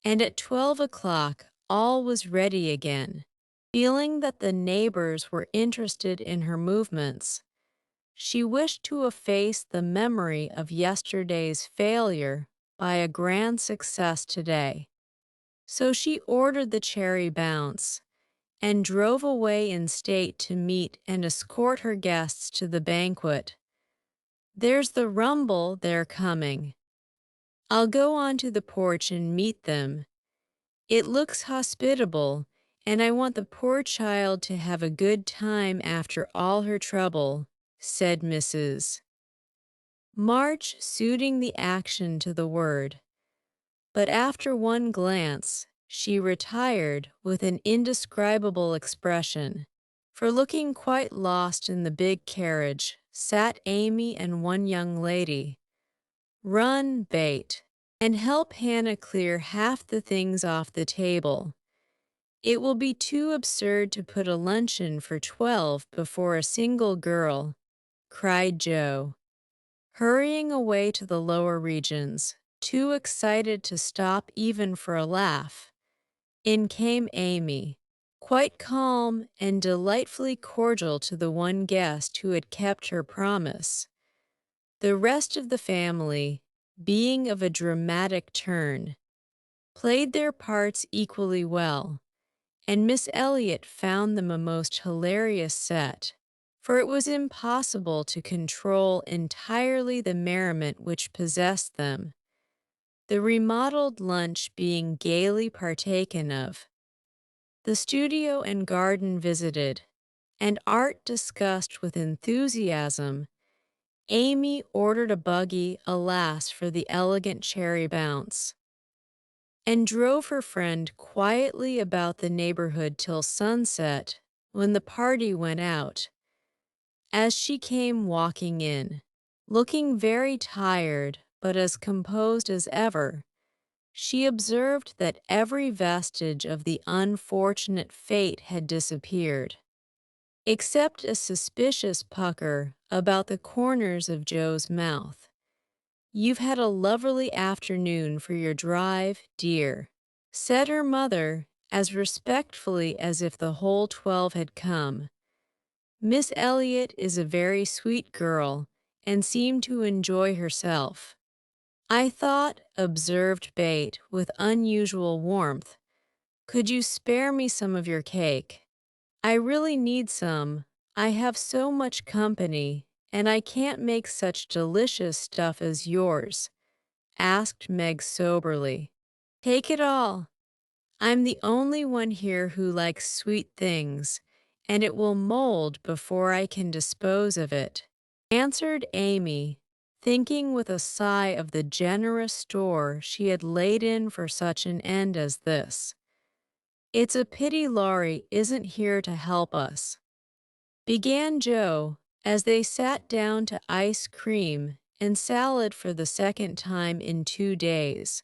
and at 12 o'clock all was ready again. Feeling that the neighbors were interested in her movements, she wished to efface the memory of yesterday's failure by a grand success today. So she ordered the cherry bounce and drove away in state to meet and escort her guests to the banquet. "There's the rumble, they're coming. I'll go on to the porch and meet them. It looks hospitable, and I want the poor child to have a good time after all her trouble," said Mrs. March, suiting the action to the word. But after one glance, she retired with an indescribable expression, for looking quite lost in the big carriage sat Amy and one young lady. "Run, Bate, and help Hannah clear half the things off the table. It will be too absurd to put a luncheon for 12 before a single girl," cried Joe, hurrying away to the lower regions, too excited to stop even for a laugh. In came Amy, quite calm and delightfully cordial to the one guest who had kept her promise. The rest of the family, being of a dramatic turn, played their parts equally well, and Miss Elliot found them a most hilarious set, for it was impossible to control entirely the merriment which possessed them. The remodeled lunch being gaily partaken of, the studio and garden visited, and art discussed with enthusiasm, Amy ordered a buggy, alas, for the elegant cherry bounce, and drove her friend quietly about the neighborhood till sunset, when the party went out. As she came walking in, looking very tired but as composed as ever, she observed that every vestige of the unfortunate fate had disappeared, except a suspicious pucker about the corners of Joe's mouth. "You've had a lovely afternoon for your drive, dear," said her mother, as respectfully as if the whole 12 had come. "Miss Elliot is a very sweet girl, and seemed to enjoy herself." "I thought," observed Bate with unusual warmth, "could you spare me some of your cake? I really need some. I have so much company, and I can't make such delicious stuff as yours," asked Meg soberly. "Take it all. I'm the only one here who likes sweet things, and it will mold before I can dispose of it," answered Amy, thinking with a sigh of the generous store she had laid in for such an end as this. "It's a pity Laurie isn't here to help us," began Joe, as they sat down to ice cream and salad for the second time in 2 days.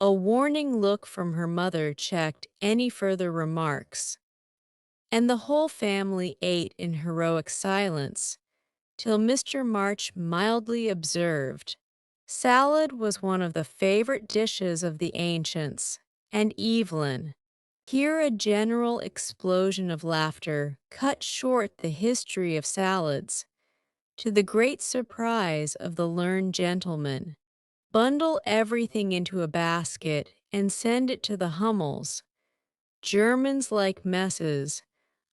A warning look from her mother checked any further remarks, and the whole family ate in heroic silence, till Mr. March mildly observed, "Salad was one of the favorite dishes of the ancients, and Evelyn." Here a general explosion of laughter cut short the history of salads, to the great surprise of the learned gentleman. "Bundle everything into a basket and send it to the Hummels. Germans like messes.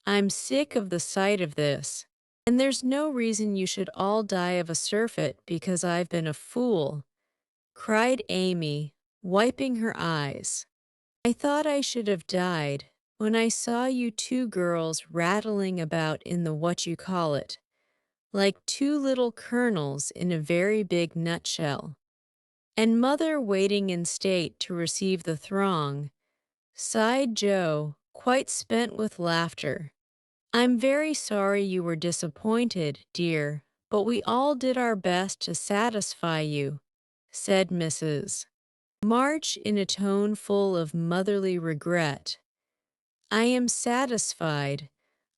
I'm sick of the sight of this. And there's no reason you should all die of a surfeit because I've been a fool," cried Amy, wiping her eyes. "I thought I should have died when I saw you two girls rattling about in the what-you-call-it, like two little kernels in a very big nutshell, and Mother waiting in state to receive the throng," sighed Joe, quite spent with laughter. "I'm very sorry you were disappointed, dear, but we all did our best to satisfy you," said Mrs. March in a tone full of motherly regret. "I am satisfied.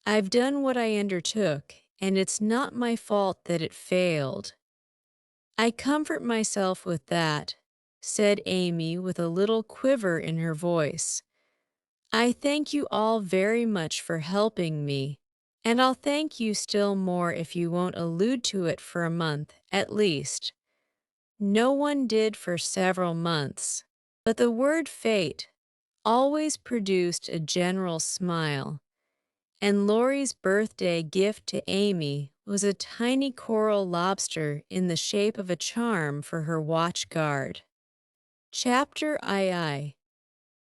I've done what I undertook, and it's not my fault that it failed." "I comfort myself with that," said Amy with a little quiver in her voice. "I thank you all very much for helping me, and I'll thank you still more if you won't allude to it for a month, at least." No one did for several months, but the word fate always produced a general smile, and Laurie's birthday gift to Amy was a tiny coral lobster in the shape of a charm for her watch guard. Chapter II.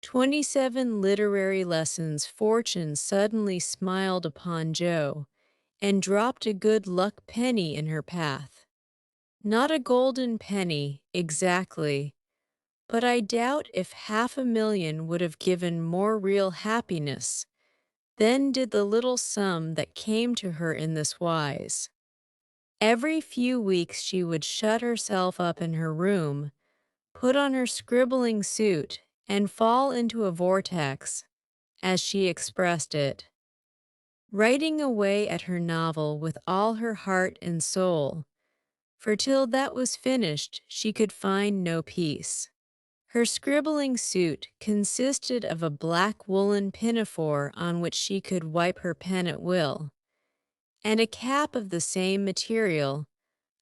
27 Literary Lessons. Fortune suddenly smiled upon Joe and dropped a good luck penny in her path. Not a golden penny, exactly, but I doubt if 500,000 would have given more real happiness than did the little sum that came to her in this wise. Every few weeks she would shut herself up in her room, put on her scribbling suit, and fall into a vortex, as she expressed it, writing away at her novel with all her heart and soul, for till that was finished she could find no peace. Her scribbling suit consisted of a black woolen pinafore on which she could wipe her pen at will, and a cap of the same material,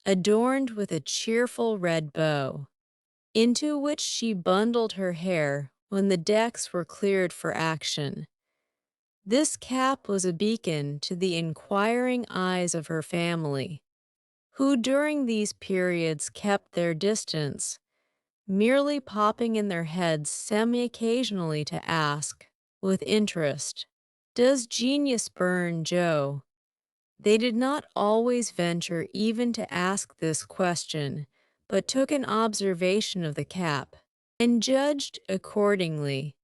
adorned with a cheerful red bow, into which she bundled her hair when the decks were cleared for action. This cap was a beacon to the inquiring eyes of her family, who during these periods kept their distance, merely popping in their heads semi-occasionally to ask, with interest, "Does genius burn, Joe?" They did not always venture even to ask this question, but took an observation of the cap, and judged accordingly.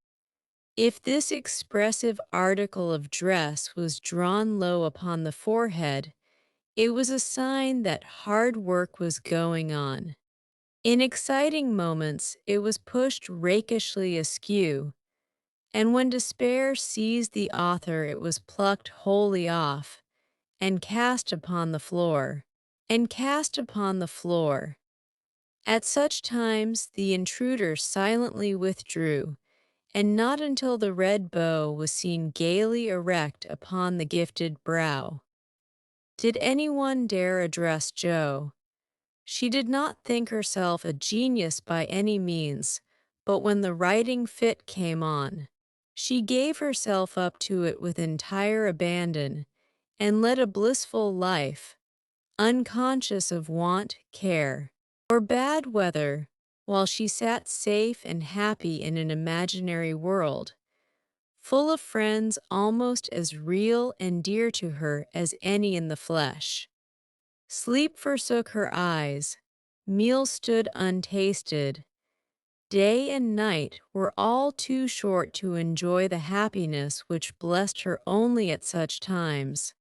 If this expressive article of dress was drawn low upon the forehead, it was a sign that hard work was going on. In exciting moments, it was pushed rakishly askew, and when despair seized the author, it was plucked wholly off and cast upon the floor. And cast upon the floor. At such times, the intruder silently withdrew, and not until the red bow was seen gaily erect upon the gifted brow did anyone dare address Jo. She did not think herself a genius by any means, but when the writing fit came on, she gave herself up to it with entire abandon, and led a blissful life, unconscious of want, care, or bad weather, while she sat safe and happy in an imaginary world, full of friends almost as real and dear to her as any in the flesh. Sleep forsook her eyes, meals stood untasted, day and night were all too short to enjoy the happiness which blessed her only at such times,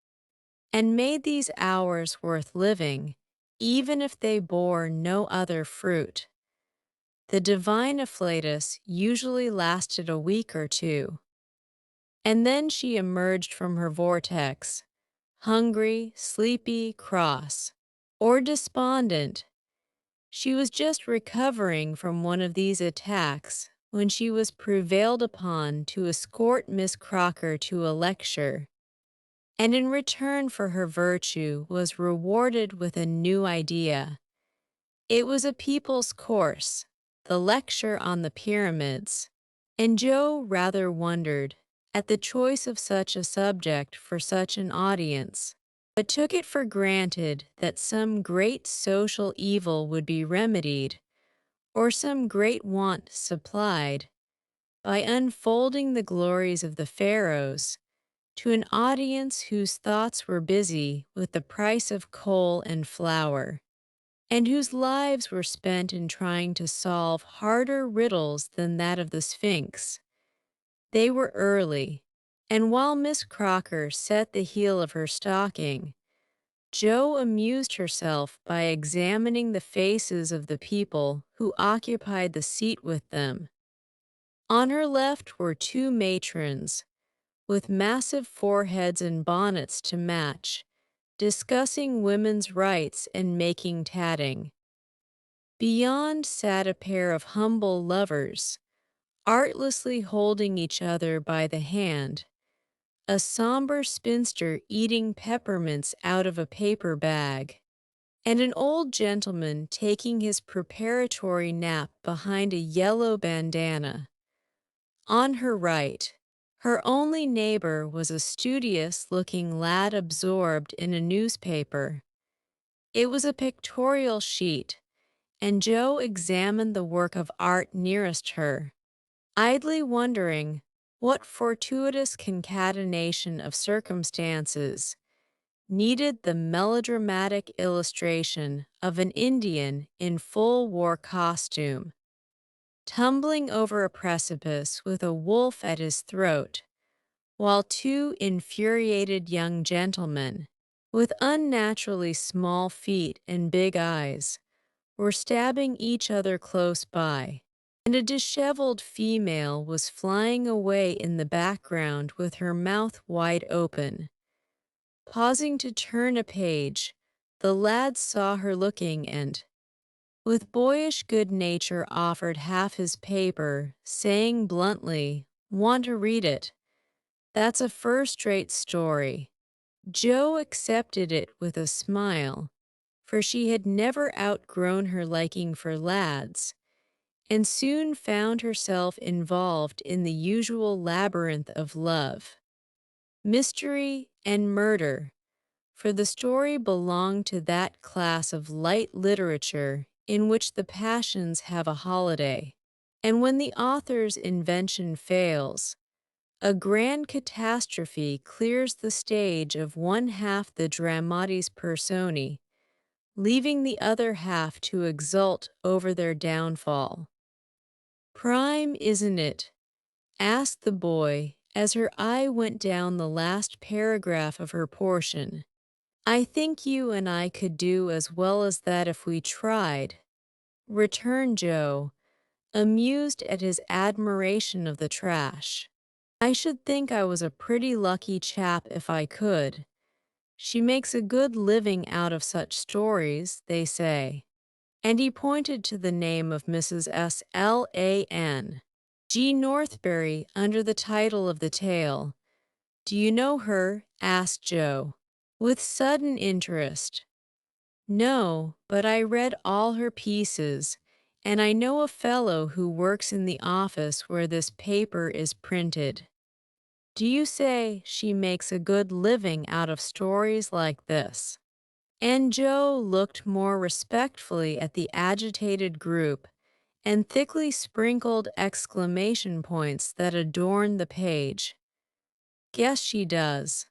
and made these hours worth living, even if they bore no other fruit. The divine afflatus usually lasted a week or two, and then she emerged from her vortex, hungry, sleepy, cross, or despondent. She was just recovering from one of these attacks when she was prevailed upon to escort Miss Crocker to a lecture, and in return for her virtue was rewarded with a new idea. It was a people's course, the lecture on the pyramids, and Jo rather wondered at the choice of such a subject for such an audience, but took it for granted that some great social evil would be remedied, or some great want supplied, by unfolding the glories of the Pharaohs to an audience whose thoughts were busy with the price of coal and flour, and whose lives were spent in trying to solve harder riddles than that of the Sphinx. They were early, and while Miss Crocker set the heel of her stocking, Jo amused herself by examining the faces of the people who occupied the seat with them. On her left were two matrons, with massive foreheads and bonnets to match, discussing women's rights and making tatting. Beyond sat a pair of humble lovers, artlessly holding each other by the hand, a somber spinster eating peppermints out of a paper bag, and an old gentleman taking his preparatory nap behind a yellow bandana. On her right, her only neighbor was a studious-looking lad absorbed in a newspaper. It was a pictorial sheet, and Jo examined the work of art nearest her, idly wondering what fortuitous concatenation of circumstances needed the melodramatic illustration of an Indian in full war costume, tumbling over a precipice with a wolf at his throat, while two infuriated young gentlemen, with unnaturally small feet and big eyes, were stabbing each other close by, and a disheveled female was flying away in the background with her mouth wide open. Pausing to turn a page, the lad saw her looking and, with boyish good nature, offered half his paper, saying bluntly, "Want to read it? That's a first-rate story." Jo accepted it with a smile, for she had never outgrown her liking for lads, and soon found herself involved in the usual labyrinth of love, mystery, and murder, for the story belonged to that class of light literature in which the passions have a holiday, and when the author's invention fails, a grand catastrophe clears the stage of one half the dramatis personae, leaving the other half to exult over their downfall. Prime, isn't it? Asked the boy as her eye went down the last paragraph of her portion. I think you and I could do as well as that if we tried, returned Joe, amused at his admiration of the trash. I should think I was a pretty lucky chap if I could. She makes a good living out of such stories, they say. And he pointed to the name of Mrs. Slan. G. Northberry under the title of the tale. Do you know her? Asked Joe, with sudden interest. No, but I read all her pieces, and I know a fellow who works in the office where this paper is printed. Do you say she makes a good living out of stories like this? And Joe looked more respectfully at the agitated group and thickly sprinkled exclamation points that adorned the page. Guess she does.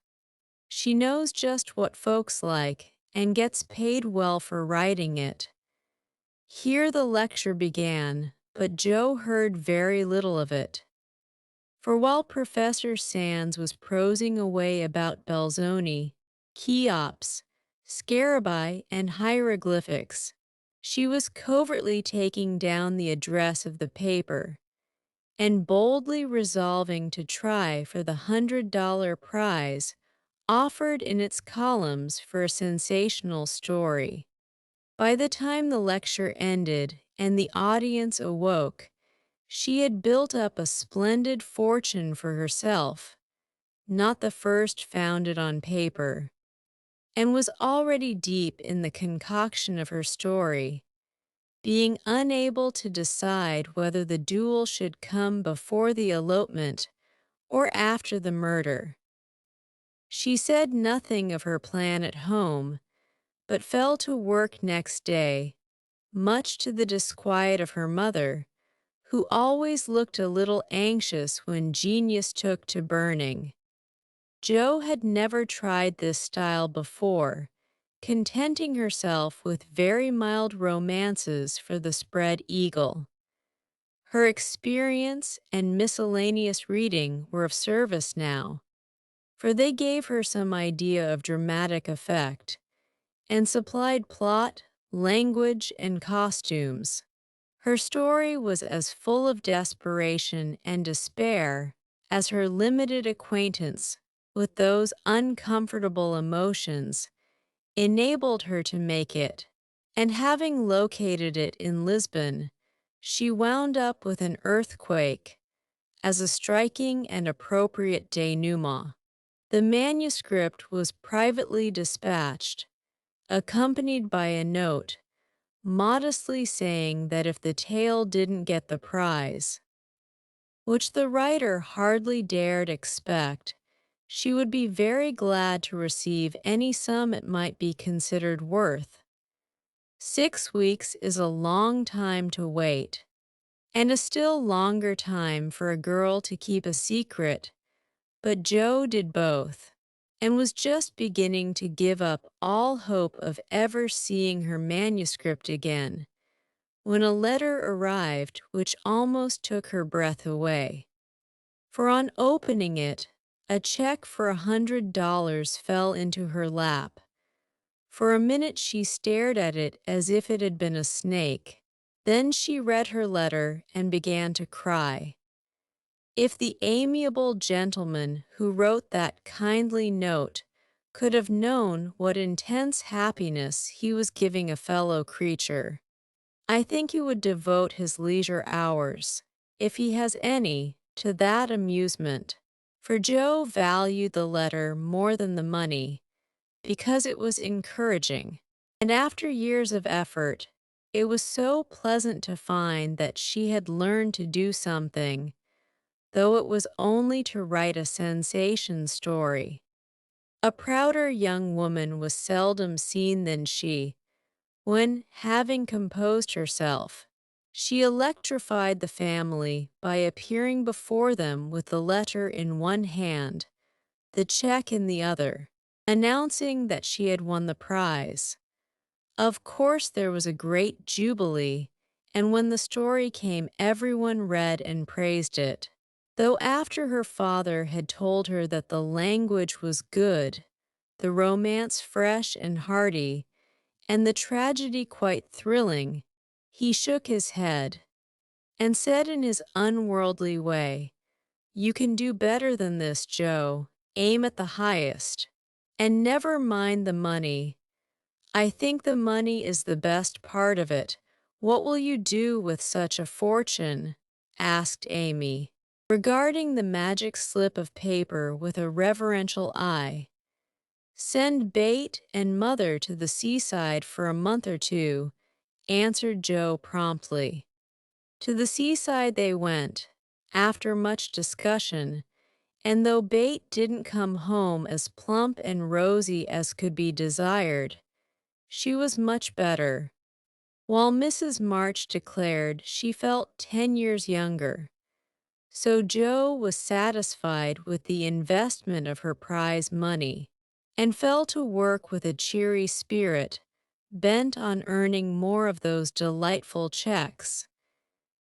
She knows just what folks like and gets paid well for writing it. Here the lecture began, but Joe heard very little of it. For while Professor Sands was prosing away about Belzoni, Cheops, Scarabaei, and hieroglyphics, she was covertly taking down the address of the paper and boldly resolving to try for the $100 prize offered in its columns for a sensational story. By the time the lecture ended and the audience awoke, she had built up a splendid fortune for herself, not the first founded on paper, and was already deep in the concoction of her story, being unable to decide whether the duel should come before the elopement or after the murder. She said nothing of her plan at home, but fell to work next day, much to the disquiet of her mother, who always looked a little anxious when genius took to burning. Jo had never tried this style before, contenting herself with very mild romances for the Spread Eagle. Her experience and miscellaneous reading were of service now, for they gave her some idea of dramatic effect, and supplied plot, language, and costumes. Her story was as full of desperation and despair as her limited acquaintance with those uncomfortable emotions enabled her to make it, and having located it in Lisbon, she wound up with an earthquake as a striking and appropriate denouement. The manuscript was privately dispatched, accompanied by a note modestly saying that if the tale didn't get the prize, which the writer hardly dared expect, she would be very glad to receive any sum it might be considered worth. 6 weeks is a long time to wait, and a still longer time for a girl to keep a secret, but Jo did both, and was just beginning to give up all hope of ever seeing her manuscript again, when a letter arrived which almost took her breath away. For on opening it, a check for $100 fell into her lap. For a minute she stared at it as if it had been a snake. Then she read her letter and began to cry. If the amiable gentleman who wrote that kindly note could have known what intense happiness he was giving a fellow creature, I think he would devote his leisure hours, if he has any, to that amusement. For Jo valued the letter more than the money, because it was encouraging. And after years of effort, it was so pleasant to find that she had learned to do something, though it was only to write a sensation story. A prouder young woman was seldom seen than she, when, having composed herself, she electrified the family by appearing before them with the letter in one hand, the check in the other, announcing that she had won the prize. Of course there was a great jubilee, and when the story came, everyone read and praised it. Though after her father had told her that the language was good, the romance fresh and hearty, and the tragedy quite thrilling, he shook his head and said in his unworldly way, "You can do better than this, Joe. Aim at the highest. And never mind the money. I think the money is the best part of it. What will you do with such a fortune?" asked Amy, regarding the magic slip of paper with a reverential eye. "Send Bate and Mother to the seaside for a month or two," answered Joe promptly. To the seaside they went, after much discussion, and though Bate didn't come home as plump and rosy as could be desired, she was much better, while Mrs. March declared she felt 10 years younger. So Joe was satisfied with the investment of her prize money and fell to work with a cheery spirit, bent on earning more of those delightful checks.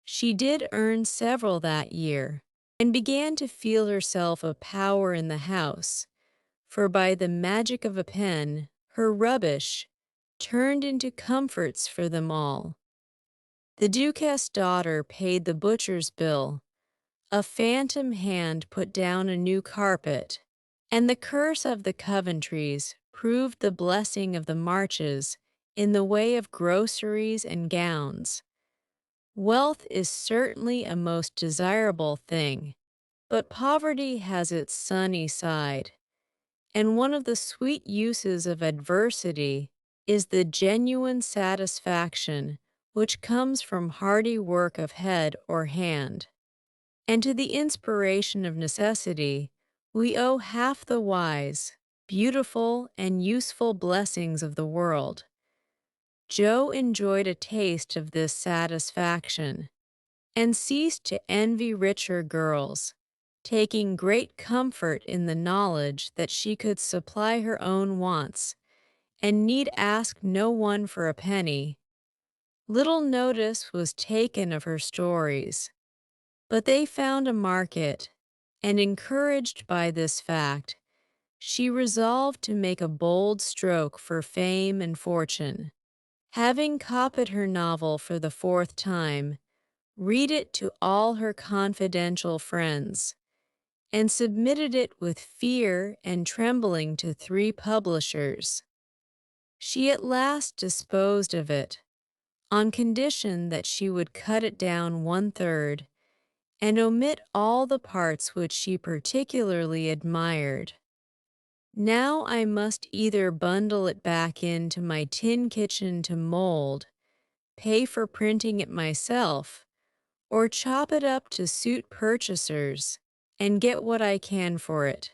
She did earn several that year and began to feel herself a power in the house, for by the magic of a pen, her rubbish turned into comforts for them all. The Duchess' daughter paid the butcher's bill, a phantom hand put down a new carpet, and the curse of the Coventrys proved the blessing of the Marches in the way of groceries and gowns. Wealth is certainly a most desirable thing, but poverty has its sunny side, and one of the sweet uses of adversity is the genuine satisfaction which comes from hearty work of head or hand. And to the inspiration of necessity, we owe half the wise, beautiful, and useful blessings of the world. Joe enjoyed a taste of this satisfaction, and ceased to envy richer girls, taking great comfort in the knowledge that she could supply her own wants, and need ask no one for a penny. Little notice was taken of her stories, but they found a market, and encouraged by this fact, she resolved to make a bold stroke for fame and fortune. Having copied her novel for the 4th time, read it to all her confidential friends, and submitted it with fear and trembling to 3 publishers. She at last disposed of it, on condition that she would cut it down 1/3 and omit all the parts which she particularly admired. Now I must either bundle it back into my tin kitchen to mold, pay for printing it myself, or chop it up to suit purchasers and get what I can for it.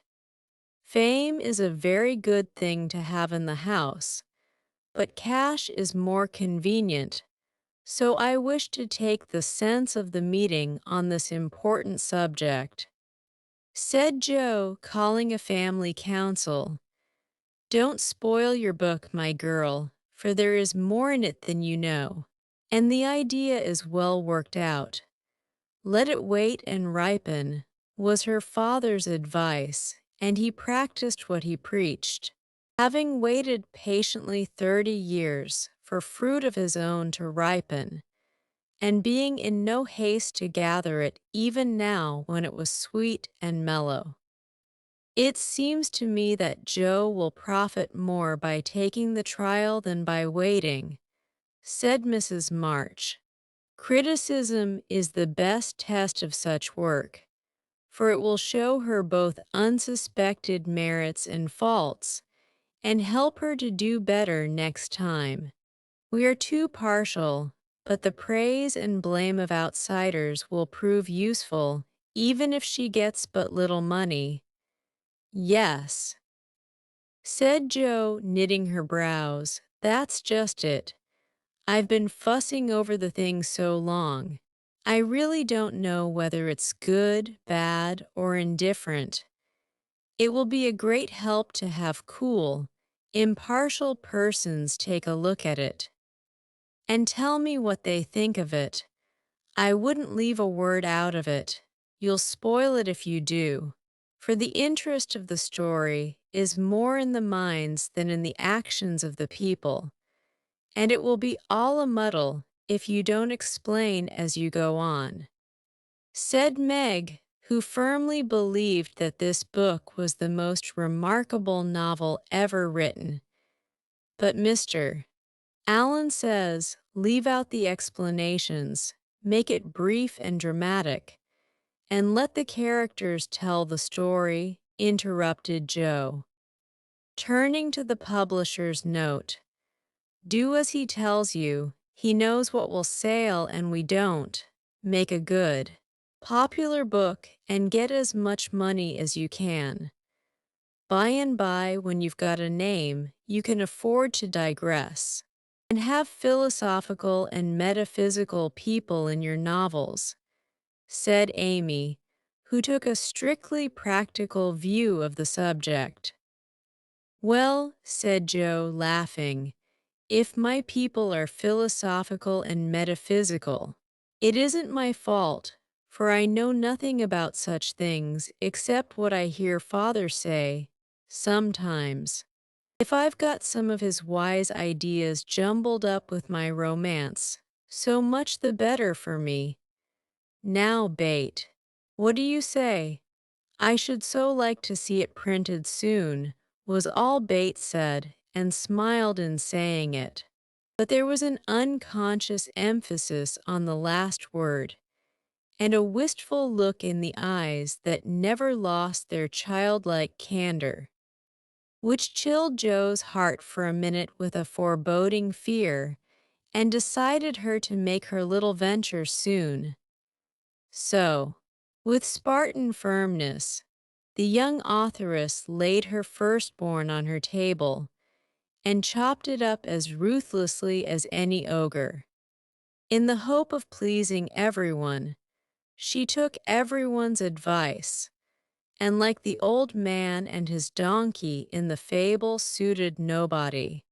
Fame is a very good thing to have in the house, but cash is more convenient, so I wish to take the sense of the meeting on this important subject. Said Joe, calling a family council, "Don't spoil your book, my girl, for there is more in it than you know, and the idea is well worked out. Let it wait and ripen," was her father's advice, and he practiced what he preached. Having waited patiently 30 years for fruit of his own to ripen, and being in no haste to gather it even now when it was sweet and mellow, it seems to me that Joe will profit more by taking the trial than by waiting, said Mrs. March. Criticism is the best test of such work, for it will show her both unsuspected merits and faults, and help her to do better next time. We are too partial, but the praise and blame of outsiders will prove useful, even if she gets but little money. Yes, said Joe, knitting her brows, that's just it. I've been fussing over the thing so long. I really don't know whether it's good, bad, or indifferent. It will be a great help to have cool, impartial persons take a look at it. and tell me what they think of it. I wouldn't leave a word out of it. You'll spoil it if you do. For the interest of the story is more in the minds than in the actions of the people, and it will be all a muddle if you don't explain as you go on. Said Meg, who firmly believed that this book was the most remarkable novel ever written. But Mr. Allen says, leave out the explanations, make it brief and dramatic, and let the characters tell the story, interrupted Joe. Turning to the publisher's note, do as he tells you, he knows what will sail and we don't. Make a good, popular book and get as much money as you can. By and by, when you've got a name, you can afford to digress and have philosophical and metaphysical people in your novels, said Amy, who took a strictly practical view of the subject. Well, said Joe, laughing, if my people are philosophical and metaphysical, it isn't my fault, for I know nothing about such things except what I hear Father say, sometimes. If I've got some of his wise ideas jumbled up with my romance, so much the better for me. Now, Bate, what do you say? I should so like to see it printed soon, was all Bates said, and smiled in saying it. But there was an unconscious emphasis on the last word, and a wistful look in the eyes that never lost their childlike candor, which chilled Joe's heart for a minute with a foreboding fear, and decided her to make her little venture soon. So, with Spartan firmness, the young authoress laid her firstborn on her table and chopped it up as ruthlessly as any ogre. In the hope of pleasing everyone, she took everyone's advice, and like the old man and his donkey in the fable suited nobody.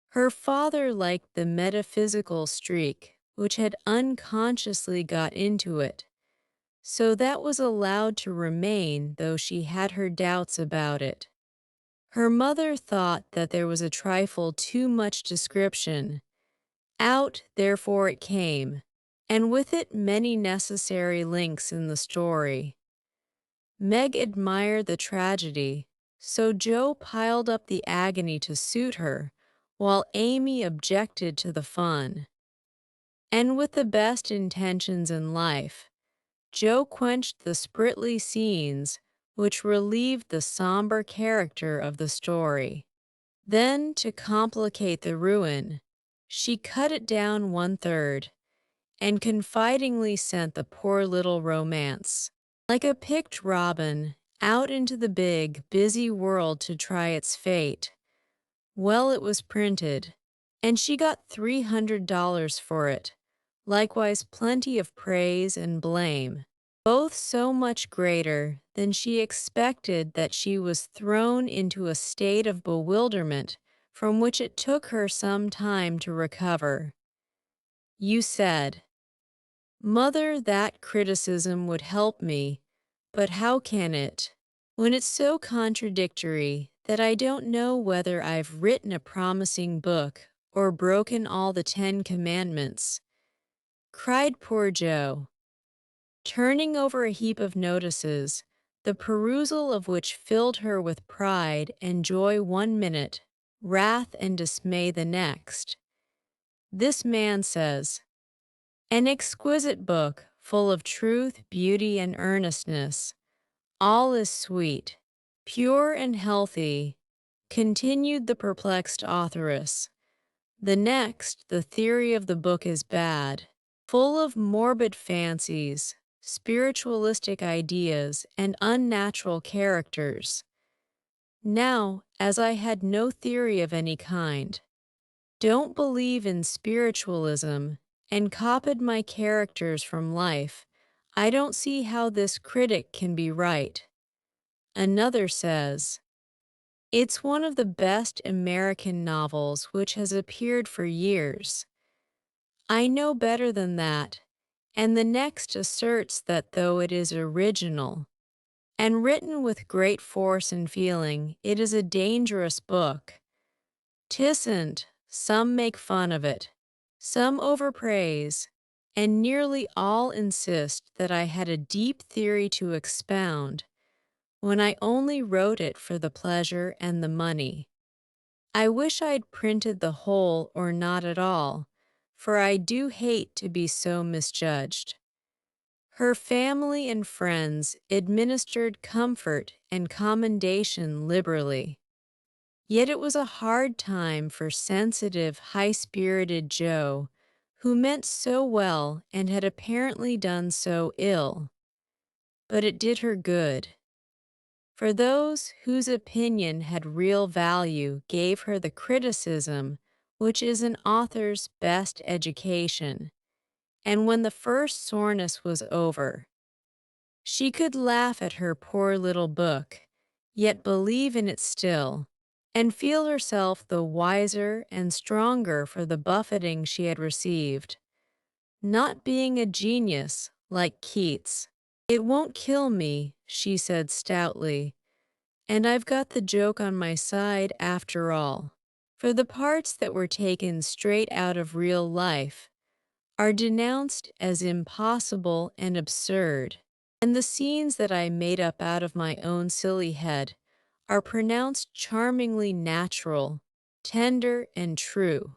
Her father liked the metaphysical streak which had unconsciously got into it, so that was allowed to remain though she had her doubts about it. Her mother thought that there was a trifle too much description. Out, therefore, it came, and with it many necessary links in the story. Meg admired the tragedy, so Joe piled up the agony to suit her, while Amy objected to the fun. And with the best intentions in life, Joe quenched the spritly scenes which relieved the somber character of the story. Then, to complicate the ruin, she cut it down 1/3 and confidingly sent the poor little romance, like a picked robin, out into the big, busy world to try its fate. Well, it was printed, and she got $300 for it, likewise plenty of praise and blame, both so much greater than she expected that she was thrown into a state of bewilderment from which it took her some time to recover. You said, Mother, that criticism would help me, but how can it, when it's so contradictory that I don't know whether I've written a promising book or broken all the 10 Commandments? Cried poor Joe, turning over a heap of notices, the perusal of which filled her with pride and joy 1 minute, wrath and dismay the next. This man says, an exquisite book, full of truth, beauty, and earnestness. All is sweet, pure, and healthy, continued the perplexed authoress. The next, the theory of the book is bad, full of morbid fancies, spiritualistic ideas, and unnatural characters. Now, as I had no theory of any kind, don't believe in spiritualism, and copied my characters from life, I don't see how this critic can be right. Another says, it's one of the best American novels which has appeared for years. I know better than that, and the next asserts that though it is original, and written with great force and feeling, it is a dangerous book. 'Tisn't, some make fun of it, some overpraise, and nearly all insist that I had a deep theory to expound, when I only wrote it for the pleasure and the money. I wish I'd printed the whole or not at all, for I do hate to be so misjudged. Her family and friends administered comfort and commendation liberally. Yet it was a hard time for sensitive, high-spirited Jo, who meant so well and had apparently done so ill. But it did her good. For those whose opinion had real value gave her the criticism which is an author's best education, and when the first soreness was over, she could laugh at her poor little book, yet believe in it still, and feel herself the wiser and stronger for the buffeting she had received, not being a genius like Keats. "It won't kill me," she said stoutly, "and I've got the joke on my side after all." For the parts that were taken straight out of real life are denounced as impossible and absurd, and the scenes that I made up out of my own silly head are pronounced charmingly natural, tender, and true.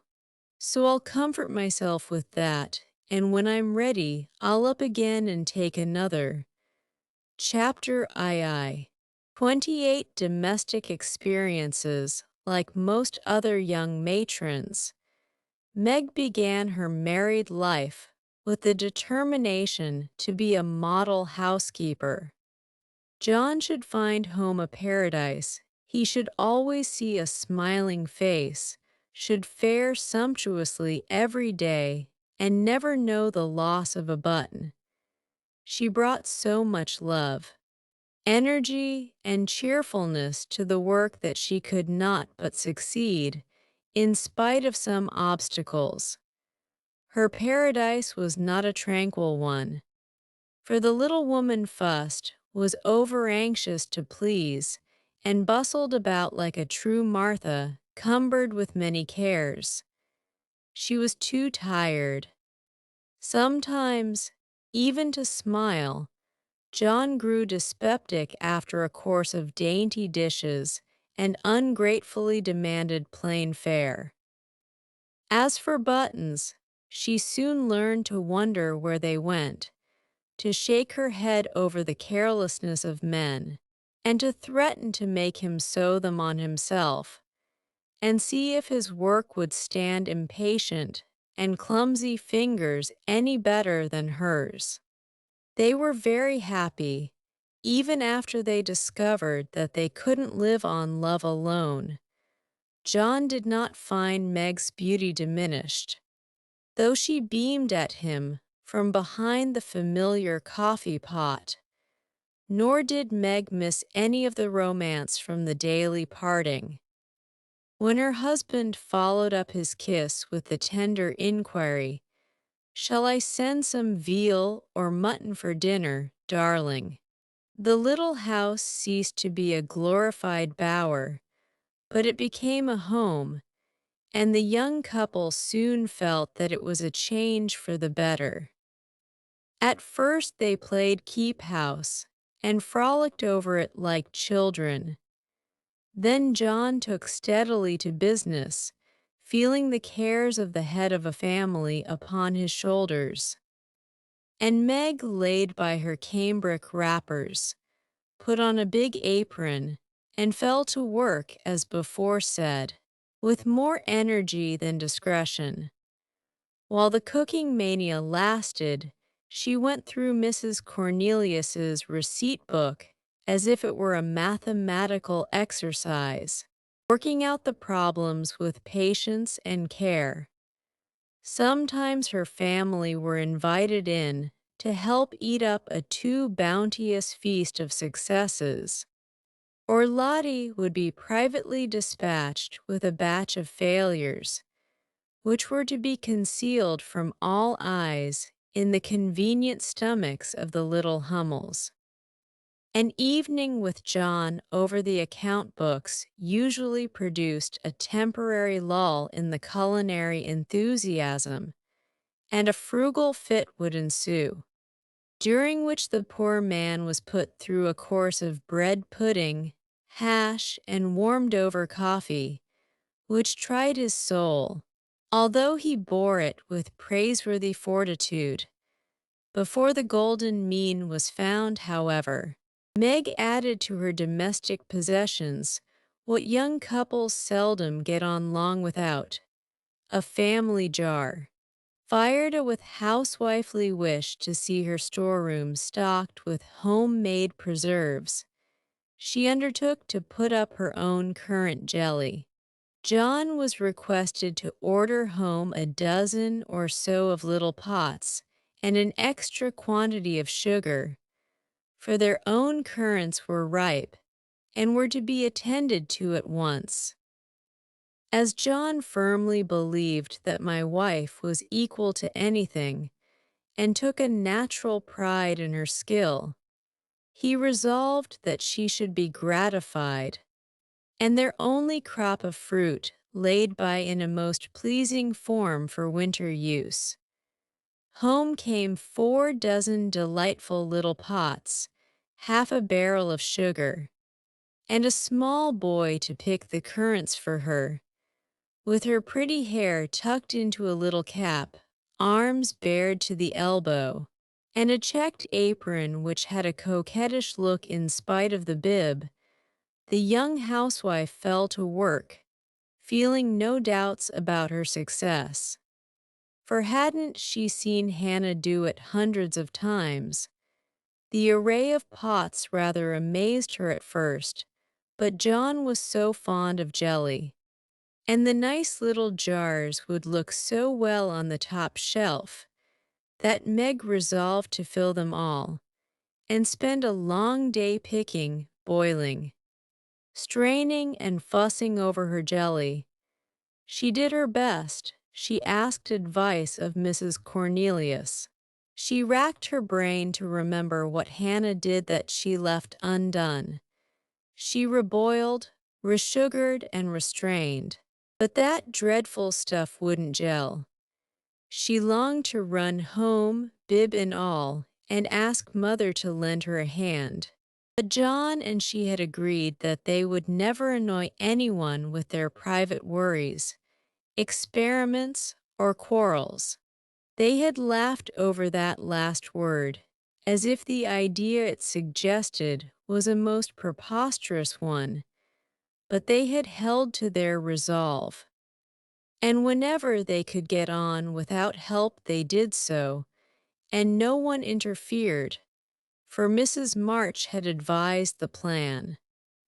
So I'll comfort myself with that, and when I'm ready, I'll up again and take another. Chapter II. 28 Domestic Experiences. Like most other young matrons, Meg began her married life with the determination to be a model housekeeper. John should find home a paradise. He should always see a smiling face, should fare sumptuously every day, and never know the loss of a button. She brought so much love, energy, and cheerfulness to the work that she could not but succeed, in spite of some obstacles. Her paradise was not a tranquil one, for the little woman fussed, was over-anxious to please, and bustled about like a true Martha, cumbered with many cares. She was too tired. Sometimes, even to smile, John grew dyspeptic after a course of dainty dishes and ungratefully demanded plain fare. As for buttons, she soon learned to wonder where they went, to shake her head over the carelessness of men, and to threaten to make him sew them on himself, and see if his work would stand impatient and clumsy fingers any better than hers. They were very happy, even after they discovered that they couldn't live on love alone. John did not find Meg's beauty diminished, though she beamed at him from behind the familiar coffee pot. Nor did Meg miss any of the romance from the daily parting. When her husband followed up his kiss with the tender inquiry, "Shall I send some veal or mutton for dinner, darling?" the little house ceased to be a glorified bower, but it became a home, and the young couple soon felt that it was a change for the better. At first they played keep house and frolicked over it like children. Then John took steadily to business, feeling the cares of the head of a family upon his shoulders. And Meg laid by her cambric wrappers, put on a big apron, and fell to work as before said, with more energy than discretion. While the cooking mania lasted, she went through Mrs. Cornelius's receipt book as if it were a mathematical exercise, working out the problems with patience and care. Sometimes her family were invited in to help eat up a too bounteous feast of successes, or Lottie would be privately dispatched with a batch of failures, which were to be concealed from all eyes in the convenient stomachs of the little Hummels. An evening with John over the account books usually produced a temporary lull in the culinary enthusiasm, and a frugal fit would ensue, during which the poor man was put through a course of bread pudding, hash, and warmed-over coffee, which tried his soul, although he bore it with praiseworthy fortitude. Before the golden mean was found, however, Meg added to her domestic possessions what young couples seldom get on long without: a family jar. Fired with housewifely wish to see her storeroom stocked with homemade preserves, she undertook to put up her own currant jelly. John was requested to order home a dozen or so of little pots and an extra quantity of sugar, for their own currants were ripe and were to be attended to at once. As John firmly believed that my wife was equal to anything and took a natural pride in her skill, he resolved that she should be gratified, and their only crop of fruit laid by in a most pleasing form for winter use. Home came 4 dozen delightful little pots, half a barrel of sugar, and a small boy to pick the currants for her, with her pretty hair tucked into a little cap, arms bared to the elbow, and a checked apron which had a coquettish look in spite of the bib. The young housewife fell to work, feeling no doubts about her success. For hadn't she seen Hannah do it hundreds of times? The array of pots rather amazed her at first, but John was so fond of jelly, and the nice little jars would look so well on the top shelf, that Meg resolved to fill them all, and spend a long day picking, boiling, straining, and fussing over her jelly. She did her best. She asked advice of Mrs. Cornelius. She racked her brain to remember what Hannah did that she left undone. She reboiled, resugared, and restrained. But that dreadful stuff wouldn't gel. She longed to run home, bib and all, and ask Mother to lend her a hand. But John and she had agreed that they would never annoy anyone with their private worries, experiments, or quarrels. They had laughed over that last word, as if the idea it suggested was a most preposterous one, but they had held to their resolve. And whenever they could get on without help they did so, and no one interfered, for Mrs. March had advised the plan.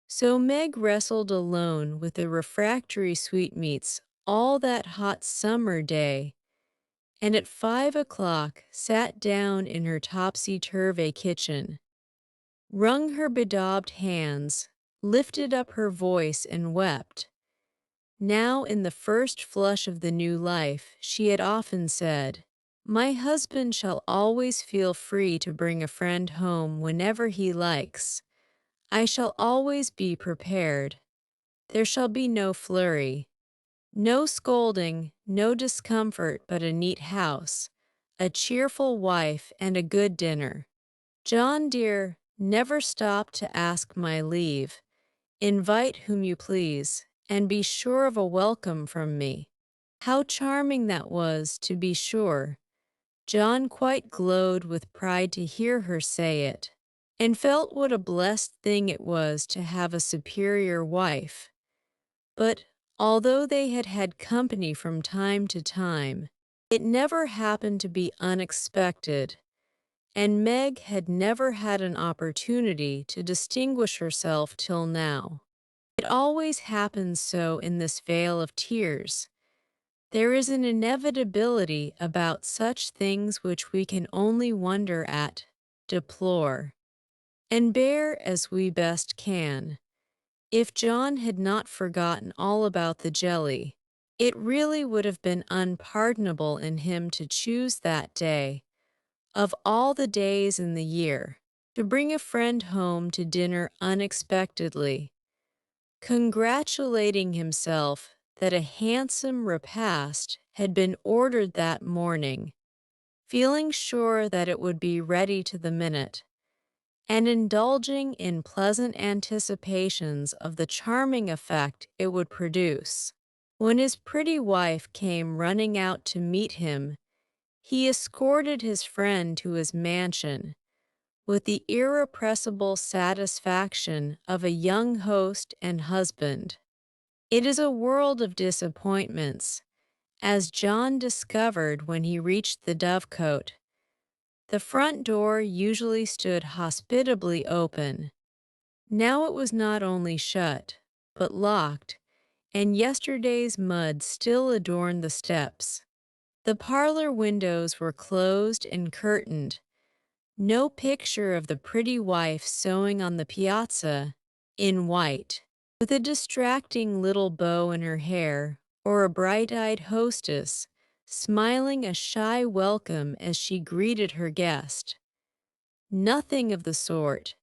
So Meg wrestled alone with the refractory sweetmeats all that hot summer day, and at 5 o'clock sat down in her topsy-turvy kitchen, wrung her bedaubed hands, lifted up her voice, and wept. Now, in the first flush of the new life, she had often said, "My husband shall always feel free to bring a friend home whenever he likes. I shall always be prepared. There shall be no flurry, no scolding, no discomfort, but a neat house, a cheerful wife, and a good dinner. John dear, never stop to ask my leave. Invite whom you please, and be sure of a welcome from me." How charming that was, to be sure! John quite glowed with pride to hear her say it, and felt what a blessed thing it was to have a superior wife. But although they had had company from time to time, it never happened to be unexpected, and Meg had never had an opportunity to distinguish herself till now. It always happens so in this vale of tears. There is an inevitability about such things which we can only wonder at, deplore, and bear as we best can. If John had not forgotten all about the jelly, It really would have been unpardonable in him to choose that day, of all the days in the year, to bring a friend home to dinner unexpectedly, congratulating himself that a handsome repast had been ordered that morning, feeling sure that it would be ready to the minute, and indulging in pleasant anticipations of the charming effect it would produce. When his pretty wife came running out to meet him, he escorted his friend to his mansion with the irrepressible satisfaction of a young host and husband. It is a world of disappointments, as John discovered when he reached the Dovecote. The front door usually stood hospitably open. Now it was not only shut, but locked, and yesterday's mud still adorned the steps. The parlor windows were closed and curtained. No picture of the pretty wife sewing on the piazza, in white, with a distracting little bow in her hair, or a bright-eyed hostess, smiling a shy welcome as she greeted her guest. Nothing of the sort,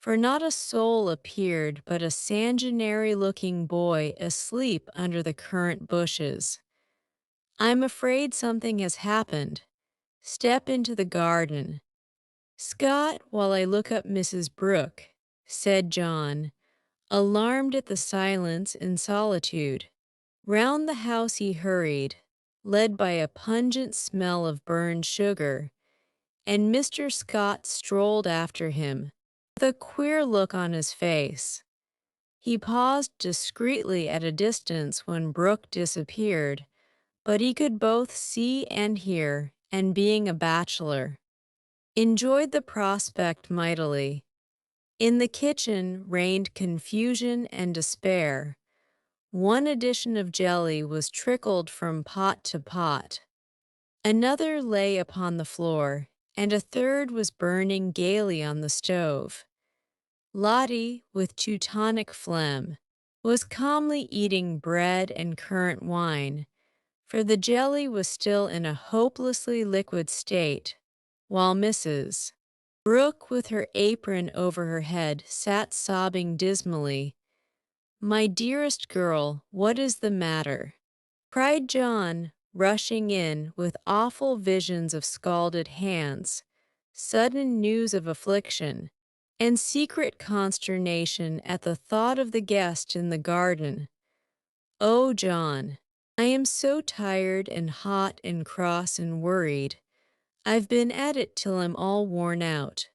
for not a soul appeared but a sanguinary-looking boy asleep under the currant bushes. "I'm afraid something has happened. Step into the garden, Scott, while I look up Mrs. Brooke," said John, alarmed at the silence and solitude. Round the house he hurried, led by a pungent smell of burned sugar, and Mr. Scott strolled after him, with a queer look on his face. He paused discreetly at a distance when Brooke disappeared, but he could both see and hear, and being a bachelor, enjoyed the prospect mightily. In the kitchen reigned confusion and despair. One edition of jelly was trickled from pot to pot. Another lay upon the floor, and a third was burning gaily on the stove. Lottie, with Teutonic phlegm, was calmly eating bread and currant wine, for the jelly was still in a hopelessly liquid state, while Mrs. Brooke, with her apron over her head, sat sobbing dismally. "My dearest girl, what is the matter?" cried John, rushing in with awful visions of scalded hands, sudden news of affliction, and secret consternation at the thought of the guest in the garden. "Oh, John, I am so tired and hot and cross and worried. I've been at it till I'm all worn out.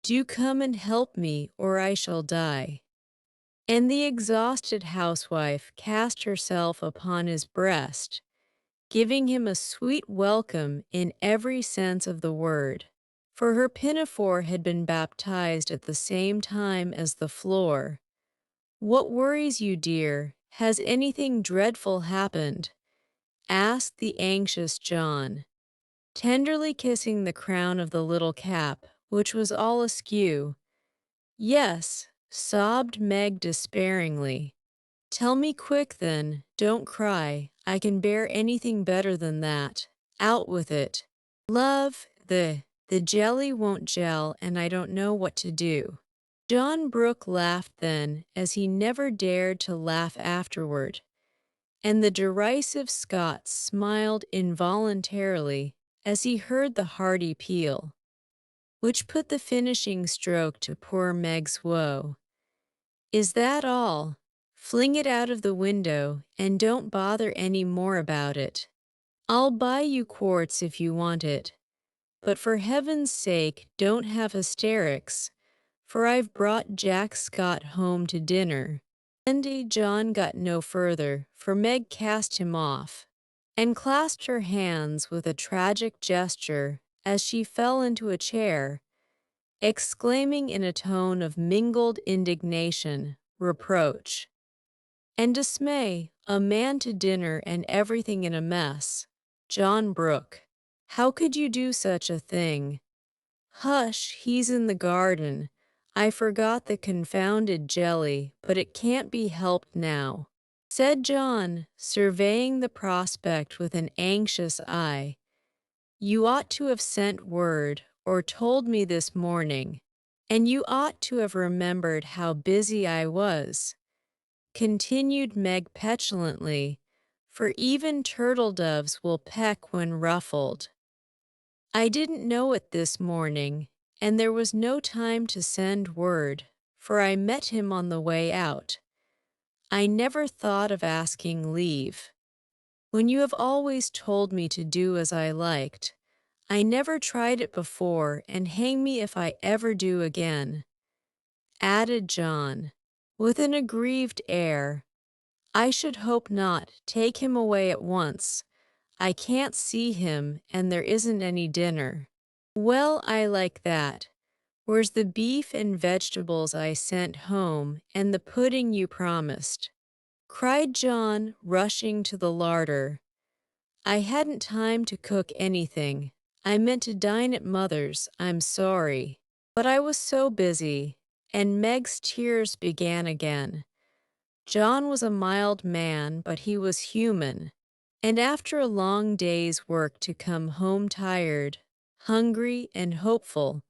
Do come and help me, or I shall die." And the exhausted housewife cast herself upon his breast, giving him a sweet welcome in every sense of the word, for her pinafore had been baptized at the same time as the floor. "What worries you, dear? Has anything dreadful happened?" asked the anxious John, tenderly kissing the crown of the little cap, which was all askew. "Yes," sobbed Meg despairingly. "Tell me quick then, don't cry. I can bear anything better than that. Out with it. Love, the jelly won't gel and I don't know what to do." John Brooke laughed then as he never dared to laugh afterward, and the derisive Scot smiled involuntarily as he heard the hearty peal, which put the finishing stroke to poor Meg's woe. "Is that all? Fling it out of the window and don't bother any more about it. I'll buy you quarts if you want it. But for heaven's sake don't have hysterics, for I've brought Jack Scott home to dinner." Indeed, John got no further, for Meg cast him off, and clasped her hands with a tragic gesture as she fell into a chair, exclaiming in a tone of mingled indignation, reproach, and dismay, "A man to dinner and everything in a mess. John Brooke, how could you do such a thing?" "Hush, he's in the garden. I forgot the confounded jelly, but it can't be helped now." said John, surveying the prospect with an anxious eye. You ought to have sent word or told me this morning, and you ought to have remembered how busy I was, continued Meg petulantly, for even turtle doves will peck when ruffled. I didn't know it this morning, and there was no time to send word, for I met him on the way out. I never thought of asking leave. When you have always told me to do as I liked, I never tried it before, and hang me if I ever do again, added John, with an aggrieved air. I should hope not. Take him away at once. I can't see him, and there isn't any dinner. Well, I like that. Where's the beef and vegetables I sent home, and the pudding you promised? Cried John, rushing to the larder. I hadn't time to cook anything. I meant to dine at Mother's, I'm sorry. But I was so busy, and Meg's tears began again. John was a mild man, but he was human, and after a long day's work to come home tired, hungry, and hopeful,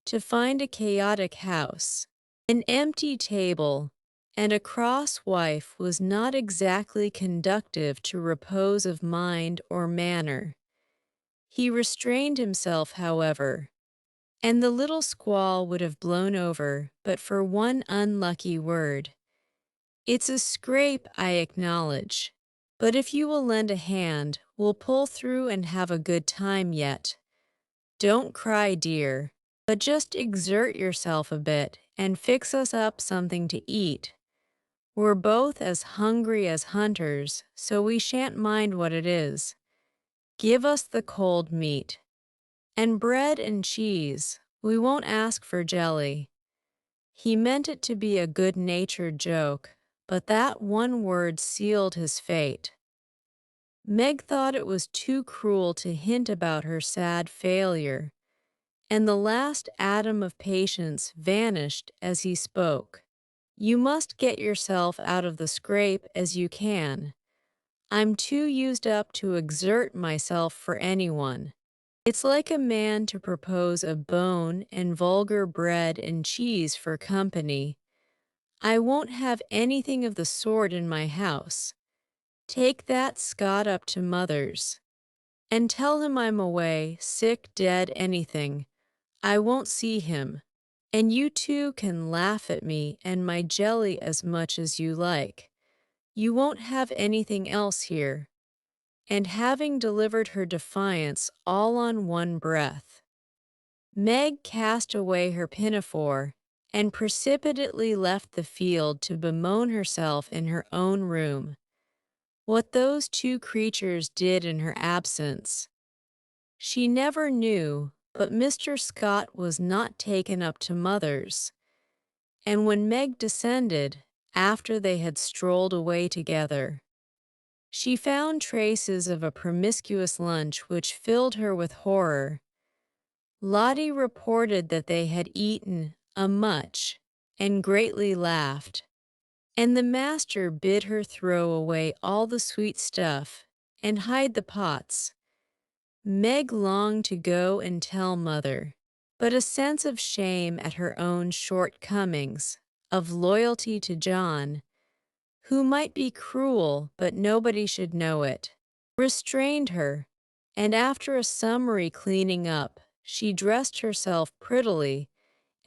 to find a chaotic house, an empty table, and a cross wife was not exactly conducive to repose of mind or manner. He restrained himself, however, and the little squall would have blown over but for one unlucky word. It's a scrape, I acknowledge, but if you will lend a hand, we'll pull through and have a good time yet. Don't cry, dear, but just exert yourself a bit and fix us up something to eat. We're both as hungry as hunters, so we shan't mind what it is. Give us the cold meat. And bread and cheese. We won't ask for jelly. He meant it to be a good-natured joke, but that one word sealed his fate. Meg thought it was too cruel to hint about her sad failure, and the last atom of patience vanished as he spoke. You must get yourself out of the scrape as you can. I'm too used up to exert myself for anyone. It's like a man to propose a bone and vulgar bread and cheese for company. I won't have anything of the sort in my house. Take that Scot up to Mother's, and tell him I'm away, sick, dead, anything. I won't see him. And you two can laugh at me and my jelly as much as you like. You won't have anything else here. And having delivered her defiance all on one breath, Meg cast away her pinafore and precipitately left the field to bemoan herself in her own room. What those two creatures did in her absence, she never knew, but Mr. Scott was not taken up to Mother's, and when Meg descended, after they had strolled away together, she found traces of a promiscuous lunch which filled her with horror. Lottie reported that they had eaten a much and greatly laughed, and the master bid her throw away all the sweet stuff and hide the pots. Meg longed to go and tell Mother, but a sense of shame at her own shortcomings, of loyalty to John, who might be cruel but nobody should know it, restrained her, and after a summary cleaning up, she dressed herself prettily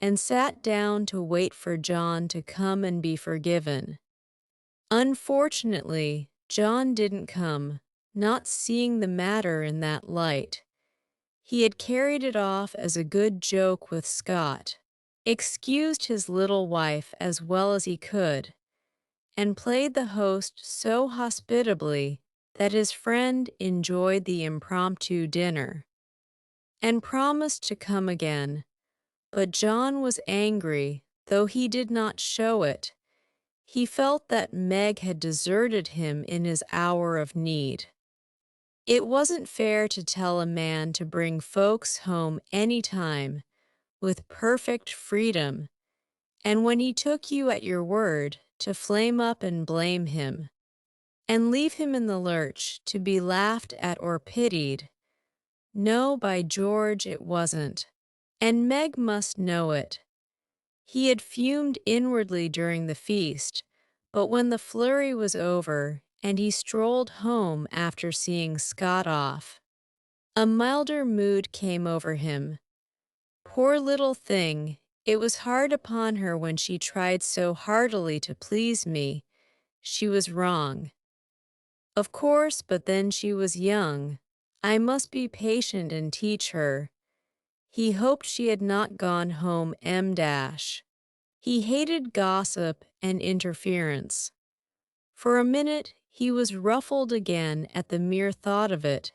and sat down to wait for John to come and be forgiven. Unfortunately, John didn't come, not seeing the matter in that light. He had carried it off as a good joke with Scott, excused his little wife as well as he could, and played the host so hospitably that his friend enjoyed the impromptu dinner, and promised to come again. But John was angry, though he did not show it. He felt that Meg had deserted him in his hour of need. It wasn't fair to tell a man to bring folks home any time, with perfect freedom, and when he took you at your word, to flame up and blame him. and leave him in the lurch to be laughed at or pitied. No, by George, it wasn't. And Meg must know it. He had fumed inwardly during the feast, but when the flurry was over and he strolled home after seeing Scott off, a milder mood came over him. Poor little thing, it was hard upon her when she tried so heartily to please me. She was wrong. Of course, but then she was young. I must be patient and teach her. He hoped she had not gone home M-dash. He hated gossip and interference. For a minute, he was ruffled again at the mere thought of it,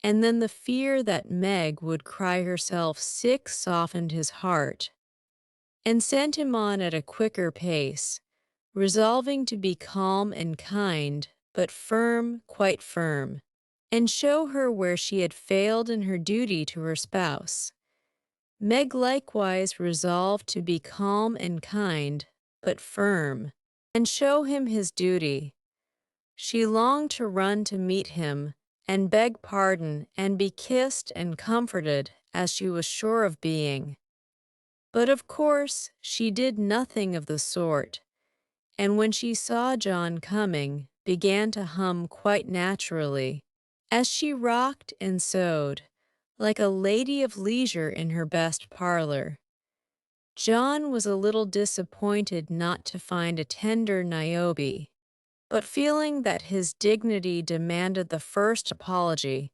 and then the fear that Meg would cry herself sick softened his heart and sent him on at a quicker pace, resolving to be calm and kind, but firm, quite firm, and show her where she had failed in her duty to her spouse. Meg likewise resolved to be calm and kind, but firm, and show him his duty. She longed to run to meet him, and beg pardon, and be kissed and comforted, as she was sure of being. But of course she did nothing of the sort, and when she saw John coming, began to hum quite naturally, as she rocked and sewed, like a lady of leisure in her best parlor. John was a little disappointed not to find a tender Niobe, but feeling that his dignity demanded the first apology,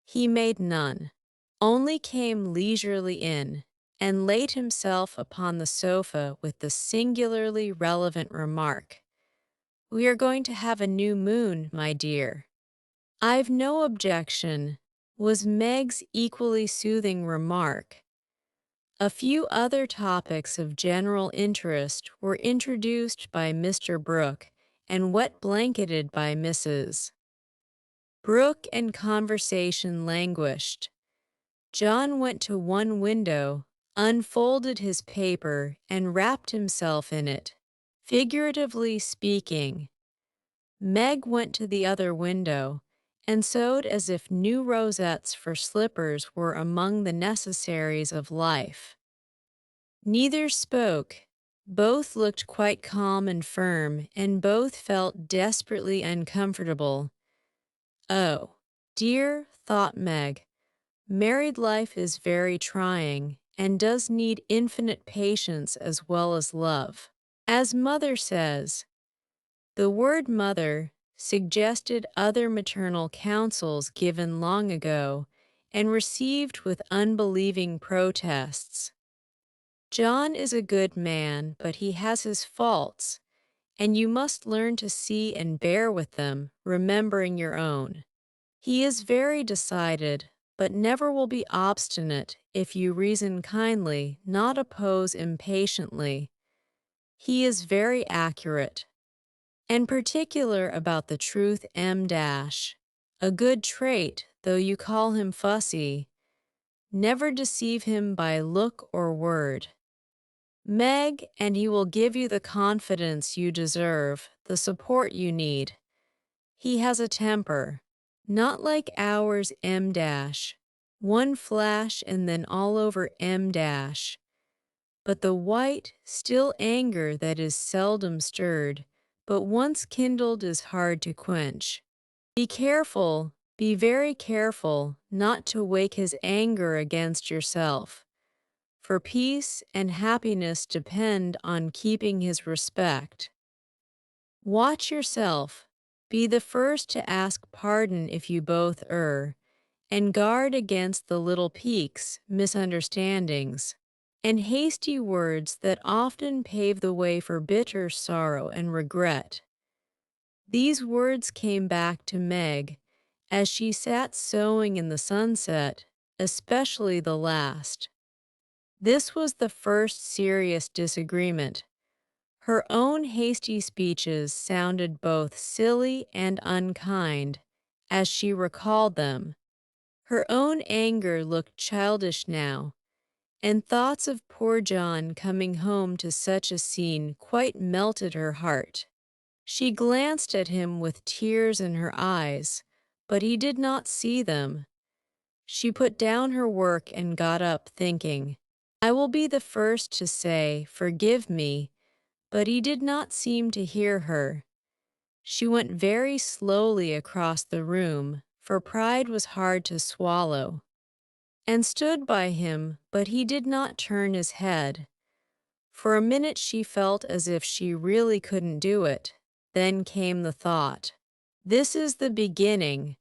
he made none, only came leisurely in, and laid himself upon the sofa with the singularly relevant remark, "We are going to have a new moon, my dear." "I've no objection," was Meg's equally soothing remark. A few other topics of general interest were introduced by Mr. Brooke and wet-blanketed by Mrs. Brooke, and conversation languished. John went to one window, unfolded his paper, and wrapped himself in it, figuratively speaking. Meg went to the other window, and sewed as if new rosettes for slippers were among the necessaries of life. Neither spoke. Both looked quite calm and firm, and both felt desperately uncomfortable. Oh, dear, thought Meg, married life is very trying, and does need infinite patience as well as love. As mother says, the word mother suggested other maternal counsels given long ago and received with unbelieving protests. John is a good man, but he has his faults, and you must learn to see and bear with them, remembering your own. He is very decided, but never will be obstinate if you reason kindly, not oppose impatiently. He is very accurate, and particular about the truth M-dash. A good trait, though you call him fussy. Never deceive him by look or word. Meg, and he will give you the confidence you deserve, the support you need. He has a temper, not like ours M-dash, one flash and then all over M-dash, but the white, still anger that is seldom stirred, but once kindled is hard to quench. Be careful, be very careful, not to wake his anger against yourself. For peace and happiness depend on keeping his respect. Watch yourself. Be the first to ask pardon if you both err, and guard against the little piques, misunderstandings, and hasty words that often pave the way for bitter sorrow and regret. These words came back to Meg as she sat sewing in the sunset, especially the last. This was the first serious disagreement. Her own hasty speeches sounded both silly and unkind, as she recalled them. Her own anger looked childish now, and thoughts of poor John coming home to such a scene quite melted her heart. She glanced at him with tears in her eyes, but he did not see them. She put down her work and got up, thinking, "I will be the first to say, 'Forgive me,'" but he did not seem to hear her. She went very slowly across the room, for pride was hard to swallow, and stood by him, but he did not turn his head. For a minute she felt as if she really couldn't do it. Then came the thought, "This is the beginning.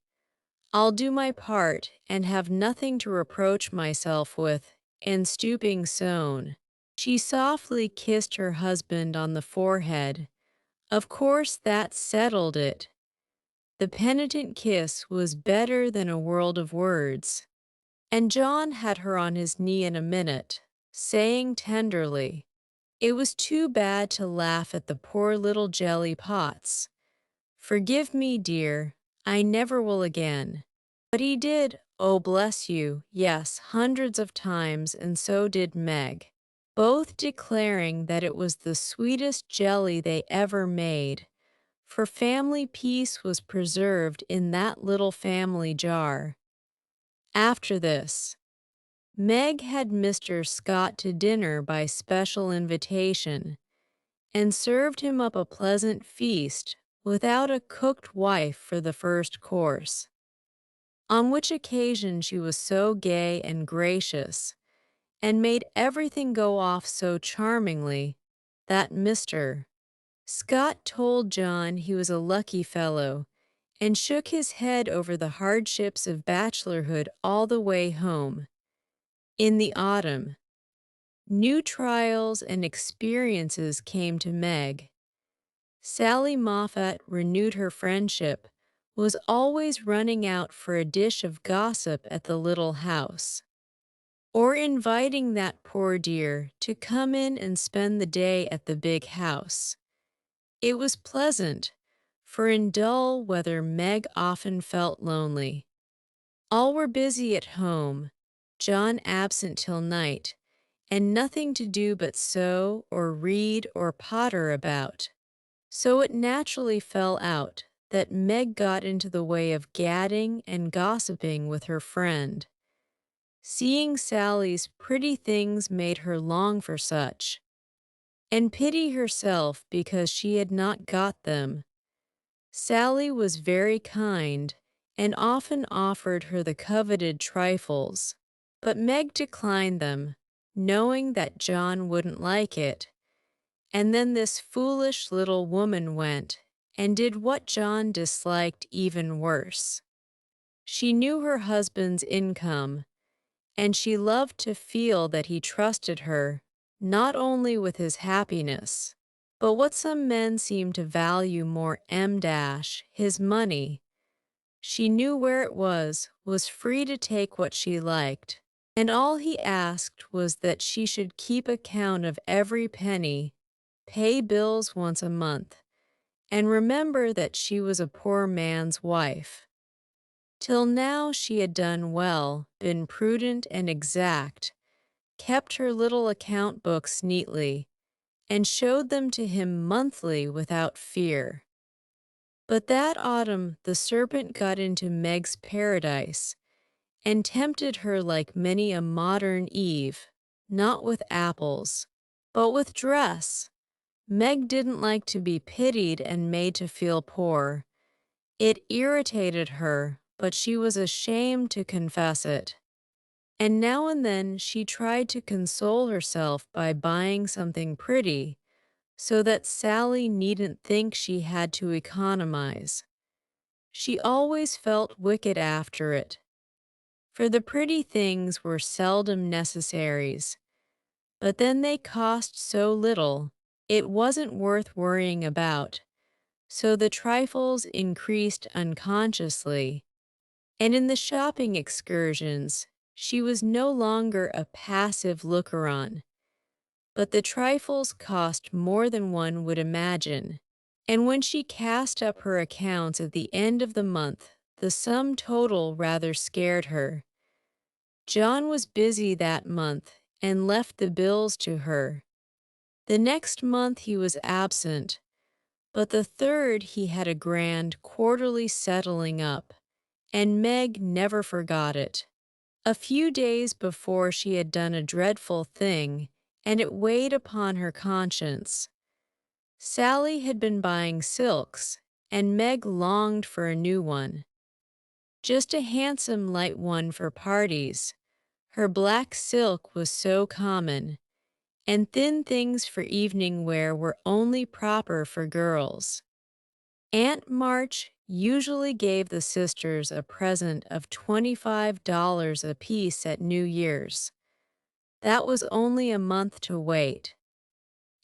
I'll do my part and have nothing to reproach myself with," and stooping sown. She softly kissed her husband on the forehead. Of course that settled it. The penitent kiss was better than a world of words. And John had her on his knee in a minute, saying tenderly, "It was too bad to laugh at the poor little jelly pots. Forgive me, dear, I never will again." But he did, oh bless you, yes, hundreds of times, and so did Meg, both declaring that it was the sweetest jelly they ever made, for family peace was preserved in that little family jar. After this, Meg had Mr. Scott to dinner by special invitation, and served him up a pleasant feast without a cooked wife for the first course, on which occasion she was so gay and gracious, and made everything go off so charmingly, that Mr. Scott told John he was a lucky fellow, and shook his head over the hardships of bachelorhood all the way home. In the autumn, new trials and experiences came to Meg. Sally Moffat renewed her friendship, was always running out for a dish of gossip at the little house, or inviting that poor dear to come in and spend the day at the big house. It was pleasant, for in dull weather Meg often felt lonely. All were busy at home, John absent till night, and nothing to do but sew or read or potter about. So it naturally fell out that Meg got into the way of gadding and gossiping with her friend. Seeing Sally's pretty things made her long for such, and pity herself because she had not got them. Sally was very kind, and often offered her the coveted trifles, but Meg declined them, knowing that John wouldn't like it. And then this foolish little woman went and did what John disliked even worse. She knew her husband's income, and she loved to feel that he trusted her, not only with his happiness, but what some men seem to value more, his money. She knew where it was free to take what she liked, and all he asked was that she should keep account of every penny, pay bills once a month, and remember that she was a poor man's wife. Till now she had done well, been prudent and exact, kept her little account books neatly, and showed them to him monthly without fear. But that autumn the serpent got into Meg's paradise, and tempted her like many a modern Eve, not with apples, but with dress. Meg didn't like to be pitied and made to feel poor. It irritated her, but she was ashamed to confess it. And now and then she tried to console herself by buying something pretty, so that Sally needn't think she had to economize. She always felt wicked after it, for the pretty things were seldom necessaries, but then they cost so little, it wasn't worth worrying about, so the trifles increased unconsciously, and in the shopping excursions she was no longer a passive looker-on, but the trifles cost more than one would imagine, and when she cast up her accounts at the end of the month, the sum total rather scared her. John was busy that month and left the bills to her. The next month he was absent, But the third he had a grand quarterly settling up, and Meg never forgot it. A few days before she had done a dreadful thing, and it weighed upon her conscience. Sally had been buying silks, and Meg longed for a new one. Just a handsome light one for parties. Her black silk was so common, and thin things for evening wear were only proper for girls. Aunt March usually gave the sisters a present of $25 apiece at New Year's. That was only a month to wait.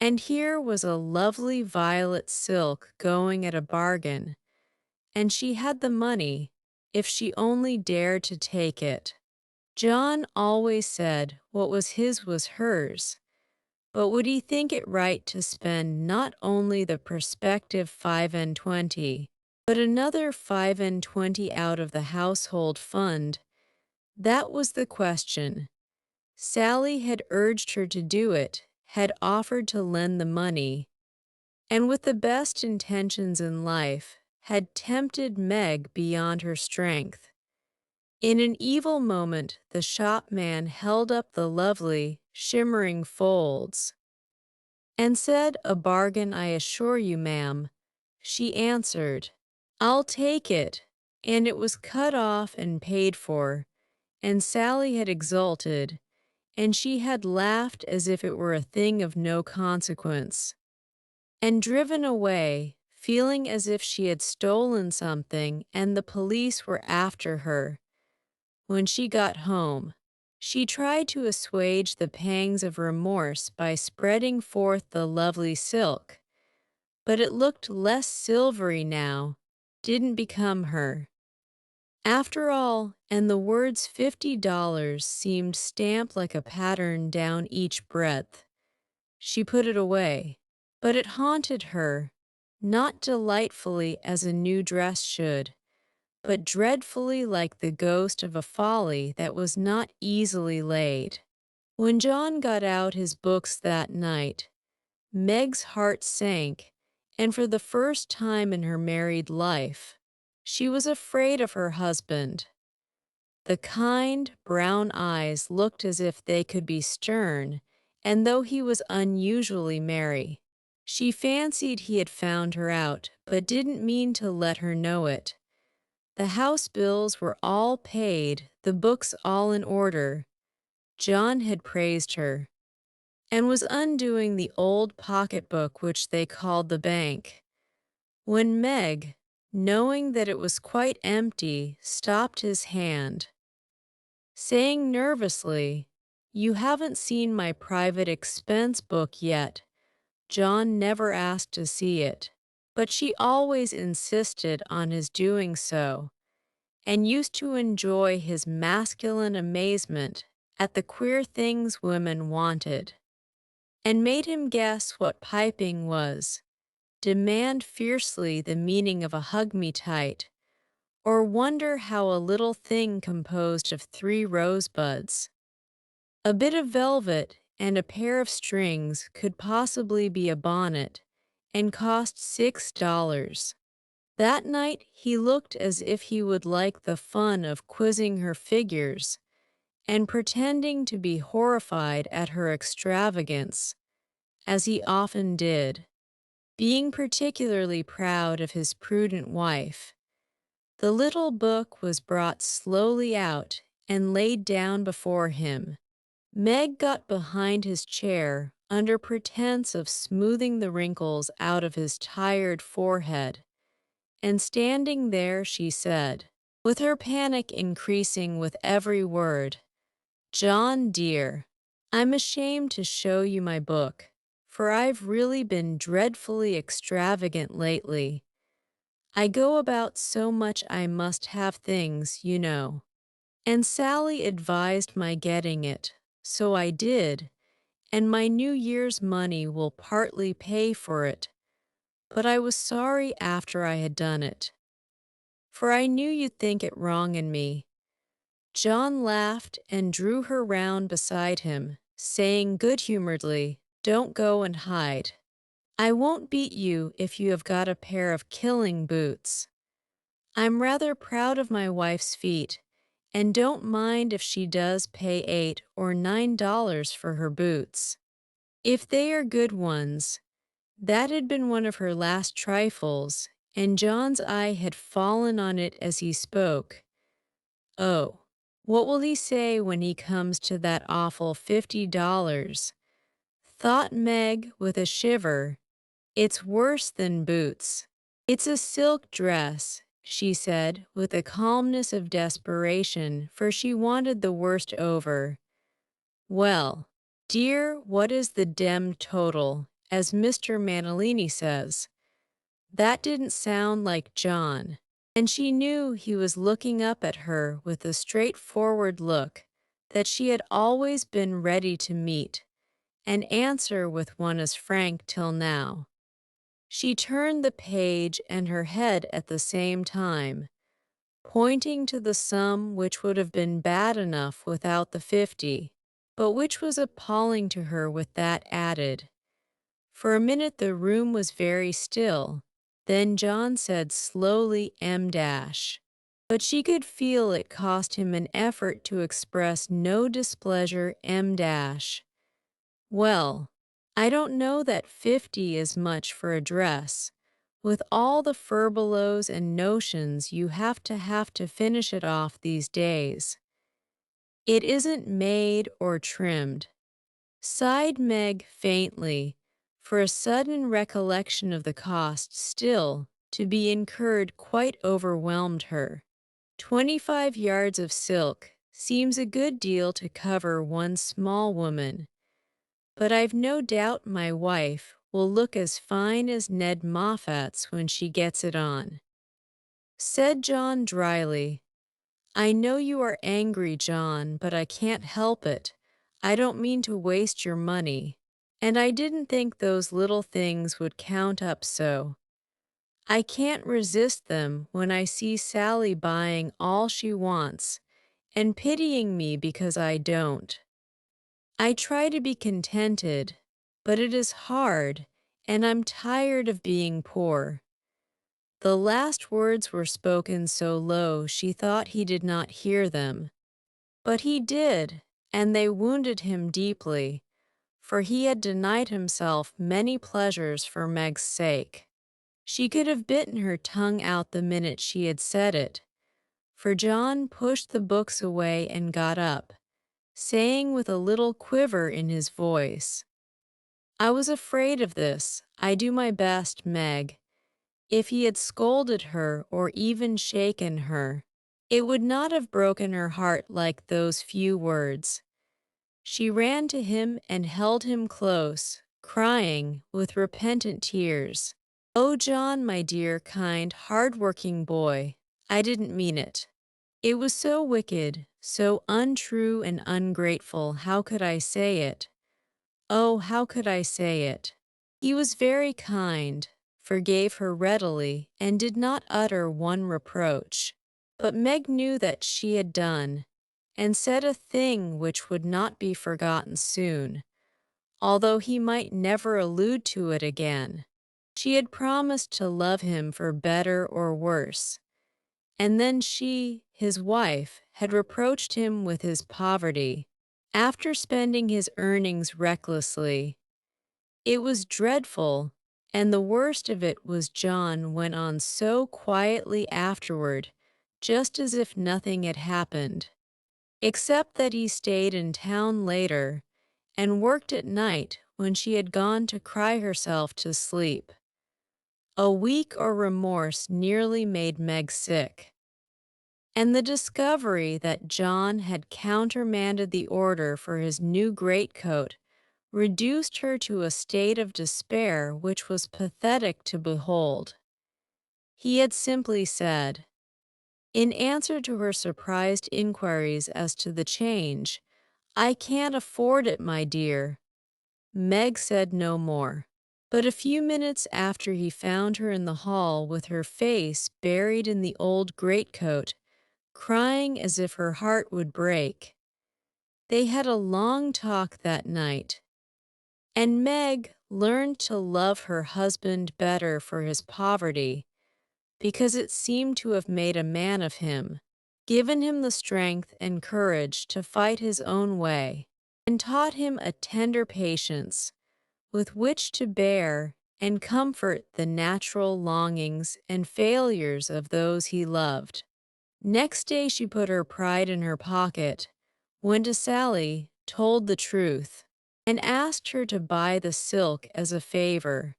And here was a lovely violet silk going at a bargain, and she had the money, if she only dared to take it. John always said what was his was hers, but would he think it right to spend not only the prospective 5 and 20, but another 5 and 20 out of the household fund? That was the question. Sally had urged her to do it, had offered to lend the money, and with the best intentions in life, had tempted Meg beyond her strength. In an evil moment, the shopman held up the lovely, shimmering folds, and said, "A bargain, I assure you, ma'am." She answered, "I'll take it," and it was cut off and paid for, and Sally had exulted, and she had laughed as if it were a thing of no consequence, and driven away, feeling as if she had stolen something and the police were after her. When she got home, she tried to assuage the pangs of remorse by spreading forth the lovely silk, but it looked less silvery now, didn't become her. After all, and the words $50 seemed stamped like a pattern down each breadth. She put it away, but it haunted her, not delightfully as a new dress should, but dreadfully like the ghost of a folly that was not easily laid. When John got out his books that night, Meg's heart sank, and for the first time in her married life, she was afraid of her husband. The kind, brown eyes looked as if they could be stern, and though he was unusually merry, she fancied he had found her out, but didn't mean to let her know it. The house bills were all paid, the books all in order. John had praised her, and was undoing the old pocketbook which they called the bank, when Meg, knowing that it was quite empty, stopped his hand, saying nervously, "You haven't seen my private expense book yet." John never asked to see it, but she always insisted on his doing so, and used to enjoy his masculine amazement at the queer things women wanted, and made him guess what piping was, demand fiercely the meaning of a hug-me-tight, or wonder how a little thing composed of 3 rosebuds, a bit of velvet, and a pair of strings could possibly be a bonnet, and cost $6. That night he looked as if he would like the fun of quizzing her figures, and pretending to be horrified at her extravagance, as he often did, being particularly proud of his prudent wife. The little book was brought slowly out and laid down before him. Meg got behind his chair under pretense of smoothing the wrinkles out of his tired forehead, and standing there she said, with her panic increasing with every word, "John dear, I'm ashamed to show you my book, for I've really been dreadfully extravagant lately. I go about so much I must have things, you know. And Sally advised my getting it, so I did, and my New Year's money will partly pay for it. But I was sorry after I had done it, for I knew you'd think it wrong in me." John laughed and drew her round beside him, saying good-humoredly, "Don't go and hide. I won't beat you if you have got a pair of killing boots. I'm rather proud of my wife's feet, and don't mind if she does pay $8 or $9 for her boots. If they are good ones. That had been one of her last trifles, and John's eye had fallen on it as he spoke. Oh, what will he say when he comes to that awful $50? Thought Meg with a shiver. It's worse than boots. It's a silk dress, she said, with the calmness of desperation, for she wanted the worst over. Well, dear, what is the dem total, as Mr. Manalini says? That didn't sound like John, and she knew he was looking up at her with the straightforward look that she had always been ready to meet, and answer with one as frank till now. She turned the page and her head at the same time, pointing to the sum which would have been bad enough without the 50, but which was appalling to her with that added. For a minute the room was very still. Then John said slowly M dash. But she could feel it cost him an effort to express no displeasure M dash. Well, I don't know that 50 is much for a dress. With all the furbelows and notions you have to finish it off these days. It isn't made or trimmed. Sighed Meg faintly, for a sudden recollection of the cost still to be incurred quite overwhelmed her. 25 yards of silk seems a good deal to cover one small woman, but I've no doubt my wife will look as fine as Ned Moffat's when she gets it on. Said John dryly, I know you are angry, John, but I can't help it. I don't mean to waste your money, and I didn't think those little things would count up so. I can't resist them when I see Sally buying all she wants and pitying me because I don't. I try to be contented, but it is hard, and I'm tired of being poor. The last words were spoken so low she thought he did not hear them. But he did, and they wounded him deeply, for he had denied himself many pleasures for Meg's sake. She could have bitten her tongue out the minute she had said it, for John pushed the books away and got up, saying with a little quiver in his voice, I was afraid of this. I do my best, Meg. If he had scolded her or even shaken her, it would not have broken her heart like those few words. She ran to him and held him close, crying with repentant tears, Oh, John, my dear, kind, hard-working boy, I didn't mean it. It was so wicked, so untrue and ungrateful, how could I say it? Oh, how could I say it? He was very kind, forgave her readily, and did not utter one reproach. But Meg knew that she had done, and said a thing which would not be forgotten soon, although he might never allude to it again. She had promised to love him for better or worse, and then she, his wife, had reproached him with his poverty, after spending his earnings recklessly. It was dreadful, and the worst of it was John went on so quietly afterward, just as if nothing had happened, except that he stayed in town later and worked at night when she had gone to cry herself to sleep. A weak or remorse nearly made Meg sick, and the discovery that John had countermanded the order for his new greatcoat reduced her to a state of despair which was pathetic to behold. He had simply said, in answer to her surprised inquiries as to the change, I can't afford it, my dear. Meg said no more. But a few minutes after he found her in the hall with her face buried in the old greatcoat, crying as if her heart would break. They had a long talk that night. And Meg learned to love her husband better for his poverty, because it seemed to have made a man of him, given him the strength and courage to fight his own way, and taught him a tender patience with which to bear and comfort the natural longings and failures of those he loved. Next day she put her pride in her pocket, went to Sally, told the truth, and asked her to buy the silk as a favor.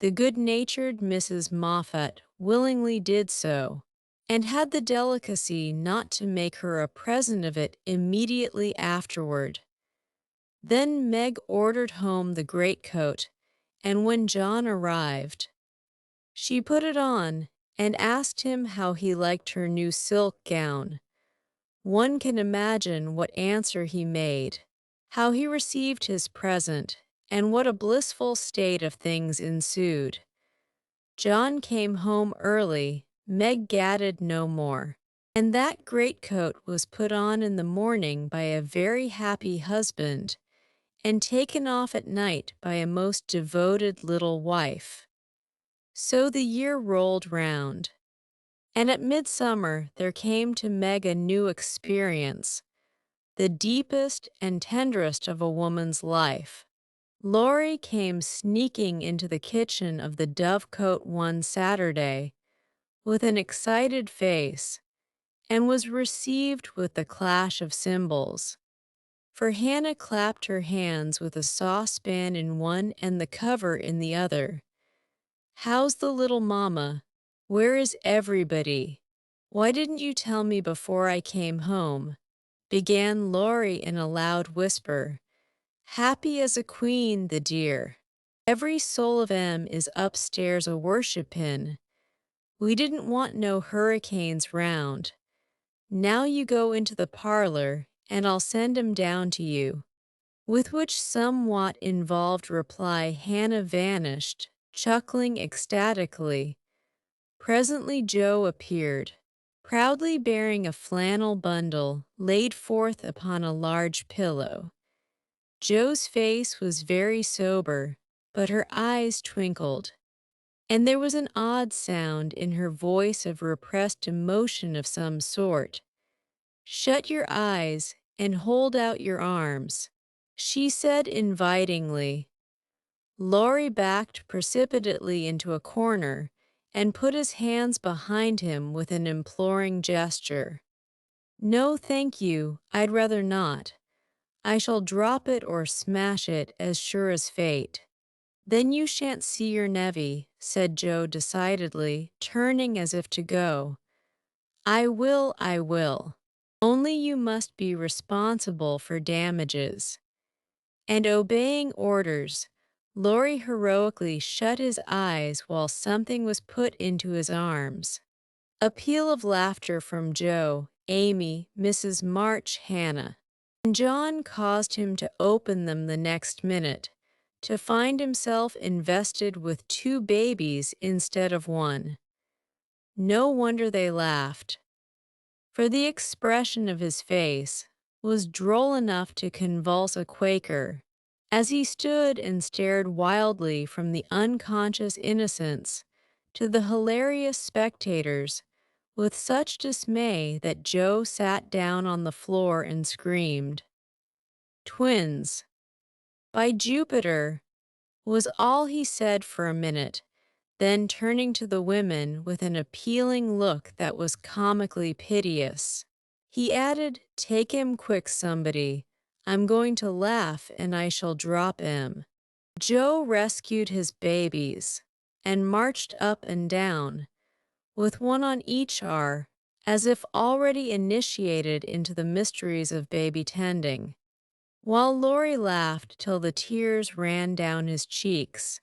The good-natured Mrs. Moffat willingly did so, and had the delicacy not to make her a present of it immediately afterward. Then Meg ordered home the greatcoat, and when John arrived, she put it on and asked him how he liked her new silk gown. One can imagine what answer he made, how he received his present, and what a blissful state of things ensued. John came home early, Meg gadded no more, and that greatcoat was put on in the morning by a very happy husband, and taken off at night by a most devoted little wife. So the year rolled round, and at midsummer there came to Meg a new experience, the deepest and tenderest of a woman's life. Laurie came sneaking into the kitchen of the Dovecote one Saturday with an excited face, and was received with the clash of cymbals. For Hannah clapped her hands with a saucepan in one and the cover in the other. "How's the little mama? Where is everybody? Why didn't you tell me before I came home?" began Laurie in a loud whisper. "Happy as a queen, the dear. Every soul of 'em is upstairs a worshipin'. We didn't want no hurricanes round. Now you go into the parlor, and I'll send 'em down to you." With which somewhat involved reply Hannah vanished, chuckling ecstatically. Presently Joe appeared, proudly bearing a flannel bundle laid forth upon a large pillow. Joe's face was very sober, but her eyes twinkled, and there was an odd sound in her voice of repressed emotion of some sort. "Shut your eyes and hold out your arms," she said invitingly. Laurie backed precipitately into a corner and put his hands behind him with an imploring gesture. "No, thank you, I'd rather not. I shall drop it or smash it as sure as fate." "Then you shan't see your nevy," said Joe decidedly, turning as if to go. "I will, I will. Only you must be responsible for damages." And obeying orders, Laurie heroically shut his eyes while something was put into his arms. A peal of laughter from Joe, Amy, Mrs. March, Hannah, and John caused him to open them the next minute, to find himself invested with two babies instead of one. No wonder they laughed, for the expression of his face was droll enough to convulse a Quaker, as he stood and stared wildly from the unconscious innocents to the hilarious spectators, with such dismay that Joe sat down on the floor and screamed. "Twins, by Jupiter," was all he said for a minute. Then turning to the women with an appealing look that was comically piteous, he added, "Take him quick, somebody. I'm going to laugh and I shall drop him." Joe rescued his babies and marched up and down, with one on each arm, as if already initiated into the mysteries of baby tending, while Laurie laughed till the tears ran down his cheeks.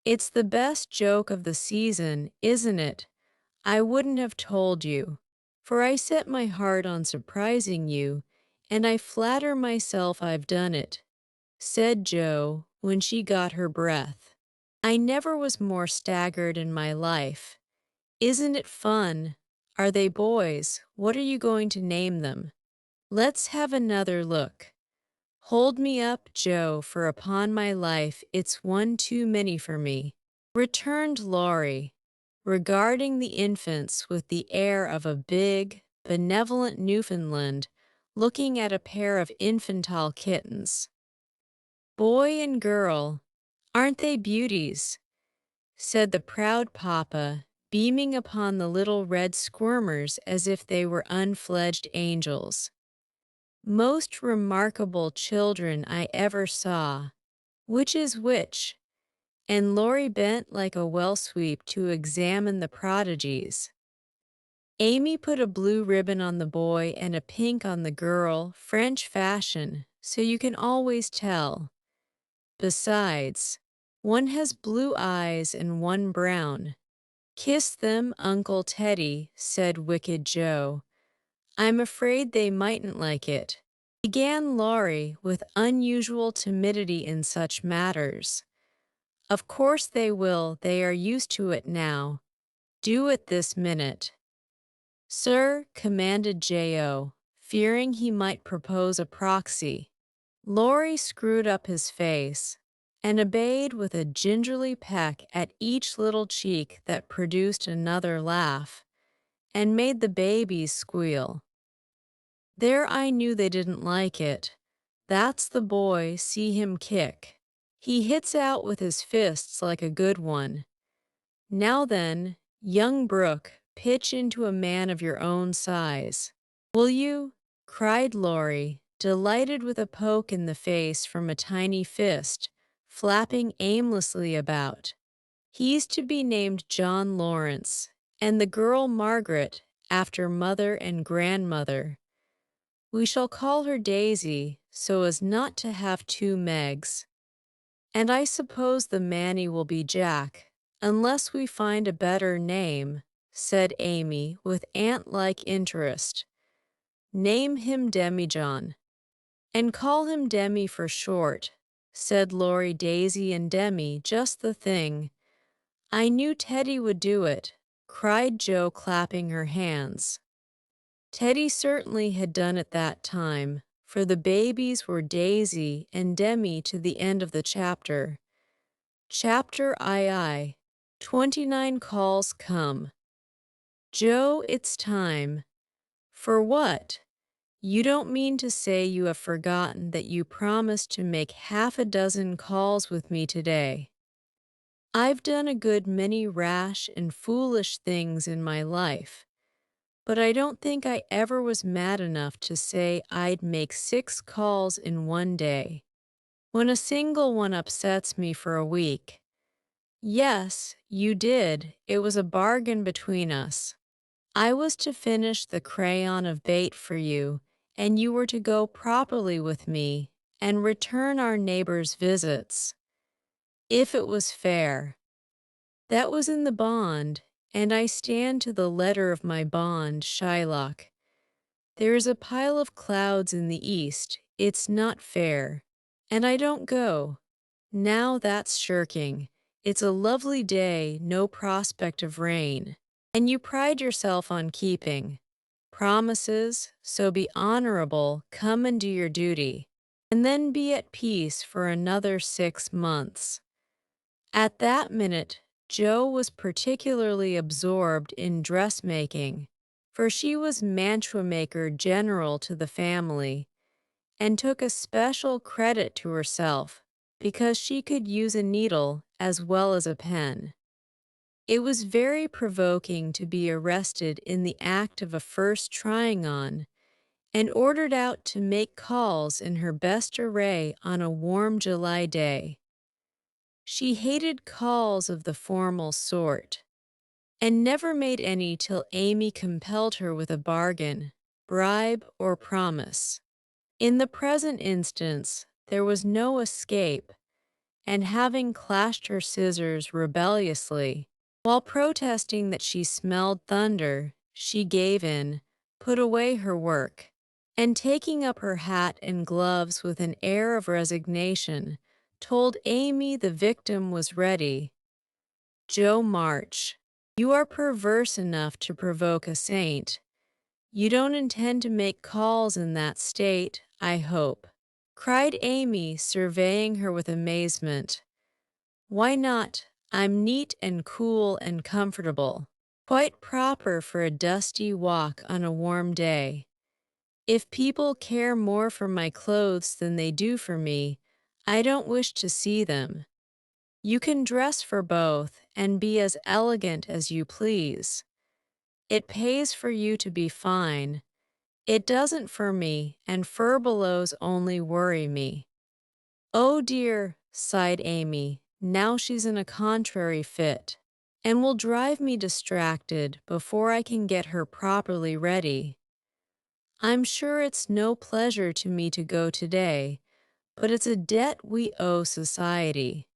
"It's the best joke of the season, isn't it? I wouldn't have told you, for I set my heart on surprising you, and I flatter myself I've done it," said Joe when she got her breath. "I never was more staggered in my life. Isn't it fun? Are they boys? What are you going to name them? Let's have another look. Hold me up, Joe, for upon my life it's one too many for me," returned Laurie, regarding the infants with the air of a big, benevolent Newfoundland looking at a pair of infantile kittens. "Boy and girl, aren't they beauties?" said the proud papa, beaming upon the little red squirmers as if they were unfledged angels. "Most remarkable children I ever saw. Which is which?" And Laurie bent like a well sweep to examine the prodigies. Amy put a blue ribbon on the boy and a pink on the girl, French fashion, so you can always tell. Besides, one has blue eyes and one brown. "Kiss them, Uncle Teddy," said Wicked Joe. "I'm afraid they mightn't like it," began Laurie with unusual timidity in such matters. "Of course they will, they are used to it now. Do it this minute." "Sir," commanded J.O., fearing he might propose a proxy. Laurie screwed up his face and obeyed with a gingerly peck at each little cheek that produced another laugh and made the babies squeal. There I knew they didn't like it. That's the boy, see him kick. He hits out with his fists like a good one. Now then, young Brooke, pitch into a man of your own size. "Will you?" cried Laurie, delighted with a poke in the face from a tiny fist, flapping aimlessly about. "He's to be named John Lawrence, and the girl Margaret, after mother and grandmother. We shall call her Daisy, so as not to have two Megs. And I suppose the Manny will be Jack, unless we find a better name," said Amy with ant-like interest. "Name him Demijohn." "And call him Demi for short," said Laurie. "Daisy and Demi, just the thing." "I knew Teddy would do it," cried Joe, clapping her hands. Teddy certainly had done it that time, for the babies were Daisy and Demi to the end of the chapter. Chapter II. 29 calls come. "Joe, it's time." "For what? You don't mean to say you have forgotten that you promised to make half a dozen calls with me today?" "I've done a good many rash and foolish things in my life, but I don't think I ever was mad enough to say I'd make 6 calls in one day, when a single one upsets me for a week." "Yes, you did. It was a bargain between us. I was to finish the crayon of bait for you, and you were to go properly with me and return our neighbors' visits. If it was fair. That was in the bond, and I stand to the letter of my bond, Shylock. There is a pile of clouds in the east, it's not fair, and I don't go. Now that's shirking. It's a lovely day, no prospect of rain, and you pride yourself on keeping promises, so be honorable, come and do your duty, and then be at peace for another 6 months. At that minute, Jo was particularly absorbed in dressmaking, for she was mantua-maker general to the family, and took a special credit to herself because she could use a needle as well as a pen. It was very provoking to be arrested in the act of a first trying on, and ordered out to make calls in her best array on a warm July day. She hated calls of the formal sort, and never made any till Amy compelled her with a bargain, bribe, or promise. In the present instance, there was no escape, and having clashed her scissors rebelliously, while protesting that she smelled thunder, she gave in, put away her work, and taking up her hat and gloves with an air of resignation, told Amy the victim was ready. "Joe March, you are perverse enough to provoke a saint. You don't intend to make calls in that state, I hope." cried Amy, surveying her with amazement. Why not? I'm neat and cool and comfortable. Quite proper for a dusty walk on a warm day. If people care more for my clothes than they do for me, I don't wish to see them. You can dress for both and be as elegant as you please. It pays for you to be fine. It doesn't for me, and furbelows only worry me. Oh dear, sighed Amy, now she's in a contrary fit, and will drive me distracted before I can get her properly ready. I'm sure it's no pleasure to me to go today, but it's a debt we owe society.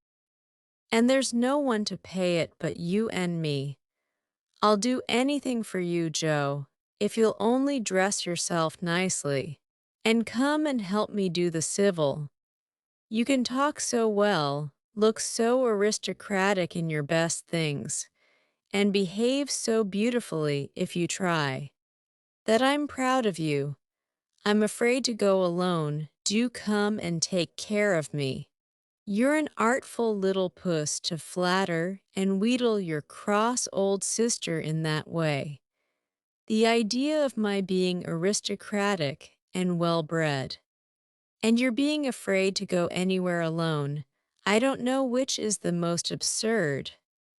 And there's no one to pay it but you and me. I'll do anything for you, Joe, if you'll only dress yourself nicely. And come and help me do the civil. You can talk so well, look so aristocratic in your best things, and behave so beautifully if you try, that I'm proud of you. I'm afraid to go alone. Do come and take care of me. You're an artful little puss to flatter and wheedle your cross old sister in that way. The idea of my being aristocratic and well-bred. And you're being afraid to go anywhere alone. I don't know which is the most absurd.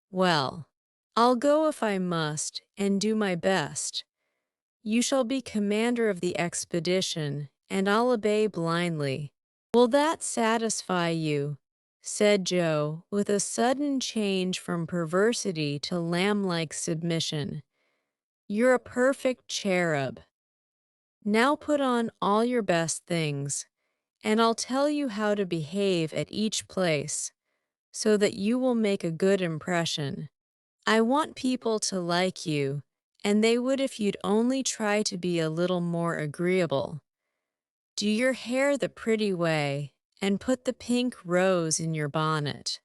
Well, I'll go if I must, and do my best. You shall be commander of the expedition, and I'll obey blindly. Will that satisfy you? Said Joe, with a sudden change from perversity to lamb-like submission. You're a perfect cherub. Now put on all your best things, and I'll tell you how to behave at each place, so that you will make a good impression. I want people to like you, and they would if you'd only try to be a little more agreeable. Do your hair the pretty way, and put the pink rose in your bonnet.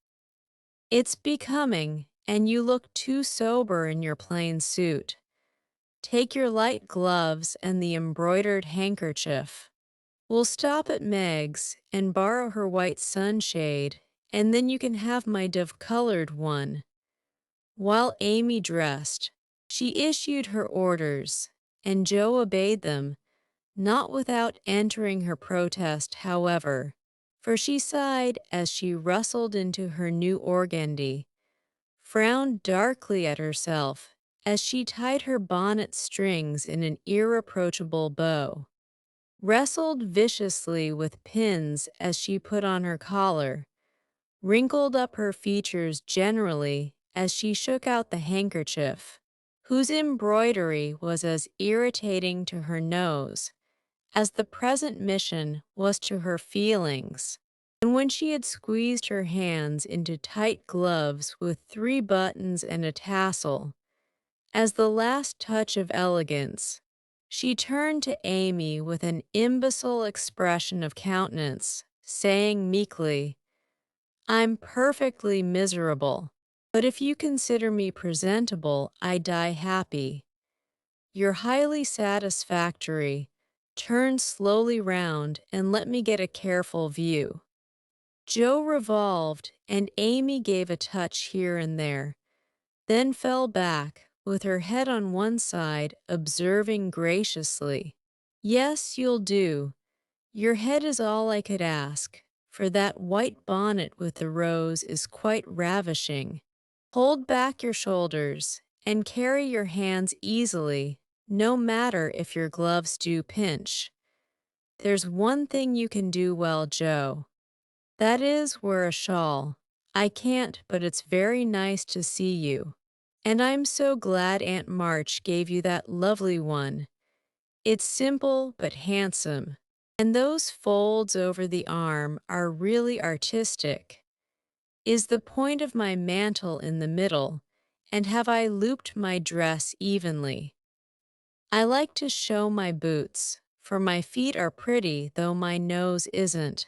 It's becoming, and you look too sober in your plain suit. Take your light gloves and the embroidered handkerchief. We'll stop at Meg's and borrow her white sunshade, and then you can have my dove-colored one. While Amy dressed, she issued her orders, and Joe obeyed them, not without entering her protest, however, for she sighed as she rustled into her new organdy, frowned darkly at herself as she tied her bonnet strings in an irreproachable bow, wrestled viciously with pins as she put on her collar, wrinkled up her features generally as she shook out the handkerchief, whose embroidery was as irritating to her nose as the present mission was to her feelings. And when she had squeezed her hands into tight gloves with 3 buttons and a tassel, as the last touch of elegance, she turned to Amy with an imbecile expression of countenance, saying meekly, I'm perfectly miserable, but if you consider me presentable, I die happy. You're highly satisfactory. Turn slowly round and let me get a careful view. Joe revolved, and Amy gave a touch here and there, then fell back, with her head on one side, observing graciously, Yes, you'll do. Your head is all I could ask, for that white bonnet with the rose is quite ravishing. Hold back your shoulders, and carry your hands easily, no matter if your gloves do pinch. There's one thing you can do well, Joe. That is, wear a shawl. I can't, but it's very nice to see you. And I'm so glad Aunt March gave you that lovely one. It's simple but handsome. And those folds over the arm are really artistic. Is the point of my mantle in the middle, and have I looped my dress evenly? I like to show my boots, for my feet are pretty though my nose isn't.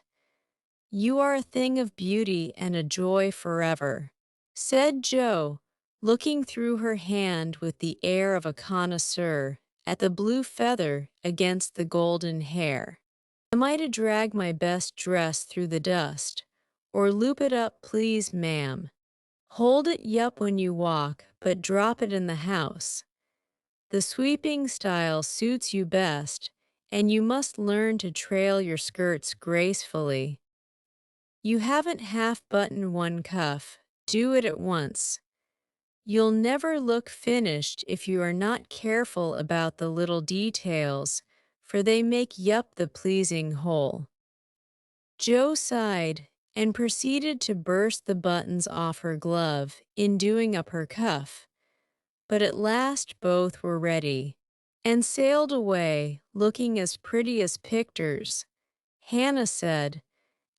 You are a thing of beauty and a joy forever, said Joe, looking through her hand with the air of a connoisseur at the blue feather against the golden hair. Am I to drag my best dress through the dust, or loop it up, please, ma'am? Hold it yup when you walk, but drop it in the house. The sweeping style suits you best, and you must learn to trail your skirts gracefully. You haven't half-buttoned one cuff. Do it at once. You'll never look finished if you are not careful about the little details, for they make yup the pleasing whole. Joe sighed and proceeded to burst the buttons off her glove in doing up her cuff, but at last both were ready, and sailed away looking as pretty as pictures. Hannah said,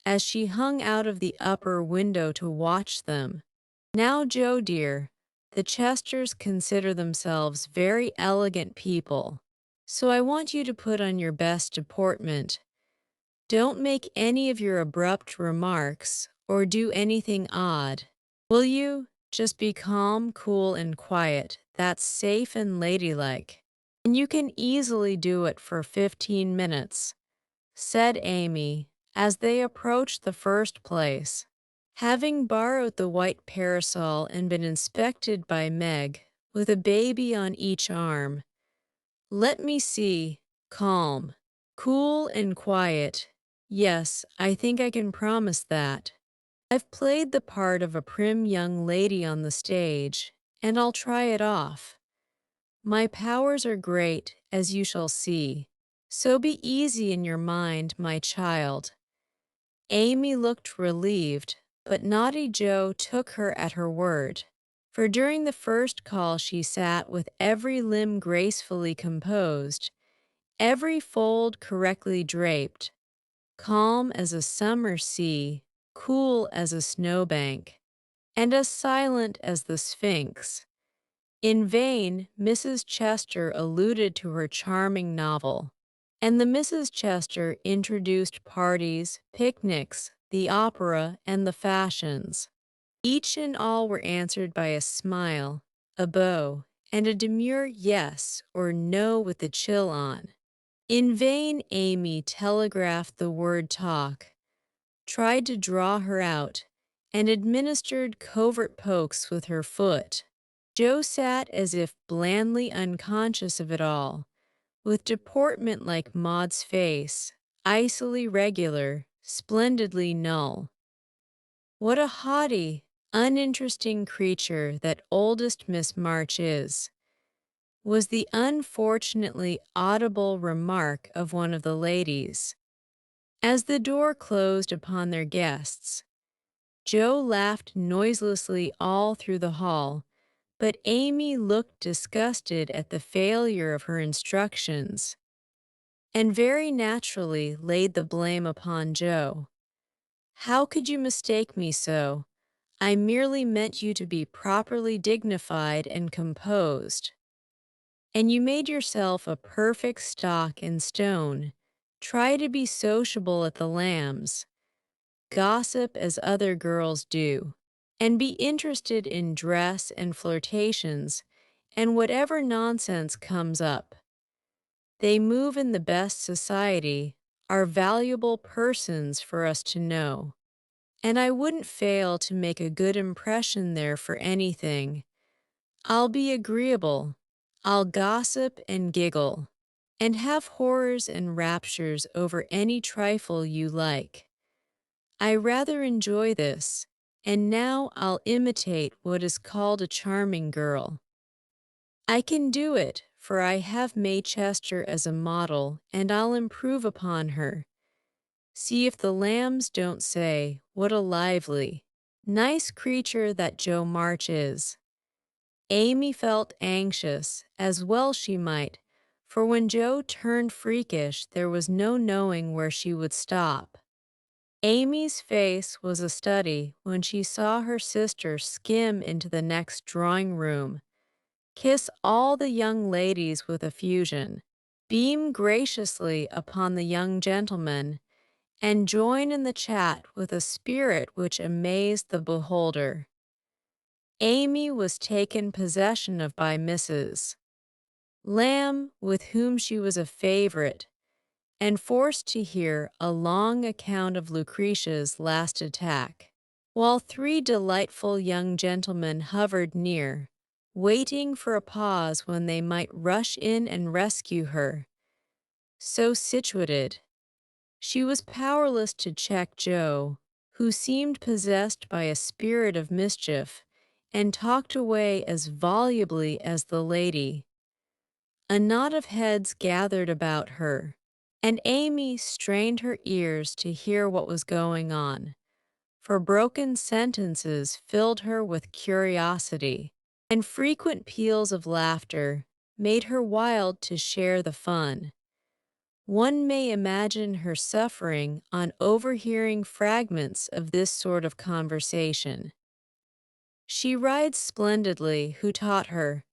as she hung out of the upper window to watch them, "Now, Joe dear, the Chesters consider themselves very elegant people, so I want you to put on your best deportment. Don't make any of your abrupt remarks or do anything odd. Will you? Just be calm, cool, and quiet. That's safe and ladylike. And you can easily do it for 15 minutes," said Amy, as they approached the first place. Having borrowed the white parasol and been inspected by Meg, with a baby on each arm. "Let me see. Calm, cool, and quiet. Yes, I think I can promise that. I've played the part of a prim young lady on the stage, and I'll try it off. My powers are great, as you shall see. So be easy in your mind, my child." Amy looked relieved, but naughty Joe took her at her word. For during the first call she sat with every limb gracefully composed, every fold correctly draped, calm as a summer sea, cool as a snowbank, and as silent as the Sphinx. In vain Mrs. Chester alluded to her charming novel, and the Mrs. Chester introduced parties, picnics, the opera, and the fashions. Each and all were answered by a smile, a bow, and a demure yes or no with the chill on. In vain Amy telegraphed the word talk, tried to draw her out, and administered covert pokes with her foot. Joe sat as if blandly unconscious of it all, with deportment like Maud's face, icily regular, splendidly null. What a haughty, uninteresting creature that oldest Miss March is, was the unfortunately audible remark of one of the ladies. As the door closed upon their guests, Joe laughed noiselessly all through the hall, but Amy looked disgusted at the failure of her instructions, and very naturally laid the blame upon Joe. "How could you mistake me so? I merely meant you to be properly dignified and composed. And you made yourself a perfect stock and stone. Try to be sociable at the Lambs, gossip as other girls do, and be interested in dress and flirtations and whatever nonsense comes up. They move in the best society, are valuable persons for us to know, and I wouldn't fail to make a good impression there for anything. I'll be agreeable. I'll gossip and giggle, and have horrors and raptures over any trifle you like. I rather enjoy this, and now I'll imitate what is called a charming girl. I can do it, for I have May Chester as a model, and I'll improve upon her. See if the Lambs don't say, what a lively, nice creature that Joe March is." Amy felt anxious, as well she might, for when Joe turned freakish there was no knowing where she would stop. Amy's face was a study when she saw her sister skim into the next drawing-room, kiss all the young ladies with effusion, beam graciously upon the young gentlemen, and join in the chat with a spirit which amazed the beholder. Amy was taken possession of by Mrs. Lamb, with whom she was a favorite, and forced to hear a long account of Lucretia's last attack, while three delightful young gentlemen hovered near, waiting for a pause when they might rush in and rescue her. So situated, she was powerless to check Joe, who seemed possessed by a spirit of mischief, and talked away as volubly as the lady. A knot of heads gathered about her, and Amy strained her ears to hear what was going on, for broken sentences filled her with curiosity, and frequent peals of laughter made her wild to share the fun. One may imagine her suffering on overhearing fragments of this sort of conversation. She rides splendidly, who taught her?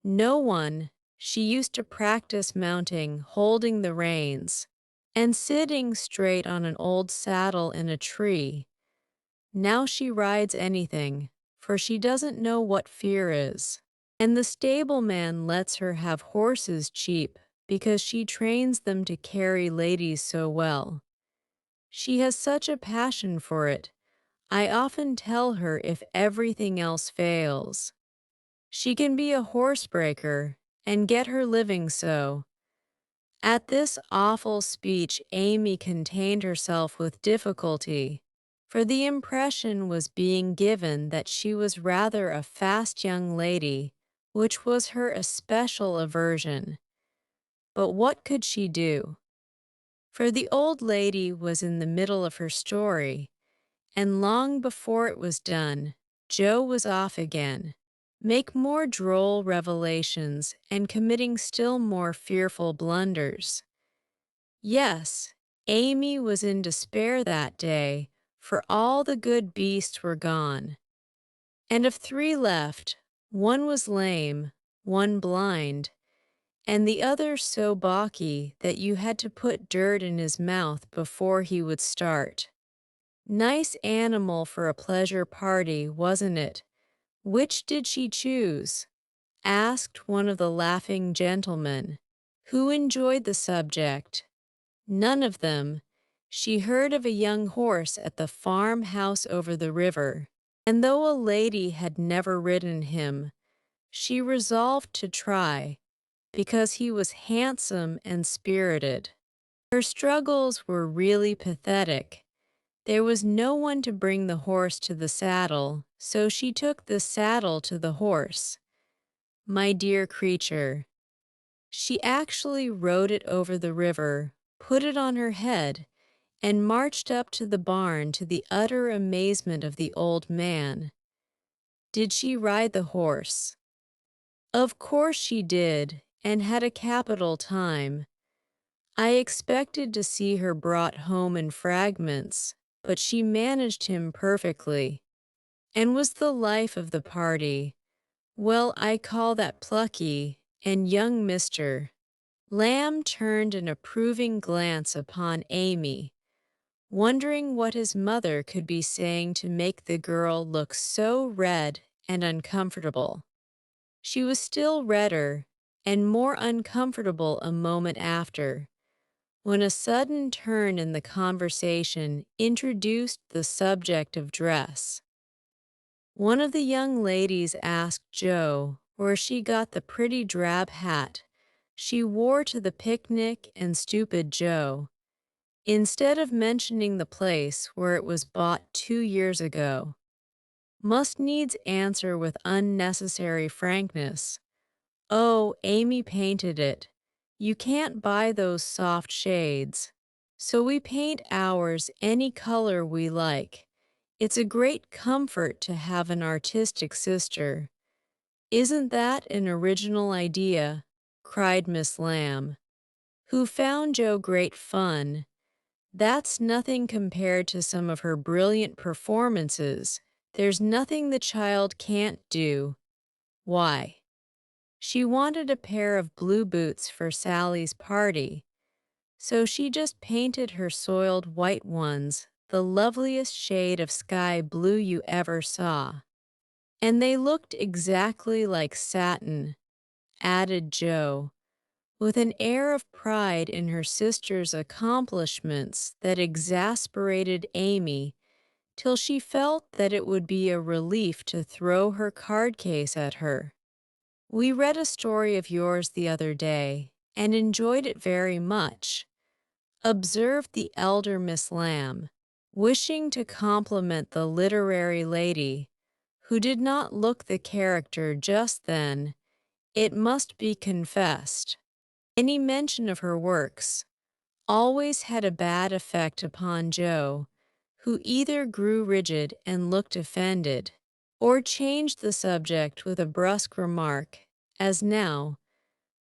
No one. She used to practice mounting, holding the reins, and sitting straight on an old saddle in a tree. Now she rides anything, for she doesn't know what fear is. And the stableman lets her have horses cheap because she trains them to carry ladies so well. She has such a passion for it. I often tell her if everything else fails, she can be a horsebreaker and get her living so. At this awful speech, Amy contained herself with difficulty, for the impression was being given that she was rather a fast young lady, which was her especial aversion. But what could she do? For the old lady was in the middle of her story, and long before it was done, Joe was off again, make more droll revelations and committing still more fearful blunders. Yes, Amy was in despair that day, for all the good beasts were gone. And of three left, one was lame, one blind, and the other so balky that you had to put dirt in his mouth before he would start. Nice animal for a pleasure party, wasn't it? Which did she choose? Asked one of the laughing gentlemen, who enjoyed the subject. None of them. She heard of a young horse at the farmhouse over the river, and though a lady had never ridden him, she resolved to try, because he was handsome and spirited. Her struggles were really pathetic. There was no one to bring the horse to the saddle, so she took the saddle to the horse. My dear creature, she actually rode it over the river, put it on her head, and marched up to the barn to the utter amazement of the old man. Did she ride the horse? Of course she did, and had a capital time. I expected to see her brought home in fragments, but she managed him perfectly, and was the life of the party. Well, I call that plucky, and young Mr. Lamb turned an approving glance upon Amy, wondering what his mother could be saying to make the girl look so red and uncomfortable. She was still redder and more uncomfortable a moment after, when a sudden turn in the conversation introduced the subject of dress. One of the young ladies asked Joe where she got the pretty drab hat she wore to the picnic, and stupid Joe, instead of mentioning the place where it was bought 2 years ago, must needs answer with unnecessary frankness, "Oh, Amy painted it. You can't buy those soft shades, so we paint ours any color we like. It's a great comfort to have an artistic sister." "Isn't that an original idea?" cried Miss Lamb, who found Joe great fun. "That's nothing compared to some of her brilliant performances. There's nothing the child can't do." Why? She wanted a pair of blue boots for Sally's party, so she just painted her soiled white ones the loveliest shade of sky blue you ever saw. "And they looked exactly like satin," added Joe, with an air of pride in her sister's accomplishments that exasperated Amy till she felt that it would be a relief to throw her card case at her. We read a story of yours the other day and enjoyed it very much, observed the elder Miss Lamb, wishing to compliment the literary lady, who did not look the character just then, it must be confessed. Any mention of her works always had a bad effect upon Joe, who either grew rigid and looked offended, or changed the subject with a brusque remark, as now,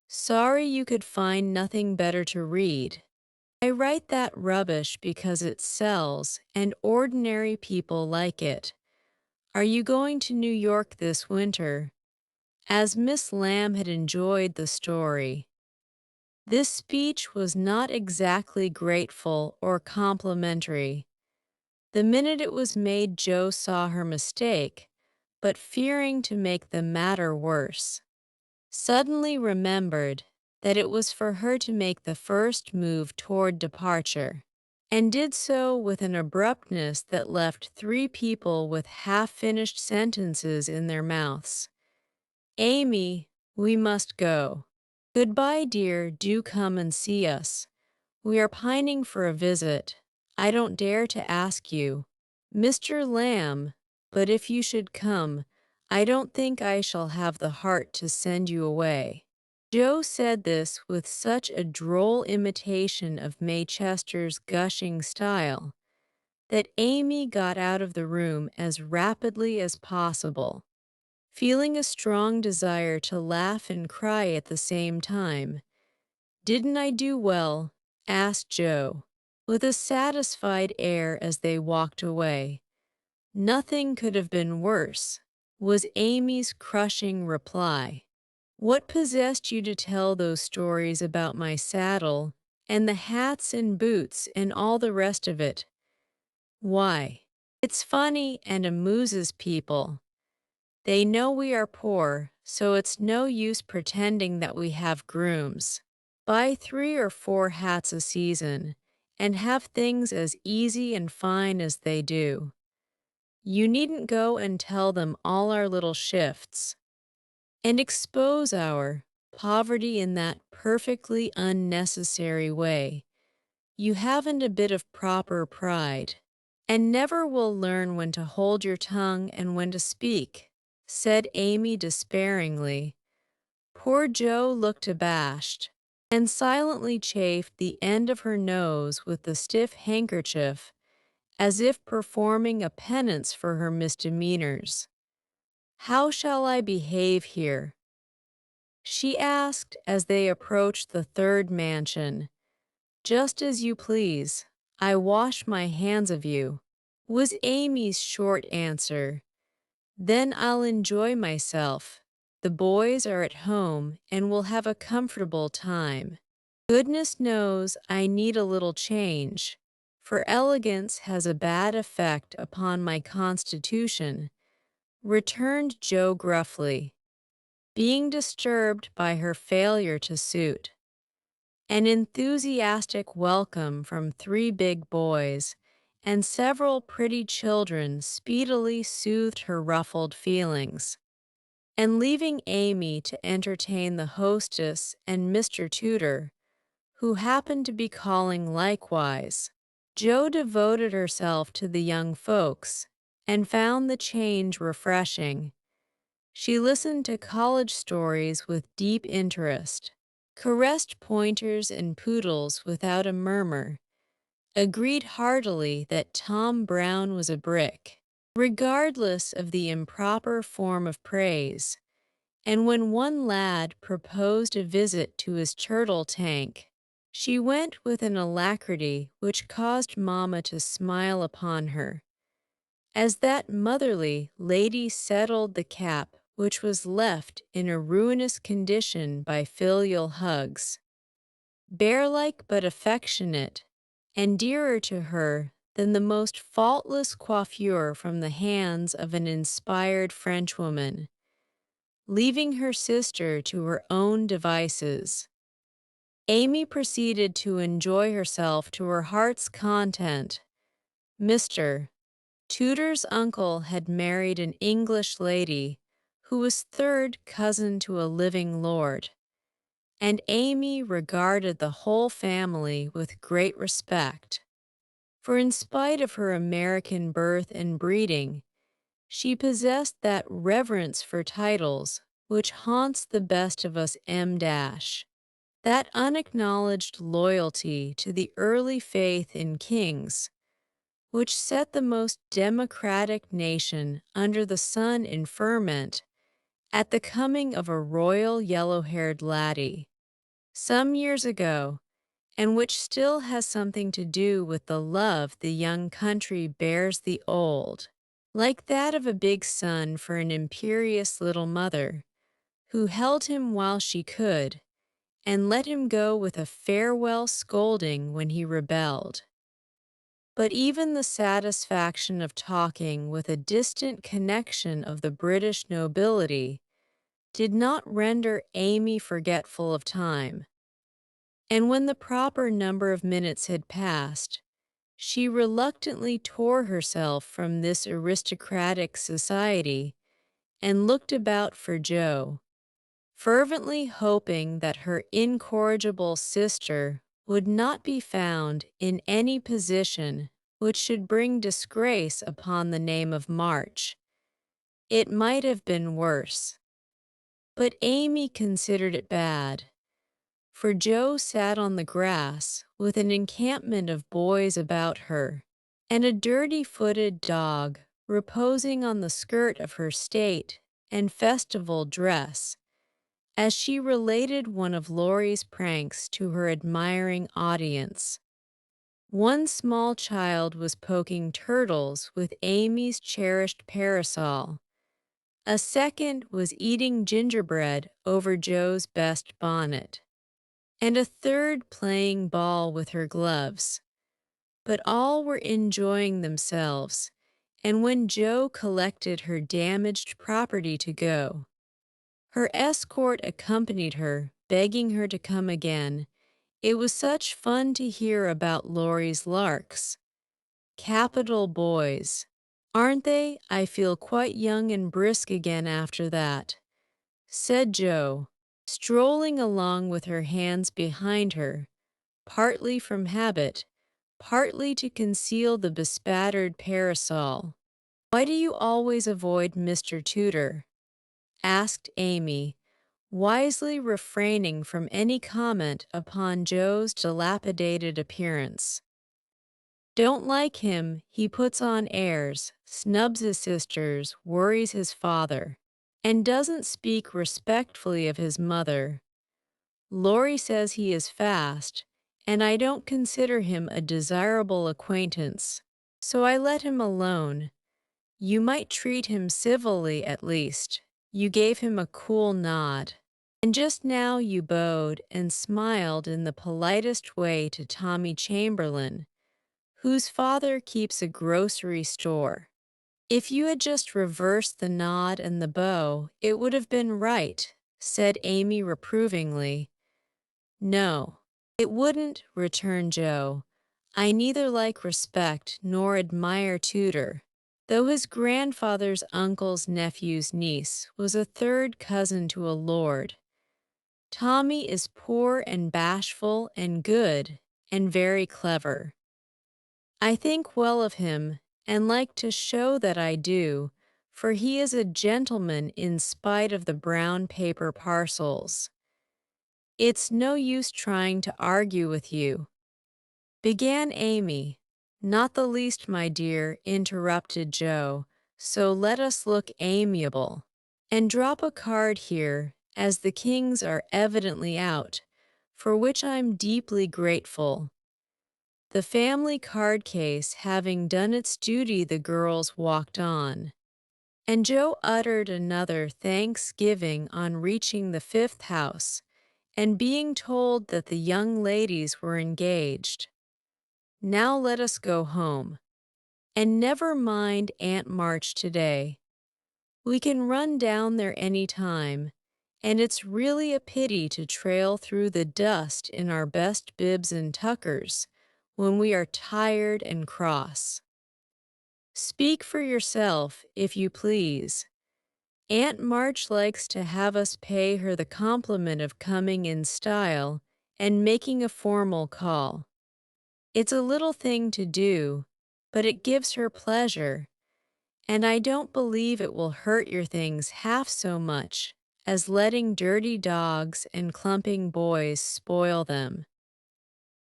"Sorry you could find nothing better to read. I write that rubbish because it sells and ordinary people like it. Are you going to New York this winter?" As Miss Lamb had enjoyed the story, this speech was not exactly grateful or complimentary. The minute it was made, Joe saw her mistake, but fearing to make the matter worse, suddenly remembered that it was for her to make the first move toward departure, and did so with an abruptness that left three people with half-finished sentences in their mouths. "Amy, we must go. Goodbye, dear, do come and see us. We are pining for a visit. I don't dare to ask you, Mr. Lamb, but if you should come, I don't think I shall have the heart to send you away." Joe said this with such a droll imitation of Maychester's gushing style that Amy got out of the room as rapidly as possible, feeling a strong desire to laugh and cry at the same time. "Didn't I do well?" asked Joe, with a satisfied air as they walked away. "Nothing could have been worse," was Amy's crushing reply. "What possessed you to tell those stories about my saddle, and the hats and boots and all the rest of it?" "Why, it's funny and amuses people. They know we are poor, so it's no use pretending that we have grooms. Buy 3 or 4 hats a season, and have things as easy and fine as they do. You needn't go and tell them all our little shifts, and expose our poverty in that perfectly unnecessary way. You haven't a bit of proper pride, and never will learn when to hold your tongue and when to speak," said Amy despairingly. Poor Joe looked abashed, and silently chafed the end of her nose with the stiff handkerchief, as if performing a penance for her misdemeanors. "How shall I behave here?" she asked as they approached the third mansion. "Just as you please. I wash my hands of you," was Amy's short answer. "Then I'll enjoy myself. The boys are at home and will have a comfortable time. Goodness knows I need a little change, for elegance has a bad effect upon my constitution," returned Joe gruffly, being disturbed by her failure to suit. An enthusiastic welcome from 3 big boys and several pretty children speedily soothed her ruffled feelings, and leaving Amy to entertain the hostess and Mr. Tudor, who happened to be calling likewise, Jo devoted herself to the young folks and found the change refreshing. She listened to college stories with deep interest, caressed pointers and poodles without a murmur, agreed heartily that Tom Brown was a brick, regardless of the improper form of praise, and when one lad proposed a visit to his turtle tank, she went with an alacrity which caused Mamma to smile upon her, as that motherly lady settled the cap which was left in a ruinous condition by filial hugs, bear-like but affectionate, and dearer to her than the most faultless coiffure from the hands of an inspired Frenchwoman. Leaving her sister to her own devices, Amy proceeded to enjoy herself to her heart's content. Mr. Tudor's uncle had married an English lady who was third cousin to a living lord, and Amy regarded the whole family with great respect. For in spite of her American birth and breeding, she possessed that reverence for titles which haunts the best of us that unacknowledged loyalty to the early faith in kings, which set the most democratic nation under the sun in ferment at the coming of a royal yellow-haired laddie, some years ago, and which still has something to do with the love the young country bears the old, like that of a big son for an imperious little mother, who held him while she could, and let him go with a farewell scolding when he rebelled. But even the satisfaction of talking with a distant connection of the British nobility did not render Amy forgetful of time, and when the proper number of minutes had passed, she reluctantly tore herself from this aristocratic society and looked about for Joe, fervently hoping that her incorrigible sister would not be found in any position which should bring disgrace upon the name of March. It might have been worse. But Amy considered it bad, for Joe sat on the grass with an encampment of boys about her, and a dirty-footed dog reposing on the skirt of her state and festival dress, as she related one of Laurie's pranks to her admiring audience. One small child was poking turtles with Amy's cherished parasol. A second was eating gingerbread over Joe's best bonnet, and a third playing ball with her gloves. But all were enjoying themselves, and when Joe collected her damaged property to go, her escort accompanied her, begging her to come again. It was such fun to hear about Laurie's larks. Capital boys. Aren't they? I feel quite young and brisk again after that, said Joe, strolling along with her hands behind her, partly from habit, partly to conceal the bespattered parasol. Why do you always avoid Mr. Tudor? Asked Amy, wisely refraining from any comment upon Joe's dilapidated appearance. Don't like him, he puts on airs, snubs his sisters, worries his father, and doesn't speak respectfully of his mother. Laurie says he is fast, and I don't consider him a desirable acquaintance, so I let him alone. You might treat him civilly at least. You gave him a cool nod. And just now you bowed and smiled in the politest way to Tommy Chamberlain, whose father keeps a grocery store. If you had just reversed the nod and the bow, it would have been right, said Amy reprovingly. No, it wouldn't, returned Joe. I neither like respect nor admire Tudor, though his grandfather's uncle's nephew's niece was a third cousin to a lord. Tommy is poor and bashful and good and very clever. I think well of him and like to show that I do, for he is a gentleman in spite of the brown paper parcels. It's no use trying to argue with you, began Amy. Not the least, my dear, interrupted Joe, so let us look amiable. And drop a card here, as the kings are evidently out, for which I'm deeply grateful. The family card case having done its duty, the girls walked on, and Joe uttered another thanksgiving on reaching the fifth house, and being told that the young ladies were engaged. Now let us go home, and never mind Aunt March today. We can run down there any time, and it's really a pity to trail through the dust in our best bibs and tuckers when we are tired and cross. Speak for yourself, if you please. Aunt March likes to have us pay her the compliment of coming in style and making a formal call. It's a little thing to do, but it gives her pleasure, and I don't believe it will hurt your things half so much as letting dirty dogs and clumping boys spoil them.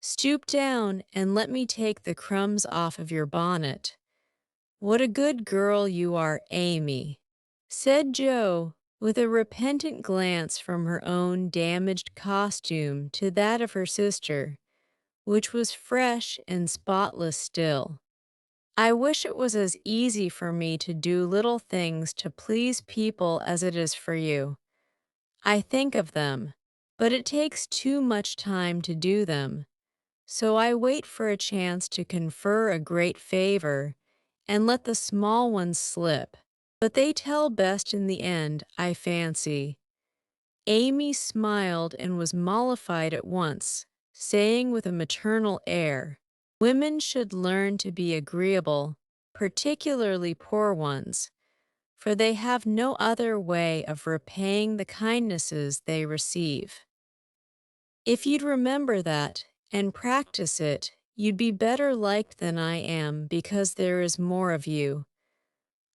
Stoop down and let me take the crumbs off of your bonnet. What a good girl you are, Amy, said Jo, with a repentant glance from her own damaged costume to that of her sister, which was fresh and spotless still. I wish it was as easy for me to do little things to please people as it is for you. I think of them, but it takes too much time to do them, so I wait for a chance to confer a great favor and let the small ones slip. But they tell best in the end, I fancy. Amy smiled and was mollified at once, saying with a maternal air, "Women should learn to be agreeable, particularly poor ones, for they have no other way of repaying the kindnesses they receive. If you'd remember that and practice it, you'd be better liked than I am because there is more of you.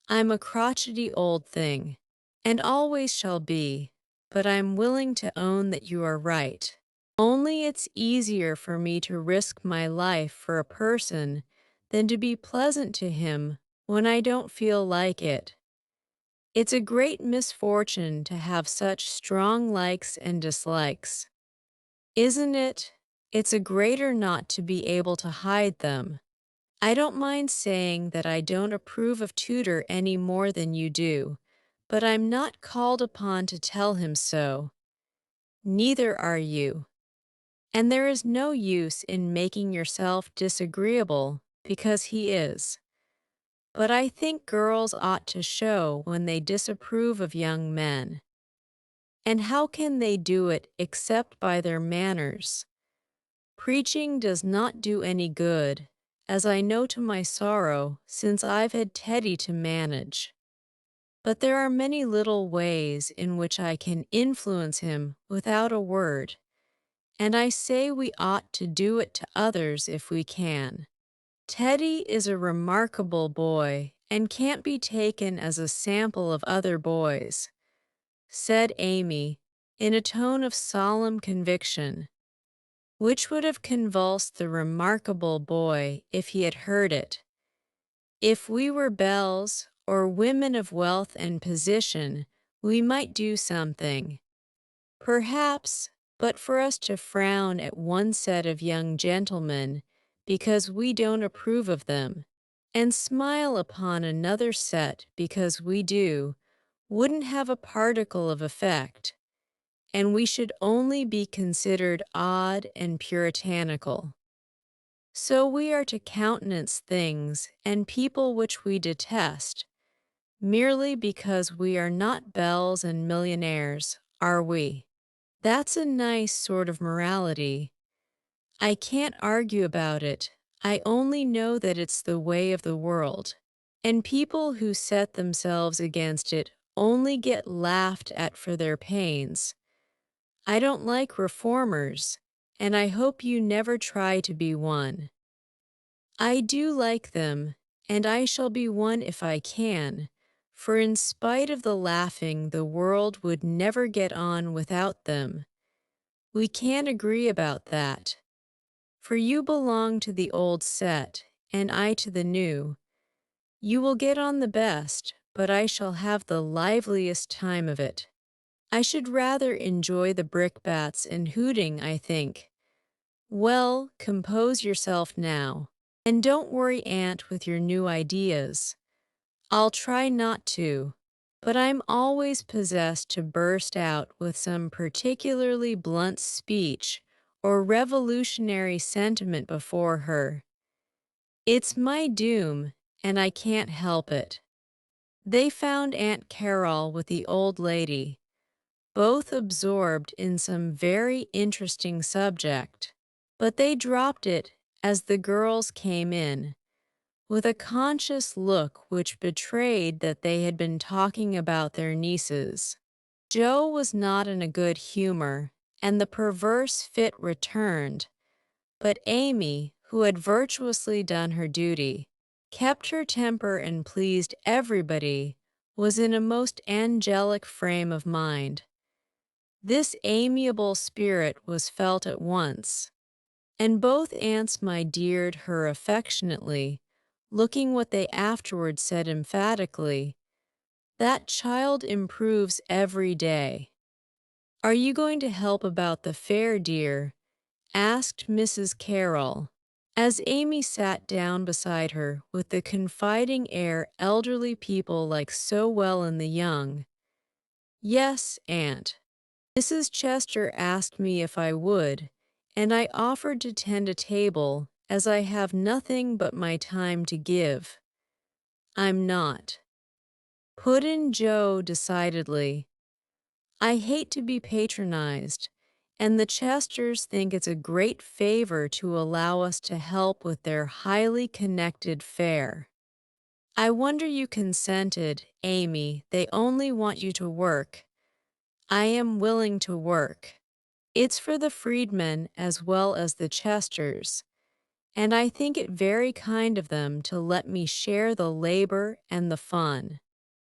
I'm a crotchety old thing, and always shall be, but I'm willing to own that you are right. Only it's easier for me to risk my life for a person than to be pleasant to him when I don't feel like it. It's a great misfortune to have such strong likes and dislikes. Isn't it? It's a greater not to be able to hide them. I don't mind saying that I don't approve of Tudor any more than you do, but I'm not called upon to tell him so. Neither are you. And there is no use in making yourself disagreeable because he is. But I think girls ought to show when they disapprove of young men. And how can they do it except by their manners? Preaching does not do any good, as I know to my sorrow, since I've had Teddy to manage. But there are many little ways in which I can influence him without a word, and I say we ought to do it to others if we can. Teddy is a remarkable boy and can't be taken as a sample of other boys, said Amy, in a tone of solemn conviction, which would have convulsed the remarkable boy if he had heard it. If we were belles, or women of wealth and position, we might do something. Perhaps, but for us to frown at one set of young gentlemen because we don't approve of them, and smile upon another set because we do, wouldn't have a particle of effect, and we should only be considered odd and puritanical. So we are to countenance things and people which we detest, merely because we are not belles and millionaires, are we? That's a nice sort of morality. I can't argue about it. I only know that it's the way of the world, and people who set themselves against it only get laughed at for their pains. I don't like reformers, and I hope you never try to be one. I do like them, and I shall be one if I can, for in spite of the laughing the world would never get on without them. We can't agree about that, for you belong to the old set, and I to the new. You will get on the best, but I shall have the liveliest time of it. I should rather enjoy the brickbats and hooting, I think. Well, compose yourself now, and don't worry Aunt with your new ideas. I'll try not to, but I'm always possessed to burst out with some particularly blunt speech or revolutionary sentiment before her. It's my doom, and I can't help it. They found Aunt Carol with the old lady. both absorbed in some very interesting subject. But they dropped it as the girls came in, with a conscious look which betrayed that they had been talking about their nieces. Joe was not in a good humor, and the perverse fit returned, but Amy, who had virtuously done her duty, kept her temper and pleased everybody, was in a most angelic frame of mind. This amiable spirit was felt at once, and both aunts my deared her affectionately, looking what they afterward said emphatically, "That child improves every day." "Are you going to help about the fair, dear?" asked Mrs. Carroll, as Amy sat down beside her with the confiding air elderly people like so well in the young. "Yes, aunt. Mrs. Chester asked me if I would, and I offered to tend a table, as I have nothing but my time to give." "I'm not," put in Joe decidedly. "I hate to be patronized, and the Chesters think it's a great favor to allow us to help with their highly connected fair." "I wonder you consented, Amy. They only want you to work." "I am willing to work. It's for the freedmen as well as the Chesters, and I think it very kind of them to let me share the labor and the fun.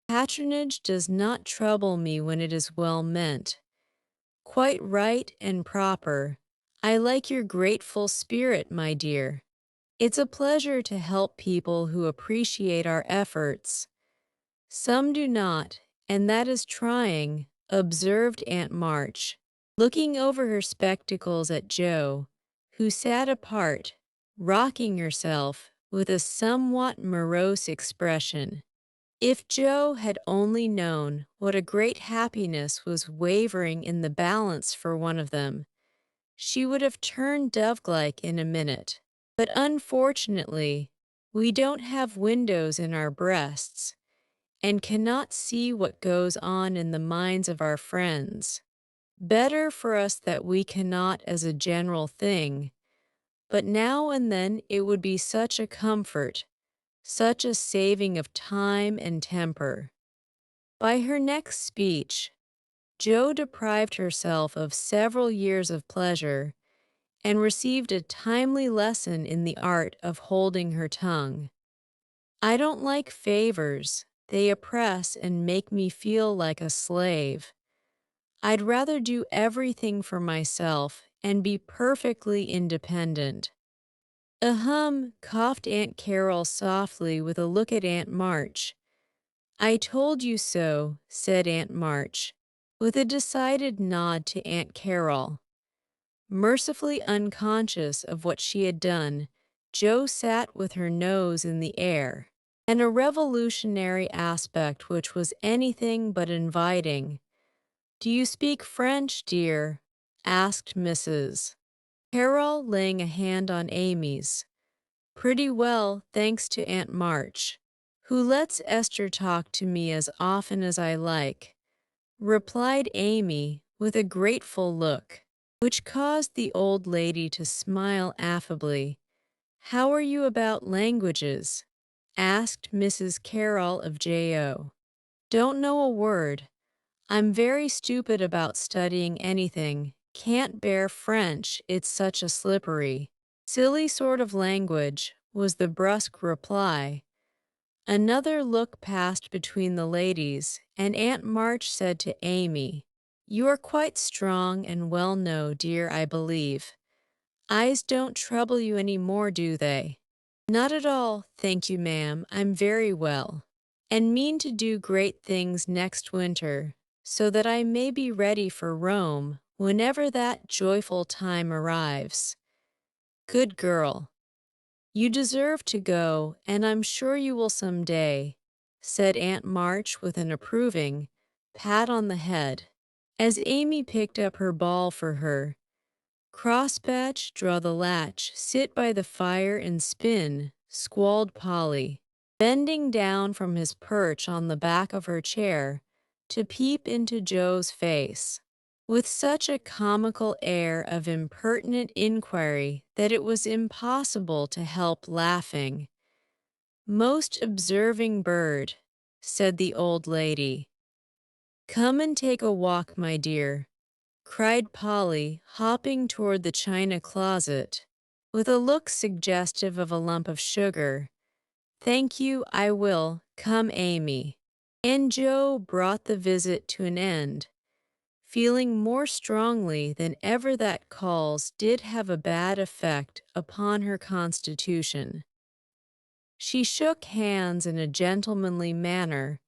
Patronage does not trouble me when it is well meant. Quite right and proper. I like your grateful spirit, my dear. It's a pleasure to help people who appreciate our efforts." "Some do not, and that is trying," observed Aunt March, looking over her spectacles at Joe, who sat apart, rocking herself with a somewhat morose expression. If Joe had only known what a great happiness was wavering in the balance for one of them, she would have turned dove-like in a minute. But unfortunately, we don't have windows in our breasts, and cannot see what goes on in the minds of our friends. Better for us that we cannot as a general thing, but now and then it would be such a comfort, such a saving of time and temper. By her next speech, Jo deprived herself of several years of pleasure and received a timely lesson in the art of holding her tongue. "I don't like favors. They oppress and make me feel like a slave. I'd rather do everything for myself and be perfectly independent." "Ahem," coughed Aunt Carroll softly with a look at Aunt March. "I told you so," said Aunt March, with a decided nod to Aunt Carroll. Mercifully unconscious of what she had done, Jo sat with her nose in the air, and a revolutionary aspect which was anything but inviting. "Do you speak French, dear?" asked Mrs. Carroll, laying a hand on Amy's. "Pretty well, thanks to Aunt March, who lets Esther talk to me as often as I like," replied Amy with a grateful look, which caused the old lady to smile affably. "How are you about languages?" asked Mrs. Carroll of J.O. "Don't know a word. I'm very stupid about studying anything. Can't bear French, it's such a slippery, silly sort of language," was the brusque reply. Another look passed between the ladies, and Aunt March said to Amy, "You are quite strong and well know, dear, I believe. Eyes don't trouble you any more, do they?" "Not at all, thank you, ma'am. I'm very well, and mean to do great things next winter, so that I may be ready for Rome whenever that joyful time arrives." "Good girl. You deserve to go, and I'm sure you will some day," said Aunt March with an approving pat on the head, as Amy picked up her ball for her. "Crossbatch, draw the latch, sit by the fire and spin," squalled Polly, bending down from his perch on the back of her chair to peep into Joe's face, with such a comical air of impertinent inquiry that it was impossible to help laughing. "Most observing bird," said the old lady. "Come and take a walk, my dear," cried Polly, hopping toward the china closet, with a look suggestive of a lump of sugar. "Thank you, I will. Come, Amy." And Joe brought the visit to an end, feeling more strongly than ever that calls did have a bad effect upon her constitution. She shook hands in a gentlemanly manner,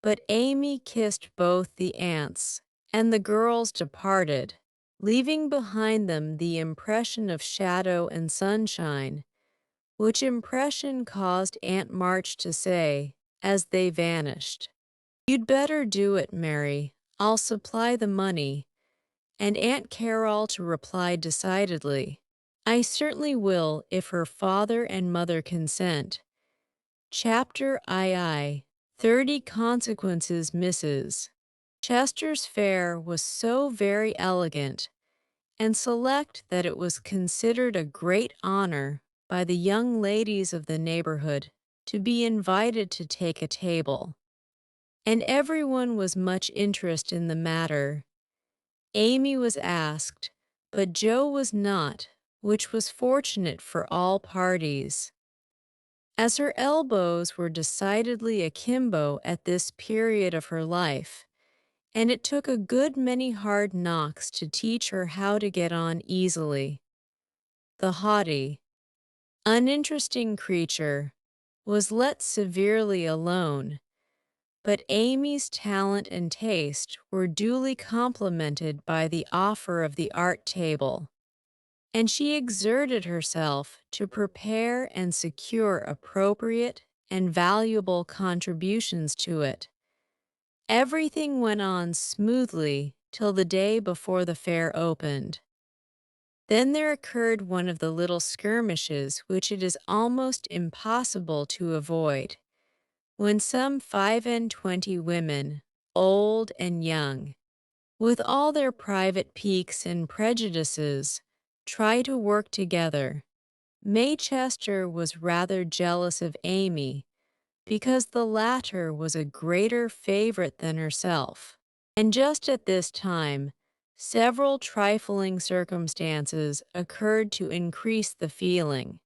but Amy kissed both the aunts, and the girls departed, leaving behind them the impression of shadow and sunshine, which impression caused Aunt March to say, as they vanished, "You'd better do it, Mary. I'll supply the money," and Aunt Carol to reply decidedly, "I certainly will if her father and mother consent." Chapter II. 30 Consequences, Mrs. Chester's fare was so very elegant and select that it was considered a great honor by the young ladies of the neighborhood to be invited to take a table, and everyone was much interested in the matter. Amy was asked, but Joe was not, which was fortunate for all parties, as her elbows were decidedly akimbo at this period of her life, and it took a good many hard knocks to teach her how to get on easily. The haughty, uninteresting creature was let severely alone, but Amy's talent and taste were duly complimented by the offer of the art table, and she exerted herself to prepare and secure appropriate and valuable contributions to it. Everything went on smoothly till the day before the fair opened. Then there occurred one of the little skirmishes which it is almost impossible to avoid, when some 25 women, old and young, with all their private piques and prejudices, try to work together. May Chester was rather jealous of Amy, because the latter was a greater favorite than herself. And just at this time, several trifling circumstances occurred to increase the feeling.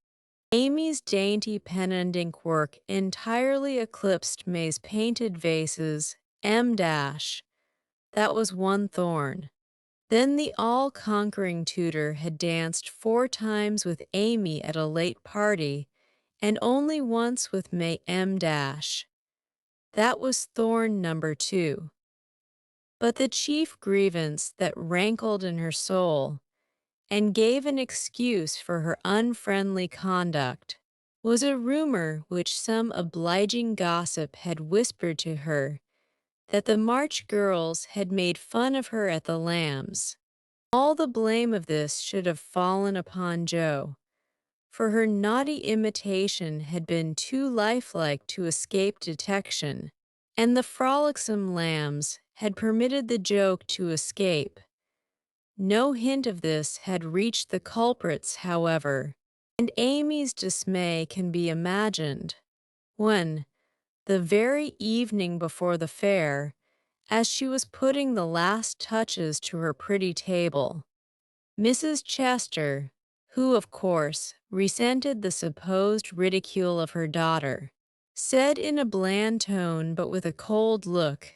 Amy's dainty pen and ink work entirely eclipsed May's painted vases, that was one thorn. Then the all-conquering tutor had danced 4 times with Amy at a late party, and only once with May That was thorn number 2. But the chief grievance that rankled in her soul, and gave an excuse for her unfriendly conduct, was a rumor which some obliging gossip had whispered to her, that the March girls had made fun of her at the Lambs. All the blame of this should have fallen upon Joe, for her naughty imitation had been too lifelike to escape detection, and the frolicsome Lambs had permitted the joke to escape. No hint of this had reached the culprits, however, and Amy's dismay can be imagined when, the very evening before the fair, as she was putting the last touches to her pretty table, Mrs. Chester, who of course resented the supposed ridicule of her daughter, said in a bland tone but with a cold look,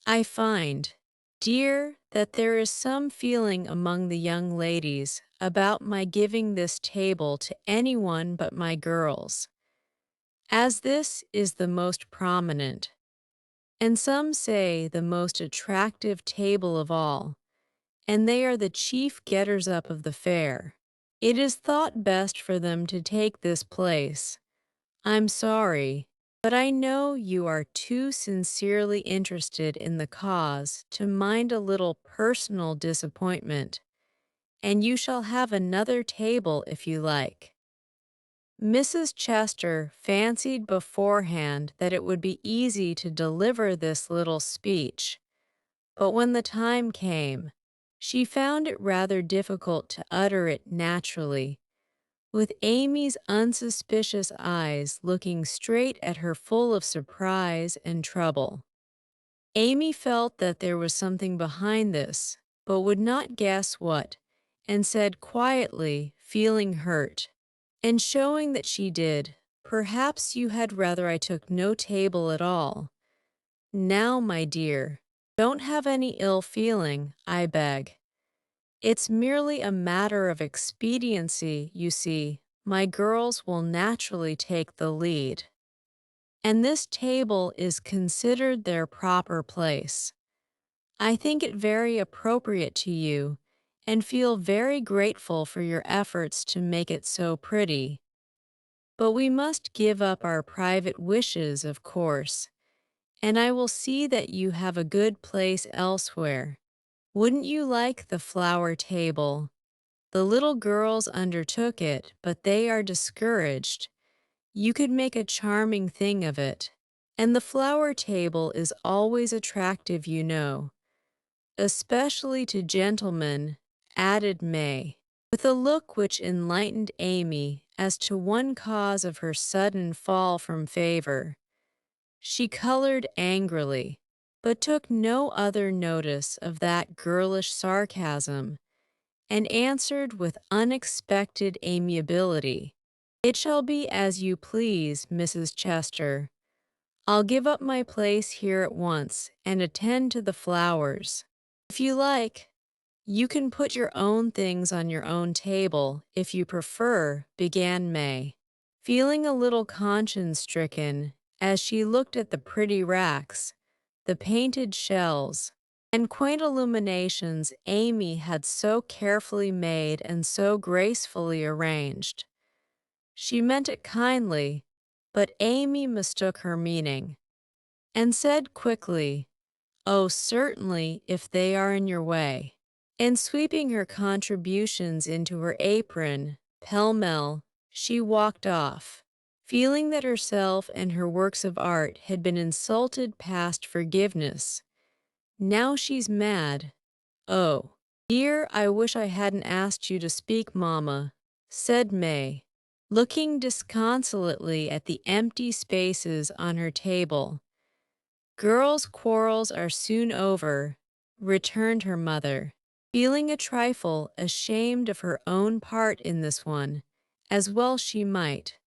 "I find, dear, that there is some feeling among the young ladies about my giving this table to anyone but my girls, as this is the most prominent, and some say the most attractive table of all, and they are the chief getters-up of the fair. It is thought best for them to take this place. I'm sorry, but I know you are too sincerely interested in the cause to mind a little personal disappointment, and you shall have another table if you like." Mrs. Chester fancied beforehand that it would be easy to deliver this little speech, but when the time came, she found it rather difficult to utter it naturally, with Amy's unsuspicious eyes looking straight at her full of surprise and trouble. Amy felt that there was something behind this, but would not guess what, and said quietly, feeling hurt, and showing that she did, "Perhaps you had rather I took no table at all. Now, my dear, don't have any ill feeling, I beg. It's merely a matter of expediency, you see. My girls will naturally take the lead, and this table is considered their proper place. I think it very appropriate to you, and feel very grateful for your efforts to make it so pretty. But we must give up our private wishes, of course, and I will see that you have a good place elsewhere. Wouldn't you like the flower table? The little girls undertook it, but they are discouraged. You could make a charming thing of it. And the flower table is always attractive, you know, especially to gentlemen," added May, with a look which enlightened Amy as to one cause of her sudden fall from favor. She colored angrily, but took no other notice of that girlish sarcasm, and answered with unexpected amiability, "It shall be as you please, Mrs. Chester. I'll give up my place here at once and attend to the flowers. If you like, you can put your own things on your own table, if you prefer," began May, feeling a little conscience-stricken as she looked at the pretty racks, the painted shells, and quaint illuminations Amy had so carefully made and so gracefully arranged. She meant it kindly, but Amy mistook her meaning, and said quickly, "Oh, certainly, if they are in your way." And sweeping her contributions into her apron, pell-mell, she walked off, feeling that herself and her works of art had been insulted past forgiveness. "Now she's mad. Oh, dear, I wish I hadn't asked you to speak, Mamma," said May, looking disconsolately at the empty spaces on her table. "Girls' quarrels are soon over," returned her mother, feeling a trifle ashamed of her own part in this one, as well she might.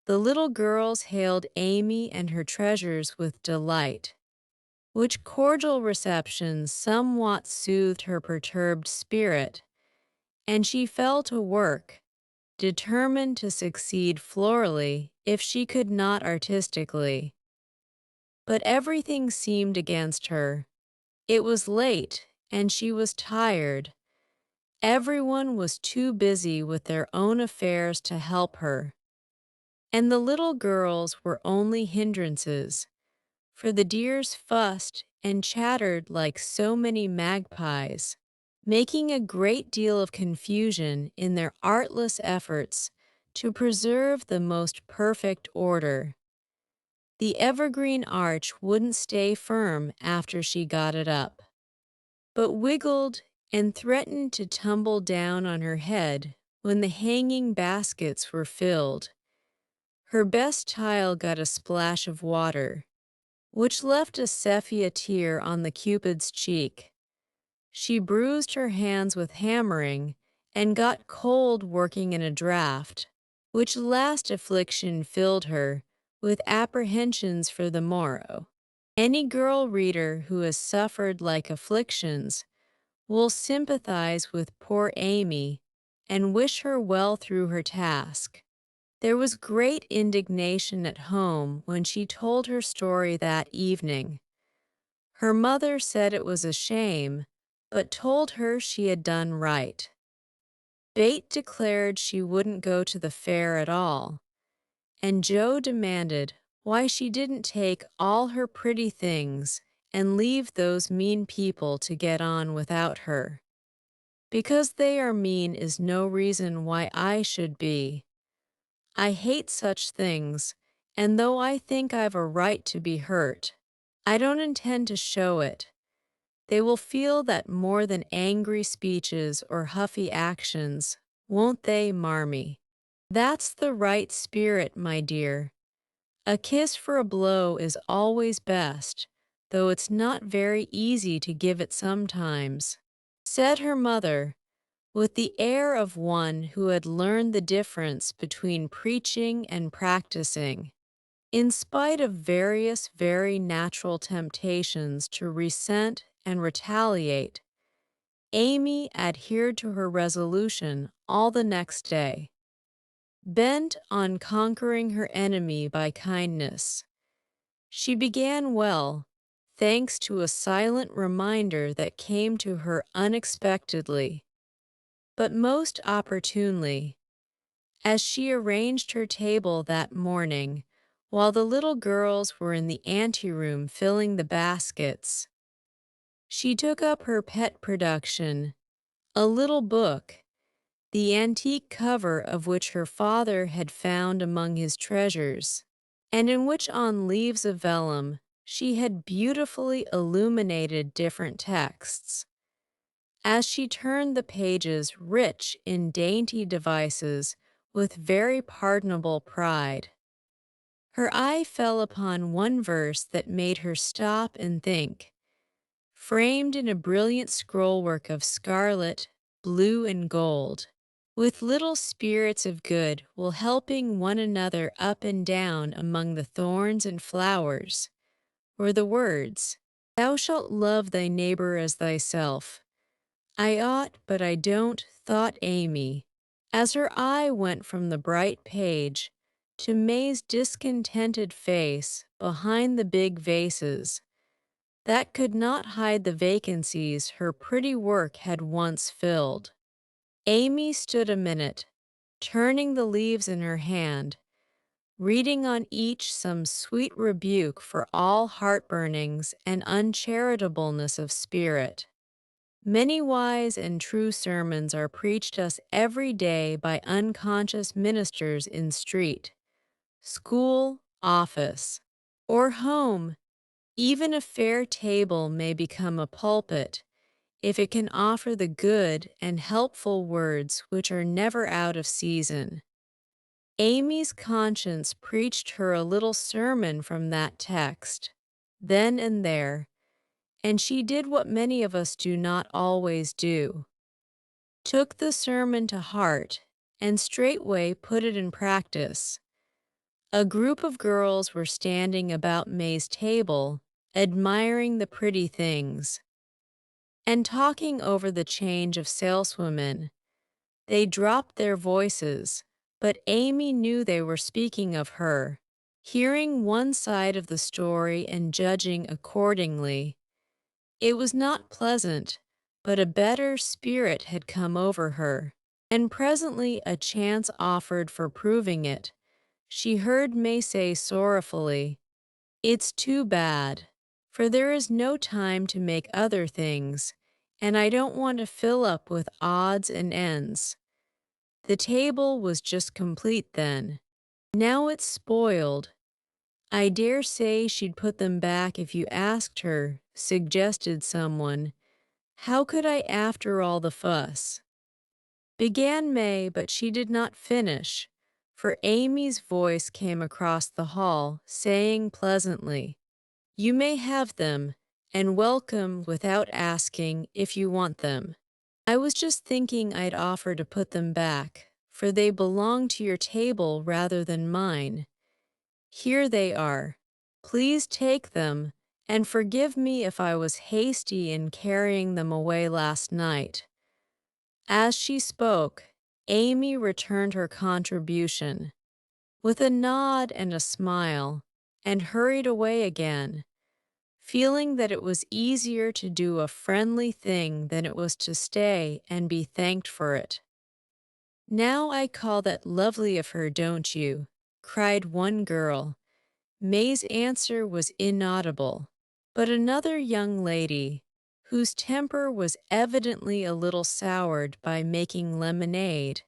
The little girls hailed Amy and her treasures with delight, which cordial reception somewhat soothed her perturbed spirit, and she fell to work, determined to succeed florally if she could not artistically. But everything seemed against her. It was late, and she was tired. Everyone was too busy with their own affairs to help her, and the little girls were only hindrances, for the dears fussed and chattered like so many magpies, making a great deal of confusion in their artless efforts to preserve the most perfect order. The evergreen arch wouldn't stay firm after she got it up, but wiggled and threatened to tumble down on her head when the hanging baskets were filled. Her best tile got a splash of water, which left a sepia tear on the Cupid's cheek. She bruised her hands with hammering and got cold working in a draught, which last affliction filled her with apprehensions for the morrow. Any girl reader who has suffered like afflictions will sympathize with poor Amy and wish her well through her task. There was great indignation at home when she told her story that evening. Her mother said it was a shame, but told her she had done right. Bate declared she wouldn't go to the fair at all, and Joe demanded why she didn't take all her pretty things and leave those mean people to get on without her. "Because they are mean is no reason why I should be. I hate such things, and though I think I've a right to be hurt, I don't intend to show it. They will feel that more than angry speeches or huffy actions, won't they, Marmee? That's the right spirit, my dear. A kiss for a blow is always best, though it's not very easy to give it sometimes, said her mother, with the air of one who had learned the difference between preaching and practicing. In spite of various very natural temptations to resent and retaliate, Amy adhered to her resolution all the next day. Bent on conquering her enemy by kindness, she began well, thanks to a silent reminder that came to her unexpectedly, but most opportunely, as she arranged her table that morning while the little girls were in the anteroom filling the baskets. She took up her pet production, a little book, the antique cover of which her father had found among his treasures, and in which on leaves of vellum she had beautifully illuminated different texts. As she turned the pages rich in dainty devices with very pardonable pride, her eye fell upon one verse that made her stop and think, framed in a brilliant scrollwork of scarlet, blue, and gold, with little spirits of good will helping one another up and down among the thorns and flowers, were the words, "Thou shalt love thy neighbor as thyself." I ought, but I don't, thought Amy, as her eye went from the bright page to May's discontented face behind the big vases that could not hide the vacancies her pretty work had once filled. Amy stood a minute, turning the leaves in her hand, reading on each some sweet rebuke for all heartburnings and uncharitableness of spirit. Many wise and true sermons are preached us every day by unconscious ministers in street, school, office, or home. Even a fair table may become a pulpit if it can offer the good and helpful words which are never out of season. Amy's conscience preached her a little sermon from that text, then and there, and she did what many of us do not always do, took the sermon to heart, and straightway put it in practice. A group of girls were standing about May's table, admiring the pretty things, and talking over the change of saleswomen. They dropped their voices, but Amy knew they were speaking of her. Hearing one side of the story and judging accordingly, it was not pleasant, but a better spirit had come over her, and presently a chance offered for proving it. She heard May say sorrowfully, "It's too bad, for there is no time to make other things, and I don't want to fill up with odds and ends." The table was just complete then. Now it's spoiled. I dare say she'd put them back if you asked her, suggested someone. How could I after all the fuss? Began May, but she did not finish, for Amy's voice came across the hall, saying pleasantly, "You may have them, and welcome without asking if you want them. I was just thinking I'd offer to put them back, for they belong to your table rather than mine. Here they are. Please take them, and forgive me if I was hasty in carrying them away last night." As she spoke, Amy returned her contribution, with a nod and a smile, and hurried away again, feeling that it was easier to do a friendly thing than it was to stay and be thanked for it. "Now I call that lovely of her, don't you?" cried one girl. May's answer was inaudible, but another young lady, whose temper was evidently a little soured by making lemonade,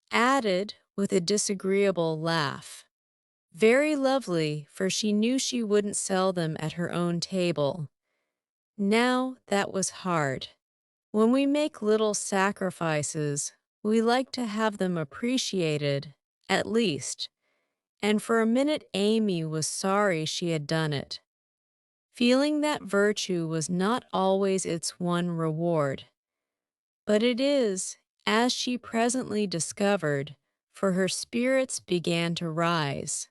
added, with a disagreeable laugh. Very lovely, for she knew she wouldn't sell them at her own table. Now that was hard. When we make little sacrifices, we like to have them appreciated, at least, and for a minute Amy was sorry she had done it, feeling that virtue was not always its one reward. But it is, as she presently discovered, for her spirits began to rise,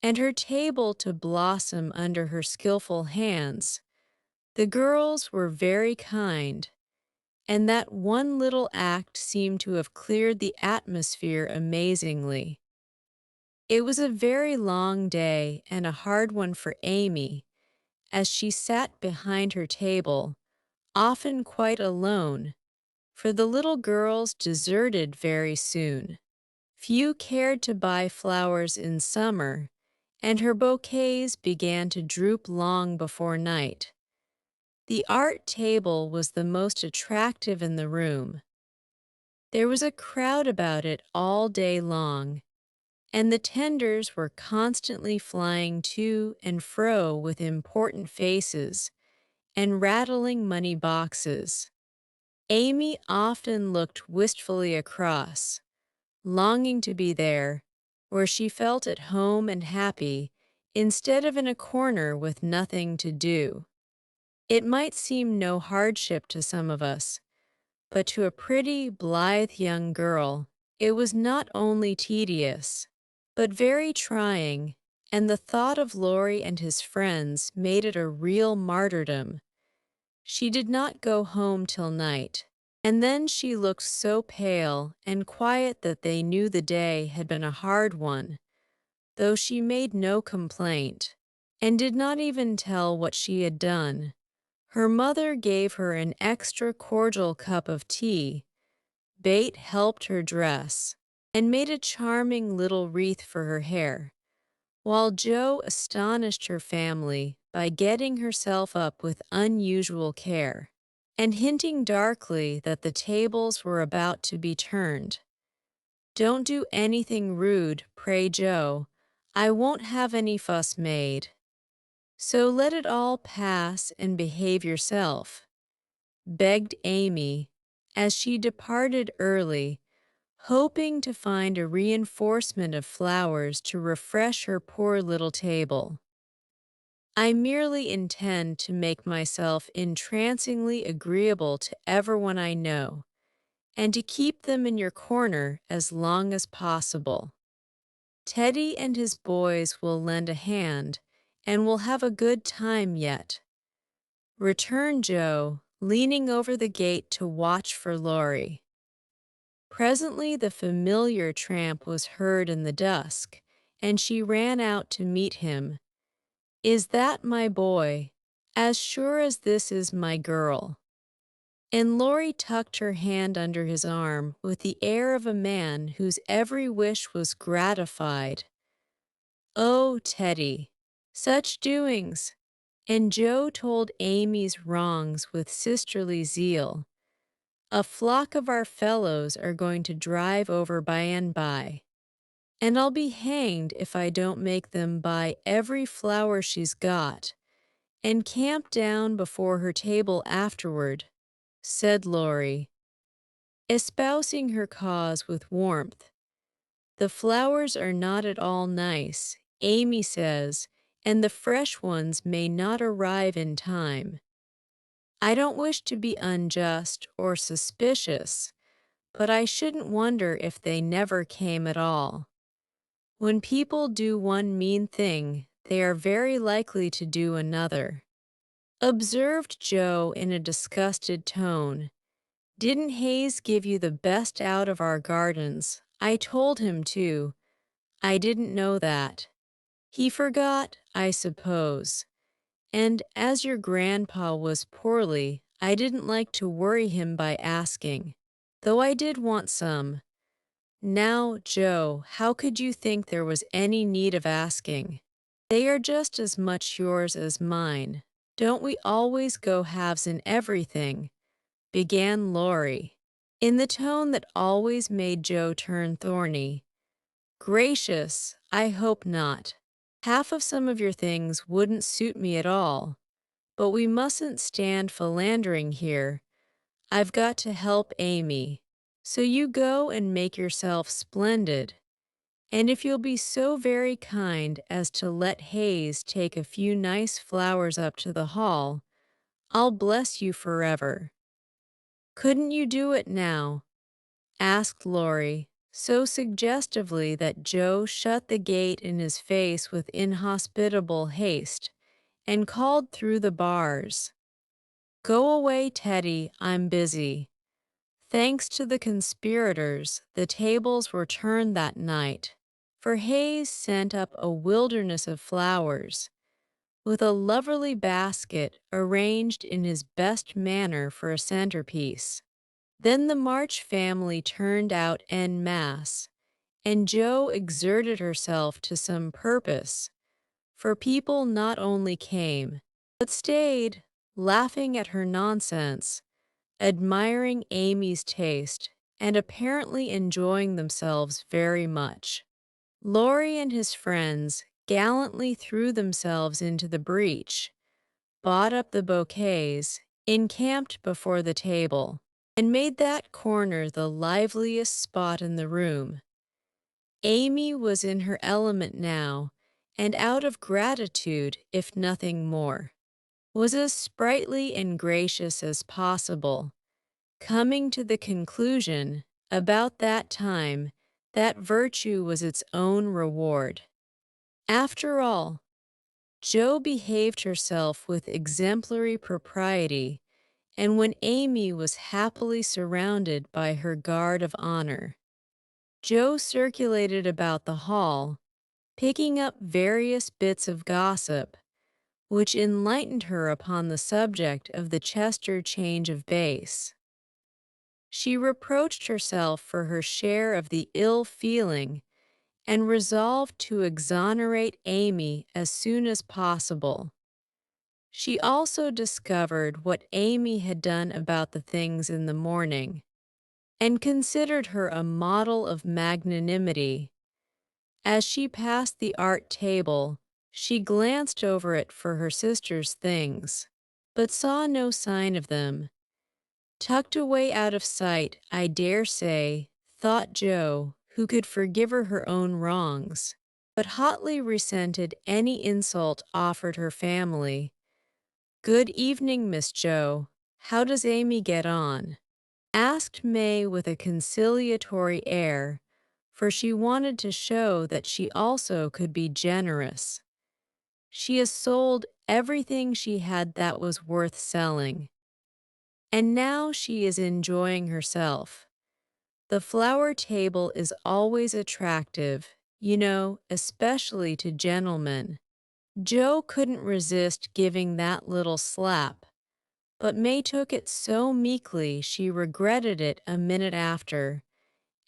and her table to blossom under her skillful hands. The girls were very kind, and that one little act seemed to have cleared the atmosphere amazingly. It was a very long day and a hard one for Amy, as she sat behind her table, often quite alone, for the little girls deserted very soon. Few cared to buy flowers in summer, and her bouquets began to droop long before night. The art table was the most attractive in the room. There was a crowd about it all day long, and the tenders were constantly flying to and fro with important faces and rattling money boxes. Amy often looked wistfully across, longing to be there, where she felt at home and happy, instead of in a corner with nothing to do. It might seem no hardship to some of us, but to a pretty, blithe young girl, it was not only tedious, but very trying, and the thought of Laurie and his friends made it a real martyrdom. She did not go home till night, and then she looked so pale and quiet that they knew the day had been a hard one, though she made no complaint, and did not even tell what she had done. Her mother gave her an extra cordial cup of tea. Bate helped her dress, and made a charming little wreath for her hair, while Jo astonished her family by getting herself up with unusual care, and hinting darkly that the tables were about to be turned. "Don't do anything rude, pray, Jo. I won't have any fuss made. So let it all pass and behave yourself," begged Amy, as she departed early, hoping to find a reinforcement of flowers to refresh her poor little table. "I merely intend to make myself entrancingly agreeable to everyone I know, and to keep them in your corner as long as possible. Teddy and his boys will lend a hand, and we'll have a good time yet," returned Jo, leaning over the gate to watch for Laurie. Presently the familiar tramp was heard in the dusk, and she ran out to meet him. "Is that my boy? As sure as this is my girl." And Laurie tucked her hand under his arm with the air of a man whose every wish was gratified. "Oh, Teddy, such doings!" And Jo told Amy's wrongs with sisterly zeal. "A flock of our fellows are going to drive over by and by, and I'll be hanged if I don't make them buy every flower she's got, and camp down before her table afterward," said Laurie, espousing her cause with warmth. "The flowers are not at all nice, Amy says, and the fresh ones may not arrive in time. I don't wish to be unjust or suspicious, but I shouldn't wonder if they never came at all. When people do one mean thing, they are very likely to do another," observed Jo in a disgusted tone. "Didn't Hayes give you the best out of our gardens? I told him to. I didn't know that. He forgot, I suppose. And as your grandpa was poorly, I didn't like to worry him by asking, though I did want some. Now, Jo, how could you think there was any need of asking? They are just as much yours as mine. Don't we always go halves in everything?" began Laurie, in the tone that always made Jo turn thorny. Gracious, I hope not. Half of some of your things wouldn't suit me at all, but we mustn't stand philandering here. I've got to help Amy. So you go and make yourself splendid. And if you'll be so very kind as to let Hayes take a few nice flowers up to the hall, I'll bless you forever. Couldn't you do it now? Asked Laurie, so suggestively that Joe shut the gate in his face with inhospitable haste and called through the bars, "Go away, Teddy, I'm busy." Thanks to the conspirators, the tables were turned that night, for Hayes sent up a wilderness of flowers, with a lovely basket arranged in his best manner for a centerpiece. Then the March family turned out en masse, and Jo exerted herself to some purpose, for people not only came, but stayed, laughing at her nonsense, admiring Amy's taste, and apparently enjoying themselves very much. Laurie and his friends gallantly threw themselves into the breach, bought up the bouquets, encamped before the table, and made that corner the liveliest spot in the room. Amy was in her element now, and out of gratitude, if nothing more, was as sprightly and gracious as possible, coming to the conclusion, about that time, that virtue was its own reward. After all, Jo behaved herself with exemplary propriety, and when Amy was happily surrounded by her guard of honor, Jo circulated about the hall, picking up various bits of gossip, which enlightened her upon the subject of the Chester change of base. She reproached herself for her share of the ill feeling and resolved to exonerate Amy as soon as possible. She also discovered what Amy had done about the things in the morning, and considered her a model of magnanimity. As she passed the art table, she glanced over it for her sister's things, but saw no sign of them. Tucked away out of sight, I dare say, thought Jo, who could forgive her own wrongs, but hotly resented any insult offered her family. "Good evening, Miss Jo. How does Amy get on?" asked May with a conciliatory air, for she wanted to show that she also could be generous. "She has sold everything she had that was worth selling, and now she is enjoying herself. The flower table is always attractive, you know, especially to gentlemen." Jo couldn't resist giving that little slap, but May took it so meekly she regretted it a minute after,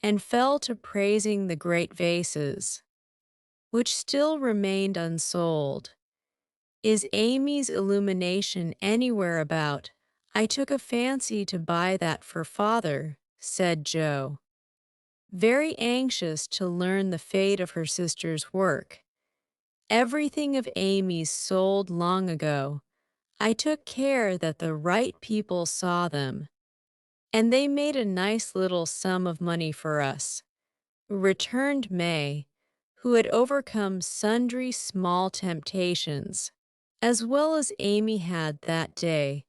and fell to praising the great vases, which still remained unsold. "Is Amy's illumination anywhere about? I took a fancy to buy that for father," said Jo, very anxious to learn the fate of her sister's work. "Everything of Amy's sold long ago. I took care that the right people saw them, and they made a nice little sum of money for us," returned May, who had overcome sundry small temptations, as well as Amy had that day.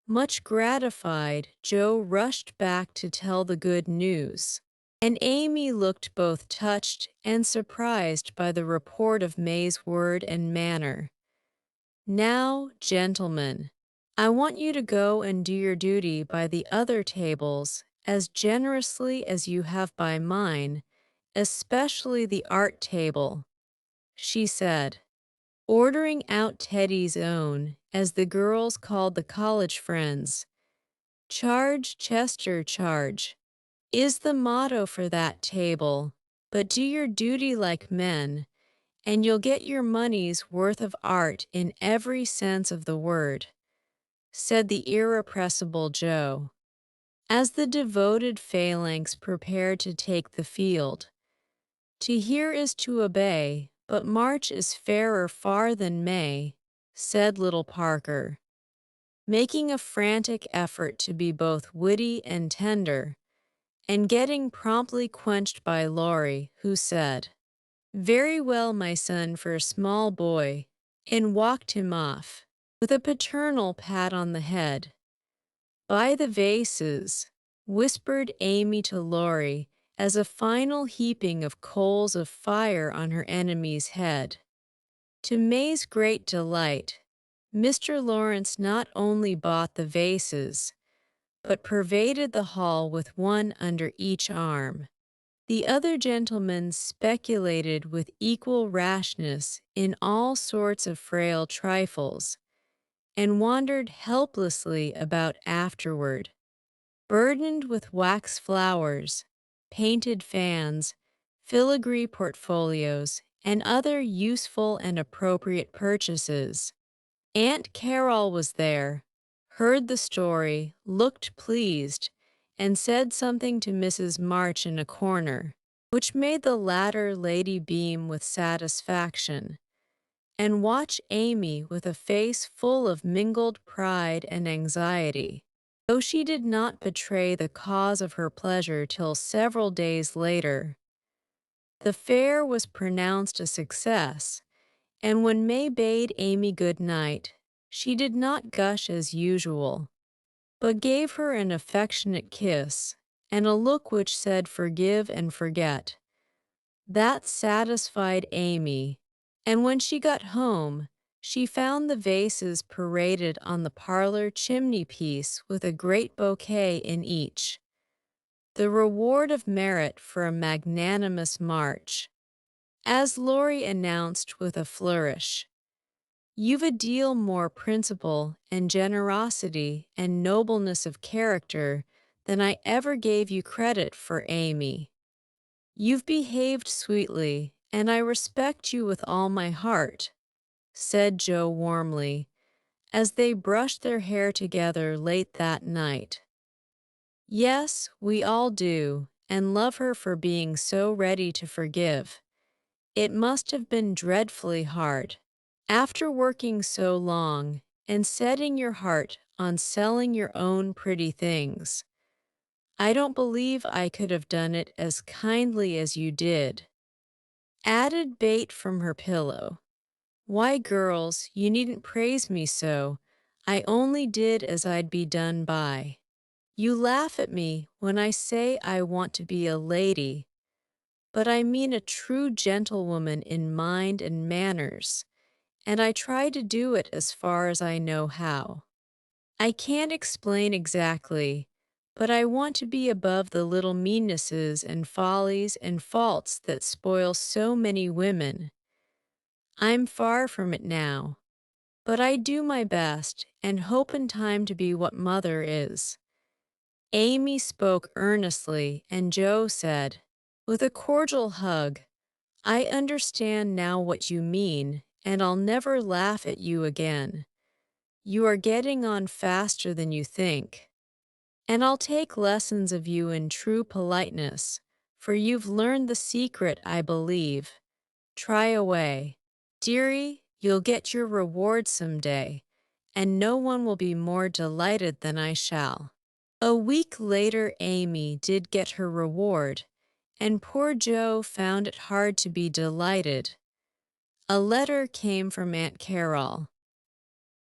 Much gratified, Jo rushed back to tell the good news, and Amy looked both touched and surprised by the report of May's word and manner. "Now, gentlemen, I want you to go and do your duty by the other tables as generously as you have by mine, especially the art table," she said, ordering out Teddy's own, as the girls called the college friends. "Charge, Chester, charge," is the motto for that table, but do your duty like men, and you'll get your money's worth of art in every sense of the word," said the irrepressible Jo. As the devoted phalanx prepared to take the field, To hear is to obey, but March is fairer far than May, said little Parker, making a frantic effort to be both witty and tender, and getting promptly quenched by Laurie, who said, "Very well, my son, for a small boy," and walked him off, with a paternal pat on the head. "By the vases," whispered Amy to Laurie, as a final heaping of coals of fire on her enemy's head. To May's great delight, Mr. Lawrence not only bought the vases, but pervaded the hall with one under each arm. The other gentlemen speculated with equal rashness in all sorts of frail trifles, and wandered helplessly about afterward, burdened with wax flowers, painted fans, filigree portfolios, and other useful and appropriate purchases. Aunt Carol was there, heard the story, looked pleased, and said something to Mrs. March in a corner, which made the latter lady beam with satisfaction, and watch Amy with a face full of mingled pride and anxiety, though she did not betray the cause of her pleasure till several days later. The fair was pronounced a success, and when May bade Amy good night, she did not gush as usual, but gave her an affectionate kiss, and a look which said forgive and forget. That satisfied Amy, and when she got home, she found the vases paraded on the parlor chimney-piece with a great bouquet in each, the reward of merit for a magnanimous march. As Laurie announced with a flourish, "You've a deal more principle and generosity and nobleness of character than I ever gave you credit for, Amy. You've behaved sweetly, and I respect you with all my heart," said Joe warmly, as they brushed their hair together late that night. "Yes, we all do, and love her for being so ready to forgive. It must have been dreadfully hard, after working so long and setting your heart on selling your own pretty things. I don't believe I could have done it as kindly as you did." Added bait from her pillow. "Why, girls, you needn't praise me so. I only did as I'd be done by. You laugh at me when I say I want to be a lady, but I mean a true gentlewoman in mind and manners, and I try to do it as far as I know how. I can't explain exactly, but I want to be above the little meannesses and follies and faults that spoil so many women. I'm far from it now, but I do my best and hope in time to be what Mother is." Amy spoke earnestly, and Joe said, with a cordial hug, "I understand now what you mean, and I'll never laugh at you again. You are getting on faster than you think. And I'll take lessons of you in true politeness, for you've learned the secret, I believe. Try away. Dearie, you'll get your reward some day, and no one will be more delighted than I shall." A week later Amy did get her reward, and poor Joe found it hard to be delighted. A letter came from Aunt Carol,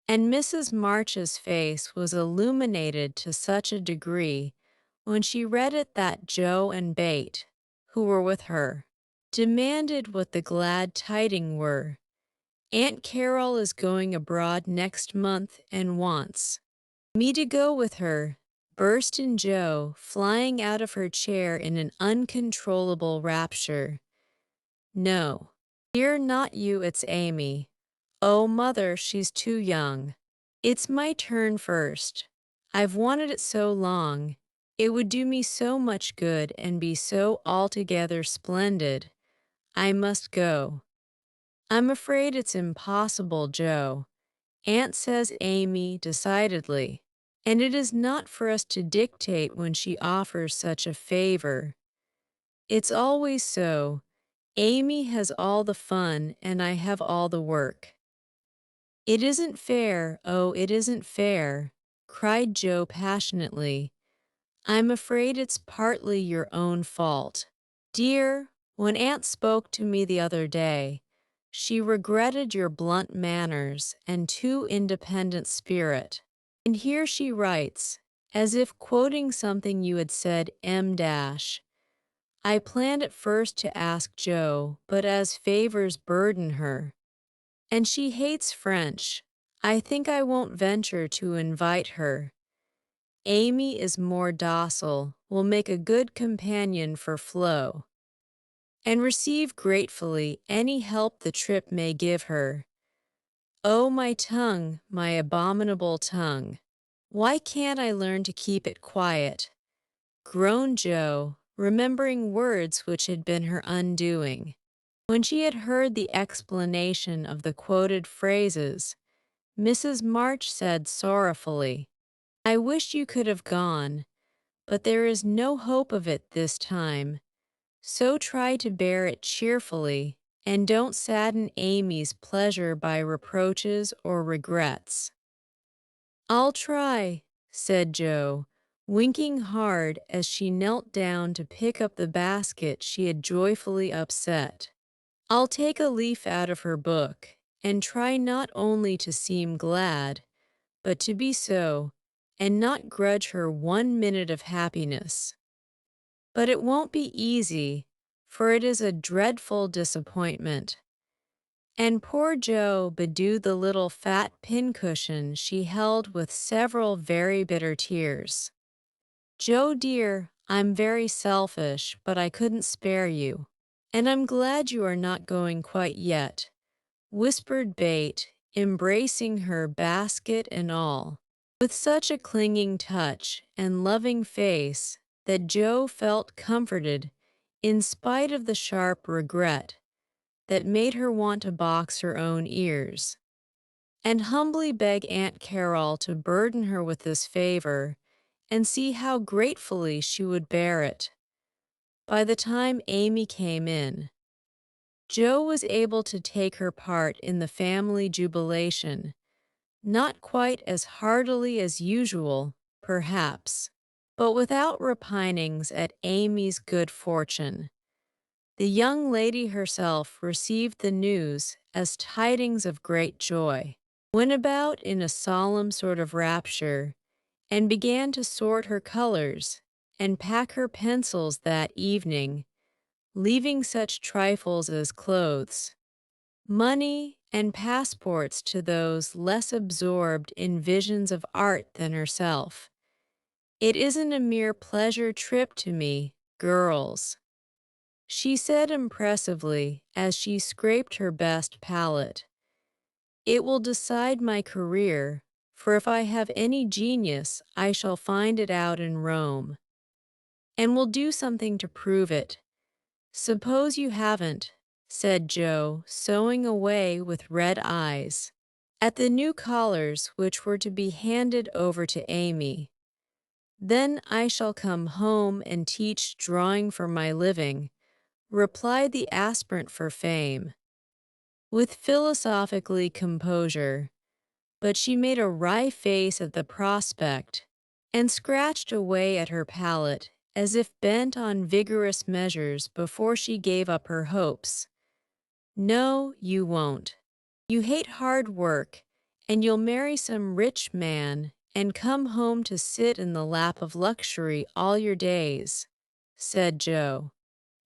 and Mrs. March's face was illuminated to such a degree when she read it that Joe and Bate, who were with her, demanded what the glad tidings were. "Aunt Carol is going abroad next month and wants me to go with her," burst in Joe, flying out of her chair in an uncontrollable rapture. "No, dear, not you, it's Amy. Oh, Mother, she's too young. It's my turn first. I've wanted it so long. It would do me so much good and be so altogether splendid. I must go." "I'm afraid it's impossible, Joe," Aunt says Amy decidedly, "and it is not for us to dictate when she offers such a favor. It's always so, Amy has all the fun and I have all the work. It isn't fair, oh, it isn't fair, cried Joe passionately. I'm afraid it's partly your own fault. Dear, when Aunt spoke to me the other day, she regretted your blunt manners and too independent spirit. And here she writes, as if quoting something you had said, I planned at first to ask Joe, but as favors burden her. And she hates French. I think I won't venture to invite her. Amy is more docile, will make a good companion for Flo, and receive gratefully any help the trip may give her. Oh, my tongue, my abominable tongue. Why can't I learn to keep it quiet? Groaned Joe, remembering words which had been her undoing. When she had heard the explanation of the quoted phrases, Mrs. March said sorrowfully, I wish you could have gone, but there is no hope of it this time. So try to bear it cheerfully, and don't sadden Amy's pleasure by reproaches or regrets. I'll try, said Joe, winking hard as she knelt down to pick up the basket she had joyfully upset. I'll take a leaf out of her book, and try not only to seem glad, but to be so, and not grudge her 1 minute of happiness. But it won't be easy, for it is a dreadful disappointment. And poor Joe bedewed the little fat pincushion she held with several very bitter tears. Joe dear, I'm very selfish, but I couldn't spare you. And I'm glad you are not going quite yet, whispered Bate, embracing her basket and all, with such a clinging touch and loving face that Joe felt comforted in spite of the sharp regret that made her want to box her own ears, and humbly beg Aunt Carol to burden her with this favor and see how gratefully she would bear it. By the time Amy came in, Joe was able to take her part in the family jubilation, not quite as heartily as usual, perhaps, but without repinings at Amy's good fortune. The young lady herself received the news as tidings of great joy, went about in a solemn sort of rapture, and began to sort her colors and pack her pencils that evening, leaving such trifles as clothes, money, and passports to those less absorbed in visions of art than herself. It isn't a mere pleasure trip to me, girls, she said impressively as she scraped her best palette. It will decide my career, for if I have any genius, I shall find it out in Rome, and will do something to prove it. Suppose you haven't, said Joe, sewing away with red eyes at the new collars which were to be handed over to Amy. Then I shall come home and teach drawing for my living, replied the aspirant for fame, with philosophically composure, but she made a wry face at the prospect, and scratched away at her palette as if bent on vigorous measures before she gave up her hopes. No, you won't. You hate hard work, and you'll marry some rich man and come home to sit in the lap of luxury all your days, said Joe.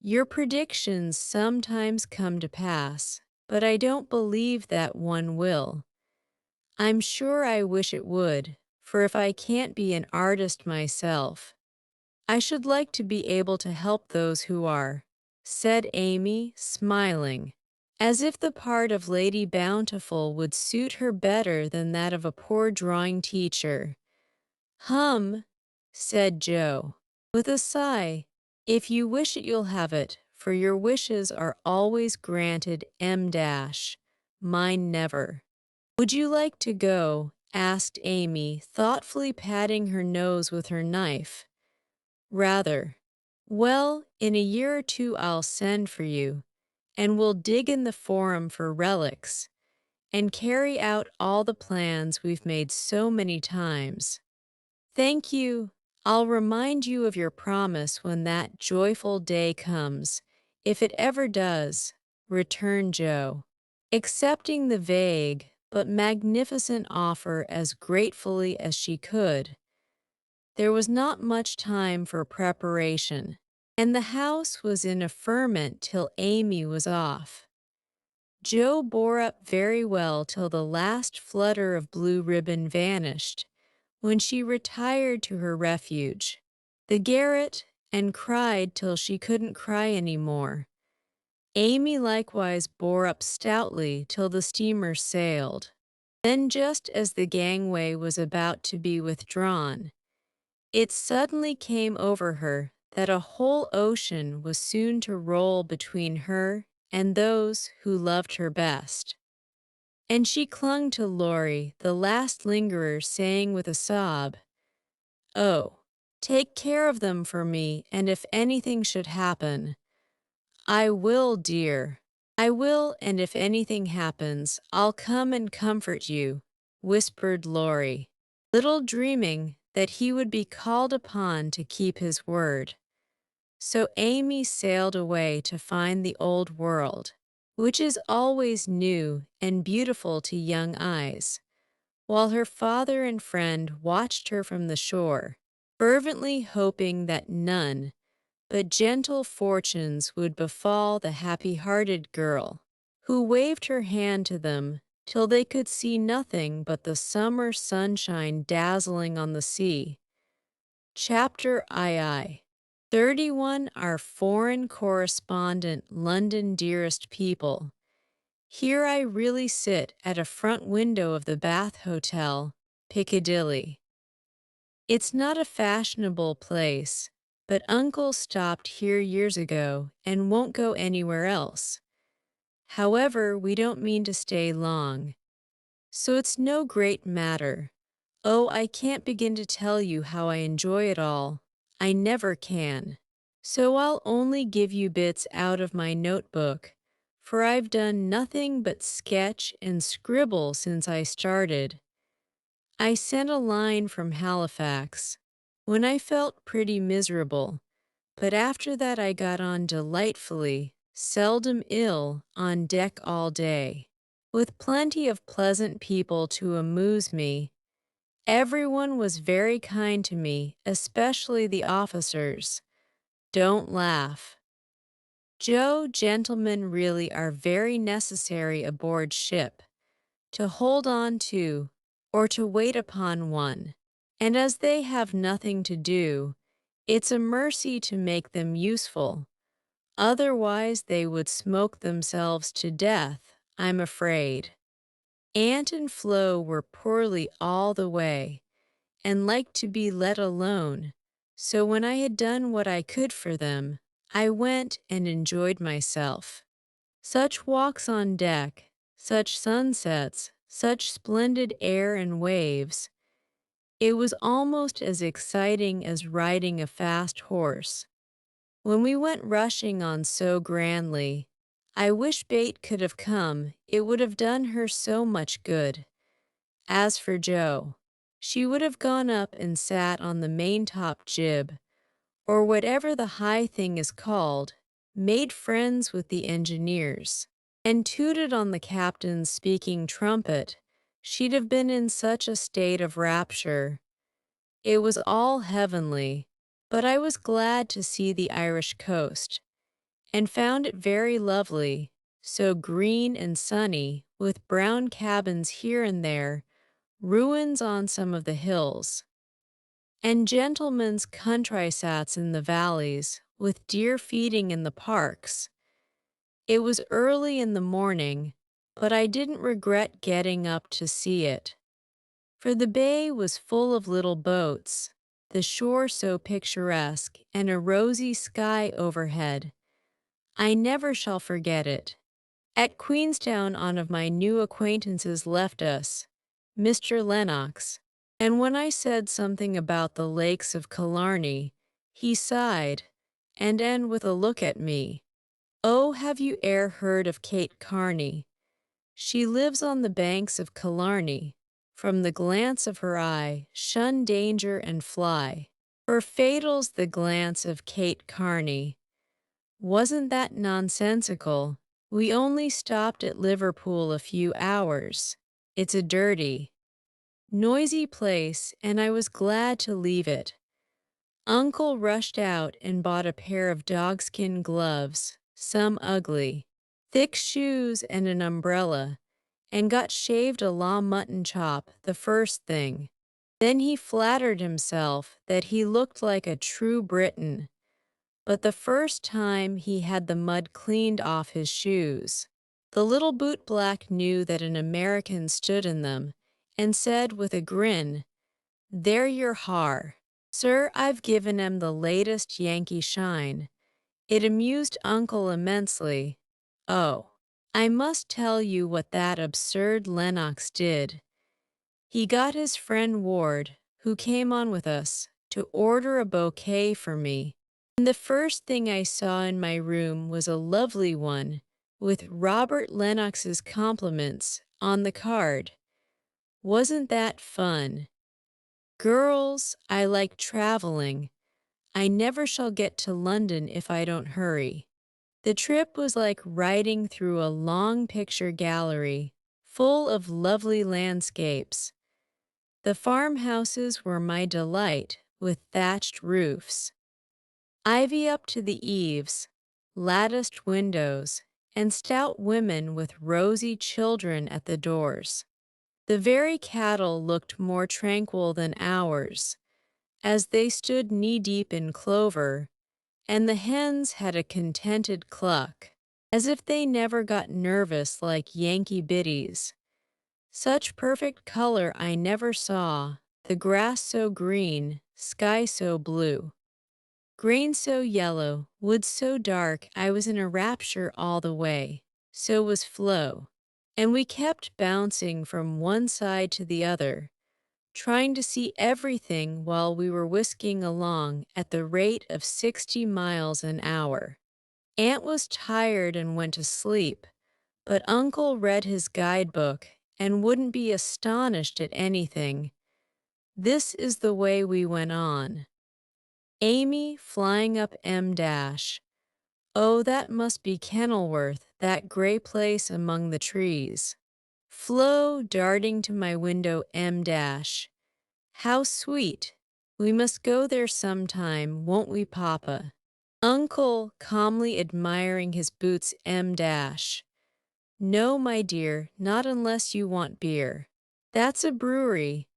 Your predictions sometimes come to pass, but I don't believe that one will. I'm sure I wish it would, for if I can't be an artist myself, I should like to be able to help those who are, said Amy, smiling, as if the part of Lady Bountiful would suit her better than that of a poor drawing teacher. Said Joe, with a sigh. If you wish it, you'll have it, for your wishes are always granted, mine never. Would you like to go? Asked Amy, thoughtfully patting her nose with her knife. Rather. Well, in a year or two I'll send for you, and we'll dig in the forum for relics and carry out all the plans we've made so many times. Thank you. I'll remind you of your promise when that joyful day comes, if it ever does, returned Joe, accepting the vague but magnificent offer as gratefully as she could. There was not much time for preparation, and the house was in a ferment till Amy was off. Joe bore up very well till the last flutter of blue ribbon vanished, when she retired to her refuge, the garret, and cried till she couldn't cry any more. Amy likewise bore up stoutly till the steamer sailed. Then, just as the gangway was about to be withdrawn, it suddenly came over her that a whole ocean was soon to roll between her and those who loved her best. And she clung to Laurie, the last lingerer, saying with a sob, "Oh, take care of them for me, and if anything should happen—" "I will, dear. I will, and if anything happens, I'll come and comfort you," whispered Laurie, little dreaming that he would be called upon to keep his word. So Amy sailed away to find the old world, which is always new and beautiful to young eyes, while her father and friend watched her from the shore, fervently hoping that none but gentle fortunes would befall the happy-hearted girl, who waved her hand to them till they could see nothing but the summer sunshine dazzling on the sea. Chapter II. 31. Our Foreign Correspondent, London. Dearest people, here I really sit at a front window of the Bath Hotel, Piccadilly. It's not a fashionable place, but Uncle stopped here years ago and won't go anywhere else. However, we don't mean to stay long, so it's no great matter. Oh, I can't begin to tell you how I enjoy it all. I never can. So I'll only give you bits out of my notebook, for I've done nothing but sketch and scribble since I started. I sent a line from Halifax, when I felt pretty miserable, but after that I got on delightfully, seldom ill, on deck all day, with plenty of pleasant people to amuse me. Everyone was very kind to me, especially the officers. Don't laugh. Joe, gentlemen really are very necessary aboard ship, to hold on to, or to wait upon one, and as they have nothing to do, it's a mercy to make them useful. Otherwise they would smoke themselves to death, I'm afraid. Aunt and Flo were poorly all the way, and liked to be let alone, so when I had done what I could for them, I went and enjoyed myself. Such walks on deck, such sunsets, such splendid air and waves. It was almost as exciting as riding a fast horse. When we went rushing on so grandly, I wish Bate could have come, it would have done her so much good. As for Jo, she would have gone up and sat on the maintop jib, or whatever the high thing is called, made friends with the engineers, and tooted on the captain's speaking trumpet. She'd have been in such a state of rapture. It was all heavenly, but I was glad to see the Irish coast, and found it very lovely, so green and sunny, with brown cabins here and there, ruins on some of the hills, and gentlemen's countrysats in the valleys, with deer feeding in the parks. It was early in the morning, but I didn't regret getting up to see it, for the bay was full of little boats, the shore so picturesque, and a rosy sky overhead. I never shall forget it. At Queenstown, one of my new acquaintances left us, Mr. Lennox, and when I said something about the lakes of Killarney, he sighed, and with a look at me. Oh, have you e'er heard of Kate Carney? She lives on the banks of Killarney. From the glance of her eye, shun danger and fly. For fatal's the glance of Kate Carney. Wasn't that nonsensical? We only stopped at Liverpool a few hours. It's a dirty, noisy place, and I was glad to leave it. Uncle rushed out and bought a pair of dogskin gloves, some ugly, thick shoes and an umbrella, and got shaved a law mutton chop the first thing. Then he flattered himself that he looked like a true Briton, but the first time he had the mud cleaned off his shoes. The little bootblack knew that an American stood in them, and said with a grin, "There you're har. Sir, I've given 'em the latest Yankee shine." It amused Uncle immensely. Oh, I must tell you what that absurd Lennox did. He got his friend Ward, who came on with us, to order a bouquet for me. And the first thing I saw in my room was a lovely one, with Robert Lennox's compliments on the card. Wasn't that fun? Girls, I like traveling. I never shall get to London if I don't hurry. The trip was like riding through a long picture gallery, full of lovely landscapes. The farmhouses were my delight, with thatched roofs, ivy up to the eaves, latticed windows, and stout women with rosy children at the doors. The very cattle looked more tranquil than ours, as they stood knee-deep in clover, and the hens had a contented cluck, as if they never got nervous like Yankee biddies. Such perfect color I never saw, the grass so green, sky so blue. Grain so yellow, wood so dark, I was in a rapture all the way. So was Flo. And we kept bouncing from one side to the other, trying to see everything while we were whisking along at the rate of 60 miles an hour. Aunt was tired and went to sleep, but Uncle read his guidebook and wouldn't be astonished at anything. This is the way we went on. Amy flying up M dash. Oh, that must be Kenilworth, that gray place among the trees. Flo darting to my window M dash. How sweet. We must go there sometime, won't we, Papa? Uncle calmly admiring his boots M dash. No, my dear, not unless you want beer. That's a brewery.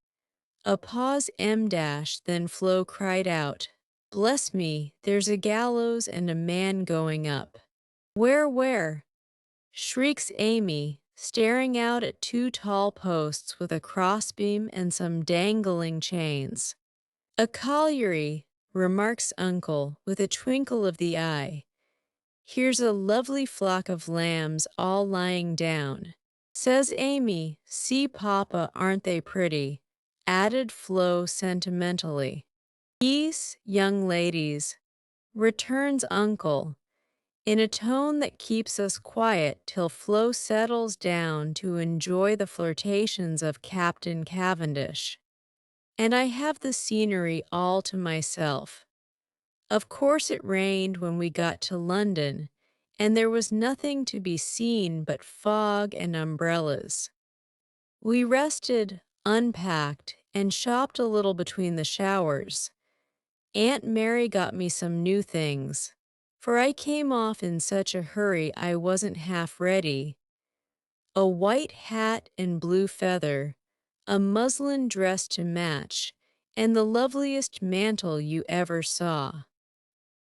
A pause M dash, then Flo cried out, "Bless me, there's a gallows and a man going up." Where? Shrieks Amy, staring out at two tall posts with a crossbeam and some dangling chains. "A colliery," remarks Uncle, with a twinkle of the eye. "Here's a lovely flock of lambs all lying down." Says Amy, "See, Papa, aren't they pretty?" Added Flo sentimentally. "Geese, young ladies," returns Uncle, in a tone that keeps us quiet till Flo settles down to enjoy the flirtations of Captain Cavendish. And I have the scenery all to myself. Of course it rained when we got to London, and there was nothing to be seen but fog and umbrellas. We rested, unpacked, and shopped a little between the showers. Aunt Mary got me some new things, for I came off in such a hurry I wasn't half ready. A white hat and blue feather, a muslin dress to match, and the loveliest mantle you ever saw.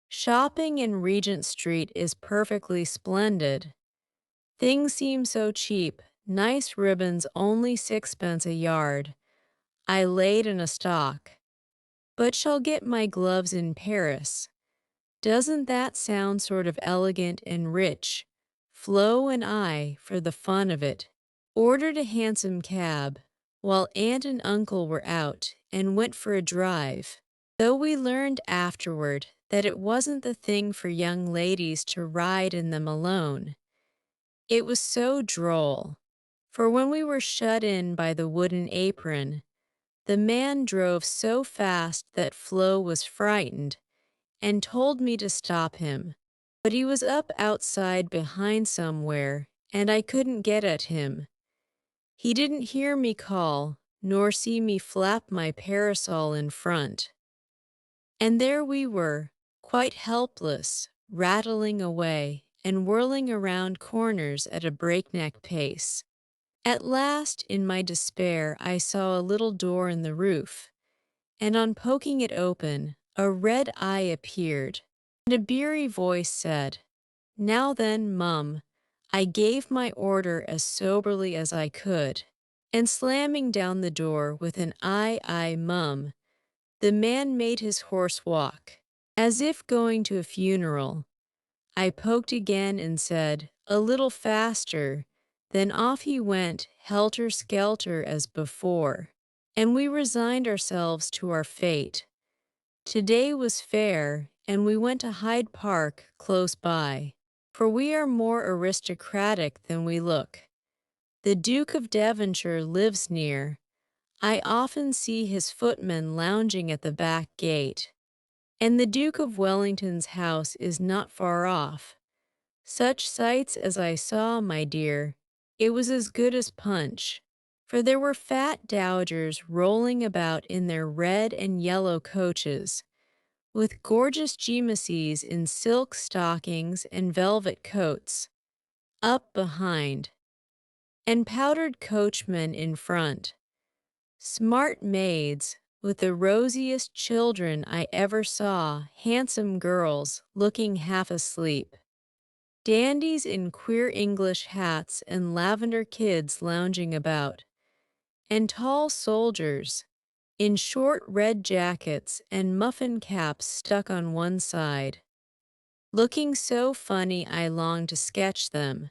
Shopping in Regent Street is perfectly splendid. Things seem so cheap, nice ribbons only 6 pence a yard. I laid in a stock, but shall get my gloves in Paris. Doesn't that sound sort of elegant and rich? Flo and I, for the fun of it, ordered a hansom cab, while Aunt and Uncle were out, and went for a drive, though we learned afterward that it wasn't the thing for young ladies to ride in them alone. It was so droll, for when we were shut in by the wooden apron, the man drove so fast that Flo was frightened and told me to stop him. But he was up outside behind somewhere, and I couldn't get at him. He didn't hear me call, nor see me flap my parasol in front. And there we were, quite helpless, rattling away and whirling around corners at a breakneck pace. At last, in my despair, I saw a little door in the roof, and on poking it open, a red eye appeared, and a beery voice said, "Now then, Mum." I gave my order as soberly as I could, and slamming down the door with an "Aye, aye, Mum," the man made his horse walk, as if going to a funeral. I poked again and said, "A little faster." Then off he went, helter-skelter as before, and we resigned ourselves to our fate. Today was fair, and we went to Hyde Park close by, for we are more aristocratic than we look. The Duke of Devonshire lives near. I often see his footmen lounging at the back gate, and the Duke of Wellington's house is not far off. Such sights as I saw, my dear, it was as good as punch, for there were fat dowagers rolling about in their red and yellow coaches, with gorgeous gemecies in silk stockings and velvet coats, up behind, and powdered coachmen in front. Smart maids, with the rosiest children I ever saw, handsome girls looking half asleep. Dandies in queer English hats and lavender kids lounging about, and tall soldiers in short red jackets and muffin caps stuck on one side, looking so funny I long to sketch them.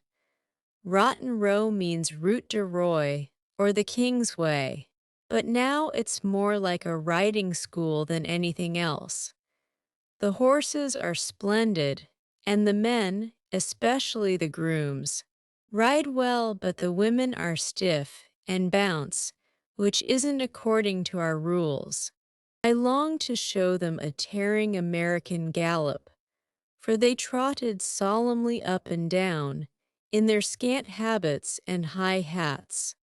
Rotten Row means Route de Roy, or the King's Way, but now it's more like a riding school than anything else. The horses are splendid, and the men, especially the grooms, ride well, but the women are stiff and bounce, which isn't according to our rules. I long to show them a tearing American gallop, for they trotted solemnly up and down, in their scant habits and high hats.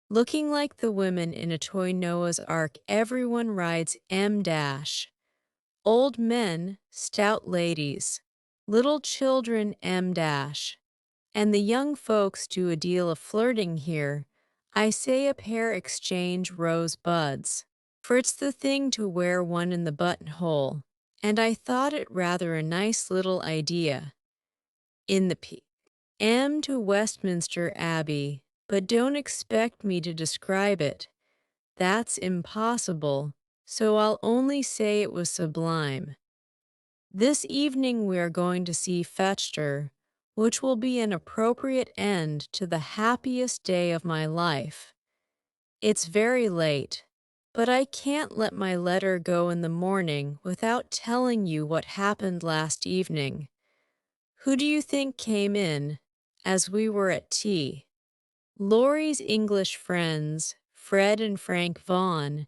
Looking like the women in a toy Noah's Ark, everyone rides M-dash. Old men, stout ladies, little children M-dash, and the young folks do a deal of flirting here. I say a pair exchange rose buds, for it's the thing to wear one in the buttonhole, and I thought it rather a nice little idea. In the P.M. to Westminster Abbey, but don't expect me to describe it. That's impossible, so I'll only say it was sublime. This evening we are going to see Fetchter, which will be an appropriate end to the happiest day of my life. It's very late, but I can't let my letter go in the morning without telling you what happened last evening. Who do you think came in, as we were at tea? Laurie's English friends, Fred and Frank Vaughan.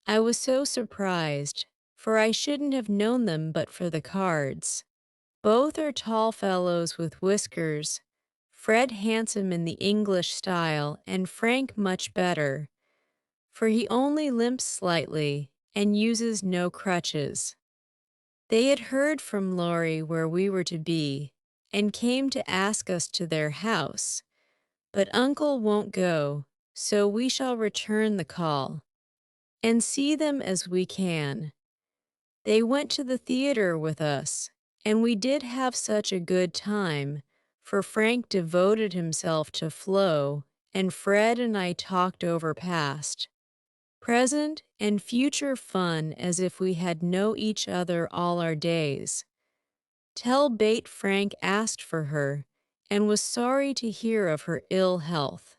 I was so surprised, for I shouldn't have known them but for the cards. Both are tall fellows with whiskers, Fred handsome in the English style and Frank much better, for he only limps slightly and uses no crutches. They had heard from Laurie where we were to be, and came to ask us to their house, but Uncle won't go, so we shall return the call, and see them as we can. They went to the theater with us, and we did have such a good time, for Frank devoted himself to Flo, and Fred and I talked over past, present, and future fun as if we had known each other all our days. Tell Bate Frank asked for her, and was sorry to hear of her ill health.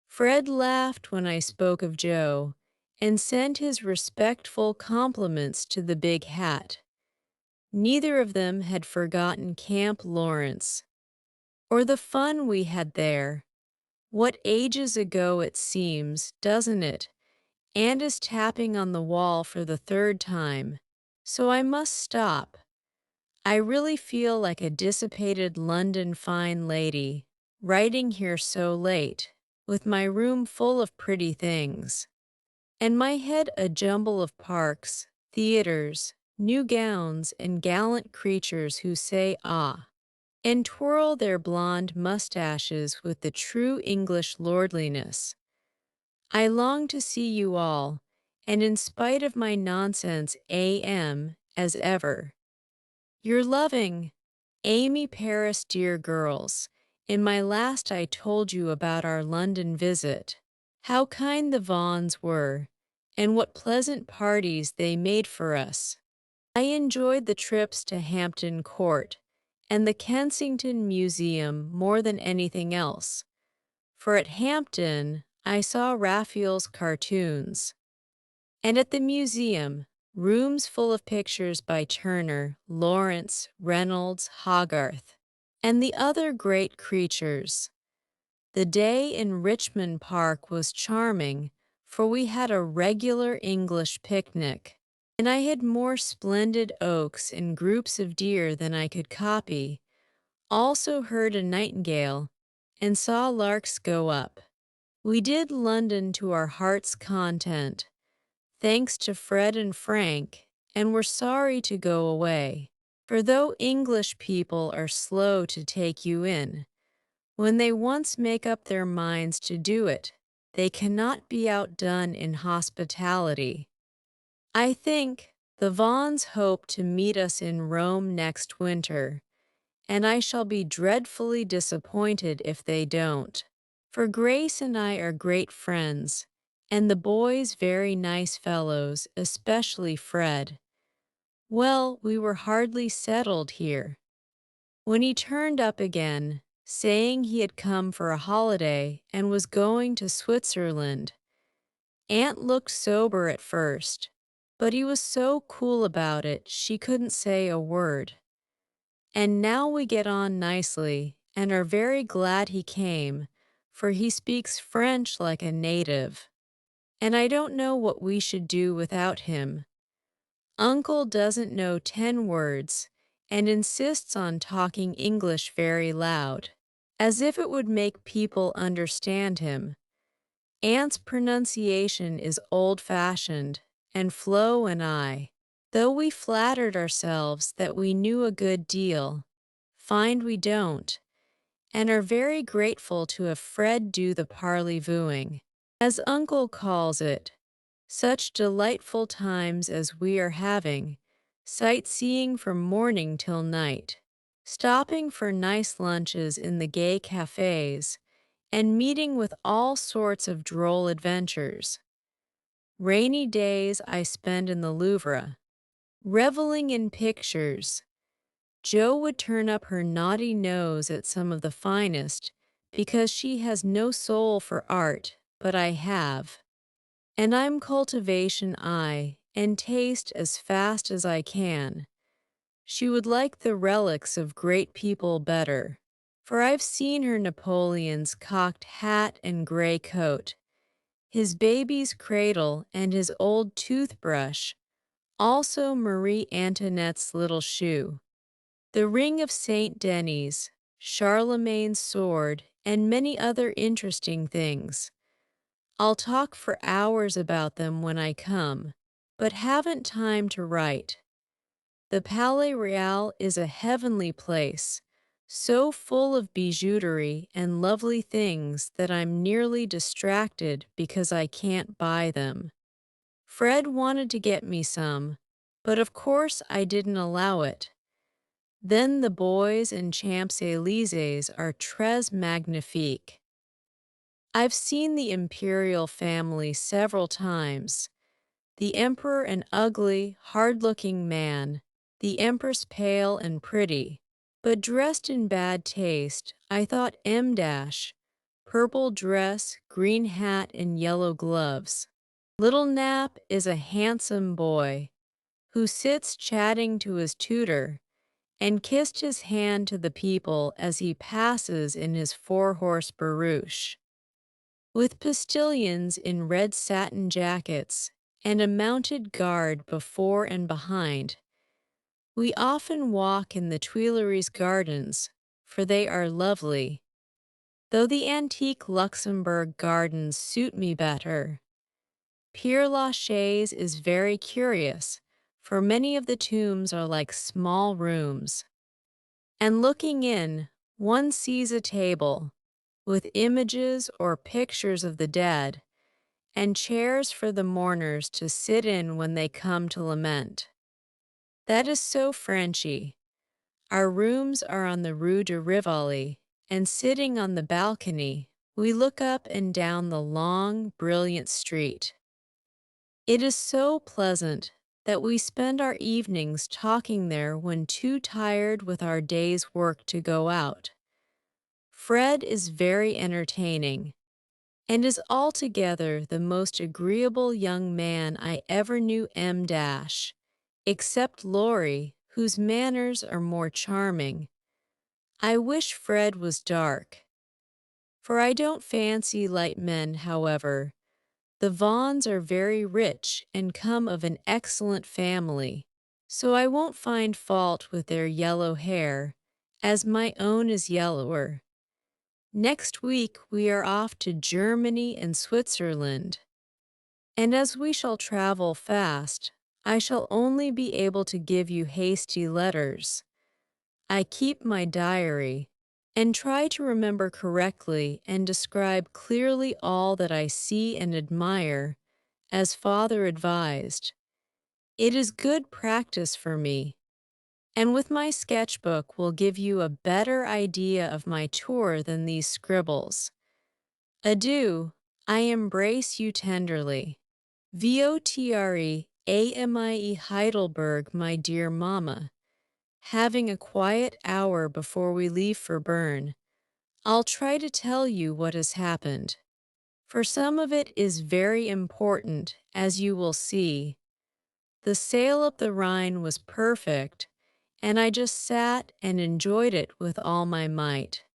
Fred laughed when I spoke of Joe, and sent his respectful compliments to the big hat. Neither of them had forgotten Camp Lawrence, or the fun we had there. What ages ago it seems, doesn't it? And is tapping on the wall for the third time. So I must stop. I really feel like a dissipated London fine lady, writing here so late, with my room full of pretty things, and my head a jumble of parks, theaters, new gowns, and gallant creatures who say ah, and twirl their blonde mustaches with the true English lordliness. I long to see you all, and in spite of my nonsense am, as ever, your loving, Amy Paris. Dear girls, in my last I told you about our London visit, how kind the Vaughans were, and what pleasant parties they made for us. I enjoyed the trips to Hampton Court and the Kensington Museum more than anything else, for at Hampton I saw Raphael's cartoons, and at the museum, rooms full of pictures by Turner, Lawrence, Reynolds, Hogarth, and the other great creatures. The day in Richmond Park was charming, for we had a regular English picnic, and I had more splendid oaks and groups of deer than I could copy, also heard a nightingale, and saw larks go up. We did London to our heart's content, thanks to Fred and Frank, and were sorry to go away. For though English people are slow to take you in, when they once make up their minds to do it, they cannot be outdone in hospitality. I think the Vaughans hope to meet us in Rome next winter, and I shall be dreadfully disappointed if they don't. For Grace and I are great friends, and the boys very nice fellows, especially Fred. Well, we were hardly settled here, when he turned up again, saying he had come for a holiday and was going to Switzerland. Aunt looked sober at first, but he was so cool about it she couldn't say a word. And now we get on nicely and are very glad he came, for he speaks French like a native, and I don't know what we should do without him. Uncle doesn't know 10 words and insists on talking English very loud, as if it would make people understand him. Aunt's pronunciation is old-fashioned, and Flo and I, though we flattered ourselves that we knew a good deal, find we don't, and are very grateful to have Fred do the parley-vooing, as Uncle calls it. Such delightful times as we are having, sightseeing from morning till night, stopping for nice lunches in the gay cafes, and meeting with all sorts of droll adventures. Rainy days I spend in the Louvre, reveling in pictures. Jo would turn up her naughty nose at some of the finest, because she has no soul for art, but I have. And I'm cultivation eye and taste as fast as I can. She would like the relics of great people better, for I've seen her Napoleon's cocked hat and gray coat, his baby's cradle and his old toothbrush, also Marie Antoinette's little shoe, the ring of Saint Denis, Charlemagne's sword, and many other interesting things. I'll talk for hours about them when I come, but haven't time to write. The Palais Royal is a heavenly place, so full of bijouterie and lovely things that I'm nearly distracted because I can't buy them. Fred wanted to get me some, but of course I didn't allow it. Then the boys and Champs-Élysées are très magnifiques. I've seen the imperial family several times. The emperor an ugly, hard-looking man, the empress pale and pretty, but dressed in bad taste. I thought purple dress, green hat, and yellow gloves. Little Nap is a handsome boy, who sits chatting to his tutor, and kissed his hand to the people as he passes in his four-horse barouche. With postilions in red satin jackets and a mounted guard before and behind, we often walk in the Tuileries gardens, for they are lovely, though the antique Luxembourg gardens suit me better. Père Lachaise is very curious, for many of the tombs are like small rooms. And looking in, one sees a table, with images or pictures of the dead, and chairs for the mourners to sit in when they come to lament. That is so Frenchy. Our rooms are on the Rue de Rivoli, and sitting on the balcony, we look up and down the long, brilliant street. It is so pleasant that we spend our evenings talking there when too tired with our day's work to go out. Fred is very entertaining, and is altogether the most agreeable young man I ever knew except Laurie, whose manners are more charming. I wish Fred was dark. For I don't fancy light men, however. The Vaughns are very rich and come of an excellent family, so I won't find fault with their yellow hair, as my own is yellower. Next week we are off to Germany and Switzerland, and as we shall travel fast, I shall only be able to give you hasty letters. I keep my diary, and try to remember correctly and describe clearly all that I see and admire, as father advised. It is good practice for me, and with my sketchbook will give you a better idea of my tour than these scribbles. Adieu, I embrace you tenderly. Votre AMIE Heidelberg, my dear mamma. Having a quiet hour before we leave for Bern, I'll try to tell you what has happened, for some of it is very important, as you will see. The sail up the Rhine was perfect, and I just sat and enjoyed it with all my might.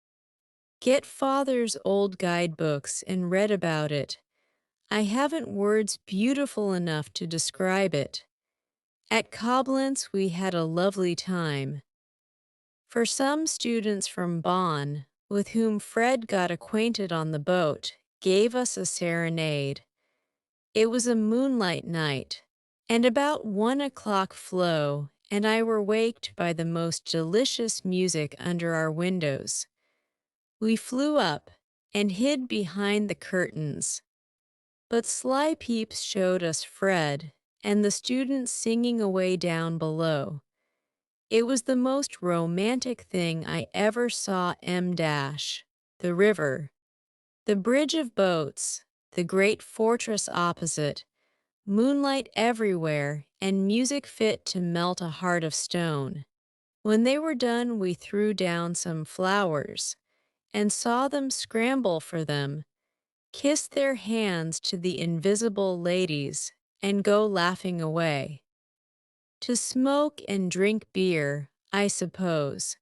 Get father's old guidebooks and read about it. I haven't words beautiful enough to describe it. At Koblenz we had a lovely time. For some students from Bonn, with whom Fred got acquainted on the boat, gave us a serenade. It was a moonlight night, and about 1 o'clock Flo and I were waked by the most delicious music under our windows. We flew up and hid behind the curtains, but sly peeps showed us Fred and the students singing away down below. It was the most romantic thing I ever saw. The river, the bridge of boats, the great fortress opposite, moonlight everywhere, and music fit to melt a heart of stone. When they were done, we threw down some flowers, and saw them scramble for them, kiss their hands to the invisible ladies, and go laughing away. To smoke and drink beer, I suppose.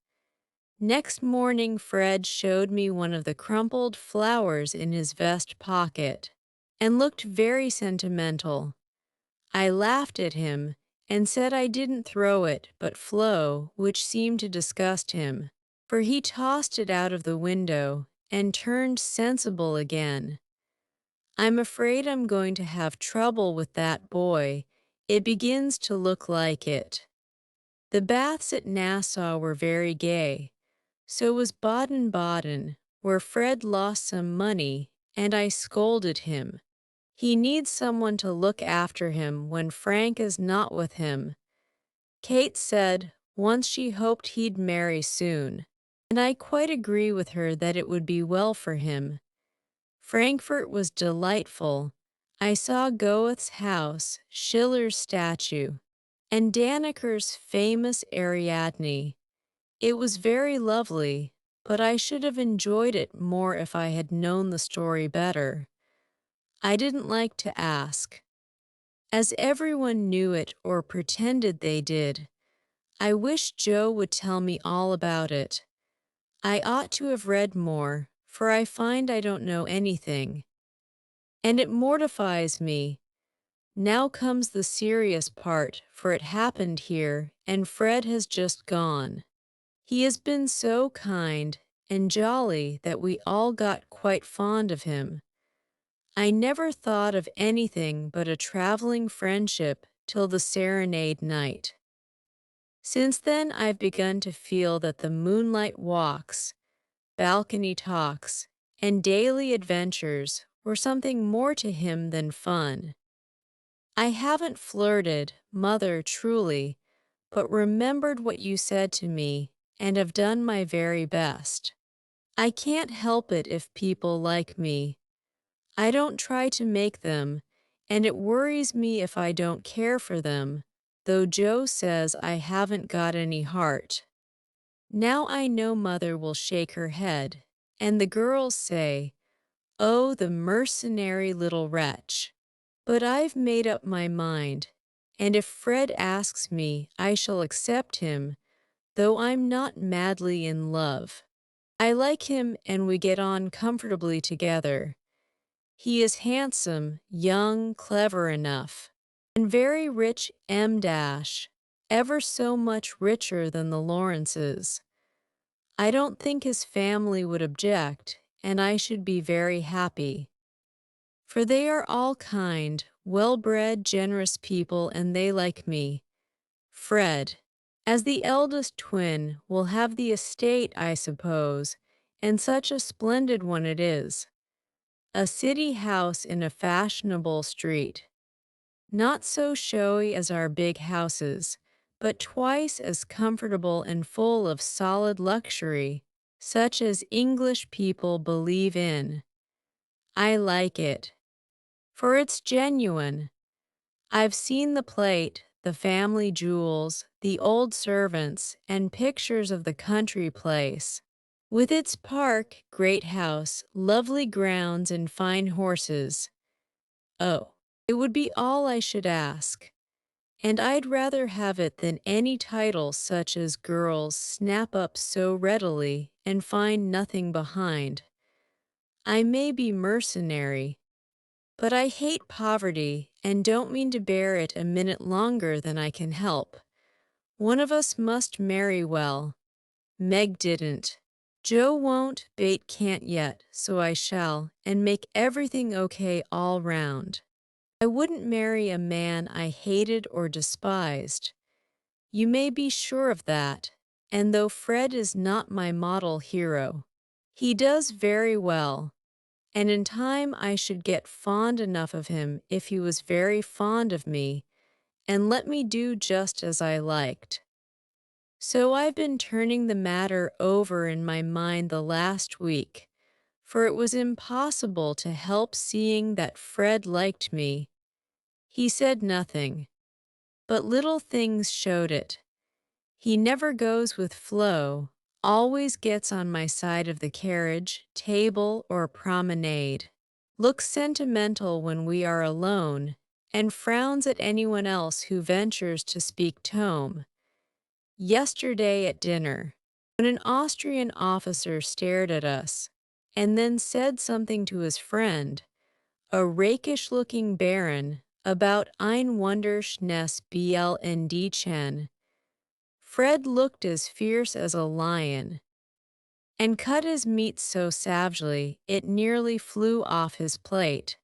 Next morning Fred showed me one of the crumpled flowers in his vest pocket, and looked very sentimental. I laughed at him, and said I didn't throw it but Flo, which seemed to disgust him, for he tossed it out of the window, and turned sensible again. I'm afraid I'm going to have trouble with that boy. It begins to look like it. The baths at Nassau were very gay. So was Baden-Baden, where Fred lost some money, and I scolded him. He needs someone to look after him when Frank is not with him. Kate said once she hoped he'd marry soon, and I quite agree with her that it would be well for him. Frankfurt was delightful. I saw Goethe's house, Schiller's statue, and Danneker's famous Ariadne. It was very lovely, but I should have enjoyed it more if I had known the story better. I didn't like to ask. as everyone knew it or pretended they did. I wish Joe would tell me all about it. I ought to have read more, for I find I don't know anything. And it mortifies me. Now comes the serious part, for it happened here, and Fred has just gone. He has been so kind and jolly that we all got quite fond of him. I never thought of anything but a traveling friendship till the serenade night. Since then, I've begun to feel that the moonlight walks, balcony talks, and daily adventures were something more to him than fun. I haven't flirted, mother, truly, but remembered what you said to me and have done my very best. I can't help it if people like me. I don't try to make them, and it worries me if I don't care for them, though Joe says I haven't got any heart. Now I know mother will shake her head, and the girls say, "Oh, the mercenary little wretch." But I've made up my mind, and if Fred asks me, I shall accept him, though I'm not madly in love. I like him and we get on comfortably together. He is handsome, young, clever enough, and very rich dash, ever so much richer than the Lawrences. I don't think his family would object, and I should be very happy. For they are all kind, well-bred, generous people, and they like me. Fred, as the eldest twin, will have the estate, I suppose, and such a splendid one it is. A city house in a fashionable street. Not so showy as our big houses, but twice as comfortable and full of solid luxury, such as English people believe in. I like it, for it's genuine. I've seen the plate, the family jewels, the old servants, and pictures of the country place, with its park, great house, lovely grounds, and fine horses. Oh, it would be all I should ask, and I'd rather have it than any title such as girls snap up so readily and find nothing behind. I may be mercenary, but I hate poverty and don't mean to bear it a minute longer than I can help. One of us must marry well. Meg didn't. Joe won't, Bate can't yet, so I shall, and make everything okay all round. I wouldn't marry a man I hated or despised. You may be sure of that, and though Fred is not my model hero, he does very well, and in time I should get fond enough of him if he was very fond of me, and let me do just as I liked. So I've been turning the matter over in my mind the last week, for it was impossible to help seeing that Fred liked me. He said nothing, but little things showed it. He never goes with Flo, always gets on my side of the carriage, table, or promenade, looks sentimental when we are alone, and frowns at anyone else who ventures to speak tome. Yesterday at dinner, when an Austrian officer stared at us, and then said something to his friend, a rakish-looking baron, about Ein Wunderschönes Blndchen, Fred looked as fierce as a lion, and cut his meat so savagely it nearly flew off his plate.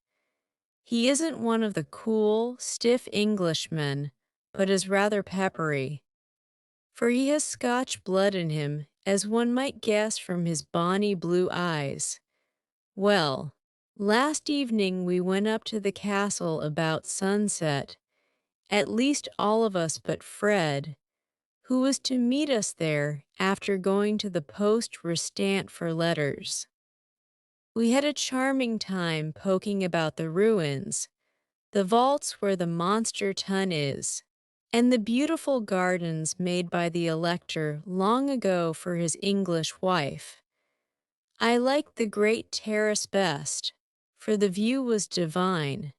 He isn't one of the cool, stiff Englishmen, but is rather peppery, for he has Scotch blood in him, as one might guess from his bonny blue eyes. Well, last evening we went up to the castle about sunset, at least all of us but Fred, who was to meet us there after going to the poste restante for letters. We had a charming time poking about the ruins, the vaults where the monster tun is, and the beautiful gardens made by the elector long ago for his English wife. I liked the great terrace best, for the view was divine.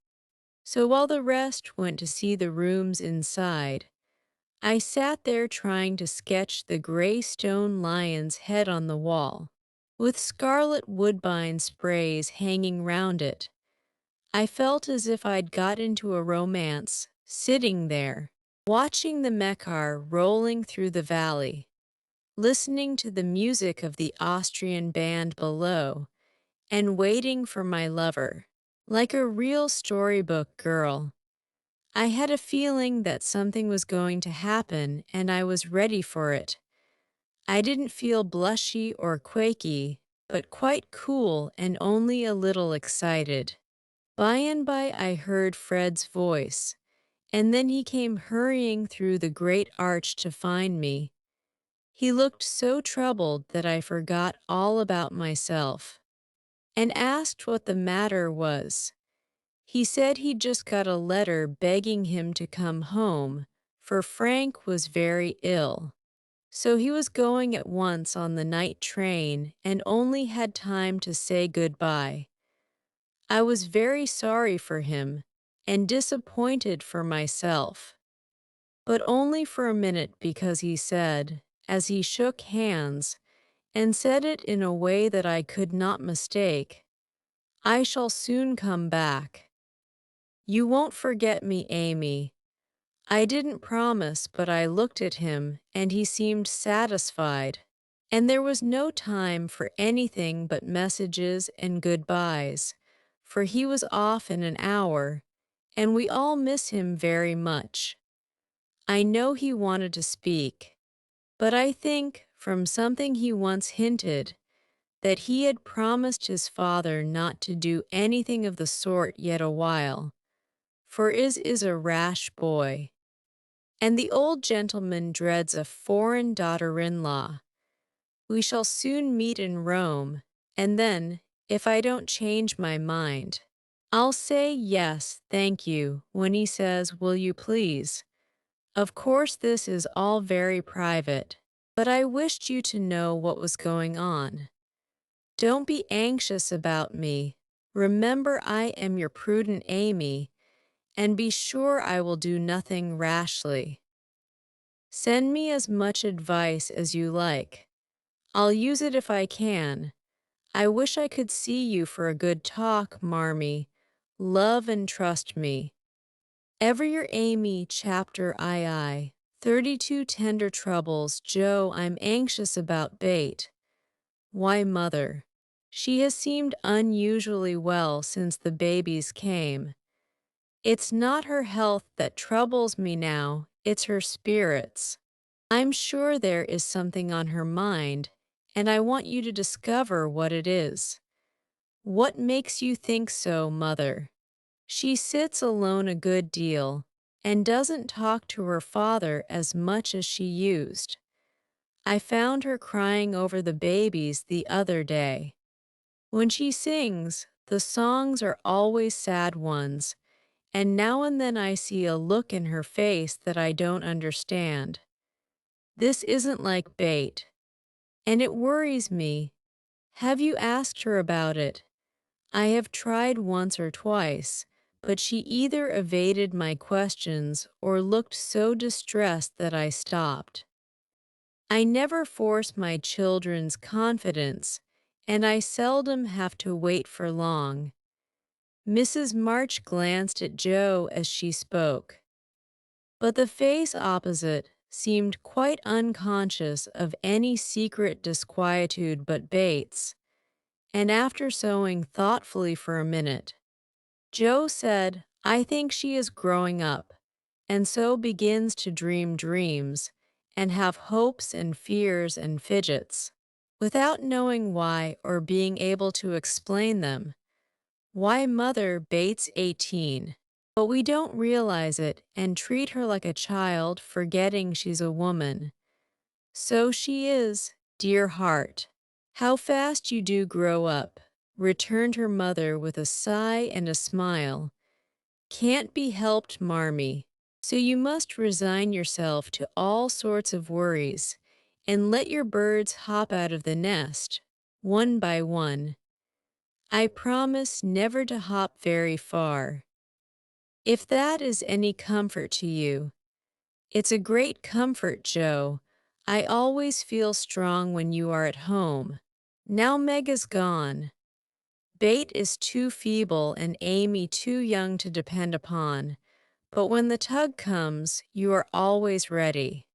So while the rest went to see the rooms inside, I sat there trying to sketch the gray stone lion's head on the wall, with scarlet woodbine sprays hanging round it. I felt as if I'd got into a romance, sitting there, watching the Mekar rolling through the valley, listening to the music of the Austrian band below, and waiting for my lover. Like a real storybook girl, I had a feeling that something was going to happen and I was ready for it. I didn't feel blushy or quaky, but quite cool and only a little excited. By and by I heard Fred's voice, and then he came hurrying through the great arch to find me. He looked so troubled that I forgot all about myself, and asked what the matter was. He said he'd just got a letter begging him to come home, for Frank was very ill. So he was going at once on the night train and only had time to say goodbye. I was very sorry for him and disappointed for myself, but only for a minute because he said, as he shook hands, and said it in a way that I could not mistake, "I shall soon come back. You won't forget me, Amy." I didn't promise, but I looked at him, and he seemed satisfied. And there was no time for anything but messages and goodbyes, for he was off in an hour, and we all miss him very much. I know he wanted to speak, but I think, from something he once hinted, that he had promised his father not to do anything of the sort yet a while, for is a rash boy. And the old gentleman dreads a foreign daughter-in-law. We shall soon meet in Rome, and then, if I don't change my mind, I'll say yes, thank you, when he says, will you please? Of course this is all very private, but I wished you to know what was going on. Don't be anxious about me. Remember I am your prudent Amy, and be sure I will do nothing rashly. Send me as much advice as you like. I'll use it if I can. I wish I could see you for a good talk, Marmee. Love and trust me. Ever your Amy, chapter II. 32 tender troubles, Joe. I'm anxious about Bate. Why, mother? She has seemed unusually well since the babies came. It's not her health that troubles me now, it's her spirits. I'm sure there is something on her mind, and I want you to discover what it is. What makes you think so, mother? She sits alone a good deal, and doesn't talk to her father as much as she used. I found her crying over the babies the other day. When she sings, the songs are always sad ones, and now and then I see a look in her face that I don't understand. This isn't like Bate, and it worries me. Have you asked her about it? I have tried once or twice, but she either evaded my questions or looked so distressed that I stopped. I never force my children's confidence, and I seldom have to wait for long. Mrs. March glanced at Joe as she spoke, but the face opposite seemed quite unconscious of any secret disquietude but Bates, and after sewing thoughtfully for a minute, Joe said, I think she is growing up, and so begins to dream dreams, and have hopes and fears and fidgets, without knowing why or being able to explain them. Why, mother, Bates 18. But we don't realize it and treat her like a child, forgetting she's a woman. So she is, dear heart. How fast you do grow up, returned her mother with a sigh and a smile. Can't be helped, Marmee. So you must resign yourself to all sorts of worries, and let your birds hop out of the nest, one by one. I promise never to hop very far. If that is any comfort to you. It's a great comfort, Joe. I always feel strong when you are at home. Now Meg is gone. Bate is too feeble and Amy too young to depend upon, but when the tug comes, you are always ready.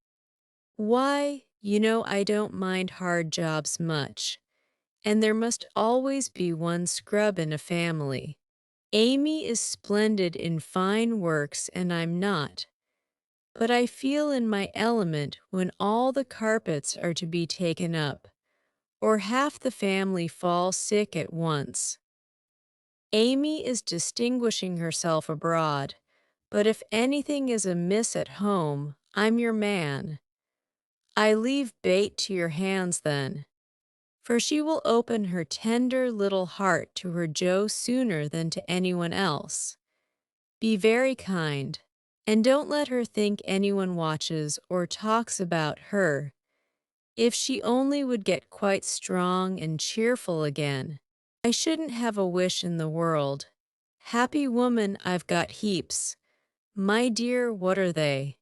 Why, I don't mind hard jobs much, and there must always be one scrub in a family. Amy is splendid in fine works and I'm not, but I feel in my element when all the carpets are to be taken up, or half the family fall sick at once. Amy is distinguishing herself abroad, but if anything is amiss at home, I'm your man. I leave Bate to your hands then, for she will open her tender little heart to her Joe sooner than to anyone else. Be very kind, and don't let her think anyone watches or talks about her. If she only would get quite strong and cheerful again, I shouldn't have a wish in the world. Happy woman, I've got heaps. My dear, what are they?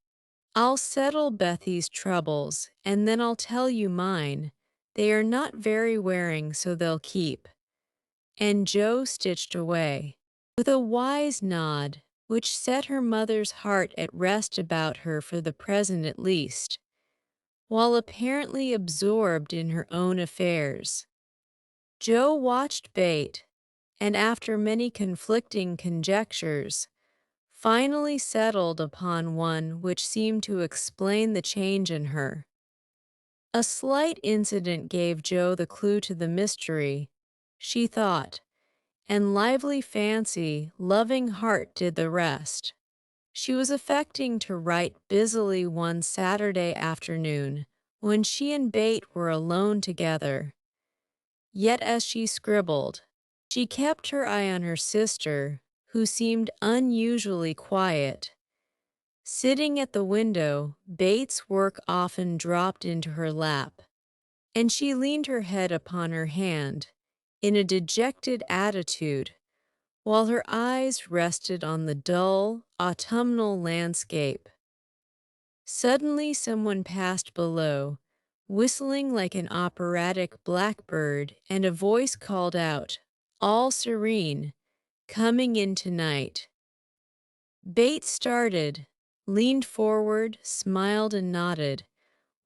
I'll settle Bethy's troubles, and then I'll tell you mine. They are not very wearing, so they'll keep. And Joe stitched away, with a wise nod, which set her mother's heart at rest about her for the present at least, while apparently absorbed in her own affairs. Joe watched Bate, and after many conflicting conjectures, finally settled upon one which seemed to explain the change in her. A slight incident gave Joe the clue to the mystery, she thought, and lively fancy, loving heart did the rest. She was affecting to write busily one Saturday afternoon, when she and Bate were alone together. Yet as she scribbled, she kept her eye on her sister, who seemed unusually quiet. Sitting at the window, Bates' work often dropped into her lap, and she leaned her head upon her hand, in a dejected attitude, while her eyes rested on the dull, autumnal landscape. Suddenly someone passed below, whistling like an operatic blackbird, and a voice called out, all serene, coming in tonight. Bates started, leaned forward, smiled and nodded,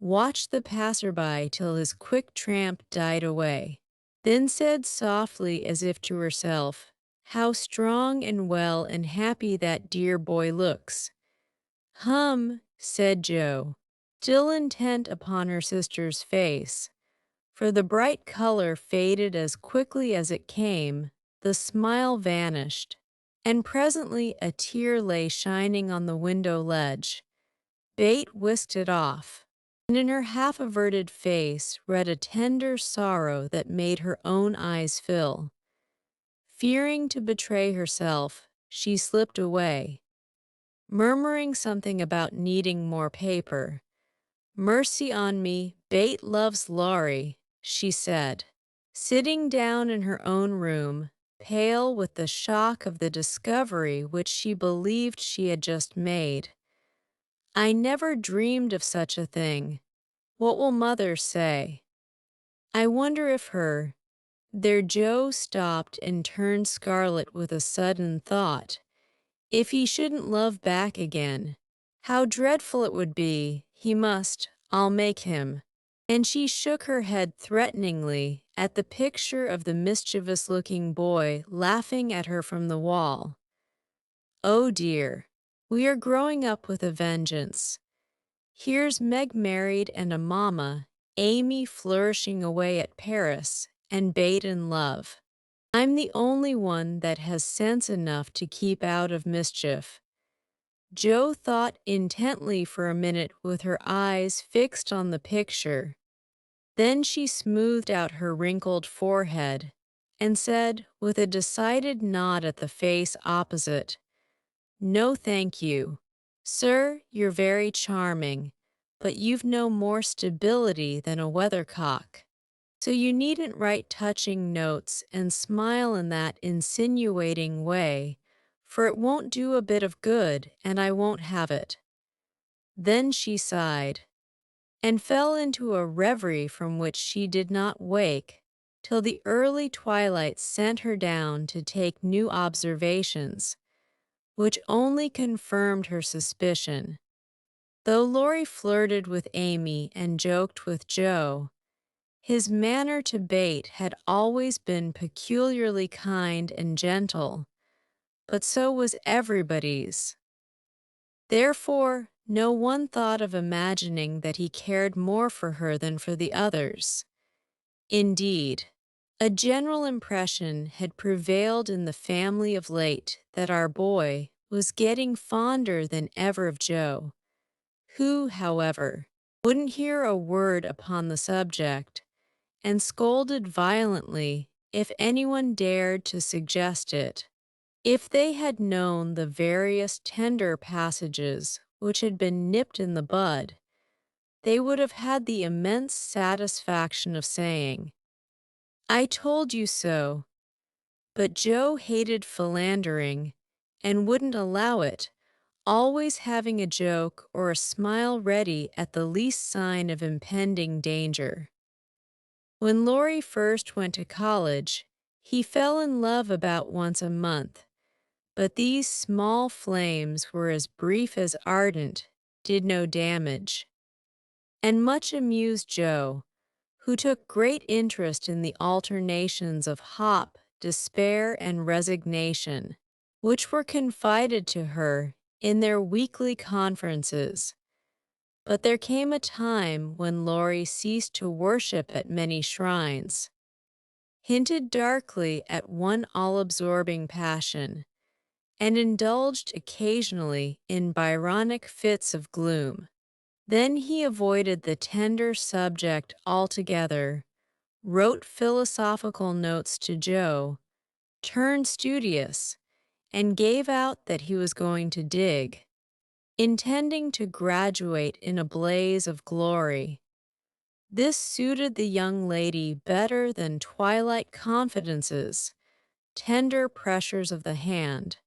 watched the passerby till his quick tramp died away, then said softly as if to herself, "How strong and well and happy that dear boy looks." Said Joe, still intent upon her sister's face, for the bright color faded as quickly as it came, the smile vanished, and presently a tear lay shining on the window ledge. Bate whisked it off, and in her half-averted face read a tender sorrow that made her own eyes fill. Fearing to betray herself, she slipped away, murmuring something about needing more paper. "Mercy on me, Bate loves Laurie," she said, sitting down in her own room, pale with the shock of the discovery which she believed she had just made. "I never dreamed of such a thing. What will mother say? I wonder if her—" There Joe stopped and turned scarlet with a sudden thought. If he shouldn't love back again, how dreadful it would be. I'll make him. And she shook her head threateningly at the picture of the mischievous-looking boy laughing at her from the wall. Oh dear, we are growing up with a vengeance. Here's Meg married and a mamma, Amy flourishing away at Paris, and Bate in love. I'm the only one that has sense enough to keep out of mischief. Joe thought intently for a minute with her eyes fixed on the picture. Then she smoothed out her wrinkled forehead and said, with a decided nod at the face opposite, "No, thank you. Sir, you're very charming, but you've no more stability than a weathercock. So you needn't write touching notes and smile in that insinuating way, for it won't do a bit of good, and I won't have it." Then she sighed, and fell into a reverie from which she did not wake till the early twilight sent her down to take new observations, which only confirmed her suspicion. Though Laurie flirted with Amy and joked with Joe, his manner to Bate had always been peculiarly kind and gentle, but so was everybody's. Therefore, no one thought of imagining that he cared more for her than for the others. Indeed, a general impression had prevailed in the family of late that our boy was getting fonder than ever of Joe, who, however, wouldn't hear a word upon the subject, and scolded violently if anyone dared to suggest it. If they had known the various tender passages which had been nipped in the bud, they would have had the immense satisfaction of saying, "I told you so." But Joe hated philandering and wouldn't allow it, always having a joke or a smile ready at the least sign of impending danger. When Laurie first went to college, he fell in love about once a month, but these small flames were as brief as ardent, did no damage, and much amused Joe, who took great interest in the alternations of hope, despair, and resignation, which were confided to her in their weekly conferences. But there came a time when Laurie ceased to worship at many shrines, hinted darkly at one all-absorbing passion, and indulged occasionally in Byronic fits of gloom. Then he avoided the tender subject altogether, wrote philosophical notes to Joe, turned studious, and gave out that he was going to dig, intending to graduate in a blaze of glory. This suited the young lady better than twilight confidences, tender pressures of the hand,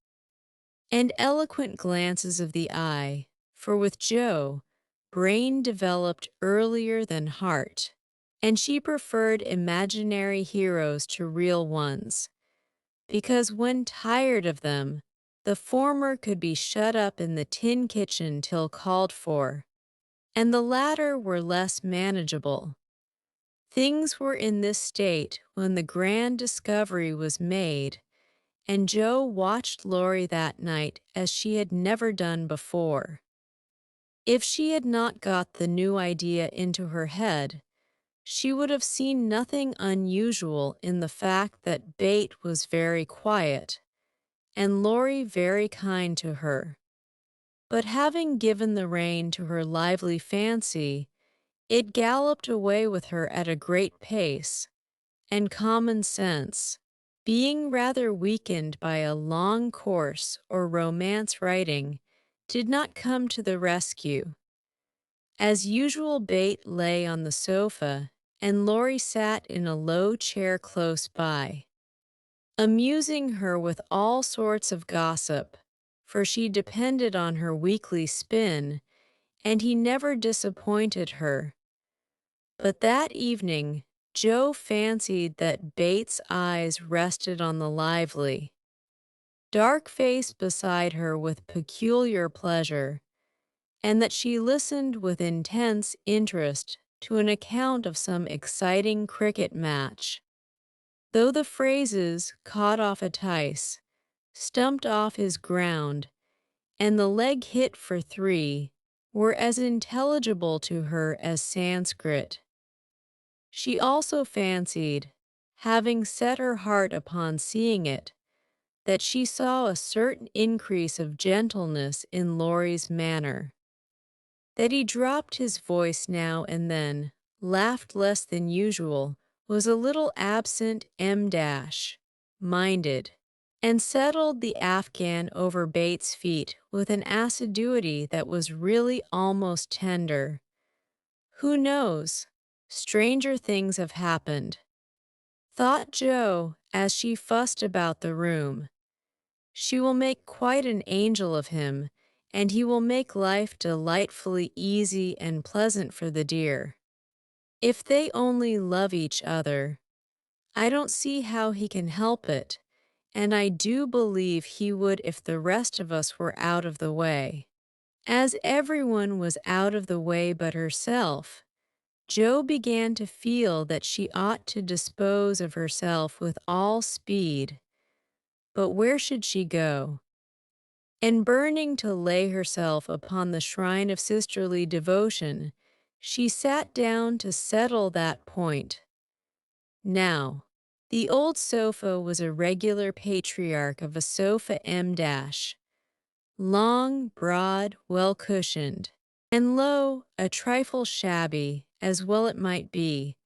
and eloquent glances of the eye, for with Joe, brain developed earlier than heart, and she preferred imaginary heroes to real ones, because when tired of them, the former could be shut up in the tin kitchen till called for, and the latter were less manageable. Things were in this state when the grand discovery was made, and Joe watched Laurie that night as she had never done before. If she had not got the new idea into her head, she would have seen nothing unusual in the fact that Bate was very quiet, and Laurie very kind to her. But having given the rein to her lively fancy, it galloped away with her at a great pace, and common sense, being rather weakened by a long course or romance writing, did not come to the rescue. As usual, Bate lay on the sofa, and Laurie sat in a low chair close by, amusing her with all sorts of gossip, for she depended on her weekly spin, and he never disappointed her. But that evening, Joe fancied that Bates' eyes rested on the lively, dark face beside her with peculiar pleasure, and that she listened with intense interest to an account of some exciting cricket match. Though the phrases "caught off a tice," "stumped off his ground," and "the leg hit for three" were as intelligible to her as Sanskrit. She also fancied, having set her heart upon seeing it, that she saw a certain increase of gentleness in Laurie's manner, that he dropped his voice now and then, laughed less than usual, was a little absent-minded, and settled the Afghan over Bates' feet with an assiduity that was really almost tender. Who knows? Stranger things have happened, thought Joe as she fussed about the room. She will make quite an angel of him, and he will make life delightfully easy and pleasant for the dear. If they only love each other, I don't see how he can help it, and I do believe he would if the rest of us were out of the way. As everyone was out of the way but herself, Jo began to feel that she ought to dispose of herself with all speed. But where should she go? And burning to lay herself upon the shrine of sisterly devotion, she sat down to settle that point. Now, the old sofa was a regular patriarch of a sofa long, broad, well cushioned, and lo, a trifle shabby, as well it might be,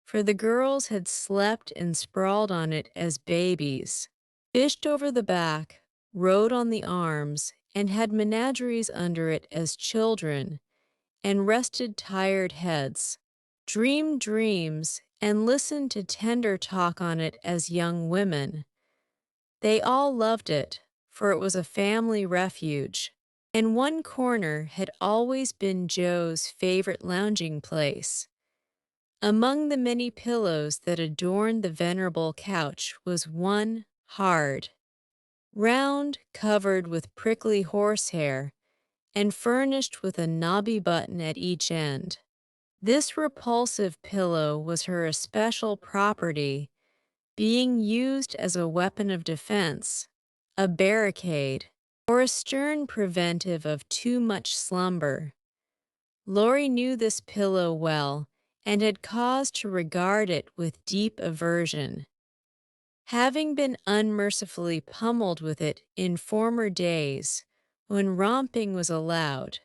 for the girls had slept and sprawled on it as babies, fished over the back, rode on the arms, and had menageries under it as children, and rested tired heads, dreamed dreams, and listened to tender talk on it as young women. They all loved it, for it was a family refuge, and one corner had always been Joe's favorite lounging place. Among the many pillows that adorned the venerable couch was one hard, round, covered with prickly horsehair, and furnished with a knobby button at each end. This repulsive pillow was her especial property, being used as a weapon of defense, a barricade, or a stern preventive of too much slumber. Laurie knew this pillow well and had cause to regard it with deep aversion. Having been unmercifully pummeled with it in former days, when romping was allowed,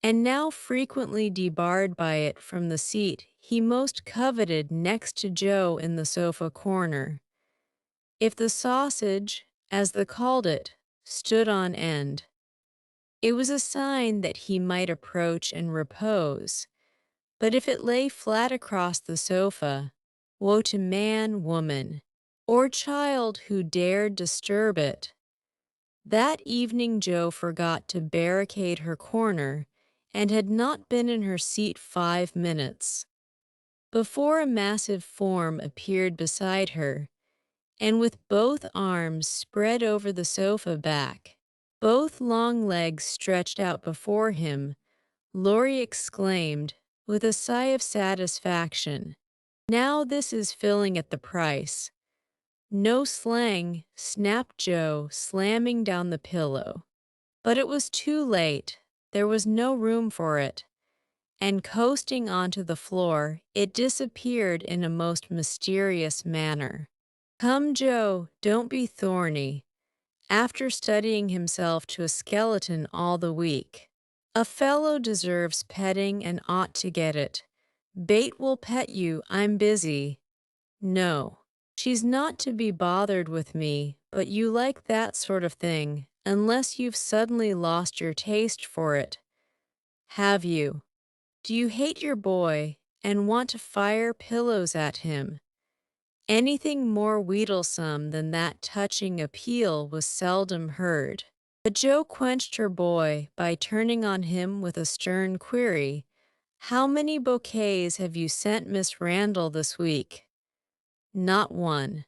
and now frequently debarred by it from the seat he most coveted next to Joe in the sofa corner. If the sausage, as they called it, stood on end, it was a sign that he might approach and repose, but if it lay flat across the sofa, woe to man, woman, or child who dared disturb it. That evening Jo forgot to barricade her corner and had not been in her seat 5 minutes before a massive form appeared beside her, and with both arms spread over the sofa back, both long legs stretched out before him, Laurie exclaimed, with a sigh of satisfaction, "Now this is filling at the price." "No slang," snapped Joe, slamming down the pillow. But it was too late. There was no room for it. And coasting onto the floor, it disappeared in a most mysterious manner. "Come, Joe, don't be thorny. After studying himself to a skeleton all the week. A fellow deserves petting and ought to get it. Bate will pet you, I'm busy." "No. She's not to be bothered with me, but you like that sort of thing, unless you've suddenly lost your taste for it. Have you? Do you hate your boy, and want to fire pillows at him?" Anything more wheedlesome than that touching appeal was seldom heard. But Jo quenched her boy by turning on him with a stern query, "How many bouquets have you sent Miss Randall this week?" "Not one."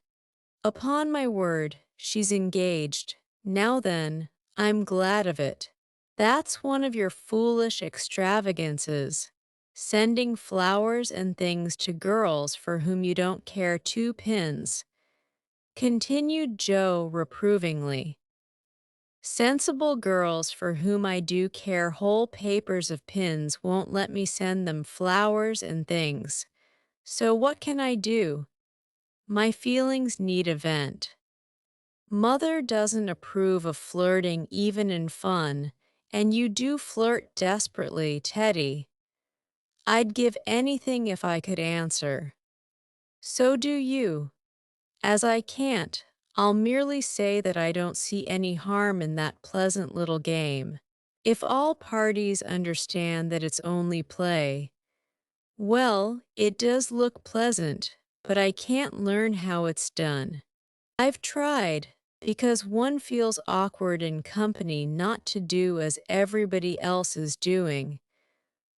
"Upon my word, she's engaged. Now then, I'm glad of it. That's one of your foolish extravagances, sending flowers and things to girls for whom you don't care 2 pins," continued Jo reprovingly. "Sensible girls for whom I do care whole papers of pins won't let me send them flowers and things. So what can I do? My feelings need a vent. Mother doesn't approve of flirting even in fun, and you do flirt desperately, Teddy. I'd give anything if I could answer. So do you. As I can't, I'll merely say that I don't see any harm in that pleasant little game. If all parties understand that it's only play, well, it does look pleasant, but I can't learn how it's done. I've tried. because one feels awkward in company not to do as everybody else is doing,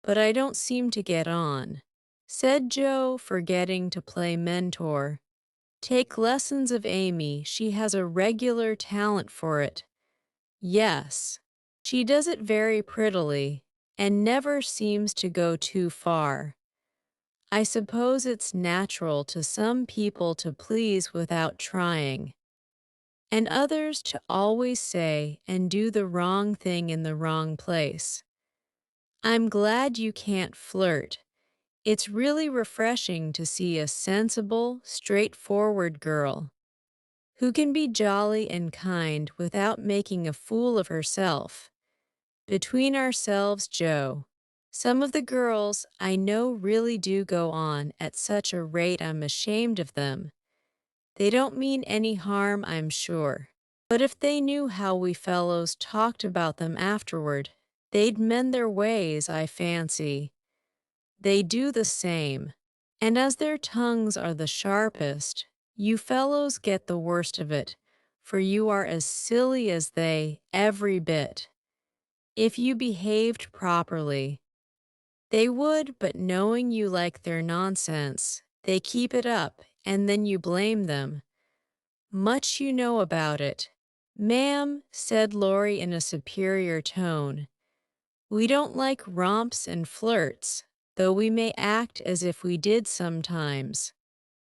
but I don't seem to get on," said Joe, forgetting to play mentor. "Take lessons of Amy, she has a regular talent for it." "Yes. She does it very prettily, and never seems to go too far. I suppose it's natural to some people to please without trying, and others to always say and do the wrong thing in the wrong place. I'm glad you can't flirt. It's really refreshing to see a sensible, straightforward girl who can be jolly and kind without making a fool of herself. Between ourselves, Joe, some of the girls I know really do go on at such a rate I'm ashamed of them. They don't mean any harm, I'm sure. But if they knew how we fellows talked about them afterward, they'd mend their ways, I fancy. They do the same. And as their tongues are the sharpest, you fellows get the worst of it, for you are as silly as they, every bit. If you behaved properly, they would, but knowing you like their nonsense, they keep it up, and then you blame them. Much you know about it. "Ma'am," said Laurie in a superior tone, "we don't like romps and flirts, though we may act as if we did sometimes.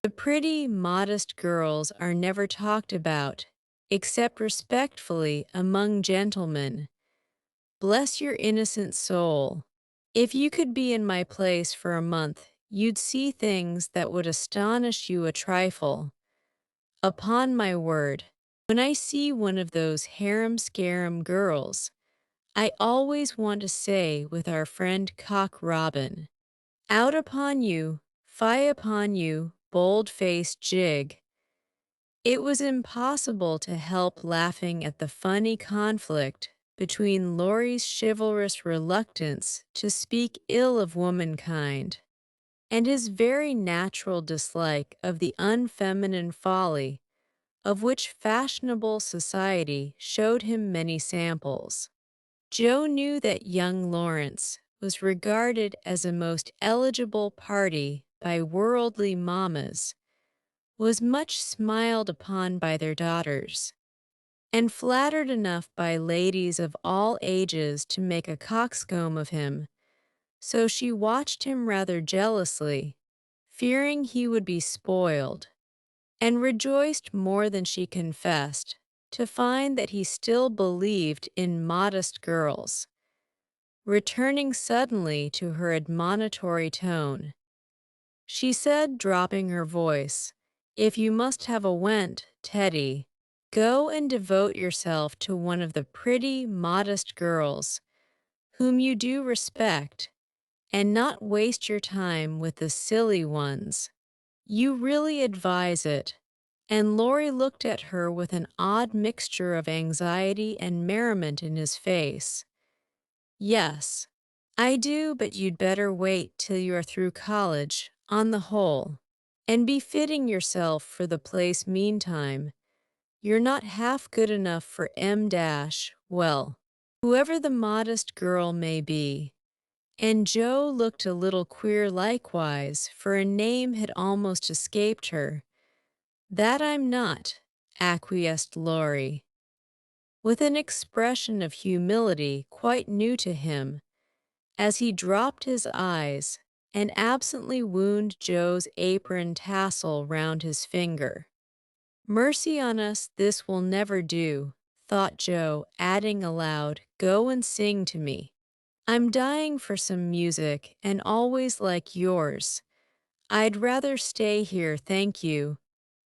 The pretty, modest girls are never talked about, except respectfully among gentlemen. Bless your innocent soul. If you could be in my place for a month, you'd see things that would astonish you a trifle. Upon my word, when I see one of those harum-scarum girls, I always want to say with our friend Cock Robin, 'Out upon you, fie upon you, bold-faced jig.'" It was impossible to help laughing at the funny conflict between Laurie's chivalrous reluctance to speak ill of womankind and his very natural dislike of the unfeminine folly of which fashionable society showed him many samples. Joe knew that young Lawrence was regarded as a most eligible party by worldly mammas, was much smiled upon by their daughters, and flattered enough by ladies of all ages to make a coxcomb of him, so she watched him rather jealously, fearing he would be spoiled, and rejoiced more than she confessed to find that he still believed in modest girls. Returning suddenly to her admonitory tone, she said, dropping her voice, "If you must have a went, Teddy, go and devote yourself to one of the pretty, modest girls, whom you do respect, and not waste your time with the silly ones. You really advise it." And Laurie looked at her with an odd mixture of anxiety and merriment in his face. "Yes, I do, but you'd better wait till you are through college, on the whole, and be fitting yourself for the place meantime. You're not half good enough for well, whoever the modest girl may be." And Joe looked a little queer likewise, for a name had almost escaped her. "That I'm not," acquiesced Laurie, with an expression of humility quite new to him, as he dropped his eyes and absently wound Joe's apron tassel round his finger. "Mercy on us, this will never do," thought Joe, adding aloud, "Go and sing to me. I'm dying for some music, and always like yours. I'd rather stay here, thank you."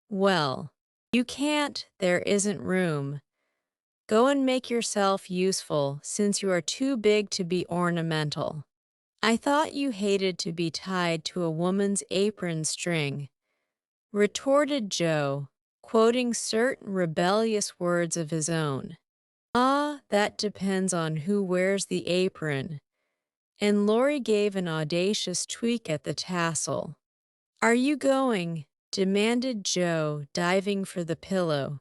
"Well, you can't, there isn't room. Go and make yourself useful, since you are too big to be ornamental. I thought you hated to be tied to a woman's apron string," retorted Joe, quoting certain rebellious words of his own. "Ah, that depends on who wears the apron." And Laurie gave an audacious tweak at the tassel. "Are you going?" demanded Joe, diving for the pillow.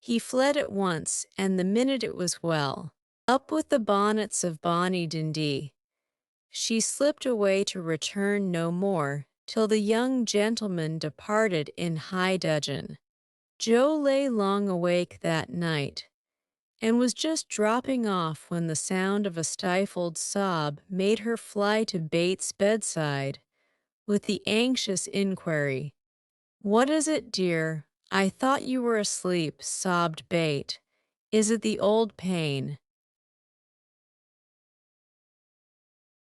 He fled at once, and the minute it was well. Up with the bonnets of Bonnie Dundee. She slipped away to return no more, till the young gentleman departed in high dudgeon. Joe lay long awake that night, and was just dropping off when the sound of a stifled sob made her fly to Bates' bedside, with the anxious inquiry, "What is it, dear? I thought you were asleep," sobbed Bate. "Is it the old pain?"